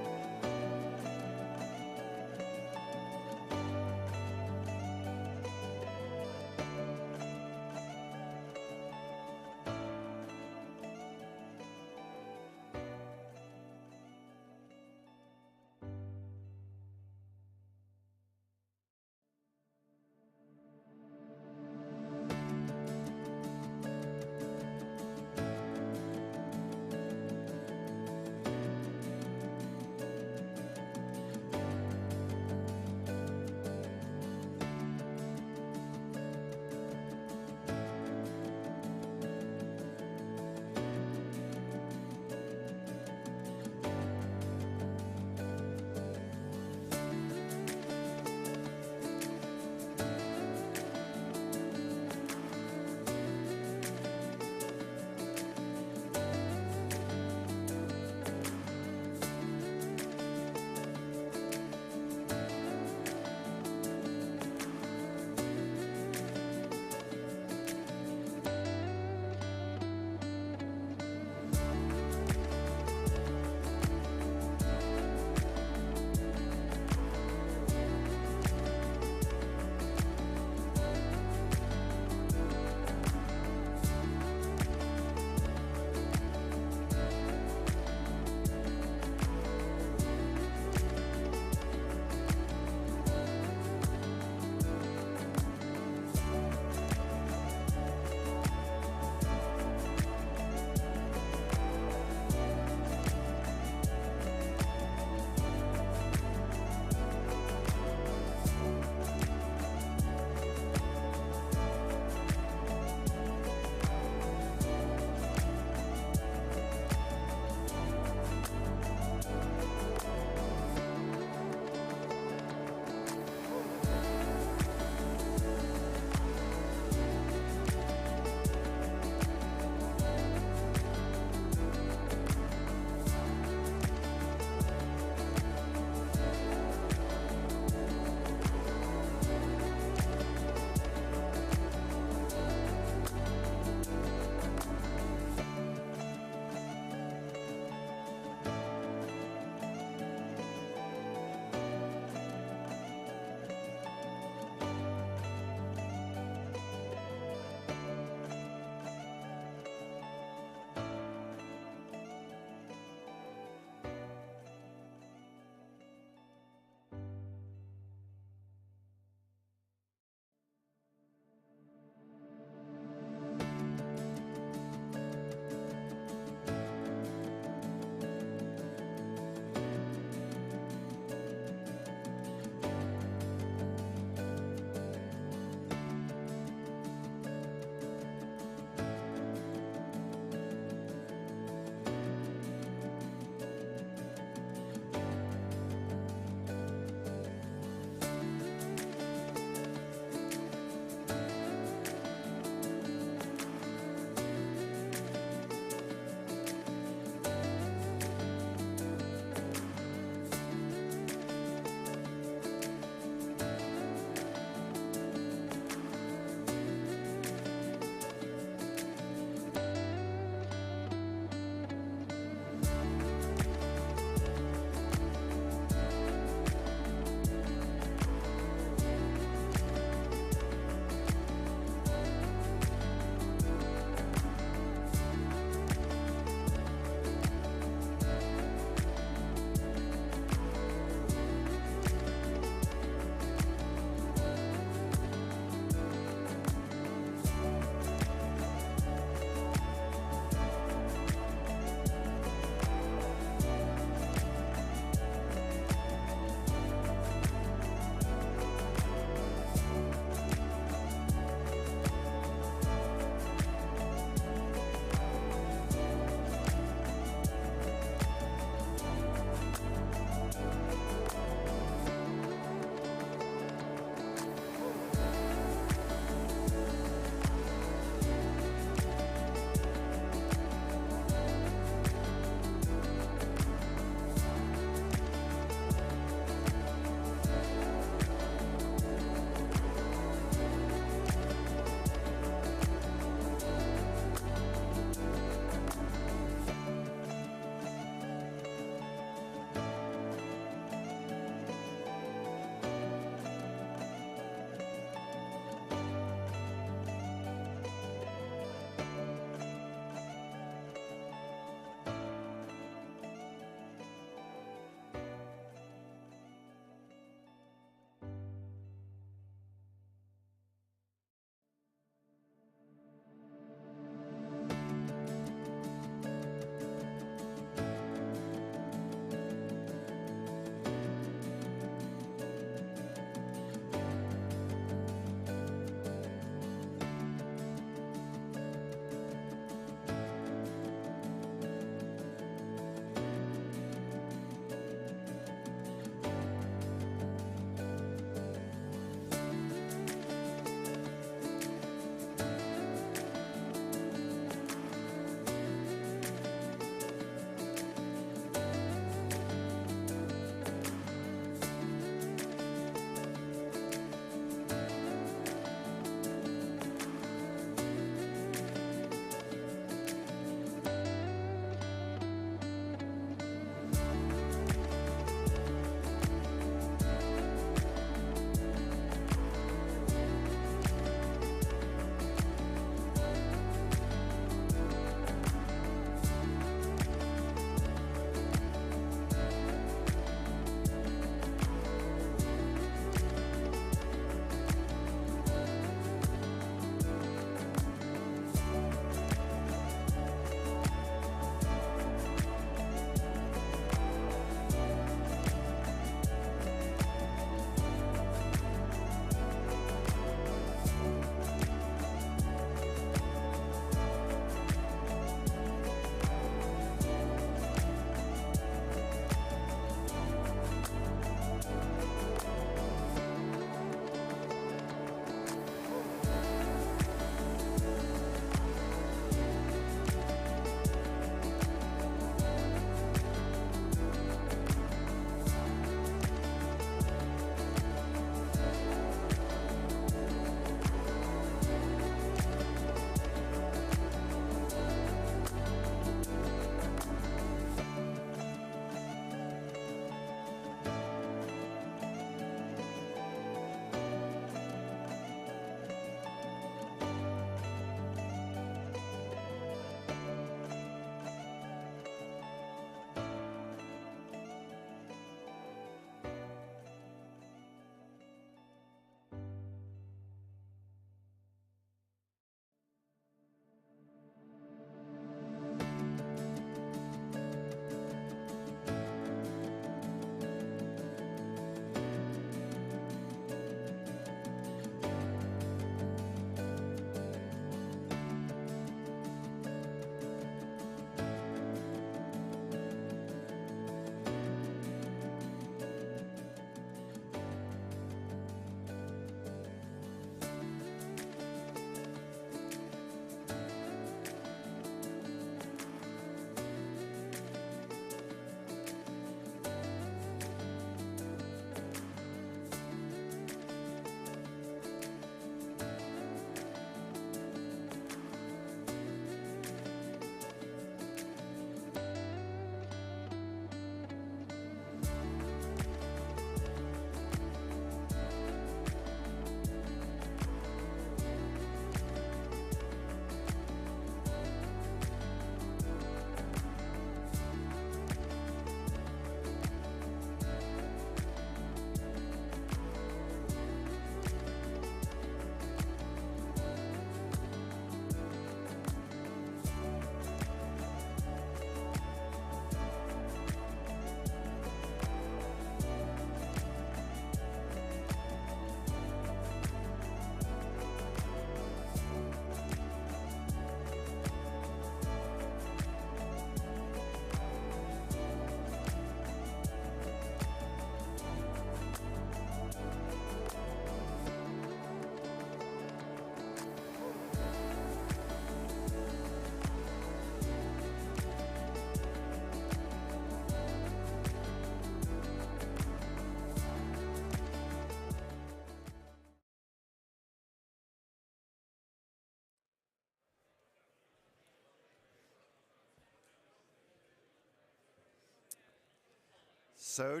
So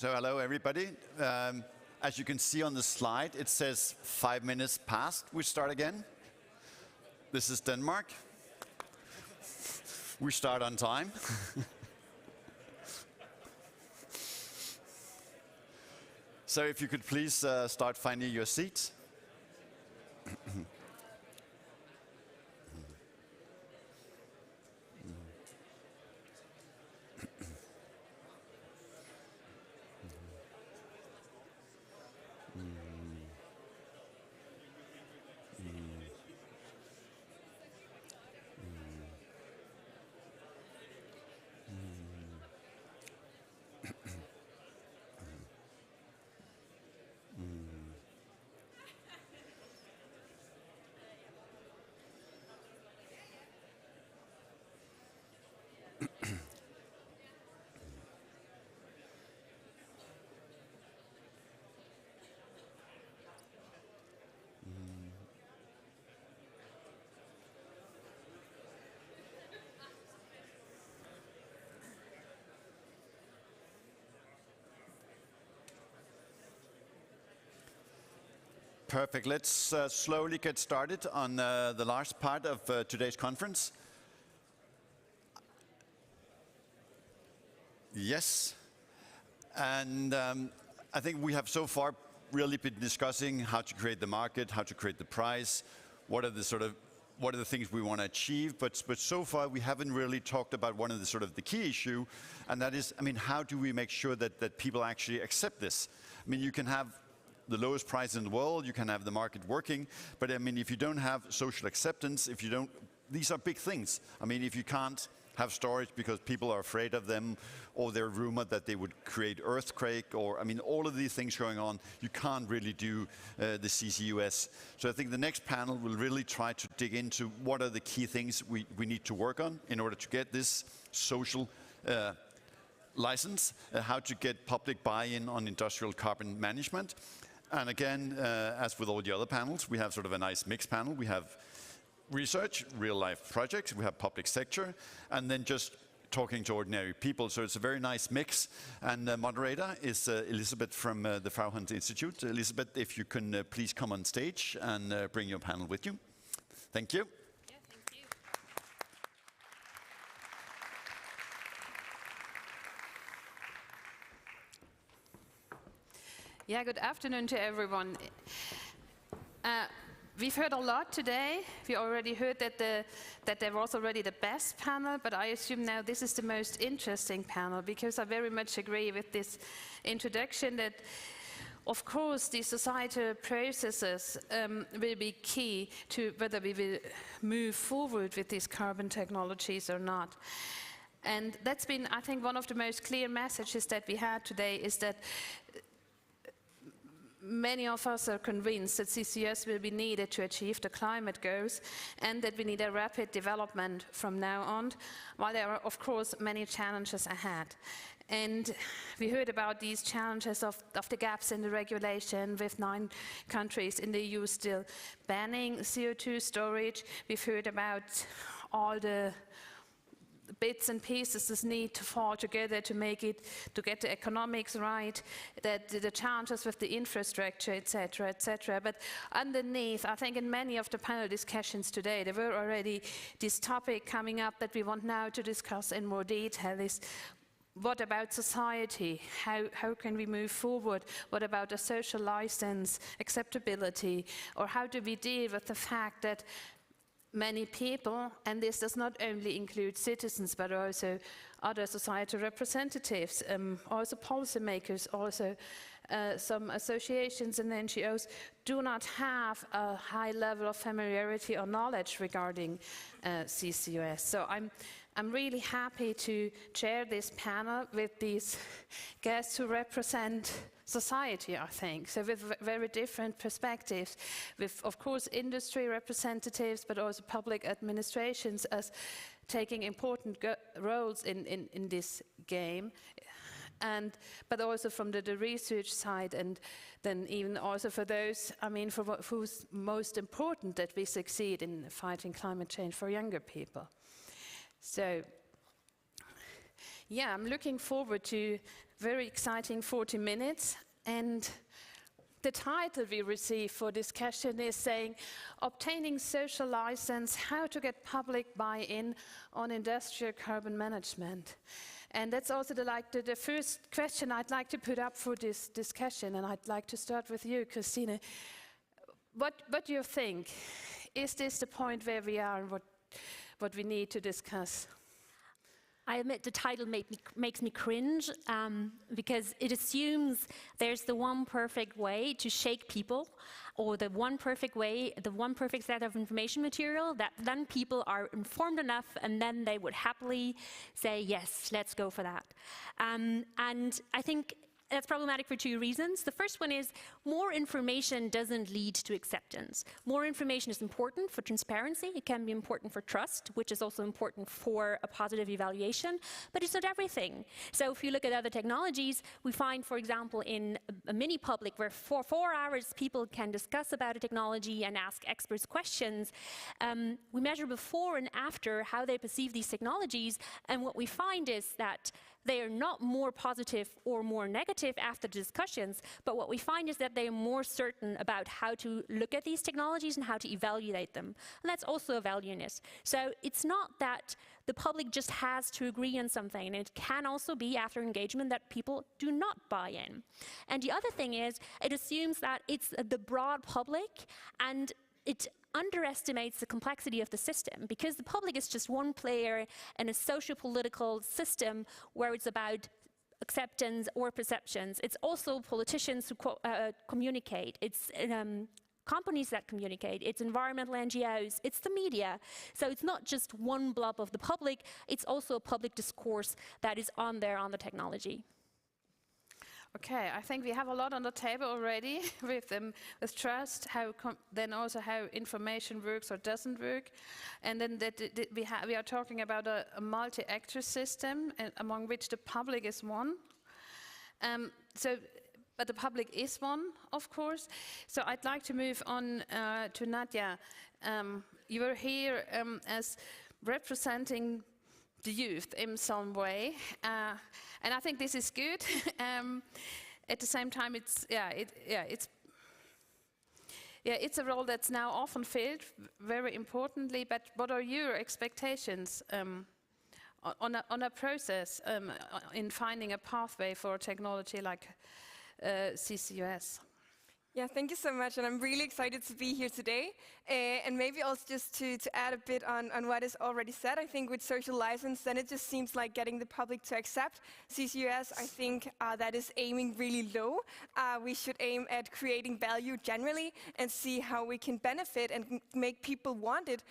hello everybody. As you can see on the slide, it says 5 minutes past. We start again. This is Denmark. We start on time. So if you could please start finding your seats. Perfect. Let's slowly get started on the last part of today's conference. Yes. And I think we have so far really been discussing how to create the market, how to create the price, what are the things we want to achieve, but so far we haven't really talked about one of the key issue, and that is, how do we make sure that people actually accept this? You can have the lowest price in the world, you can have the market working, but if you don't have social acceptance, these are big things. If you can't have storage because people are afraid of them, or they're rumored that they would create earthquake, or all of these things going on, you can't really do the CCUS. So I think the next panel will really try to dig into what are the key things we need to work on in order to get this social license, how to get public buy-in on industrial carbon management. And again, as with all the other panels, we have a nice mixed panel. We have research, real-life projects, we have public sector, and then just talking to ordinary people. So it's a very nice mix. And the moderator is Elizabeth from the Fraunhofer Institute. Elizabeth, if you can please come on stage and bring your panel with you. Thank you. Yeah, thank you. Yeah, good afternoon to everyone. We've heard a lot today. We already heard that there was already the best panel, but I assume now this is the most interesting panel, because I very much agree with this introduction that, of course, the societal processes will be key to whether we will move forward with these carbon technologies or not. And that's been, I think, one of the most clear messages that we had today, is that many of us are convinced that CCUS will be needed to achieve the climate goals, and that we need a rapid development from now on, while there are, of course, many challenges ahead. And we heard about these challenges of the gaps in the regulation, with 9 countries in the EU still banning CO2 storage. We've heard about all the bits and pieces that need to fall together to get the economics right, that the challenges with the infrastructure, etc., etc. But underneath, I think in many of the panel discussions today, there were already this topic coming up that we want now to discuss in more detail, is what about society? How can we move forward? What about the social license, acceptability? Or how do we deal with the fact that many people, and this does not only include citizens, but also other societal representatives, also policymakers, also some associations and NGOs, do not have a high level of familiarity or knowledge regarding CCUS. So I'm really happy to chair this panel with these guests who represent society, I think, so with very different perspectives, with, of course, industry representatives, but also public administrations as taking important roles in this game, but also from the research side, and then even also for those, for who's most important that we succeed in fighting climate change for younger people. So, Yeah, I'm looking forward to very exciting 40 minutes. And the title we received for this discussion is saying, obtaining social license, how to get public buy-in on industrial carbon management. And that's also the first question I'd like to put up for this discussion. And I'd like to start with you, Christine. What do you think? Is this the point where we are and what we need to discuss? I admit the title makes me cringe because it assumes there's the one perfect way to shake people, or the one perfect way, the one perfect set of information material that then people are informed enough and then they would happily say, yes, let's go for that. And I think that's problematic for two reasons. The first one is more information doesn't lead to acceptance. More information is important for transparency. It can be important for trust, which is also important for a positive evaluation, but it's not everything. So if you look at other technologies, we find, for example, in a mini public where for 4 hours people can discuss about a technology and ask experts questions, we measure before and after how they perceive these technologies, and what we find is that they are not more positive or more negative after discussions, but what we find is that they are more certain about how to look at these technologies and how to evaluate them. And that's also a valueness. So it's not that the public just has to agree on something, and it can also be after engagement that people do not buy in. And the other thing is, it assumes that it's the broad public, and it underestimates the complexity of the system, because the public is just one player in a socio-political system where it's about acceptance or perceptions. It's also politicians who communicate. It's companies that communicate. It's environmental NGOs. It's the media. So it's not just one blob of the public. It's also a public discourse that is on there on the technology. Okay, I think we have a lot on the table already with trust, then also how information works or doesn't work, and then we are talking about a multi-actor system, among which the public is one. But the public is one, of course. So I'd like to move on to Nadia. You are here as representing the youth in some way, and I think this is good. At the same time, it's a role that's now often filled very importantly. But what are your expectations on a process in finding a pathway for a technology like CCUS? Yeah, thank you so much, and I'm really excited to be here today. And maybe also just to add a bit on what is already said, I think with social license, then it just seems like getting the public to accept CCUS. I think that is aiming really low. We should aim at creating value generally and see how we can benefit and make people want it,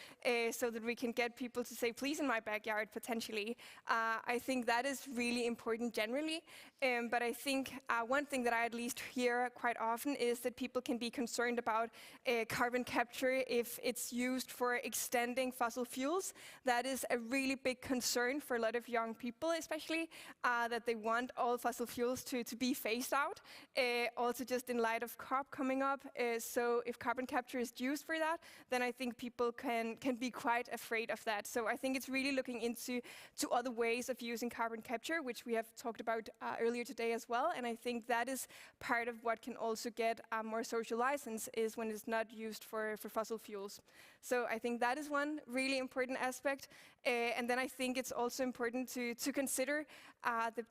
so that we can get people to say, please in my backyard, potentially. I think that is really important generally. But I think one thing that I at least hear quite often is that people can be concerned about carbon capture if it's used for extending fossil fuels. That is a really big concern for a lot of young people, especially, that they want all fossil fuels to be phased out. Also just in light of COP coming up. So if carbon capture is used for that, then I think people can be quite afraid of that. So I think it's really looking into other ways of using carbon capture, which we have talked about earlier today as well. And I think that is part of what can also get more social license, is when it's not used for fossil fuels. So I think that is one really important aspect. And then I think it's also important to consider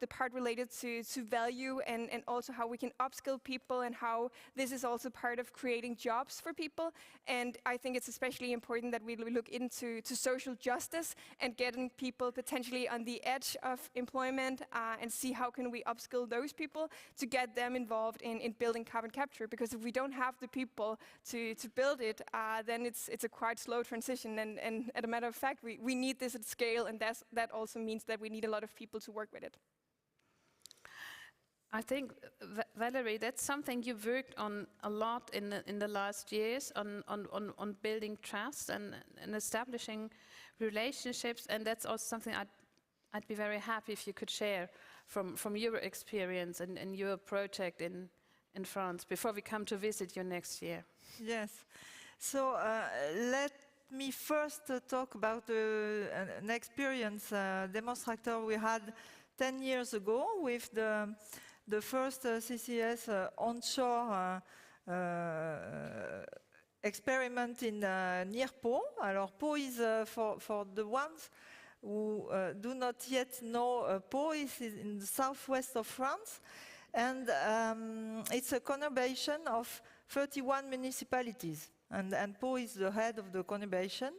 the part related to value and also how we can upskill people, and how this is also part of creating jobs for people. And I think it's especially important that we look into social justice and getting people potentially on the edge of employment, and see how can we upskill those people to get them involved in building carbon capture. Because if we don't have the people to build it, then it's a quite slow transition. And as a matter of fact, we need this at scale, and that also means that we need a lot of people to work with it. I think, Valerie, that's something you've worked on a lot in the last years, on building trust and establishing relationships, and that's also something I'd be very happy if you could share from your experience and your project in France before we come to visit you next year. Yes. So let me first talk about an experience demonstrator we had 10 years ago with the first CCS onshore experiment in near Pau. Alors Pau is, for the ones who do not yet know, Pau is in the southwest of France, and it's a conurbation of 31 municipalities, and Pau is the head of the conurbation.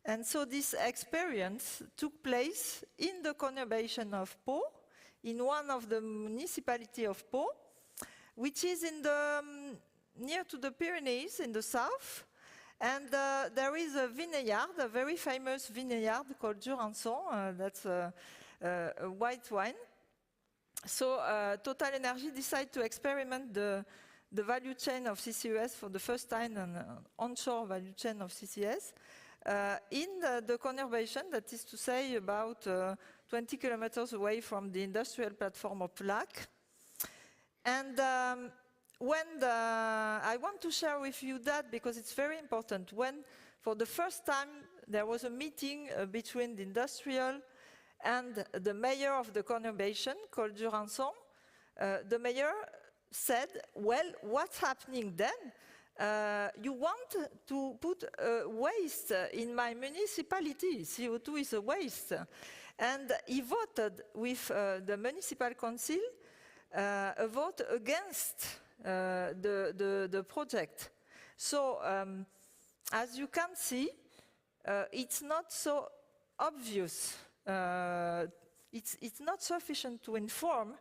And so this experience took place in the conurbation of Pau, in one of the municipalities of Pau, which is in the near to the Pyrenees in the south. And there is a vineyard, a very famous vineyard called Jørgensen, that's a white wine. So Total Energy decided to experiment the value chain of CCUS for the first time, an onshore value chain of CCS, in the conurbation, that is to say about 20 kilometers away from the industrial platform of Lac. And I want to share with you that because it's very important. When, for the first time, there was a meeting between the industrial and the mayor of the conurbation called Jørgensen, the mayor said, well, what's happening then? You want to put waste in my municipality. CO2 is a waste. And he voted with the municipal council a vote against the project. So, as you can see, it's not so obvious. It's not sufficient to inform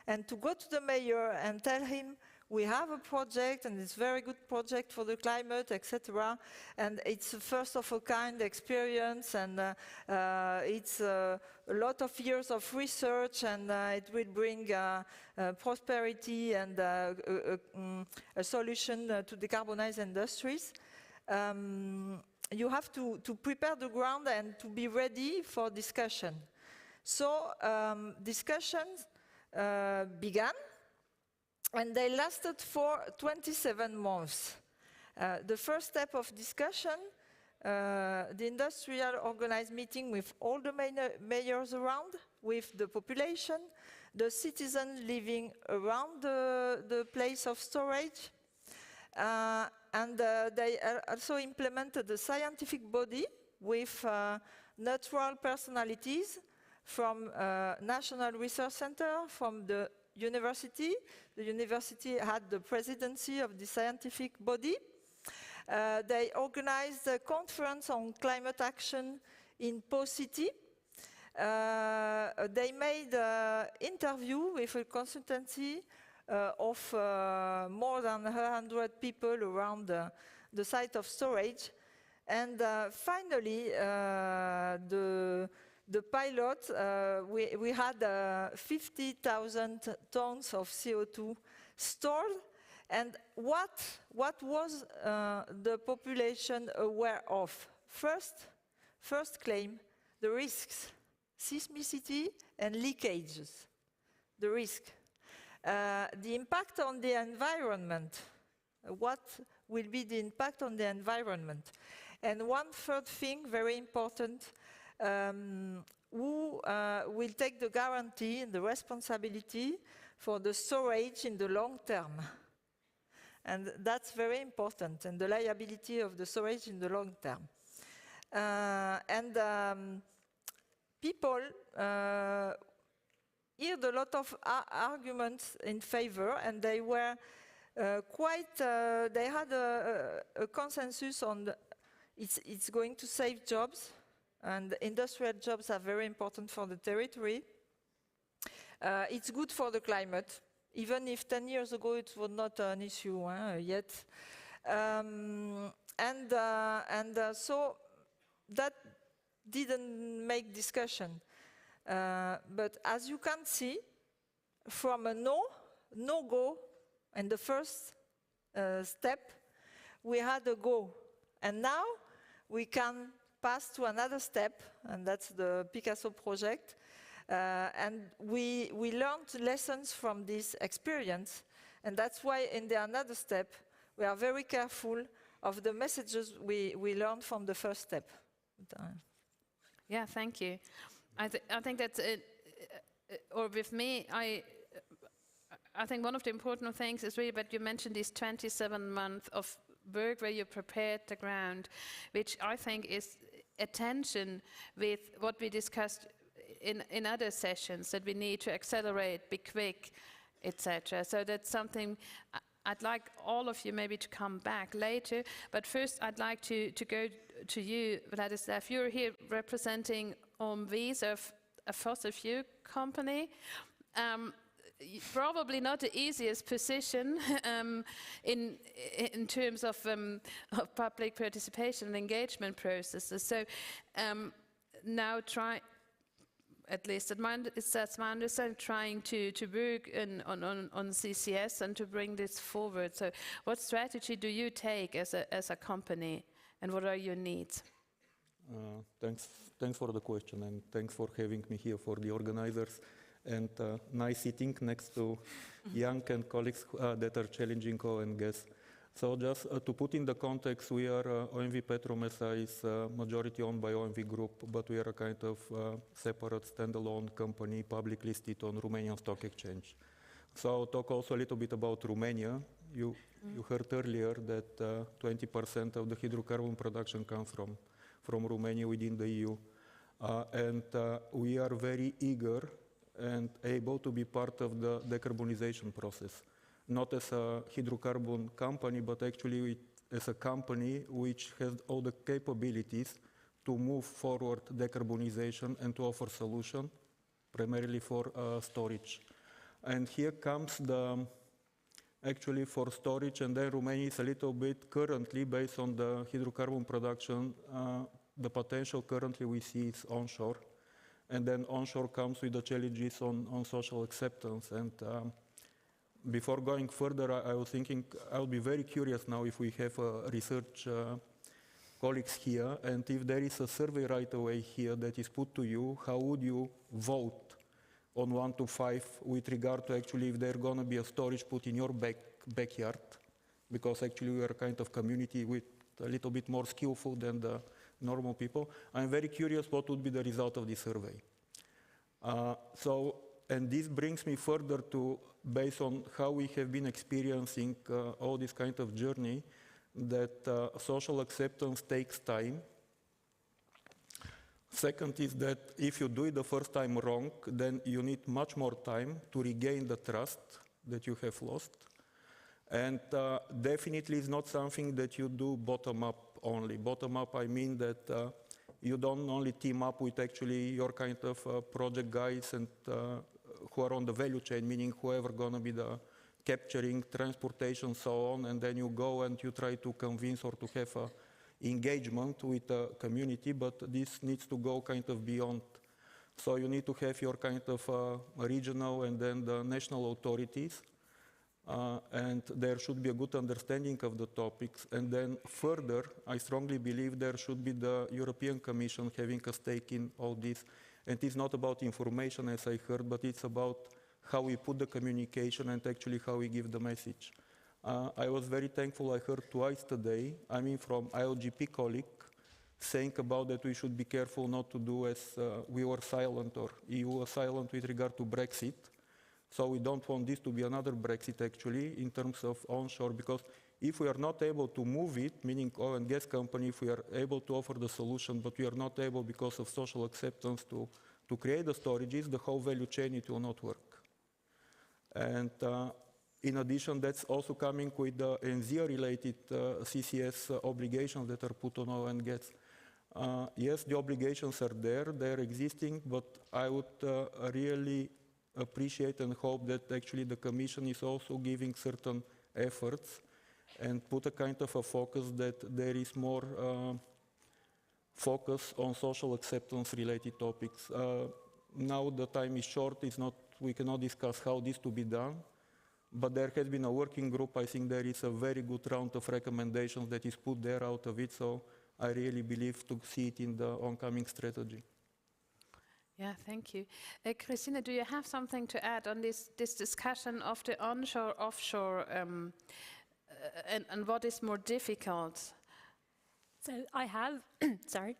and to go to the mayor and tell him we have a project and it's a very good project for the climate, etc. And it's a first of a kind experience, and it's a lot of years of research, and it will bring prosperity and a solution to decarbonize industries. You have to prepare the ground and to be ready for discussion. So discussions began, and they lasted for 27 months. The first step of discussion, the industrial organized meeting with all the mayors around, with the population, the citizens living around the place of storage, and they also implemented a scientific body with neutral personalities from National Research Center, from the university. The university had the presidency of the scientific body. They organized a conference on climate action in Pau City. They made an interview with a consultancy of more than 100 people around the site of storage. And finally, the pilot, we had 50,000 tons of CO2 stored. And what was the population aware of? First claim, the risks, seismicity and leakages, the risk. The impact on the environment, what will be the impact on the environment? And one third thing, very important, who will take the guarantee and the responsibility for the storage in the long term. And that's very important, and the liability of the storage in the long term. People heard a lot of arguments in favor, and they were they had a consensus on it's going to save jobs, and industrial jobs are very important for the territory. It's good for the climate, even if 10 years ago it was not an issue yet. So that didn't make discussion. But as you can see, from a no-go, and the first step, we had a go. And now we can pass to another step, and that's the Picasso project. And we learned lessons from this experience, and that's why in the another step, we are very careful of the messages we learned from the first step. Yeah, thank you. I think that's or with me, I think one of the important things is really that you mentioned these 27 months of work where you prepared the ground, which I think is attention with what we discussed in other sessions, that we need to accelerate, be quick, etc. So that's something I'd like all of you maybe to come back later, but first I'd like to go to you, Vladislav. You're here representing OMV, a fossil fuel company. Probably not the easiest position in terms of public participation and engagement processes. So now at least that's my understanding, trying to work on CCS and to bring this forward. So what strategy do you take as a company, and what are your needs? Thanks for the question, and thanks for having me here for the organizers. And nice sitting next to young and colleagues that are challenging oil and gas. So just to put in the context, we are OMV Petrom SA is majority owned by OMV Group, but we are a kind of separate standalone company, public listed on Romanian Stock Exchange. So I'll talk also a little bit about Romania. You heard earlier that 20% of the hydrocarbon production comes from Romania within the EU. And we are very eager and able to be part of the decarbonization process. Not as a hydrocarbon company, but actually as a company which has all the capabilities to move forward decarbonization and to offer solution, primarily for storage. And here comes actually for storage, and then Romania is a little bit currently, based on the hydrocarbon production, the potential currently we see is onshore. And then onshore comes with the challenges on social acceptance. And before going further, I was thinking, I would be very curious now if we have research colleagues here, and if there is a survey right away here that is put to you, how would you vote on 1 to 5 with regard to actually if there's going to be a storage put in your backyard? Because actually we are a kind of community with a little bit more skillful than the normal people. I'm very curious what would be the result of this survey. And this brings me further to, based on how we have been experiencing all this kind of journey, that social acceptance takes time. Second is that if you do it the first time wrong, then you need much more time to regain the trust that you have lost. And definitely it's not something that you do bottom up only. Bottom up, I mean that you don't only team up with actually your kind of project guys and who are on the value chain, meaning whoever going to be the capturing, transportation, so on, and then you go and you try to convince or to have a engagement with the community, but this needs to go kind of beyond. So you need to have your kind of regional and then the national authorities, and there should be a good understanding of the topics. And then further, I strongly believe there should be the European Commission having a stake in all this. And it's not about information, as I heard, but it's about how we put the communication and actually how we give the message. I was very thankful, I heard twice today, I mean from ILGP colleague, saying about that we should be careful not to do as we were silent or EU was silent with regard to Brexit. So we don't want this to be another Brexit actually in terms of onshore, because if we are not able to move it, meaning oil and gas company, if we are able to offer the solution, but we are not able because of social acceptance to create the storages, the whole value chain, it will not work. And in addition, that's also coming with the NZIA-related CCS obligations that are put on oil and gas. Yes, the obligations are there, they're existing, but I would really appreciate and hope that actually the Commission is also giving certain efforts and put a kind of a focus that there is more focus on social acceptance related topics. Now the time is short, we cannot discuss how this to be done, but there has been a working group. I think there is a very good round of recommendations that is put there out of it, so I really believe to see it in the oncoming strategy. Yeah, thank you. Christina, do you have something to add on this discussion of the onshore, offshore, and what is more difficult? So I have, sorry.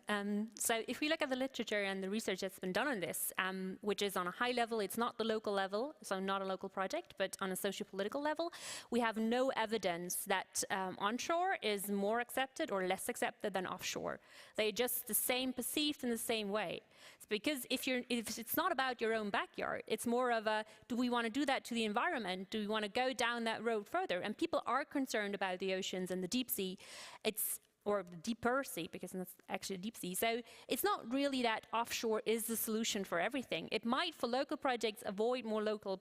So if we look at the literature and the research that's been done on this, which is on a high level, it's not the local level, so not a local project, but on a socio-political level, we have no evidence that onshore is more accepted or less accepted than offshore. They're just the same, perceived in the same way. It's because if it's not about your own backyard, it's more of a, do we want to do that to the environment? Do we want to go down that road further? And people are concerned about the oceans and the deep sea. Or the deeper sea, because it's actually deep sea. So it's not really that offshore is the solution for everything. It might, for local projects, avoid more local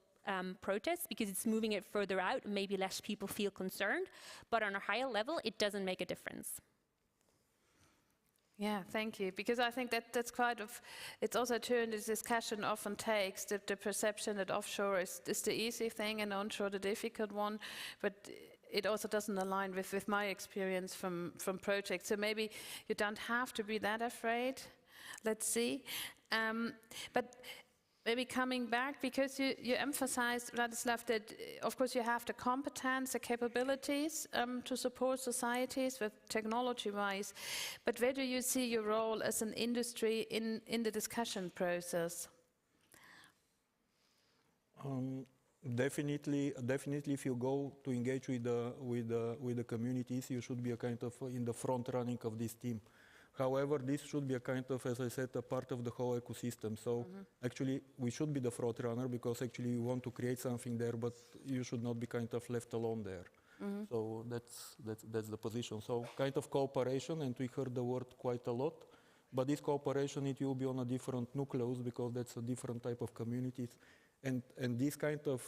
protests because it's moving it further out and maybe less people feel concerned. But on a higher level, it doesn't make a difference. Yeah, thank you. Because I think that's quite of, it's also a turn this discussion often takes, the perception that offshore is the easy thing and onshore the difficult one. But it also doesn't align with my experience from projects. So maybe you don't have to be that afraid. Let's see. But maybe coming back, because you emphasized, Ladislav, that of course you have the competence, the capabilities to support societies with technology-wise. But where do you see your role as an industry in the discussion process? Definitely, if you go to engage with the communities, you should be a kind of in the front running of this team. However, this should be a kind of, as I said, a part of the whole ecosystem. So actually, we should be the front runner because actually you want to create something there, but you should not be kind of left alone there. So that's the position. So kind of cooperation, and we heard the word quite a lot. But this cooperation, it will be on a different nucleus because that's a different type of communities. And these kind of,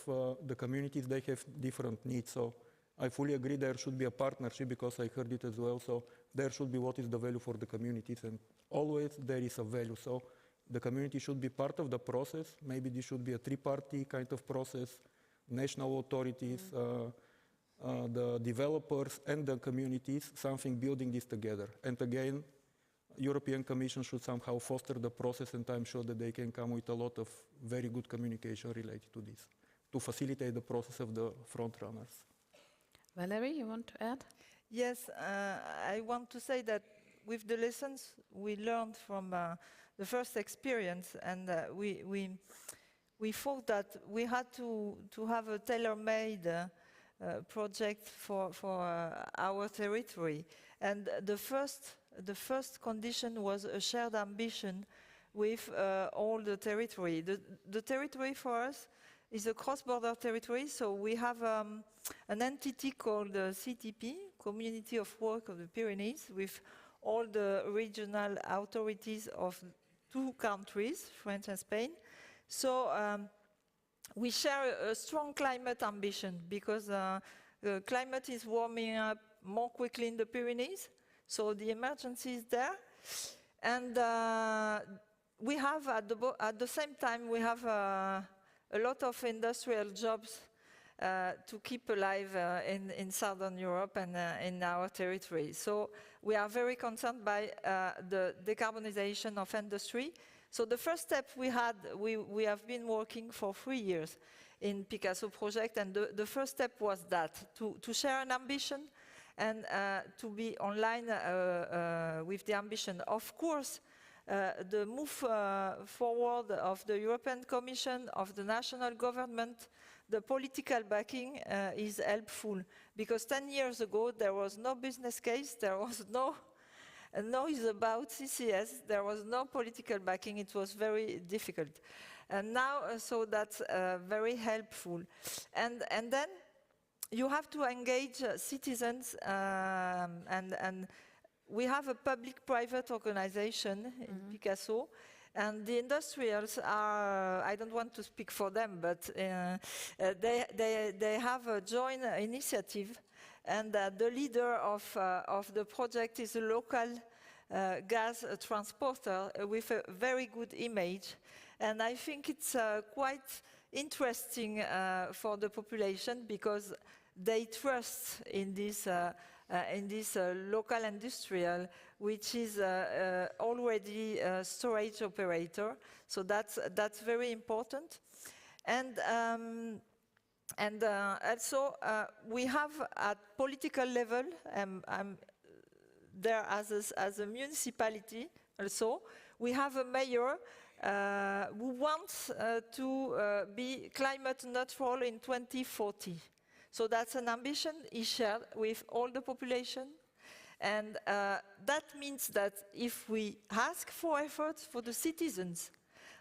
the communities, they have different needs. So I fully agree there should be a partnership because I heard it as well. So there should be what is the value for the communities, and always there is a value. So the community should be part of the process. Maybe this should be a three-party kind of process, national authorities, the developers and the communities, something building this together. And again, European Commission should somehow foster the process, and I'm sure that they can come with a lot of very good communication related to this, to facilitate the process of the front runners. Valerie, you want to add? Yes, I want to say that with the lessons we learned from the first experience, and we thought that we had to have a tailor-made project for our territory. And the first condition was a shared ambition with all the territory. The territory for us is a cross-border territory, so we have an entity called CTP, Community of Work of the Pyrenees, with all the regional authorities of two countries, France and Spain. So we share a strong climate ambition because the climate is warming up more quickly in the Pyrenees, so the emergency is there. And we have, at the same time, we have a lot of industrial jobs to keep alive in Southern Europe and in our territory. So we are very concerned by the decarbonization of industry. So the first step we had, we have been working for 3 years in Picasso project, and the first step was that, to share an ambition and to be online with the ambition. Of course, the move forward of the European Commission, of the national government, the political backing is helpful, because 10 years ago there was no business case, there was no noise about CCS, there was no political backing, it was very difficult. And now, so that's very helpful. And then you have to engage citizens, and we have a public-private organization in Picasso, and the industrials are, I don't want to speak for them, but they have a joint initiative, and the leader of the project is a local gas transporter with a very good image. And I think it's quite interesting for the population, because they trust in this local industrial, which is already a storage operator. So that's very important. And also we have at political level, there as a municipality also. We have a mayor who wants to be climate neutral in 2040. So that's an ambition he shared with all the population. And that means that if we ask for efforts for the citizens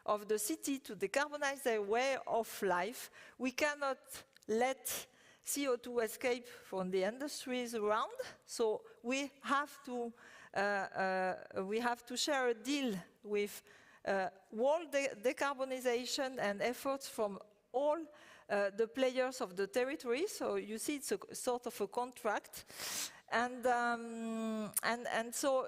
of the city to decarbonize their way of life, we cannot let CO2 escape from the industries around. So we have to share a deal with all the decarbonization and efforts from all the players of the territory. So you see, it's a sort of a contract. And so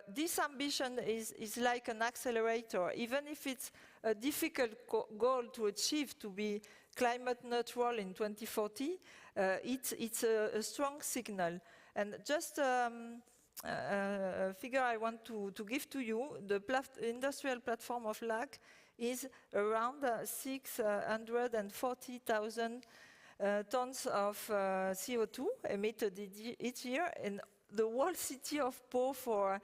this ambition is like an accelerator. Even if it's a difficult goal to achieve, to be climate neutral in 2040, it's a strong signal. And just a figure I want to give to you, the industrial platform of LAC is around 640,000 tons of CO2 emitted each year in the whole city of Po for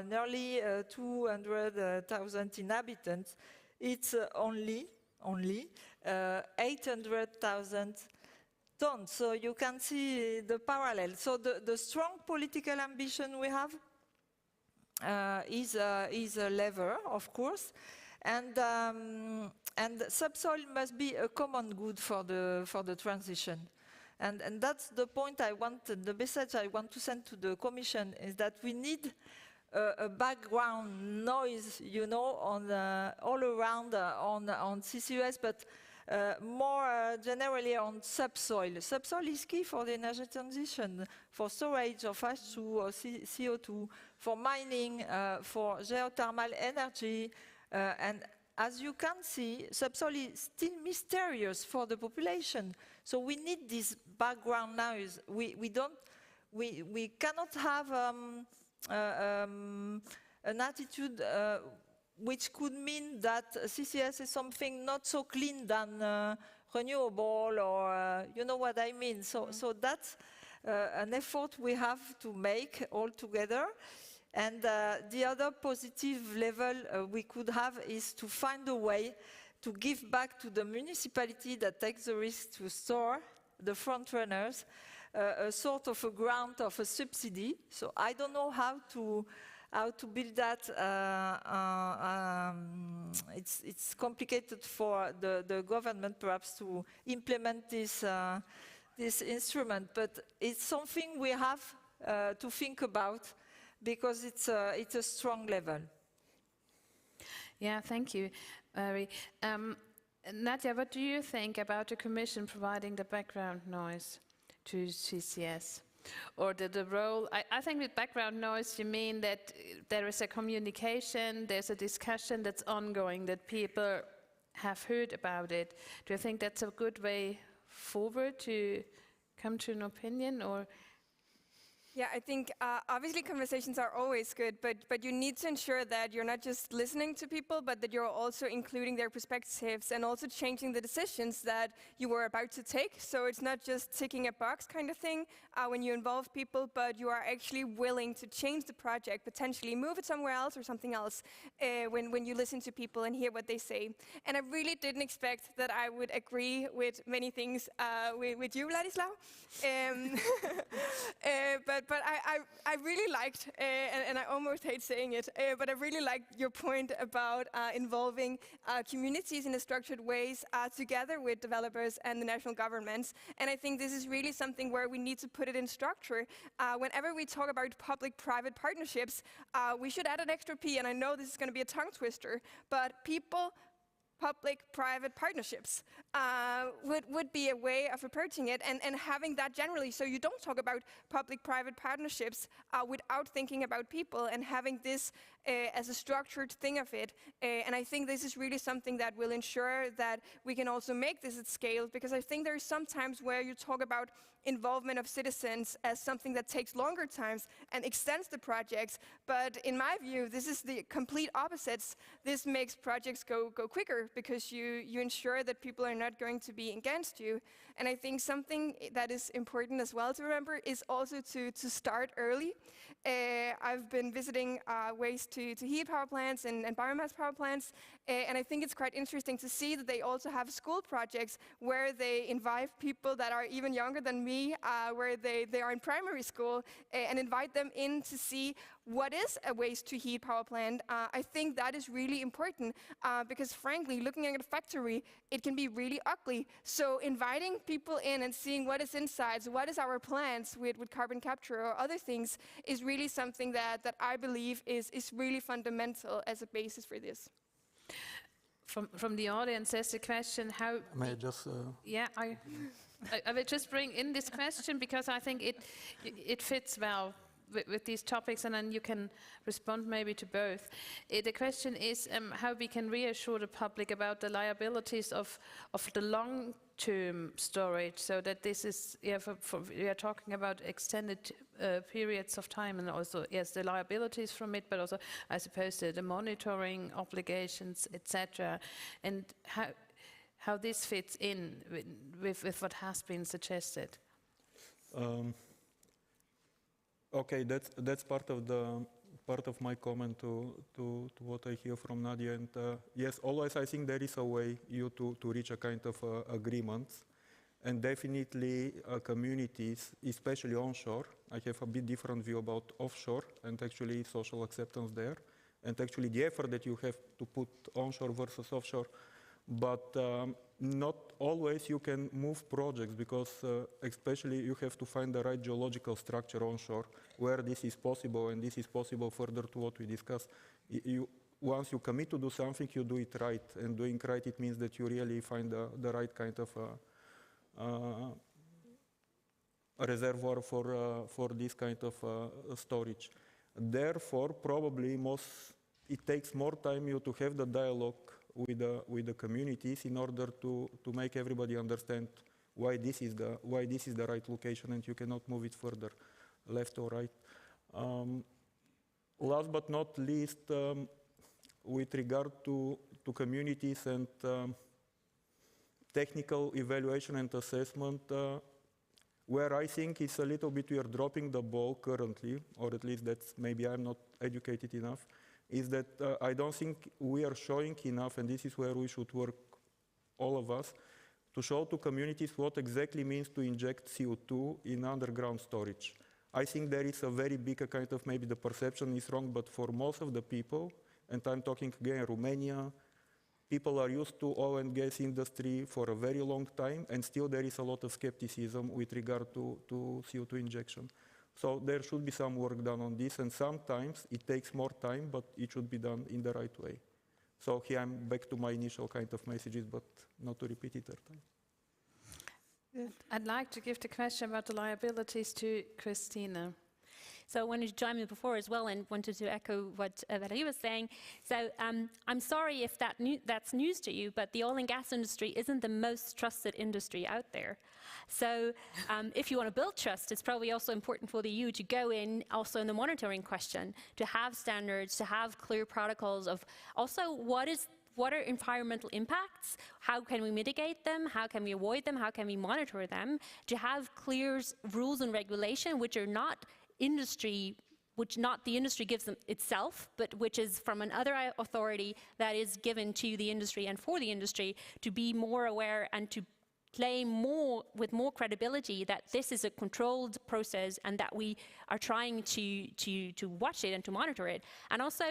nearly 200,000 inhabitants. It's only 800,000 tons. So you can see the parallel. So the strong political ambition we have is a lever, of course. And subsoil must be a common good for the transition. And that's the point the message I want to send to the Commission is that we need a background noise, you know, all around on CCUS, but more generally on subsoil. Subsoil is key for the energy transition, for storage of H2 or CO2, for mining, for geothermal energy, and as you can see, subsoil is still mysterious for the population. So we need this background noise. We cannot have an attitude which could mean that CCS is something not so clean than renewable, or you know what I mean. So that's an effort we have to make all together. And the other positive level we could have is to find a way to give back to the municipality that takes the risk to store the front runners a sort of a grant of a subsidy. So I don't know how to build that. It's complicated for the government perhaps to implement this instrument, but it's something we have to think about, because it's a strong level. Yeah, thank you, Mary. Nadia, what do you think about the Commission providing the background noise to CCS? Or the role, I think with background noise you mean that there is a communication, there's a discussion that's ongoing, that people have heard about it. Do you think that's a good way forward to come to an opinion, or? Yeah, I think obviously conversations are always good, but you need to ensure that you're not just listening to people, but that you're also including their perspectives and also changing the decisions that you were about to take. So it's not just ticking a box kind of thing when you involve people, but you are actually willing to change the project, potentially move it somewhere else or something else when you listen to people and hear what they say. And I really didn't expect that I would agree with many things with you, Ladislav. But I really liked, and I almost hate saying it, but I really liked your point about involving communities in a structured ways together with developers and the national governments. And I think this is really something where we need to put it in structure. Whenever we talk about public-private partnerships, we should add an extra P, and I know this is going to be a tongue twister, but people, public-private partnerships would be a way of approaching it, and having that generally, so you don't talk about public-private partnerships without thinking about people, and having this as a structured thing of it. And I think this is really something that will ensure that we can also make this at scale, because I think there are some times where you talk about involvement of citizens as something that takes longer times and extends the projects. But in my view, this is the complete opposites. This makes projects go quicker because you ensure that people are not going to be against you. And I think something that is important as well to remember is also to start early. I've been visiting waste-to-heat power plants and biomass power plants, and I think it's quite interesting to see that they also have school projects where they invite people that are even younger than me, where they are in primary school, and invite them in to see what is a waste-to-heat power plant. I think that is really important because, frankly, looking at a factory, it can be really ugly. So inviting people in and seeing what is inside, so what is our plants with carbon capture or other things, is really something that I believe is really fundamental as a basis for this. From the audience, there's a question: how? May I just? Yeah, I will just bring in this question because I think it fits well with these topics, and then you can respond maybe to both. The question is how we can reassure the public about the liabilities of the long-term storage, so that this is, we are talking about extended periods of time, and also, yes, the liabilities from it, but also, I suppose, the monitoring obligations, etc., and how this fits in with what has been suggested. Okay, that's part of my comment to what I hear from Nadia. And yes, always I think there is a way to reach a kind of agreement, and definitely communities, especially onshore. I have a bit different view about offshore and actually social acceptance there, and actually the effort that you have to put onshore versus offshore. But not always you can move projects because especially you have to find the right geological structure onshore where this is possible, and this is possible further to what we discussed. Once you commit to do something, you do it right, and doing right, it means that you really find the right kind of a reservoir for this kind of storage. Therefore, probably it takes more time to have the dialogue with the communities in order to make everybody understand why this is the right location, and you cannot move it further left or right. Last but not least, with regard to communities and technical evaluation and assessment, where I think it's a little bit we are dropping the ball currently, or at least that's maybe I'm not educated enough, is that I don't think we are showing enough, and this is where we should work, all of us, to show to communities what exactly means to inject CO2 in underground storage. I think there is a very big kind of, maybe the perception is wrong, but for most of the people, and I'm talking again Romania, people are used to oil and gas industry for a very long time, and still there is a lot of skepticism with regard to CO2 injection. So there should be some work done on this, and sometimes it takes more time, but it should be done in the right way. So here I'm back to my initial kind of messages, but not to repeat it third time. I'd like to give the question about the liabilities to Christina. So I wanted to join me before as well, and wanted to echo what Valerie was saying. So I'm sorry if that's news to you, but the oil and gas industry isn't the most trusted industry out there. So if you want to build trust, it's probably also important for the EU to go in also in the monitoring question, to have standards, to have clear protocols of also what are environmental impacts, how can we mitigate them, how can we avoid them, how can we monitor them, to have clear rules and regulation which are not industry, which not the industry gives them itself, but which is from another authority that is given to the industry and for the industry, to be more aware and to claim with more credibility that this is a controlled process and that we are trying to watch it and to monitor it. And also,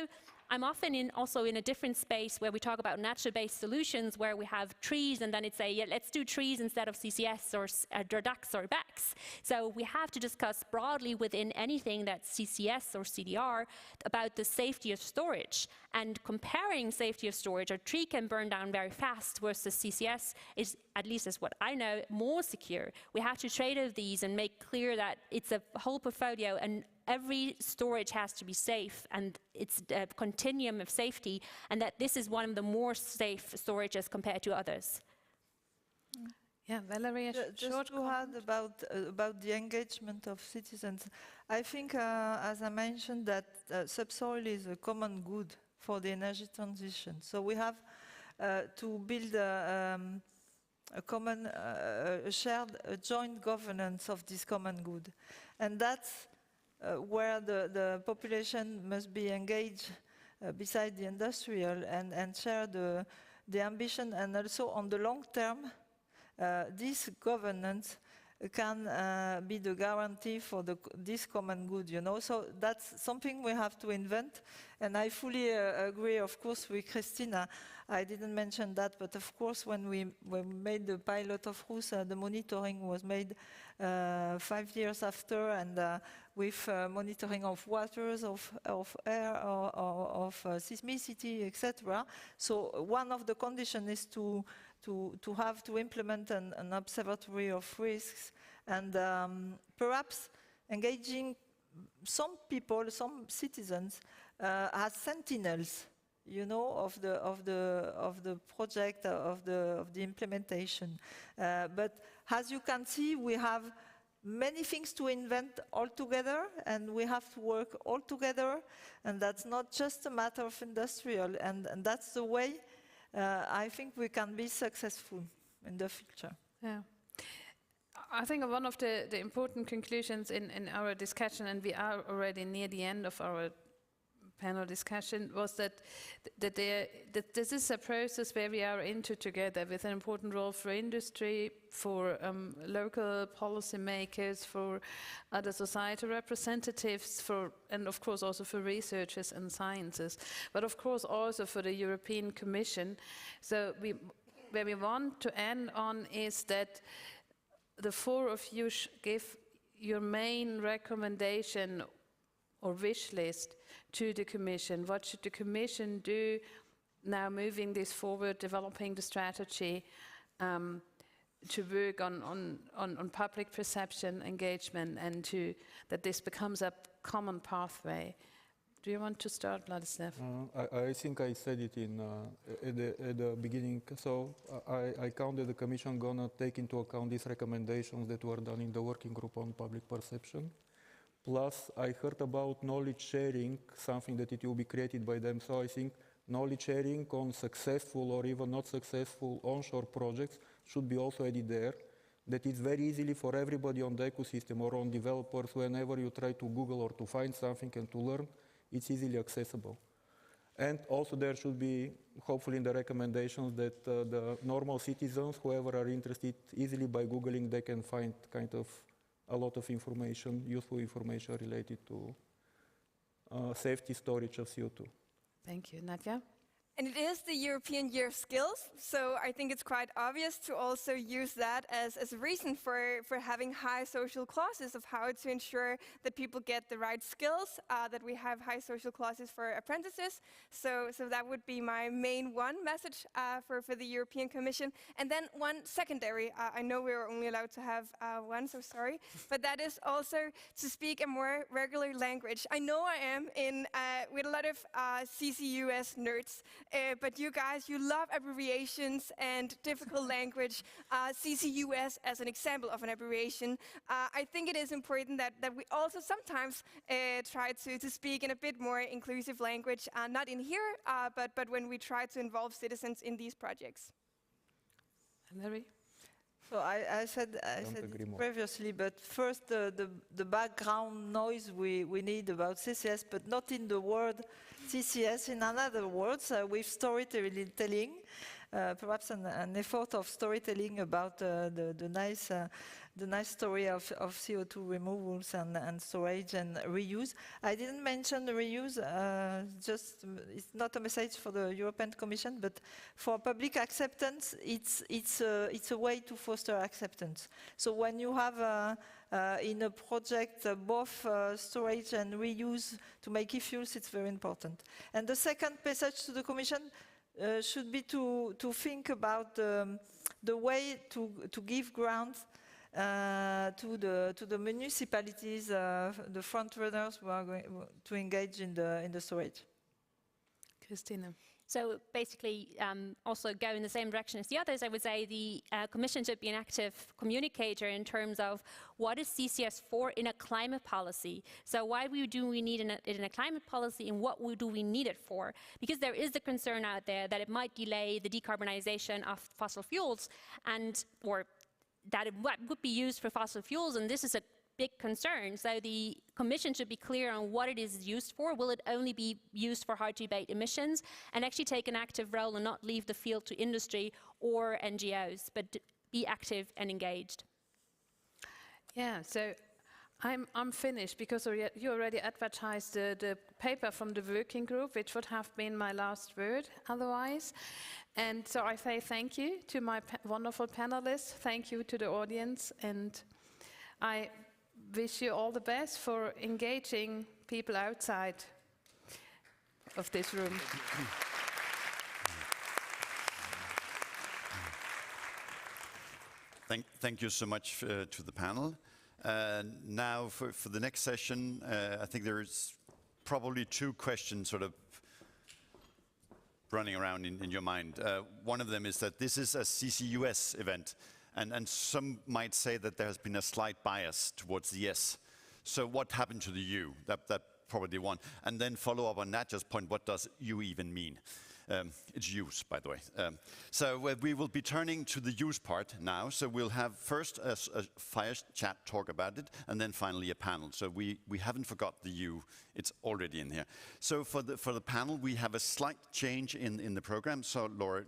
I'm often also in a different space where we talk about natural-based solutions, where we have trees, and then it's let's do trees instead of CCS or DUCs or BECCS. So we have to discuss broadly within anything that's CCS or CDR about the safety of storage. And comparing safety of storage, a tree can burn down very fast versus CCS is, at least as what I know, more secure. We have to trade off these and make clear that it's a whole portfolio, and every storage has to be safe, and it's a continuum of safety, and that this is one of the more safe storages compared to others. Yeah, Valerie, just to add about the engagement of citizens, I think, as I mentioned, that subsoil is a common good for the energy transition. So we have to build a common, shared, joint governance of this common good, and that's where the population must be engaged beside the industrial and share the ambition, and also on the long term. This governance can be the guarantee for this common good, you know. So that's something we have to invent, and I fully agree, of course, with Christina. I didn't mention that, but of course, when we made the pilot of Roos, the monitoring was made 5 years after, and with monitoring of waters, of air, of seismicity, etc. So one of the conditions is to have to implement an observatory of risks, and perhaps engaging some people, some citizens, as sentinels, you know, of the project, of the implementation. But as you can see, we have many things to invent all together, and we have to work all together, and that's not just a matter of industrial, and that's the way I think we can be successful in the future. Yeah. I think one of the important conclusions in our discussion, and we are already near the end of our panel discussion, was that this is a process where we are into together, with an important role for industry, for local policymakers, for other societal representatives, and of course also for researchers and scientists, but of course also for the European Commission. So where we want to end on is that the four of you give your main recommendation or wish list to the Commission. What should the Commission do now, moving this forward, developing the strategy to work on public perception, engagement, and that this becomes a common pathway? Do you want to start, Ladislav? I think I said it at the beginning. So I count that the Commission gonna take into account these recommendations that were done in the working group on public perception. Plus, I heard about knowledge sharing, something that it will be created by them. So I think knowledge sharing on successful or even not successful onshore projects should be also added there. That is very easily for everybody on the ecosystem or on developers, whenever you try to Google or to find something and to learn, it's easily accessible. And also there should be, hopefully in the recommendations, that the normal citizens, whoever are interested, easily by Googling, they can find kind of a lot of information, useful information related to safety storage of CO2. Thank you. Nadia? And it is the European Year of Skills, so I think it's quite obvious to also use that as a reason for having high social clauses of how to ensure that people get the right skills, that we have high social clauses for apprentices. So that would be my main one message for the European Commission. And then one secondary, I know we are only allowed to have one, so sorry, but that is also to speak a more regular language. I know I am with a lot of CCUS nerds, but you guys, you love abbreviations and difficult language. CCUS as an example of an abbreviation. I think it is important that we also sometimes try to speak in a bit more inclusive language, not in here, but when we try to involve citizens in these projects. Larry? So I said it previously, but first the background noise we need about CCS, but not in the word CCS, in another words, with storytelling, perhaps an effort of storytelling about the nice story of CO2 removals and storage and reuse. I didn't mention the reuse, it's not a message for the European Commission, but for public acceptance, it's a way to foster acceptance. So when you have in a project both storage and reuse to make e-fuels, it's very important. And the second message to the Commission should be to think about the way to give grants to the municipalities, the front runners who are going to engage in the storage. Christina. So basically, also go in the same direction as the others, I would say the Commission should be an active communicator in terms of what is CCS for in a climate policy. So why do we need it in a climate policy, and what do we need it for? Because there is the concern out there that it might delay the decarbonization of fossil fuels, or that it would be used for fossil fuels, and this is a big concern. So the Commission should be clear on what it is used for. Will it only be used for hard to abate emissions, and actually take an active role and not leave the field to industry or NGOs, but be active and engaged? Yeah, so I'm finished, because you already advertised the paper from the working group, which would have been my last word otherwise. And so I say thank you to my wonderful panelists, thank you to the audience, and I wish you all the best for engaging people outside of this room. Thank you so much to the panel. Now for the next session, I think there is probably two questions sort of running around in your mind. One of them is that this is a CCUS event, and some might say that there has been a slight bias towards the yes. So what happened to the U? That probably one. And then follow up on that, just point, what does U even mean? It's use, by the way. So we will be turning to the use part now. So we'll have first a fire chat talk about it, and then finally a panel. So we haven't forgot the U. It's already in here. So for the panel, we have a slight change in the program. So Laura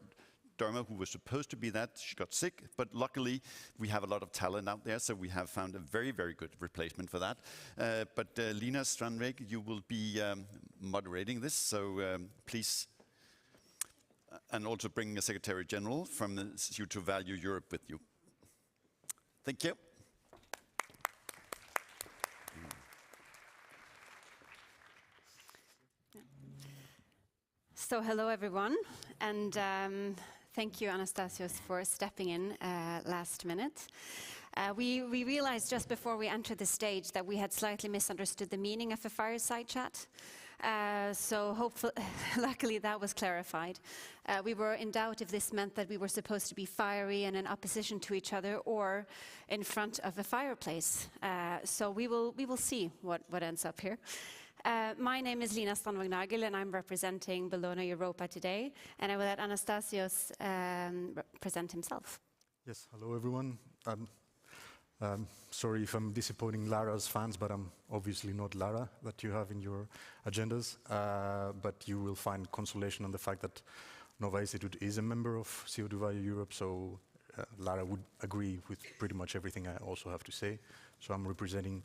Dermer, who was supposed to be that, she got sick, but luckily we have a lot of talent out there, so we have found a very, very good replacement for that. But Lina Strandvik, you will be moderating this, so please, and also bring a Secretary General from the Institute to Value Europe with you. Thank you. So hello everyone, and thank you, Anastasios, for stepping in last minute. We realized just before we entered the stage that we had slightly misunderstood the meaning of a fireside chat. So hopefully, luckily that was clarified. We were in doubt if this meant that we were supposed to be fiery and in opposition to each other, or in front of a fireplace. So we will see what ends up here. My name is Lina Strandvik-Nagel, and I'm representing Bellona Europa today. And I will let Anastasios present himself. Yes, hello everyone. Sorry if I'm disappointing Lara's fans, but I'm obviously not Lara that you have in your agendas. But you will find consolation on the fact that Nova Institute is a member of CO2 Value Europe, so Lara would agree with pretty much everything I also have to say. So I'm representing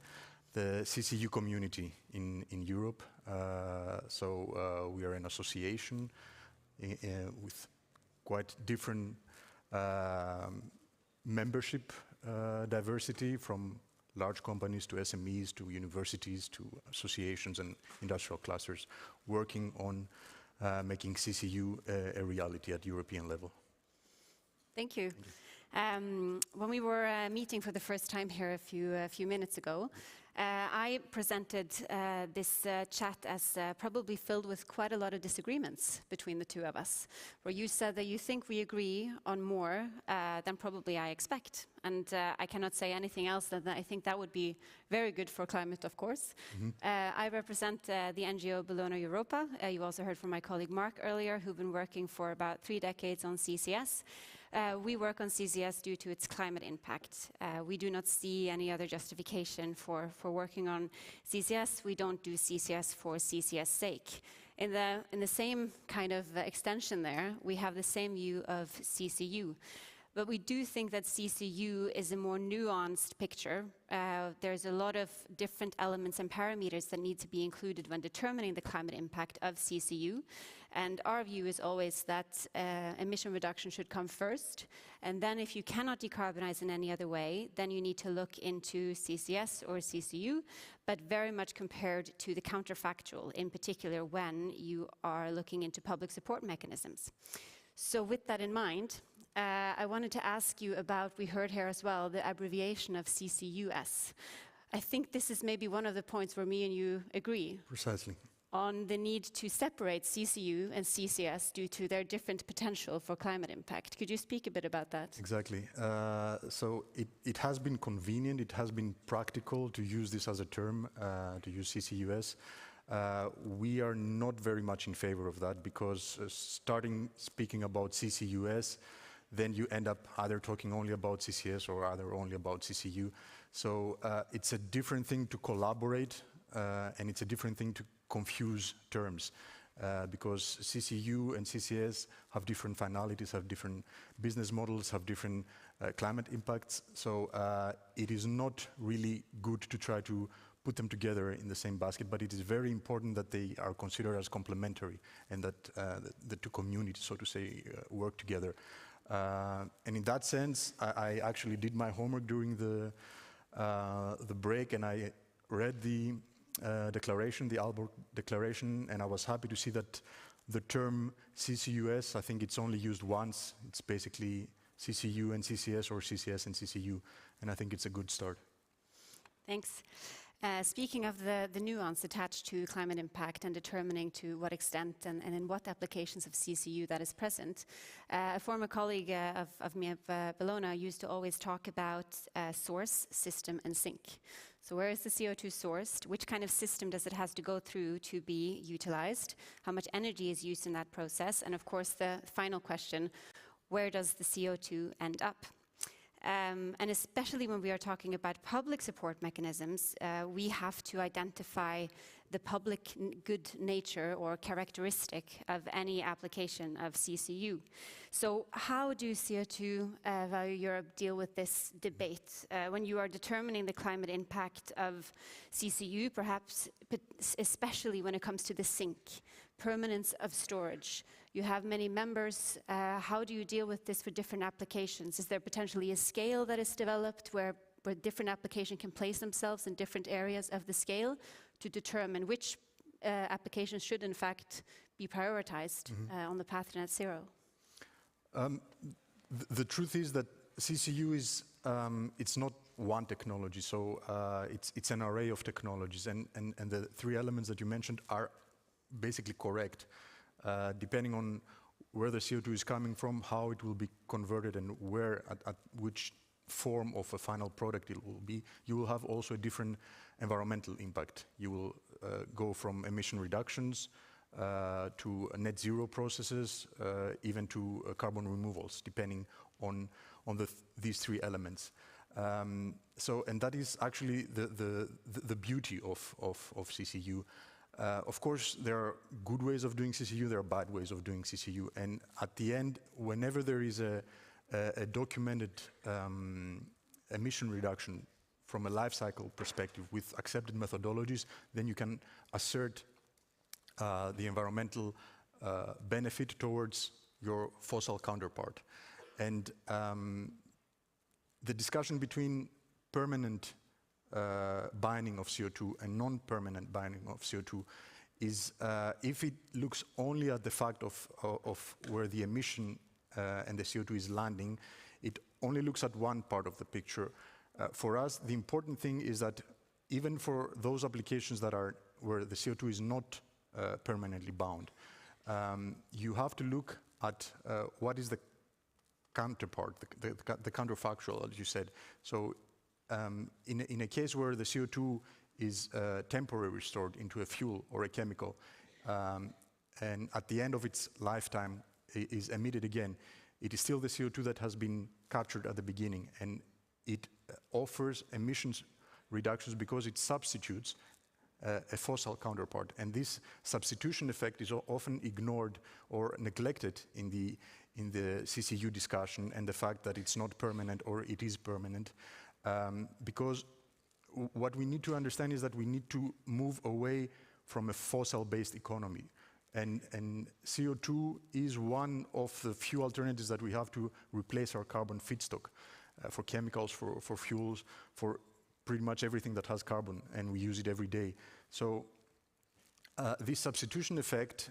the CCU community in Europe. So we are an association with quite different membership diversity, from large companies to SMEs to universities to associations and industrial clusters, working on making CCU a reality at European level. Thank you. When we were meeting for the first time here a few minutes ago, I presented this chat as probably filled with quite a lot of disagreements between the two of us, where you said that you think we agree on more than probably I expect. And I cannot say anything else than that I think that would be very good for climate, of course. Mm-hmm. I represent the NGO Bellona Europa. You also heard from my colleague Mark earlier, who've been working for about 3 decades on CCS. We work on CCS due to its climate impact. We do not see any other justification for working on CCS. We don't do CCS for CCS sake. In the same kind of extension there, we have the same view of CCU. But we do think that CCU is a more nuanced picture. There's a lot of different elements and parameters that need to be included when determining the climate impact of CCU. And our view is always that emission reduction should come first. And then if you cannot decarbonize in any other way, then you need to look into CCS or CCU, but very much compared to the counterfactual, in particular when you are looking into public support mechanisms. So with that in mind, I wanted to ask you about, we heard here as well, the abbreviation of CCUS. I think this is maybe one of the points where me and you agree. Precisely. on the need to separate CCU and CCS due to their different potential for climate impact. Could you speak a bit about that? Exactly. So it has been convenient, it has been practical to use this as a term, to use CCUS. We are not very much in favor of that because speaking about CCUS, then you end up either talking only about CCS or either only about CCU. So it's a different thing to collaborate and it's a different thing to confuse terms because CCU and CCS have different finalities, have different business models, have different climate impacts. So it is not really good to try to put them together in the same basket, but it is very important that they are considered as complementary and that the two communities, so to say, work together. And in that sense, I actually did my homework during the break, and I read the declaration, the Aalborg declaration, and I was happy to see that the term CCUS, I think it's only used once. It's basically CCU and CCS or CCS and CCU, and I think it's a good start. Thanks. Speaking of the nuance attached to climate impact and determining to what extent and in what applications of CCU that is present, a former colleague of me at Bologna used to always talk about source, system and sink. So where is the CO2 sourced? Which kind of system does it have to go through to be utilized? How much energy is used in that process? And of course the final question, where does the CO2 end up? And especially when we are talking about public support mechanisms, we have to identify the public good nature or characteristic of any application of CCU. So how do CO2 Value Europe deal with this debate? When you are determining the climate impact of CCU, perhaps especially when it comes to the sink, permanence of storage. You have many members. How do you deal with this for different applications? Is there potentially a scale that is developed where different applications can place themselves in different areas of the scale to determine which applications should in fact be prioritized on the path to net zero? The truth is that CCU is, it's not one technology, so it's an array of technologies, and the three elements that you mentioned are basically correct. Depending on where the CO2 is coming from, how it will be converted and where, at which form of a final product it will be, you will have also a different environmental impact. You will go from emission reductions to net zero processes, even to carbon removals, depending on these three elements. And that is actually the beauty of CCU. Of course, there are good ways of doing CCU, there are bad ways of doing CCU, and at the end, whenever there is a documented emission reduction from a life cycle perspective with accepted methodologies, then you can assert the environmental benefit towards your fossil counterpart. And the discussion between permanent binding of CO2 and non-permanent binding of CO2 is, if it looks only at the fact of where the emission and the CO2 is landing, it only looks at one part of the picture. For us, the important thing is that even for those applications that are where the CO2 is not permanently bound, you have to look at what is the counterpart, the counterfactual, as you said. So in a case where the CO2 is temporarily stored into a fuel or a chemical, and at the end of its lifetime is emitted again, it is still the CO2 that has been captured at the beginning, and it offers emissions reductions because it substitutes a fossil counterpart. And this substitution effect is often ignored or neglected in the CCU discussion, and the fact that it's not permanent or it is permanent. Because what we need to understand is that we need to move away from a fossil-based economy. And CO2 is one of the few alternatives that we have to replace our carbon feedstock for chemicals, for fuels, for pretty much everything that has carbon, and we use it every day. So this substitution effect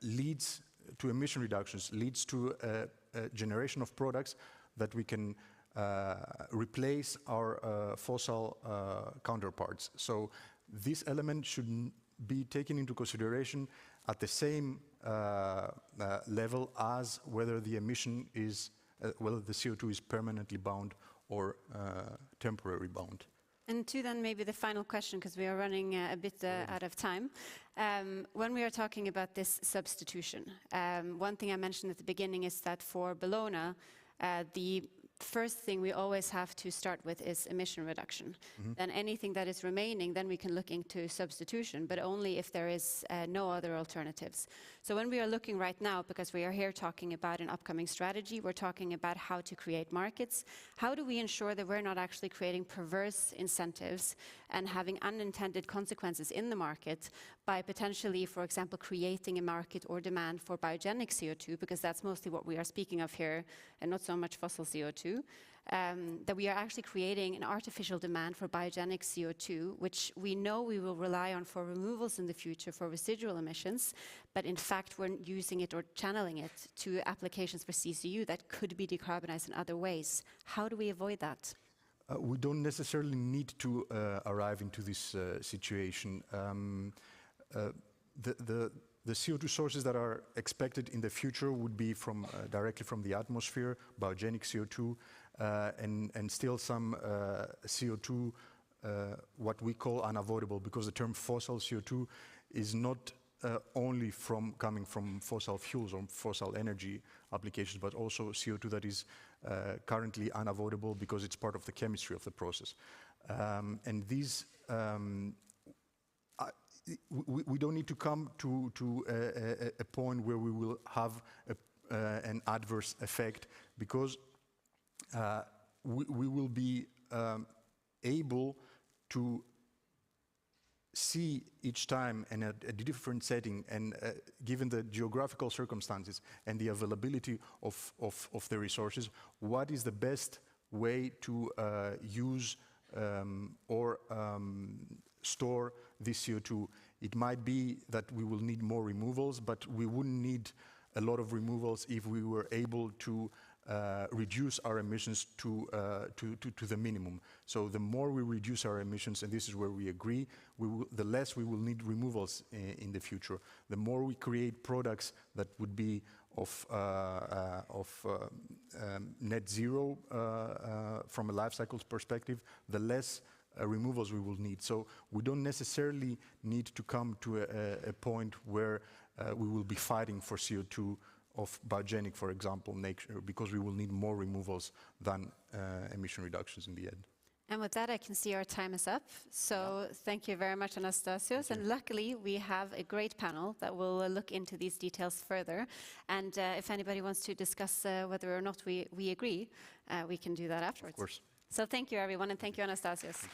leads to emission reductions, leads to a generation of products that we can replace our fossil counterparts. So this element should be taken into consideration at the same level as whether the emission is, whether the CO2 is permanently bound or temporary bound. And to then maybe the final question, because we are running a bit out of time. When we are talking about this substitution, one thing I mentioned at the beginning is that for Bellona, the first thing we always have to start with is emission reduction. Then anything that is remaining, then we can look into substitution, but only if there is no other alternatives. So when we are looking right now, because we are here talking about an upcoming strategy, we're talking about how to create markets. How do we ensure that we're not actually creating perverse incentives and having unintended consequences in the market by potentially, for example, creating a market or demand for biogenic CO2, because that's mostly what we are speaking of here, and not so much fossil CO2, that we are actually creating an artificial demand for biogenic CO2, which we know we will rely on for removals in the future for residual emissions, but in fact we're using it or channeling it to applications for CCU that could be decarbonized in other ways. How do we avoid that? We don't necessarily need to arrive into this situation. The CO2 sources that are expected in the future would be from directly from the atmosphere, biogenic CO2, and still some CO2, what we call unavoidable, because the term fossil CO2 is not only coming from fossil fuels or fossil energy applications, but also CO2 that is currently unavoidable because it's part of the chemistry of the process. And these we don't need to come to a point where we will have an adverse effect, because we will be able to see each time and at a different setting, and given the geographical circumstances and the availability of the resources, what is the best way to use or store this CO2. It might be that we will need more removals, but we wouldn't need a lot of removals if we were able to reduce our emissions to the minimum. So the more we reduce our emissions, and this is where we agree, the less we will need removals in the future. The more we create products that would be of net zero from a life cycle perspective, the less removals we will need. So we don't necessarily need to come to a point where we will be fighting for CO2 of biogenic, for example, nature, because we will need more removals than emission reductions in the end. And with that, I can see our time is up. So thank you very much, Anastasios. And luckily, we have a great panel that will look into these details further. And if anybody wants to discuss whether or not we agree, we can do that afterwards. Of course. So thank you, everyone, and thank you, Anastasios.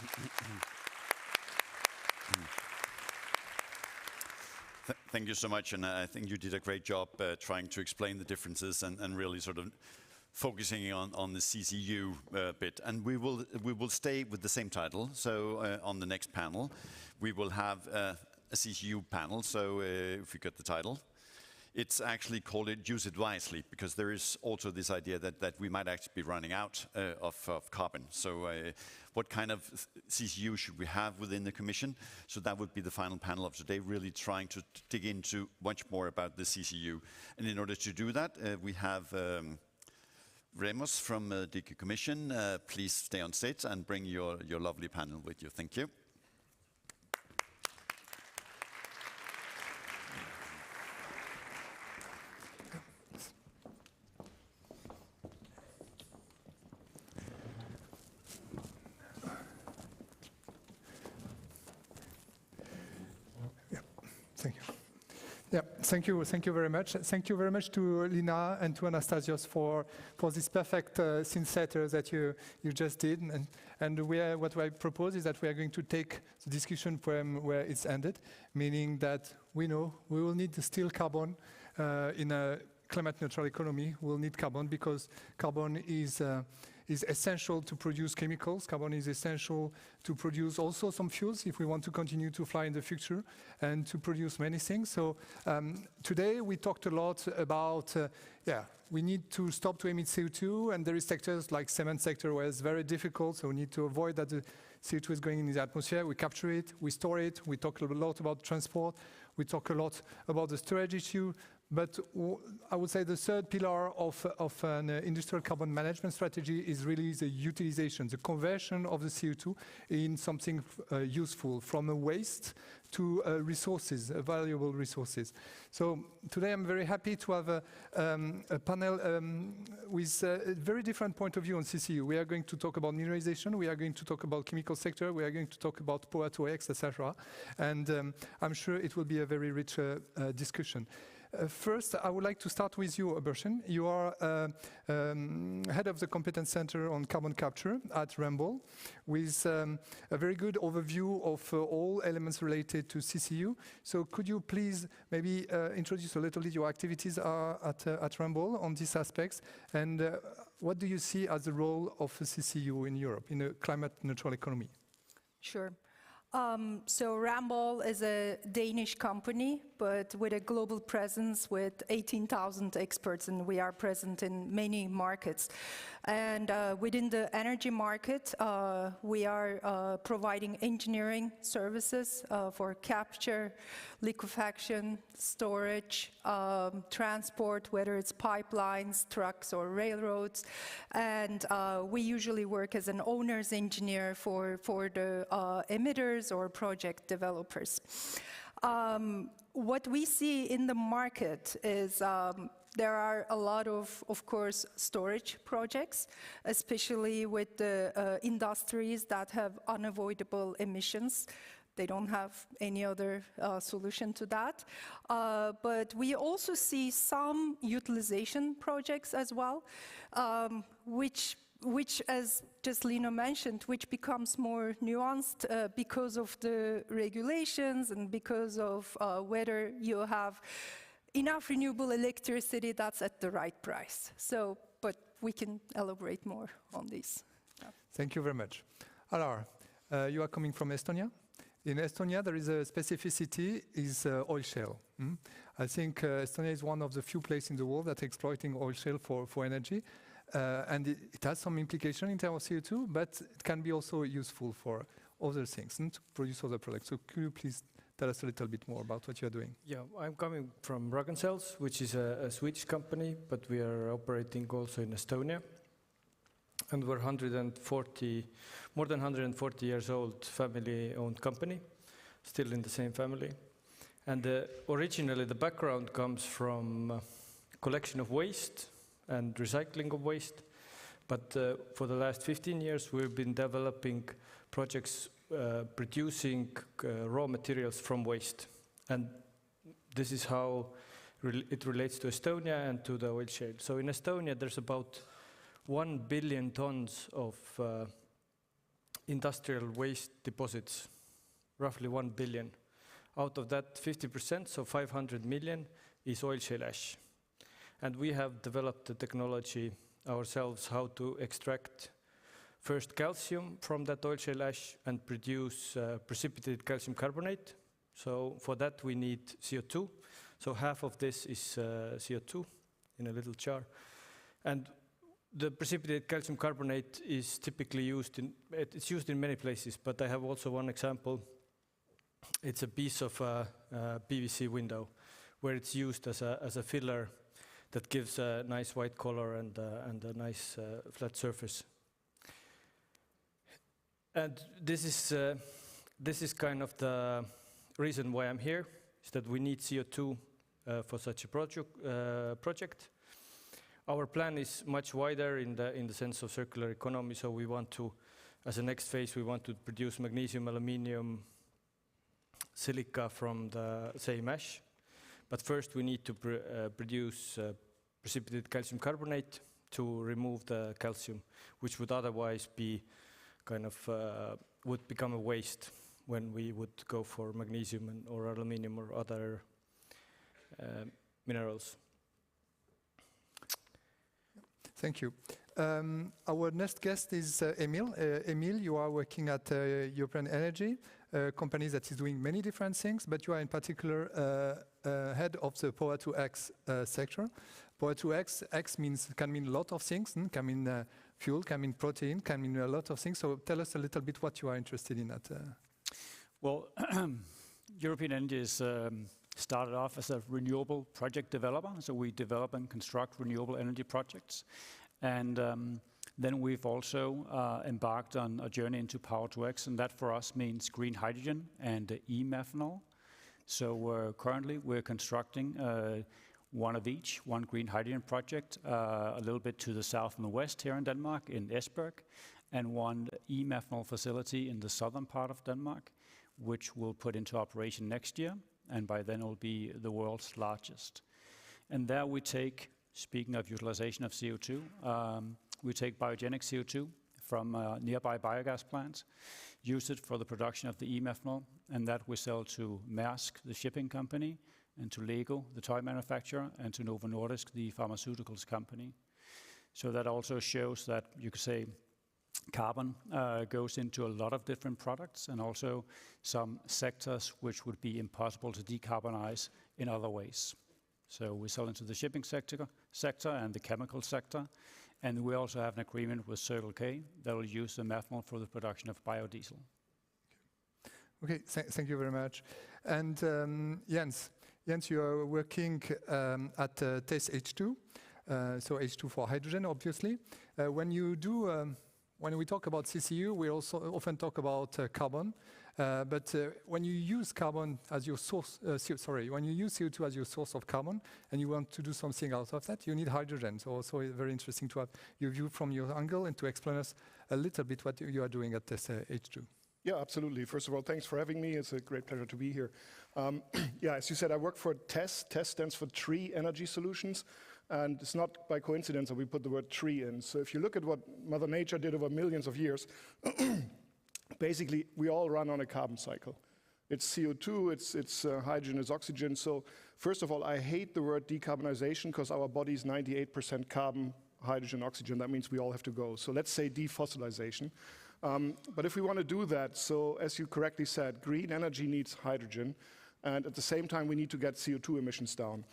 Thank you so much, and I think you did a great job trying to explain the differences and really sort of focusing on the CCU bit. And we will stay with the same title. So on the next panel, we will have a CCU panel. So if you get the title, it's actually called Use It Wisely, because there is also this idea that we might actually be running out of carbon. So what kind of CCU should we have within the Commission? So that would be the final panel of today, really trying to dig into much more about the CCU. And in order to do that, we have Remos from the Commission. Please stay on stage and bring your lovely panel with you. Thank you. Thank you very much. Thank you very much to Lina and to Anastasios for this perfect scene setter that you just did. And what I propose is that we are going to take the discussion from where it's ended, meaning that we know we will need still carbon in a climate neutral economy. We'll need carbon because carbon is essential to produce chemicals. Carbon is essential to produce also some fuels if we want to continue to fly in the future and to produce many things. So today we talked a lot about, we need to stop to emit CO2, and there is sectors like cement sector where it's very difficult, so we need to avoid that the CO2 is going in the atmosphere, we capture it, we store it, we talk a lot about transport, we talk a lot about the storage issue, but I would say the third pillar of an industrial carbon management strategy is really the utilization, the conversion of the CO2 in something useful, from a waste to resources, valuable resources. So today I'm very happy to have a panel with a very different point of view on CCU. We are going to talk about mineralization, we are going to talk about chemical sector, we are going to talk about Power-to-X, etc. And I'm sure it will be a very rich discussion. First, I would like to start with you, Jørgensen. You are head of the Competence Center on Carbon Capture at Ramboll, with a very good overview of all elements related to CCU. So could you please maybe introduce a little bit your activities at Ramboll on these aspects, and what do you see as the role of CCU in Europe, in a climate-neutral economy? Sure. So Ramboll is a Danish company, but with a global presence with 18,000 experts, and we are present in many markets. And within the energy market, we are providing engineering services for capture, liquefaction, storage, transport, whether it's pipelines, trucks, or railroads. And we usually work as an owner's engineer for the emitters or project developers. What we see in the market is there are a lot of course, storage projects, especially with the industries that have unavoidable emissions. They don't have any other solution to that. But we also see some utilization projects as well, which as just Lina mentioned, which becomes more nuanced because of the regulations and because of whether you have enough renewable electricity that's at the right price. So, but we can elaborate more on this. Yeah. Thank you very much. Aalborg, you are coming from Estonia. In Estonia, there is a specificity, is oil shale. I think Estonia is one of the few places in the world that are exploiting oil shale for energy. And it has some implication in terms of CO2, but it can be also useful for other things and to produce other products. So could you please tell us a little bit more about what you are doing? Yeah, I'm coming from Jørgensen, which is a Swedish company, but we are operating also in Estonia. And we're more than 140 years old family-owned company, still in the same family. And originally the background comes from collection of waste and recycling of waste. But for the last 15 years, we've been developing projects producing raw materials from waste. And this is how it relates to Estonia and to the oil shale. So in Estonia, there's about 1 billion tons of industrial waste deposits, roughly 1 billion. Out of that, 50%, so 500 million, is oil shale ash. And we have developed the technology ourselves how to extract first calcium from that oil shale ash and produce precipitated calcium carbonate. So for that we need CO2. So half of this is CO2 in a little jar. And the precipitated calcium carbonate is typically used it's used in many places, but I have also one example. It's a piece of PVC window where it's used as a filler that gives a nice white color and a nice flat surface. And this is kind of the reason why I'm here, is that we need CO2 for such a project. Our plan is much wider in the sense of circular economy, so we want to, as a next phase, we want to produce magnesium, aluminium, silica from the same ash. But first we need to produce precipitated calcium carbonate to remove the calcium, which would otherwise be kind of, would become a waste when we would go for magnesium or aluminium or other minerals. Thank you. Our next guest is Emil. Emil, you are working at European Energy, a company that is doing many different things, but you are in particular head of the Power-to-X sector. Power-to-X, can mean a lot of things. Can mean fuel, can mean protein, can mean a lot of things. So tell us a little bit what you are interested in at. Well, European Energy is started off as a renewable project developer. So we develop and construct renewable energy projects. And then we've also embarked on a journey into Power-to-X, and that for us means green hydrogen and e-methanol. So currently we're constructing one of each, one green hydrogen project a little bit to the south and the west here in Denmark, in Esbjerg, and one e-methanol facility in the southern part of Denmark, which we'll put into operation next year, and by then it will be the world's largest. And there we take, speaking of utilization of CO2, we take biogenic CO2 from nearby biogas plants, use it for the production of the e-methanol, and that we sell to Maersk, the shipping company, and to Lego, the toy manufacturer, and to Novo Nordisk, the pharmaceuticals company. So that also shows that you could say carbon goes into a lot of different products and also some sectors which would be impossible to decarbonize in other ways. So we sell into the shipping sector and the chemical sector. And we also have an agreement with Circle K that will use the methanol for the production of biodiesel. Okay, thank you very much. And Jens, you are working at TES H2, so H2 for hydrogen, obviously. When we talk about CCU, we also often talk about carbon. But when you use carbon as your source, when you use CO2 as your source of carbon, and you want to do something out of that, you need hydrogen. So also very interesting to have your view from your angle and to explain us a little bit what you are doing at this H2. Yeah, absolutely. First of all, thanks for having me. It's a great pleasure to be here. Yeah, as you said, I work for TES. TES stands for Tree Energy Solutions. And it's not by coincidence that we put the word tree in. So if you look at what Mother Nature did over millions of years, basically, we all run on a carbon cycle. It's CO2, it's hydrogen, it's oxygen. So first of all, I hate the word decarbonization because our body is 98% carbon, hydrogen, oxygen. That means we all have to go. So let's say defossilization. But if we want to do that, so as you correctly said, green energy needs hydrogen. And at the same time, we need to get CO2 emissions down.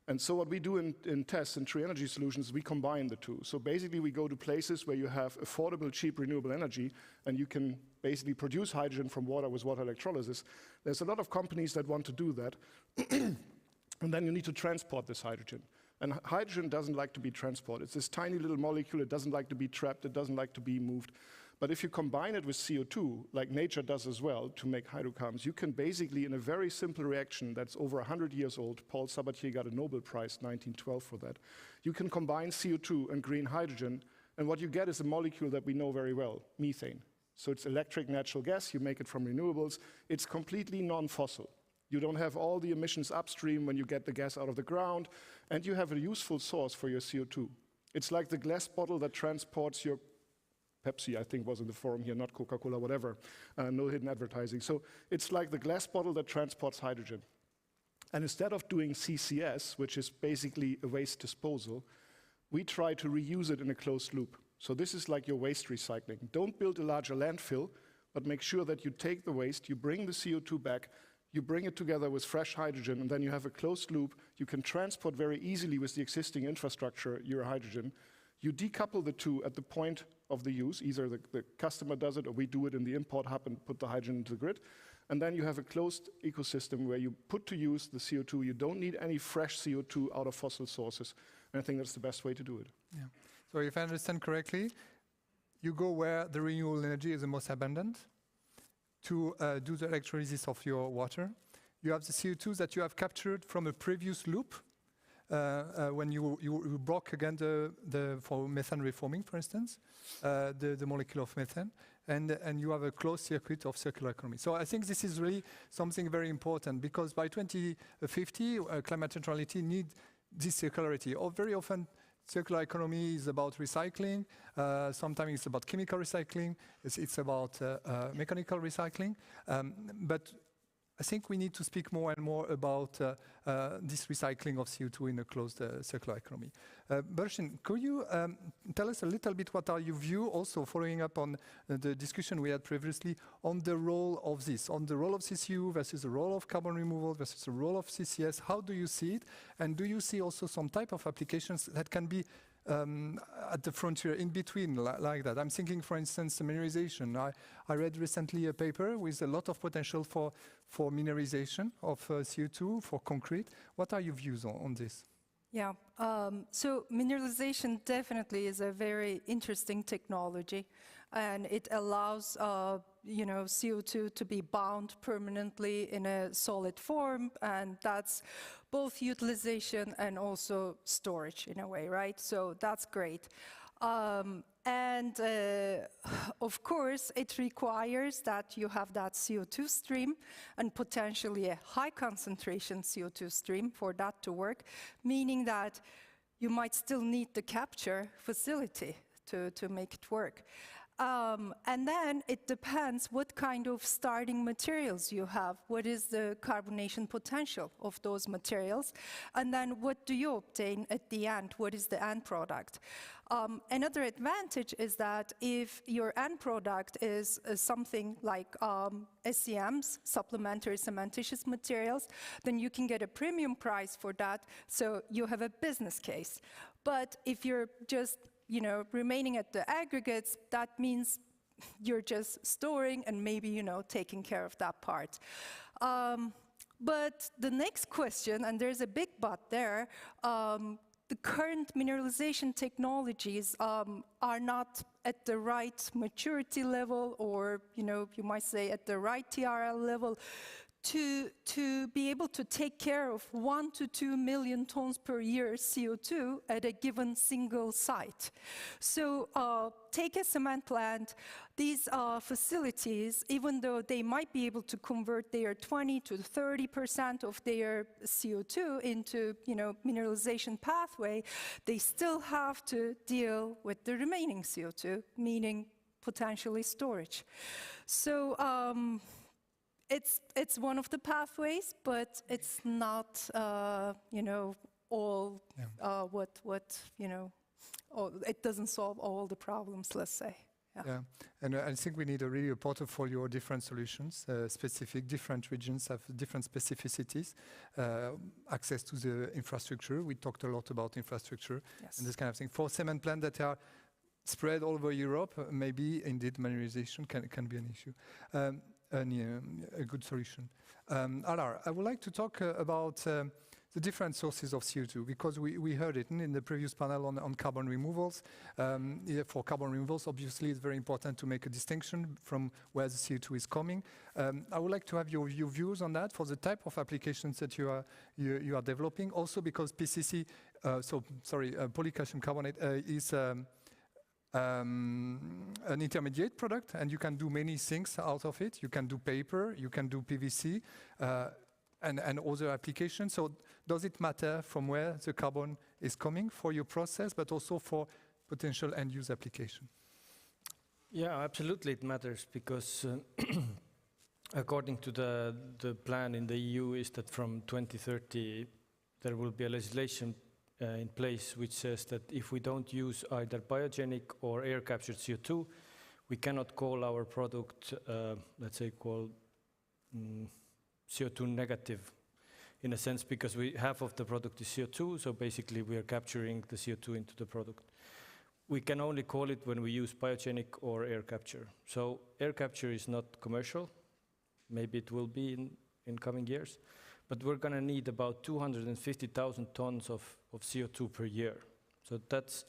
And so what we do in TES, in Tree Energy Solutions, we combine the two. So basically, we go to places where you have affordable, cheap, renewable energy, and you can basically produce hydrogen from water with water electrolysis. There's a lot of companies that want to do that. And then you need to transport this hydrogen. And hydrogen doesn't like to be transported. It's this tiny little molecule. It doesn't like to be trapped. It doesn't like to be moved. But if you combine it with CO2, like nature does as well, to make hydrocarbons, you can basically, in a very simple reaction that's over 100 years old, Paul Sabatier got a Nobel Prize 1912 for that, you can combine CO2 and green hydrogen, and what you get is a molecule that we know very well, methane. So it's electric natural gas, you make it from renewables, it's completely non-fossil. You don't have all the emissions upstream when you get the gas out of the ground, and you have a useful source for your CO2. It's like the glass bottle that transports your Pepsi, I think, was in the forum here, not Coca-Cola, whatever. No hidden advertising. So it's like the glass bottle that transports hydrogen. And instead of doing CCS, which is basically a waste disposal, we try to reuse it in a closed loop. So this is like your waste recycling. Don't build a larger landfill, but make sure that you take the waste, you bring the CO2 back, you bring it together with fresh hydrogen, and then you have a closed loop. You can transport very easily with the existing infrastructure your hydrogen. You decouple the two at the point of the use. Either the customer does it or we do it in the import hub and put the hydrogen into the grid. And then you have a closed ecosystem where you put to use the CO2. You don't need any fresh CO2 out of fossil sources. And I think that's the best way to do it. Yeah. So if I understand correctly, you go where the renewable energy is the most abundant to do the electrolysis of your water. You have the CO2 that you have captured from a previous loop. When you broke again for methane reforming, for instance, the molecule of methane, and you have a closed circuit of circular economy. So I think this is really something very important because by 2050, climate neutrality needs this circularity. Very often, circular economy is about recycling. Sometimes it's about chemical recycling. It's about mechanical recycling. But I think we need to speak more and more about this recycling of CO2 in a closed circular economy. Bersin, could you tell us a little bit what are your view, also following up on the discussion we had previously, on the role of this, on the role of CCU versus the role of carbon removal versus the role of CCS? How do you see it? And do you see also some type of applications that can be at the frontier in between, like that? I'm thinking, for instance, mineralization. I read recently a paper with a lot of potential for mineralization of CO2 for concrete. What are your views on this? Yeah, so mineralization definitely is a very interesting technology, and it allows CO2 to be bound permanently in a solid form, and that's both utilization and also storage in a way, right? So that's great. And of course, it requires that you have that CO2 stream and potentially a high concentration CO2 stream for that to work, meaning that you might still need the capture facility to make it work. And then it depends what kind of starting materials you have. What is the carbonation potential of those materials? And then what do you obtain at the end? What is the end product? Another advantage is that if your end product is something like SCMs, supplementary cementitious materials, then you can get a premium price for that, so you have a business case. But if you're just remaining at the aggregates, that means you're just storing and maybe, taking care of that part. But the next question, and there's a big but there, the current mineralization technologies are not at the right maturity level, or, you might say at the right TRL level, to be able to take care of 1 to 2 million tons per year CO2 at a given single site. So take a cement plant. These facilities, even though they might be able to convert their 20 to 30% of their CO2 into mineralization pathway, they still have to deal with the remaining CO2, meaning potentially storage. So it's one of the pathways, but it's not, all it doesn't solve all the problems, let's say. Yeah, and I think we need a portfolio of different solutions, different regions have different specificities, access to the infrastructure. We talked a lot about infrastructure, yes, and this kind of thing. For cement plants that are spread all over Europe, maybe indeed mineralization can be an issue. A good solution. Aalborg, I would like to talk about the different sources of CO2, because we heard it in the previous panel on carbon removals. For carbon removals, obviously, it's very important to make a distinction from where the CO2 is coming. I would like to have your views on that for the type of applications that you are developing. Also, because PCC, polycalcium carbonate, is an intermediate product, and you can do many things out of it. You can do paper, you can do PVC, and other applications. So does it matter from where the carbon is coming for your process, but also for potential end-use application? Yeah, absolutely it matters, because according to the plan in the EU is that from 2030 there will be a legislation in place which says that if we don't use either biogenic or air captured CO2, we cannot call our product, let's say, called CO2 negative, in a sense, because half of the product is CO2, so basically we are capturing the CO2 into the product. We can only call it when we use biogenic or air capture. So air capture is not commercial. Maybe it will be in coming years. But we're going to need about 250,000 tons of CO2 per year. So that's,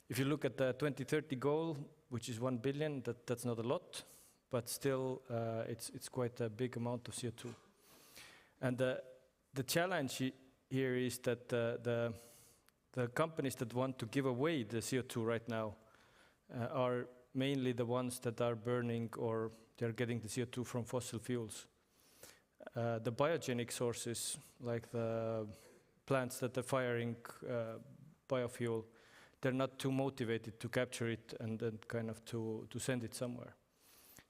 if you look at the 2030 goal, which is 1 billion, that's not a lot, but still it's quite a big amount of CO2. And the challenge here is that the companies that want to give away the CO2 right now are mainly the ones that are burning, or they're getting the CO2 from fossil fuels. The biogenic sources, like the plants that are firing biofuel, they're not too motivated to capture it and then kind of to send it somewhere.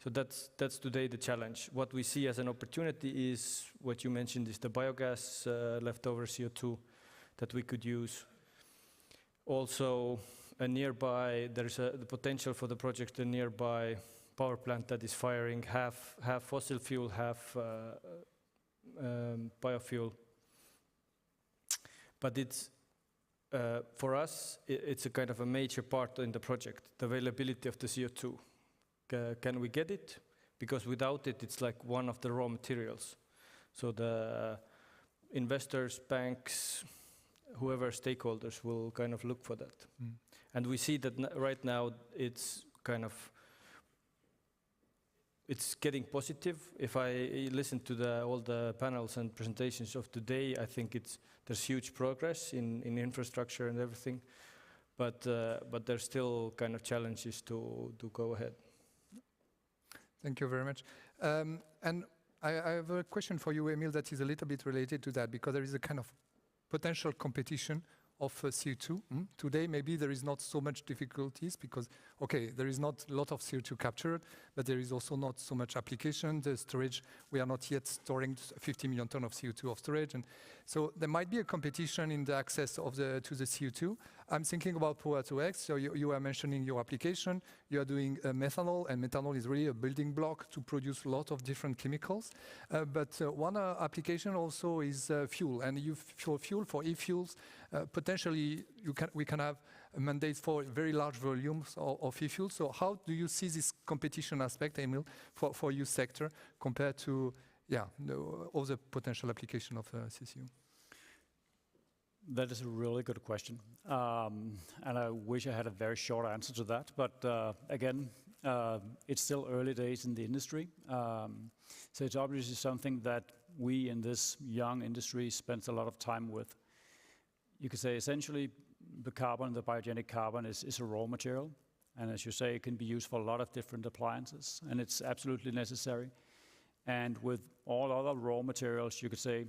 So that's today the challenge. What we see as an opportunity is what you mentioned is the biogas leftover CO2 that we could use. Also, nearby, there is the potential for the project a nearby power plant that is firing half fossil fuel, half biofuel. But it's for us, it's a kind of a major part in the project, the availability of the CO2. Can we get it? Because without it, it's like one of the raw materials. So the investors, banks, whoever stakeholders will kind of look for that. Mm. And we see that right now it's kind of, it's getting positive. If I listen to all the panels and presentations of today, I think there's huge progress in infrastructure and everything, but there's still kind of challenges to go ahead. Thank you very much. And I have a question for you, Emil, that is a little bit related to that, because there is a kind of potential competition of CO2. Today, maybe there is not so much difficulties because, okay, there is not a lot of CO2 captured, but there is also not so much application. The storage, we are not yet storing 50 million tons of CO2 of storage. And so there might be a competition in the access to the CO2. I'm thinking about Power-to-X. So you are mentioning your application. You are doing methanol, and methanol is really a building block to produce a lot of different chemicals. But one application also is fuel. And fuel for e-fuels, potentially we can have mandates for very large volumes of e-fuels. So how do you see this competition aspect, Emil, for your sector compared to the other potential application of CCU? That is a really good question. And I wish I had a very short answer to that. But again, it's still early days in the industry. So it's obviously something that we in this young industry spend a lot of time with. You could say essentially the carbon, the biogenic carbon is a raw material. And as you say, it can be used for a lot of different appliances. And it's absolutely necessary. And with all other raw materials, you could say,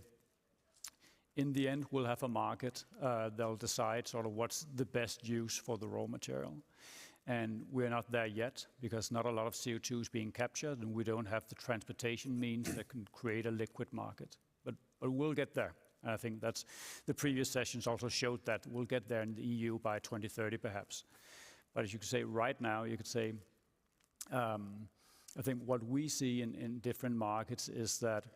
in the end, we'll have a market that'll decide sort of what's the best use for the raw material. And we're not there yet because not a lot of CO2 is being captured and we don't have the transportation means that can create a liquid market. But we'll get there. And I think that's the previous sessions also showed that we'll get there in the EU by 2030 perhaps. But as you could say right now, you could say, I think what we see in different markets is that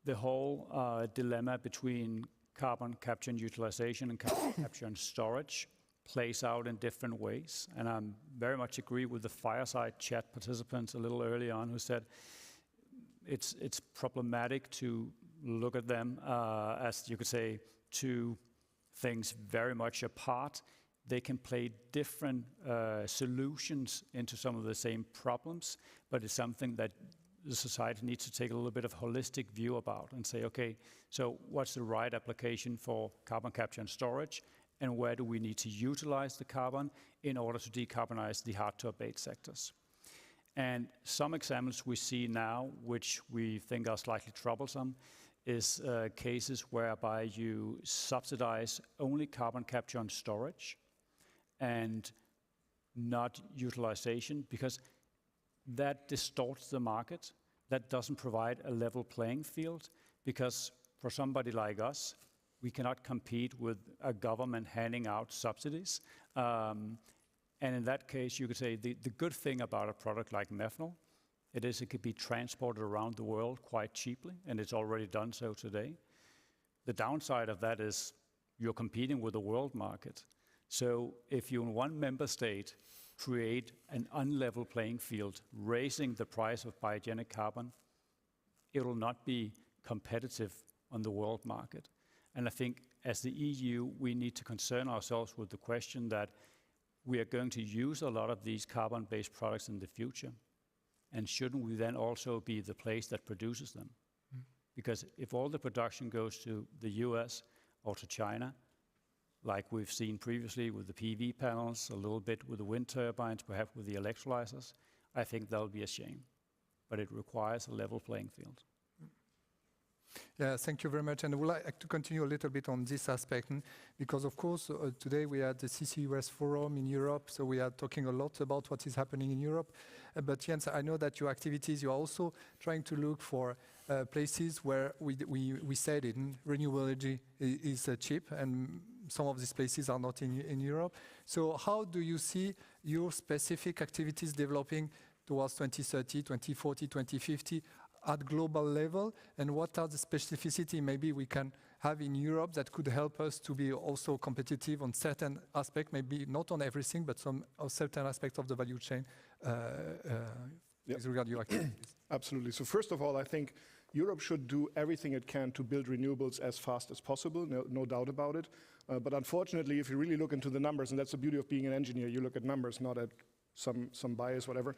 the whole dilemma between carbon capture and utilization and carbon capture and storage plays out in different ways. And I very much agree with the fireside chat participants a little early on who said it's problematic to look at them as, you could say, two things very much apart. They can play different solutions into some of the same problems, but it's something that the society needs to take a little bit of holistic view about and say, okay, so what's the right application for carbon capture and storage, and where do we need to utilize the carbon in order to decarbonize the hard-to-abate sectors? And some examples we see now, which we think are slightly troublesome, is cases whereby you subsidize only carbon capture and storage and not utilization, because that distorts the market. That doesn't provide a level playing field, because for somebody like us, we cannot compete with a government handing out subsidies. And in that case, you could say the good thing about a product like methanol, it could be transported around the world quite cheaply, and it's already done so today. The downside of that is you're competing with the world market. So if you in one member state create an unlevel playing field, raising the price of biogenic carbon, it will not be competitive on the world market. And I think as the EU, we need to concern ourselves with the question that we are going to use a lot of these carbon-based products in the future. And shouldn't we then also be the place that produces them? Because if all the production goes to the US or to China, like we've seen previously with the PV panels, a little bit with the wind turbines, perhaps with the electrolyzers, I think that'll be a shame. But it requires a level playing field. Yeah, thank you very much. And I would like to continue a little bit on this aspect, because of course today we had the CCUS forum in Europe, so we are talking a lot about what is happening in Europe. But Jens, I know that your activities, you are also trying to look for places where we said it, renewable energy is cheap, and some of these places are not in Europe. So how do you see your specific activities developing towards 2030, 2040, 2050 at global level, and what are the specificity maybe we can have in Europe that could help us to be also competitive on certain aspects, maybe not on everything, but some certain aspects of the value chain with regard to your activities? Absolutely. So first of all, I think Europe should do everything it can to build renewables as fast as possible, no doubt about it. But unfortunately, if you really look into the numbers, and that's the beauty of being an engineer, you look at numbers, not at some bias, whatever,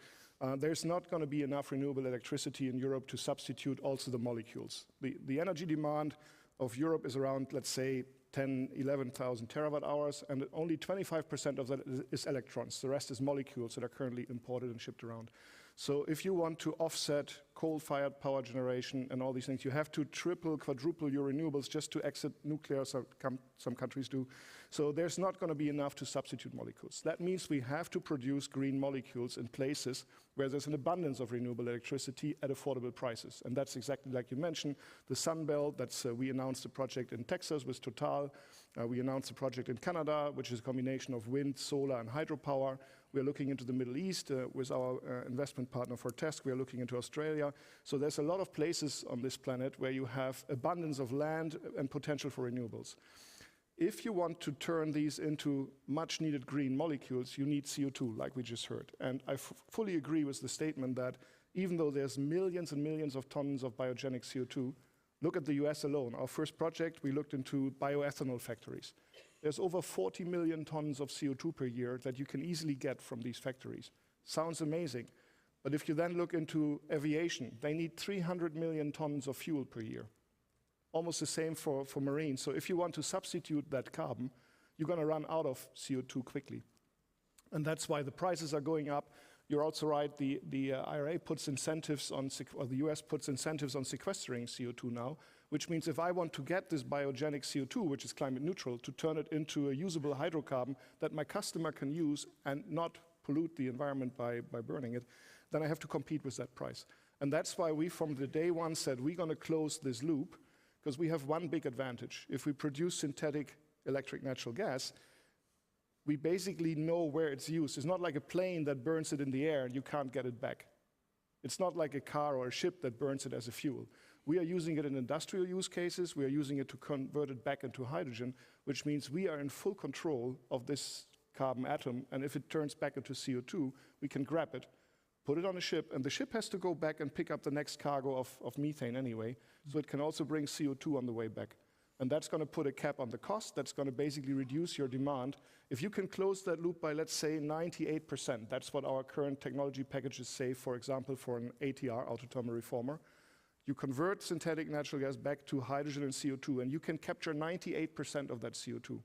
there's not going to be enough renewable electricity in Europe to substitute also the molecules. The energy demand of Europe is around, let's say, 10, 11,000 terawatt hours, and only 25% of that is electrons. The rest is molecules that are currently imported and shipped around. So if you want to offset coal-fired power generation and all these things, you have to triple, quadruple your renewables just to exit nuclear, some countries do. So there's not going to be enough to substitute molecules. That means we have to produce green molecules in places where there's an abundance of renewable electricity at affordable prices. And that's exactly like you mentioned, the Sun Belt. We announced a project in Texas with Total. We announced a project in Canada, which is a combination of wind, solar, and hydropower. We're looking into the Middle East with our investment partner Fortescue. We're looking into Australia. So there's a lot of places on this planet where you have abundance of land and potential for renewables. If you want to turn these into much needed green molecules, you need CO2, like we just heard. And I fully agree with the statement that even though there's millions and millions of tons of biogenic CO2, look at the US alone. Our first project, we looked into bioethanol factories. There's over 40 million tons of CO2 per year that you can easily get from these factories. Sounds amazing. But if you then look into aviation, they need 300 million tons of fuel per year. Almost the same for marine. So if you want to substitute that carbon, you're going to run out of CO2 quickly. And that's why the prices are going up. You're also right, the IRA puts incentives on, or the US puts incentives on sequestering CO2 now, which means if I want to get this biogenic CO2, which is climate neutral, to turn it into a usable hydrocarbon that my customer can use and not pollute the environment by burning it, then I have to compete with that price. And that's why we from the day one said we're going to close this loop, because we have one big advantage. If we produce synthetic electric natural gas, we basically know where it's used. It's not like a plane that burns it in the air and you can't get it back. It's not like a car or a ship that burns it as a fuel. We are using it in industrial use cases. We are using it to convert it back into hydrogen, which means we are in full control of this carbon atom. And if it turns back into CO2, we can grab it, put it on a ship, and the ship has to go back and pick up the next cargo of methane anyway. So it can also bring CO2 on the way back. And that's going to put a cap on the cost. That's going to basically reduce your demand. If you can close that loop by, let's say, 98%, that's what our current technology packages say, for example, for an ATR, autothermal reformer. You convert synthetic natural gas back to hydrogen and CO2, and you can capture 98% of that CO2.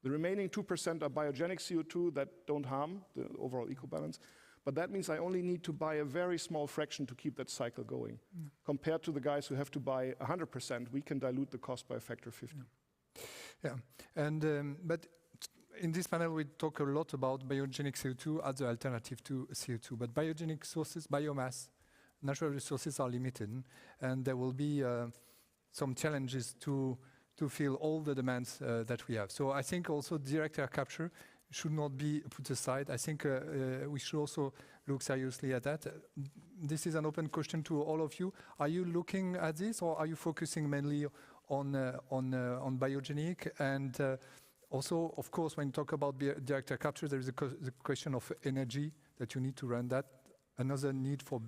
The remaining 2% are biogenic CO2 that don't harm the overall eco-balance. But that means I only need to buy a very small fraction to keep that cycle going. Compared to the guys who have to buy 100%, we can dilute the cost by a factor of 50. Yeah, and but in this panel we talk a lot about biogenic CO2 as the alternative to CO2. But biogenic sources, biomass, natural resources are limited, and there will be some challenges to fill all the demands that we have. So I think also direct air capture should not be put aside. I think we should also look seriously at that. This is an open question to all of you. Are you looking at this, or are you focusing mainly on biogenic? And also, of course, when you talk about direct air capture, there is the question of energy that you need to run that. Another need for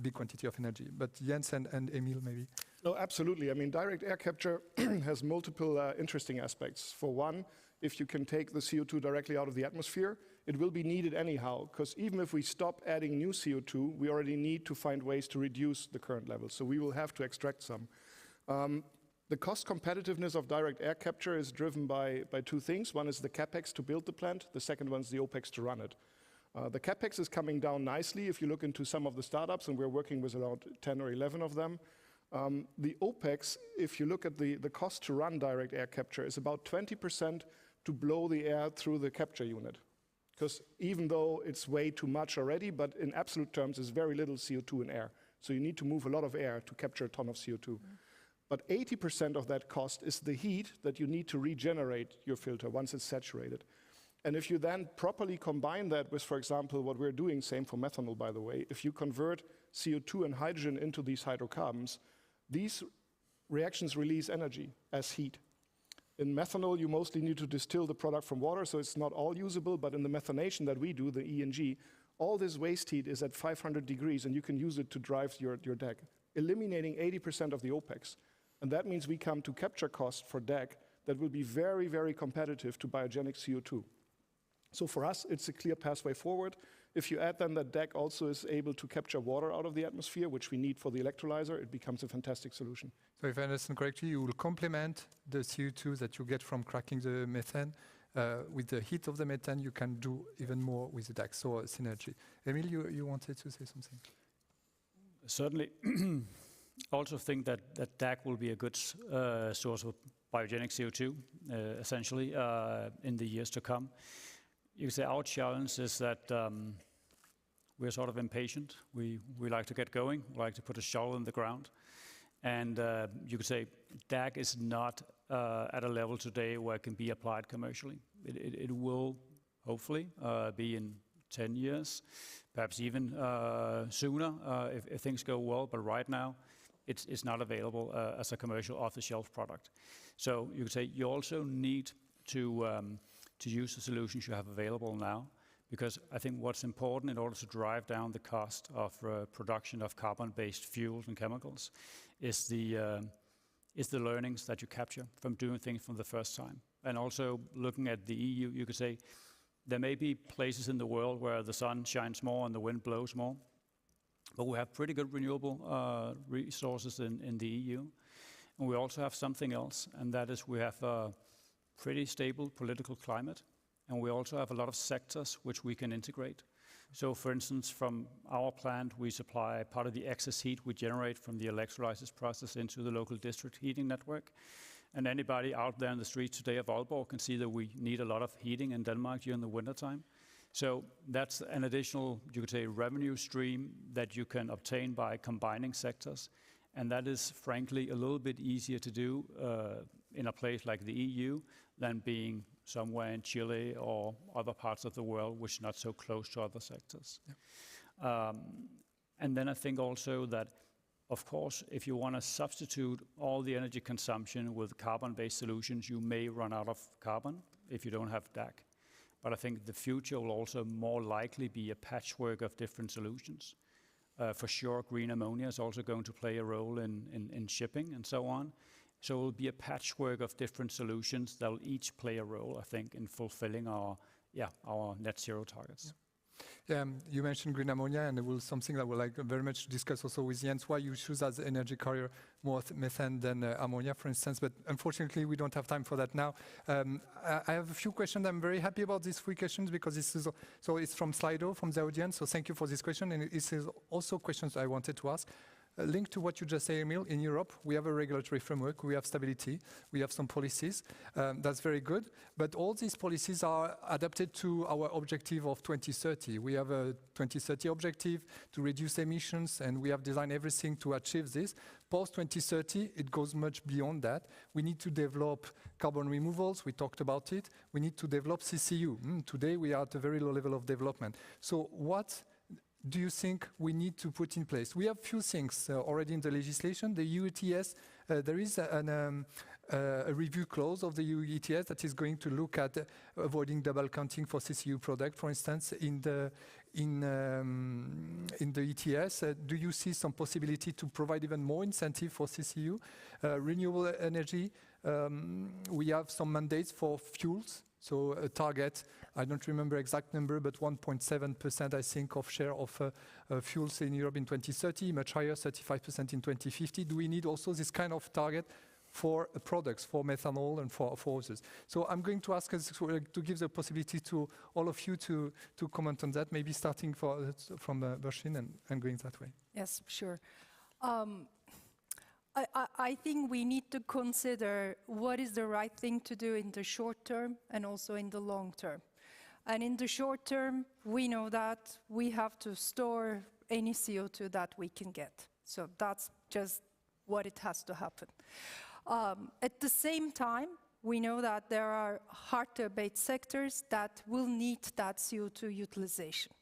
big quantity of energy. But Jens and Emil, maybe. No, absolutely. I mean, direct air capture has multiple interesting aspects. For one, if you can take the CO2 directly out of the atmosphere, it will be needed anyhow, because even if we stop adding new CO2, we already need to find ways to reduce the current levels. So we will have to extract some. The cost competitiveness of direct air capture is driven by two things. One is the capex to build the plant. The second one is the opex to run it. The capex is coming down nicely if you look into some of the startups, and we're working with around 10 or 11 of them. The OPEX, if you look at the cost to run direct air capture, is about 20% to blow the air through the capture unit. Because even though it's way too much already, but in absolute terms, there's very little CO2 in air. So you need to move a lot of air to capture a ton of CO2. But 80% of that cost is the heat that you need to regenerate your filter once it's saturated. And if you then properly combine that with, for example, what we're doing, same for methanol, by the way, if you convert CO2 and hydrogen into these hydrocarbons, these reactions release energy as heat. In methanol, you mostly need to distill the product from water, so it's not all usable, but in the methanation that we do, the ENG, all this waste heat is at 500 degrees, and you can use it to drive your DAC, eliminating 80% of the OPEX. And that means we come to capture cost for DAC that will be very, very competitive to biogenic CO2. So for us, it's a clear pathway forward. If you add then that DAC also is able to capture water out of the atmosphere, which we need for the electrolyzer, it becomes a fantastic solution. So if I understand correctly, you will complement the CO2 that you get from cracking the methane. With the heat of the methane, you can do even more with the DAC, so synergy. Emil, you wanted to say something? Certainly. Also think that DAC will be a good source of biogenic CO2, essentially, in the years to come. You could say our challenge is that we're sort of impatient. We like to get going. We like to put a shovel in the ground. And you could say DAC is not at a level today where it can be applied commercially. It will hopefully be in 10 years, perhaps even sooner if things go well. But right now, it's not available as a commercial off-the-shelf product. So you could say you also need to use the solutions you have available now, because I think what's important in order to drive down the cost of production of carbon-based fuels and chemicals is the learnings that you capture from doing things from the first time. And also looking at the EU, you could say there may be places in the world where the sun shines more and the wind blows more, but we have pretty good renewable resources in the EU. And we also have something else, and that is we have a pretty stable political climate, and we also have a lot of sectors which we can integrate. So for instance, from our plant, we supply part of the excess heat we generate from the electrolysis process into the local district heating network. And anybody out there in the streets today of Aalborg can see that we need a lot of heating in Denmark during the wintertime. So that's an additional, you could say, revenue stream that you can obtain by combining sectors. And that is, frankly, a little bit easier to do in a place like the EU than being somewhere in Chile or other parts of the world which are not so close to other sectors. Yeah. And then I think also that, of course, if you want to substitute all the energy consumption with carbon-based solutions, you may run out of carbon if you don't have DAC. But I think the future will also more likely be a patchwork of different solutions. For sure, green ammonia is also going to play a role in shipping and so on. So it will be a patchwork of different solutions that will each play a role, I think, in fulfilling our net zero targets. Yeah, you mentioned green ammonia, and it was something that I would like very much to discuss also with Jens, why you choose as energy carrier more methane than ammonia, for instance, but unfortunately we don't have time for that now. I have a few questions. I'm very happy about these 3 questions because this is, so it's from Slido, from the audience, so thank you for this question, and it is also questions I wanted to ask. Linked to what you just said, Emil, in Europe, we have a regulatory framework, we have stability, we have some policies. That's very good. But all these policies are adapted to our objective of 2030. We have a 2030 objective to reduce emissions, and we have designed everything to achieve this. Post-2030, it goes much beyond that. We need to develop carbon removals. We talked about it. We need to develop CCU. Today, we are at a very low level of development. So what do you think we need to put in place? We have few things already in the legislation. The EU ETS, there is a review clause of the EU ETS that is going to look at avoiding double counting for CCU product, for instance, in the ETS. Do you see some possibility to provide even more incentive for CCU? Renewable energy, we have some mandates for fuels. So a target, I don't remember exact number, but 1.7% I think of share of fuels in Europe in 2030, much higher, 35% in 2050. Do we need also this kind of target for products, for methanol and for others? So I'm going to ask us to give the possibility to all of you to comment on that, maybe starting from Bersin and going that way. Yes, sure. I think we need to consider what is the right thing to do in the short term and also in the long term. And in the short term, we know that we have to store any CO2 that we can get. So that's just what it has to happen. At the same time, we know that there are hard-to-abate sectors that will need that CO2 utilization.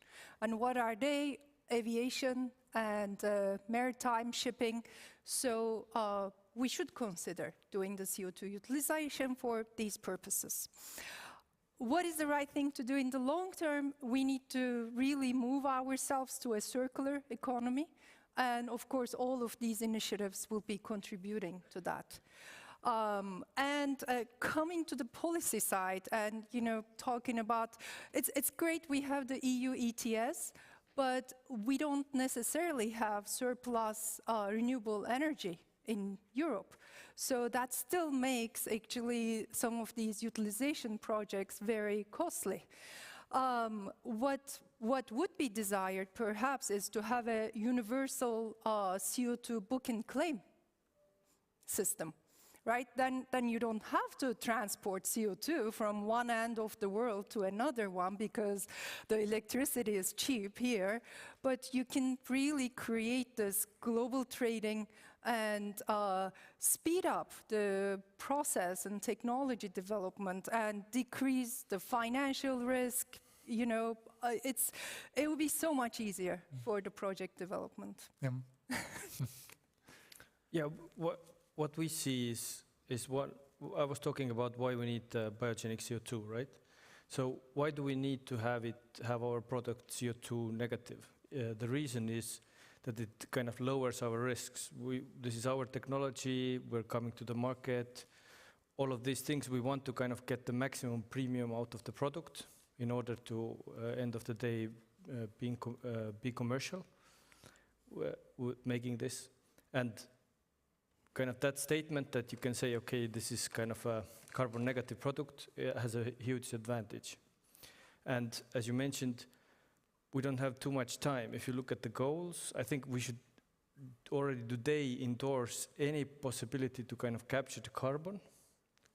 And what are they? Aviation and maritime shipping. So we should consider doing the CO2 utilization for these purposes. What is the right thing to do in the long term? We need to really move ourselves to a circular economy. And of course, all of these initiatives will be contributing to that. Coming to the policy side and, talking about, it's great we have the EU ETS, but we don't necessarily have surplus renewable energy in Europe. So that still makes actually some of these utilization projects very costly. What would be desired perhaps is to have a universal CO2 book and claim system. Right? Then you don't have to transport CO2 from one end of the world to another one because the electricity is cheap here, but you can really create this global trading and speed up the process and technology development and decrease the financial risk. It will be so much easier for the project development. Yeah, what we see is what I was talking about, why we need biogenic CO2, right? So why do we need to have our product CO2 negative? The reason is that it kind of lowers our risks. This is our technology, we're coming to the market. All of these things, we want to kind of get the maximum premium out of the product in order to, end of the day, be commercial with making this. And kind of that statement that you can say, okay, this is kind of a carbon negative product, has a huge advantage. And as you mentioned, we don't have too much time. If you look at the goals, I think we should already today endorse any possibility to kind of capture the carbon,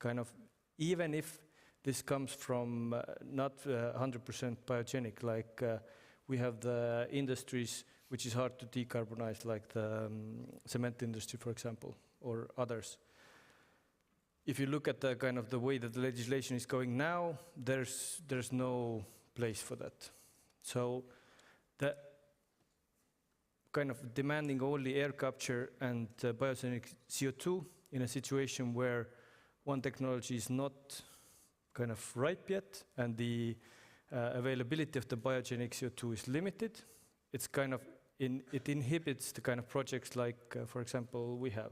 kind of, even if this comes from not 100% biogenic, like we have the industries which is hard to decarbonize, like the cement industry, for example, or others. If you look at the kind of the way that the legislation is going now, there's no place for that. So that kind of demanding only air capture and biogenic CO2 in a situation where one technology is not kind of ripe yet and the availability of the biogenic CO2 is limited, it's kind of it inhibits the kind of projects like, for example, we have.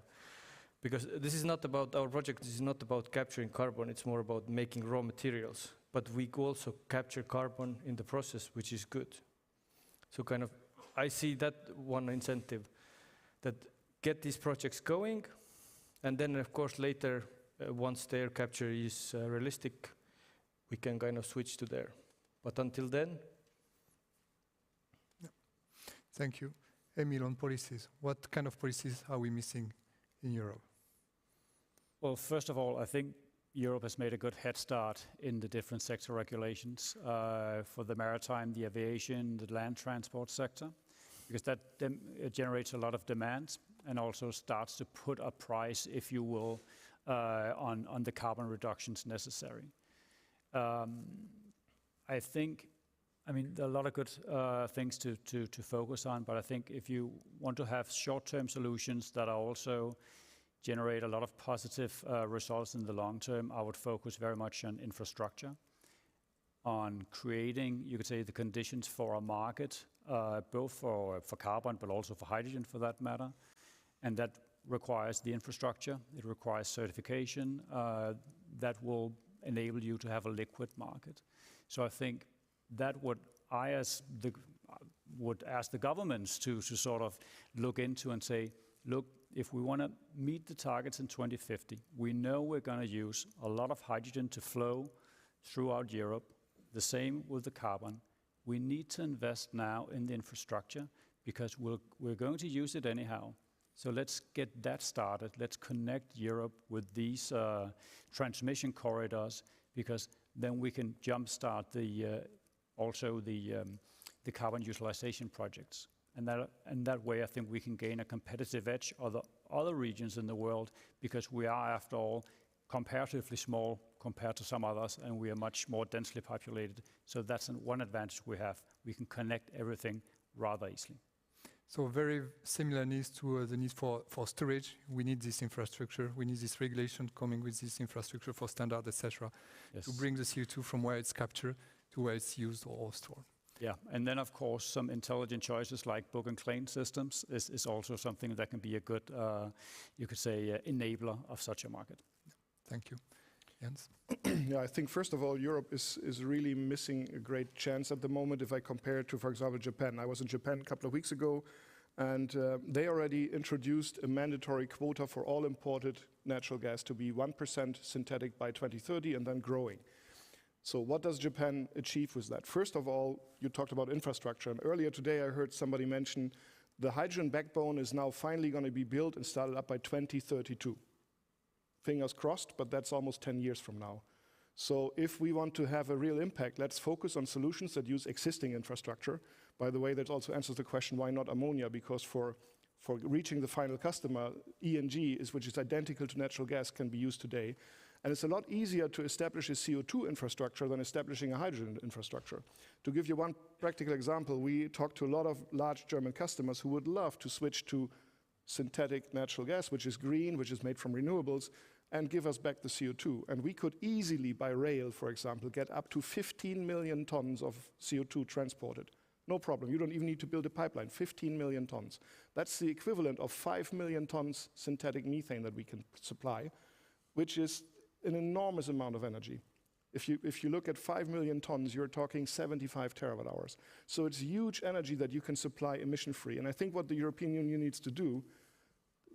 Because this is not about, our project is not about capturing carbon, it's more about making raw materials. But we also capture carbon in the process, which is good. So kind of, I see that one incentive, that get these projects going, and then of course later, once the air capture is realistic, we can kind of switch to there. But until then. Yeah. Thank you. Emil, on policies, what kind of policies are we missing in Europe? Well, first of all, I think Europe has made a good head start in the different sector regulations for the maritime, the aviation, the land transport sector, because that generates a lot of demand and also starts to put a price, if you will, on the carbon reductions necessary. I think, I mean, there are a lot of good things to focus on, but I think if you want to have short-term solutions that are also generate a lot of positive results in the long term, I would focus very much on infrastructure, on creating, you could say, the conditions for a market, both for carbon, but also for hydrogen for that matter. And that requires the infrastructure, it requires certification that will enable you to have a liquid market. So I think that would would ask the governments to sort of look into and say, look, if we want to meet the targets in 2050, we know we're going to use a lot of hydrogen to flow throughout Europe, the same with the carbon. We need to invest now in the infrastructure because we're going to use it anyhow. So let's get that started. Let's connect Europe with these transmission corridors, because then we can jumpstart also the carbon utilization projects. And that way, I think we can gain a competitive edge over other regions in the world, because we are, after all, comparatively small compared to some others, and we are much more densely populated. So that's one advantage we have. We can connect everything rather easily. So very similar needs to the need for storage. We need this infrastructure. We need this regulation coming with this infrastructure for standard, etc., to bring the CO2 from where it's captured to where it's used or stored. Yeah, and then of course some intelligent choices like book and claim systems is also something that can be a good, you could say, enabler of such a market. Thank you. Jens? Yeah, I think first of all, Europe is really missing a great chance at the moment if I compare it to, for example, Japan. I was in Japan a couple of weeks ago, and they already introduced a mandatory quota for all imported natural gas to be 1% synthetic by 2030 and then growing. So what does Japan achieve with that? First of all, you talked about infrastructure, and earlier today I heard somebody mention the hydrogen backbone is now finally going to be built and started up by 2032. Fingers crossed, but that's almost 10 years from now. So if we want to have a real impact, let's focus on solutions that use existing infrastructure. By the way, that also answers the question, why not ammonia? Because for reaching the final customer, ENG, which is identical to natural gas, can be used today. And it's a lot easier to establish a CO2 infrastructure than establishing a hydrogen infrastructure. To give you one practical example, we talked to a lot of large German customers who would love to switch to synthetic natural gas, which is green, which is made from renewables, and give us back the CO2. And we could easily, by rail, for example, get up to 15 million tons of CO2 transported. No problem. You don't even need to build a pipeline. 15 million tons. That's the equivalent of 5 million tons synthetic methane that we can supply, which is an enormous amount of energy. If you look at 5 million tons, you're talking 75 terawatt hours. So it's huge energy that you can supply emission-free. And I think what the European Union needs to do,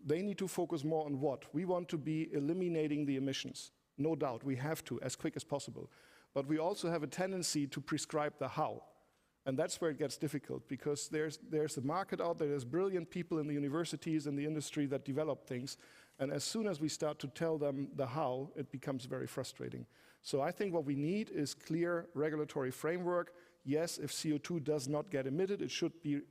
they need to focus more on what? We want to be eliminating the emissions. No doubt, we have to, as quick as possible. But we also have a tendency to prescribe the how. And that's where it gets difficult, because there's a market out there, there's brilliant people in the universities and the industry that develop things. And as soon as we start to tell them the how, it becomes very frustrating. So I think what we need is clear regulatory framework. Yes, if CO2 does not get emitted, it should be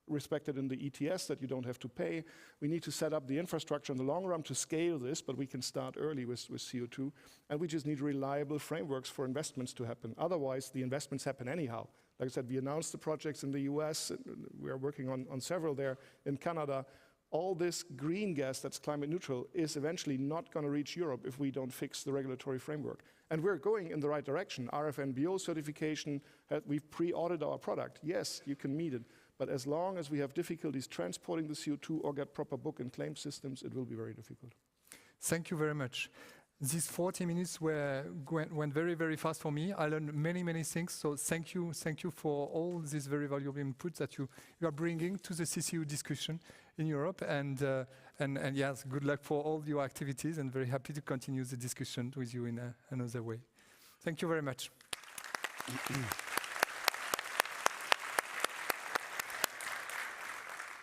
respected in the ETS, that you don't have to pay. We need to set up the infrastructure in the long run to scale this, but we can start early with CO2. And we just need reliable frameworks for investments to happen. Otherwise, the investments happen anyhow. Like I said, we announced the projects in the US. We are working on several there in Canada. All this green gas that's climate neutral is eventually not going to reach Europe if we don't fix the regulatory framework. And we're going in the right direction. RFNBO certification, we've pre-audited our product. Yes, you can meet it. But as long as we have difficulties transporting the CO2 or get proper book and claim systems, it will be very difficult. Thank you very much. These 40 minutes went very, very fast for me. I learned many, many things. So thank you for all these very valuable inputs that you are bringing to the CCU discussion in Europe. And yes, good luck for all your activities, and very happy to continue the discussion with you in another way. Thank you very much.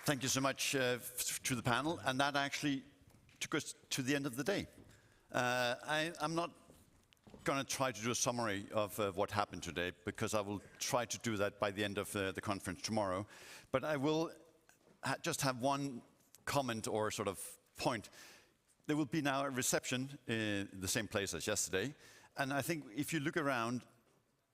Thank you so much to the panel, and that actually took us to the end of the day. I'm not going to try to do a summary of what happened today, because I will try to do that by the end of the conference tomorrow. But I will just have one comment or sort of point. There will be now a reception in the same place as yesterday. And I think if you look around,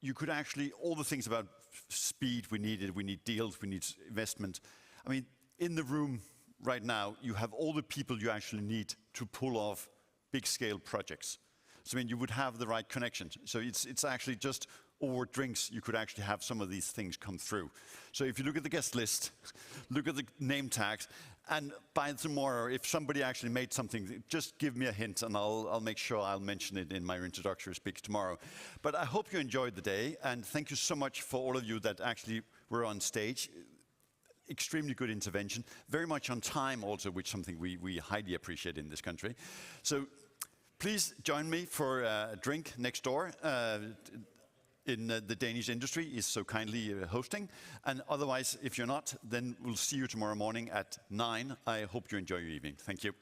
you could actually, all the things about speed we need deals, we need investment. I mean, in the room right now, you have all the people you actually need to pull off big-scale projects. So, I mean, you would have the right connections. So it's actually just over drinks, you could actually have some of these things come through. So if you look at the guest list, look at the name tags, and by tomorrow, if somebody actually made something, just give me a hint, and I'll make sure I'll mention it in my introductory speech tomorrow. But I hope you enjoyed the day, and thank you so much for all of you that actually were on stage. Extremely good intervention, very much on time also, which is something we highly appreciate in this country. So please join me for a drink next door in the Danish industry is so kindly hosting. And otherwise, if you're not, then we'll see you tomorrow morning at 9. I hope you enjoy your evening. Thank you.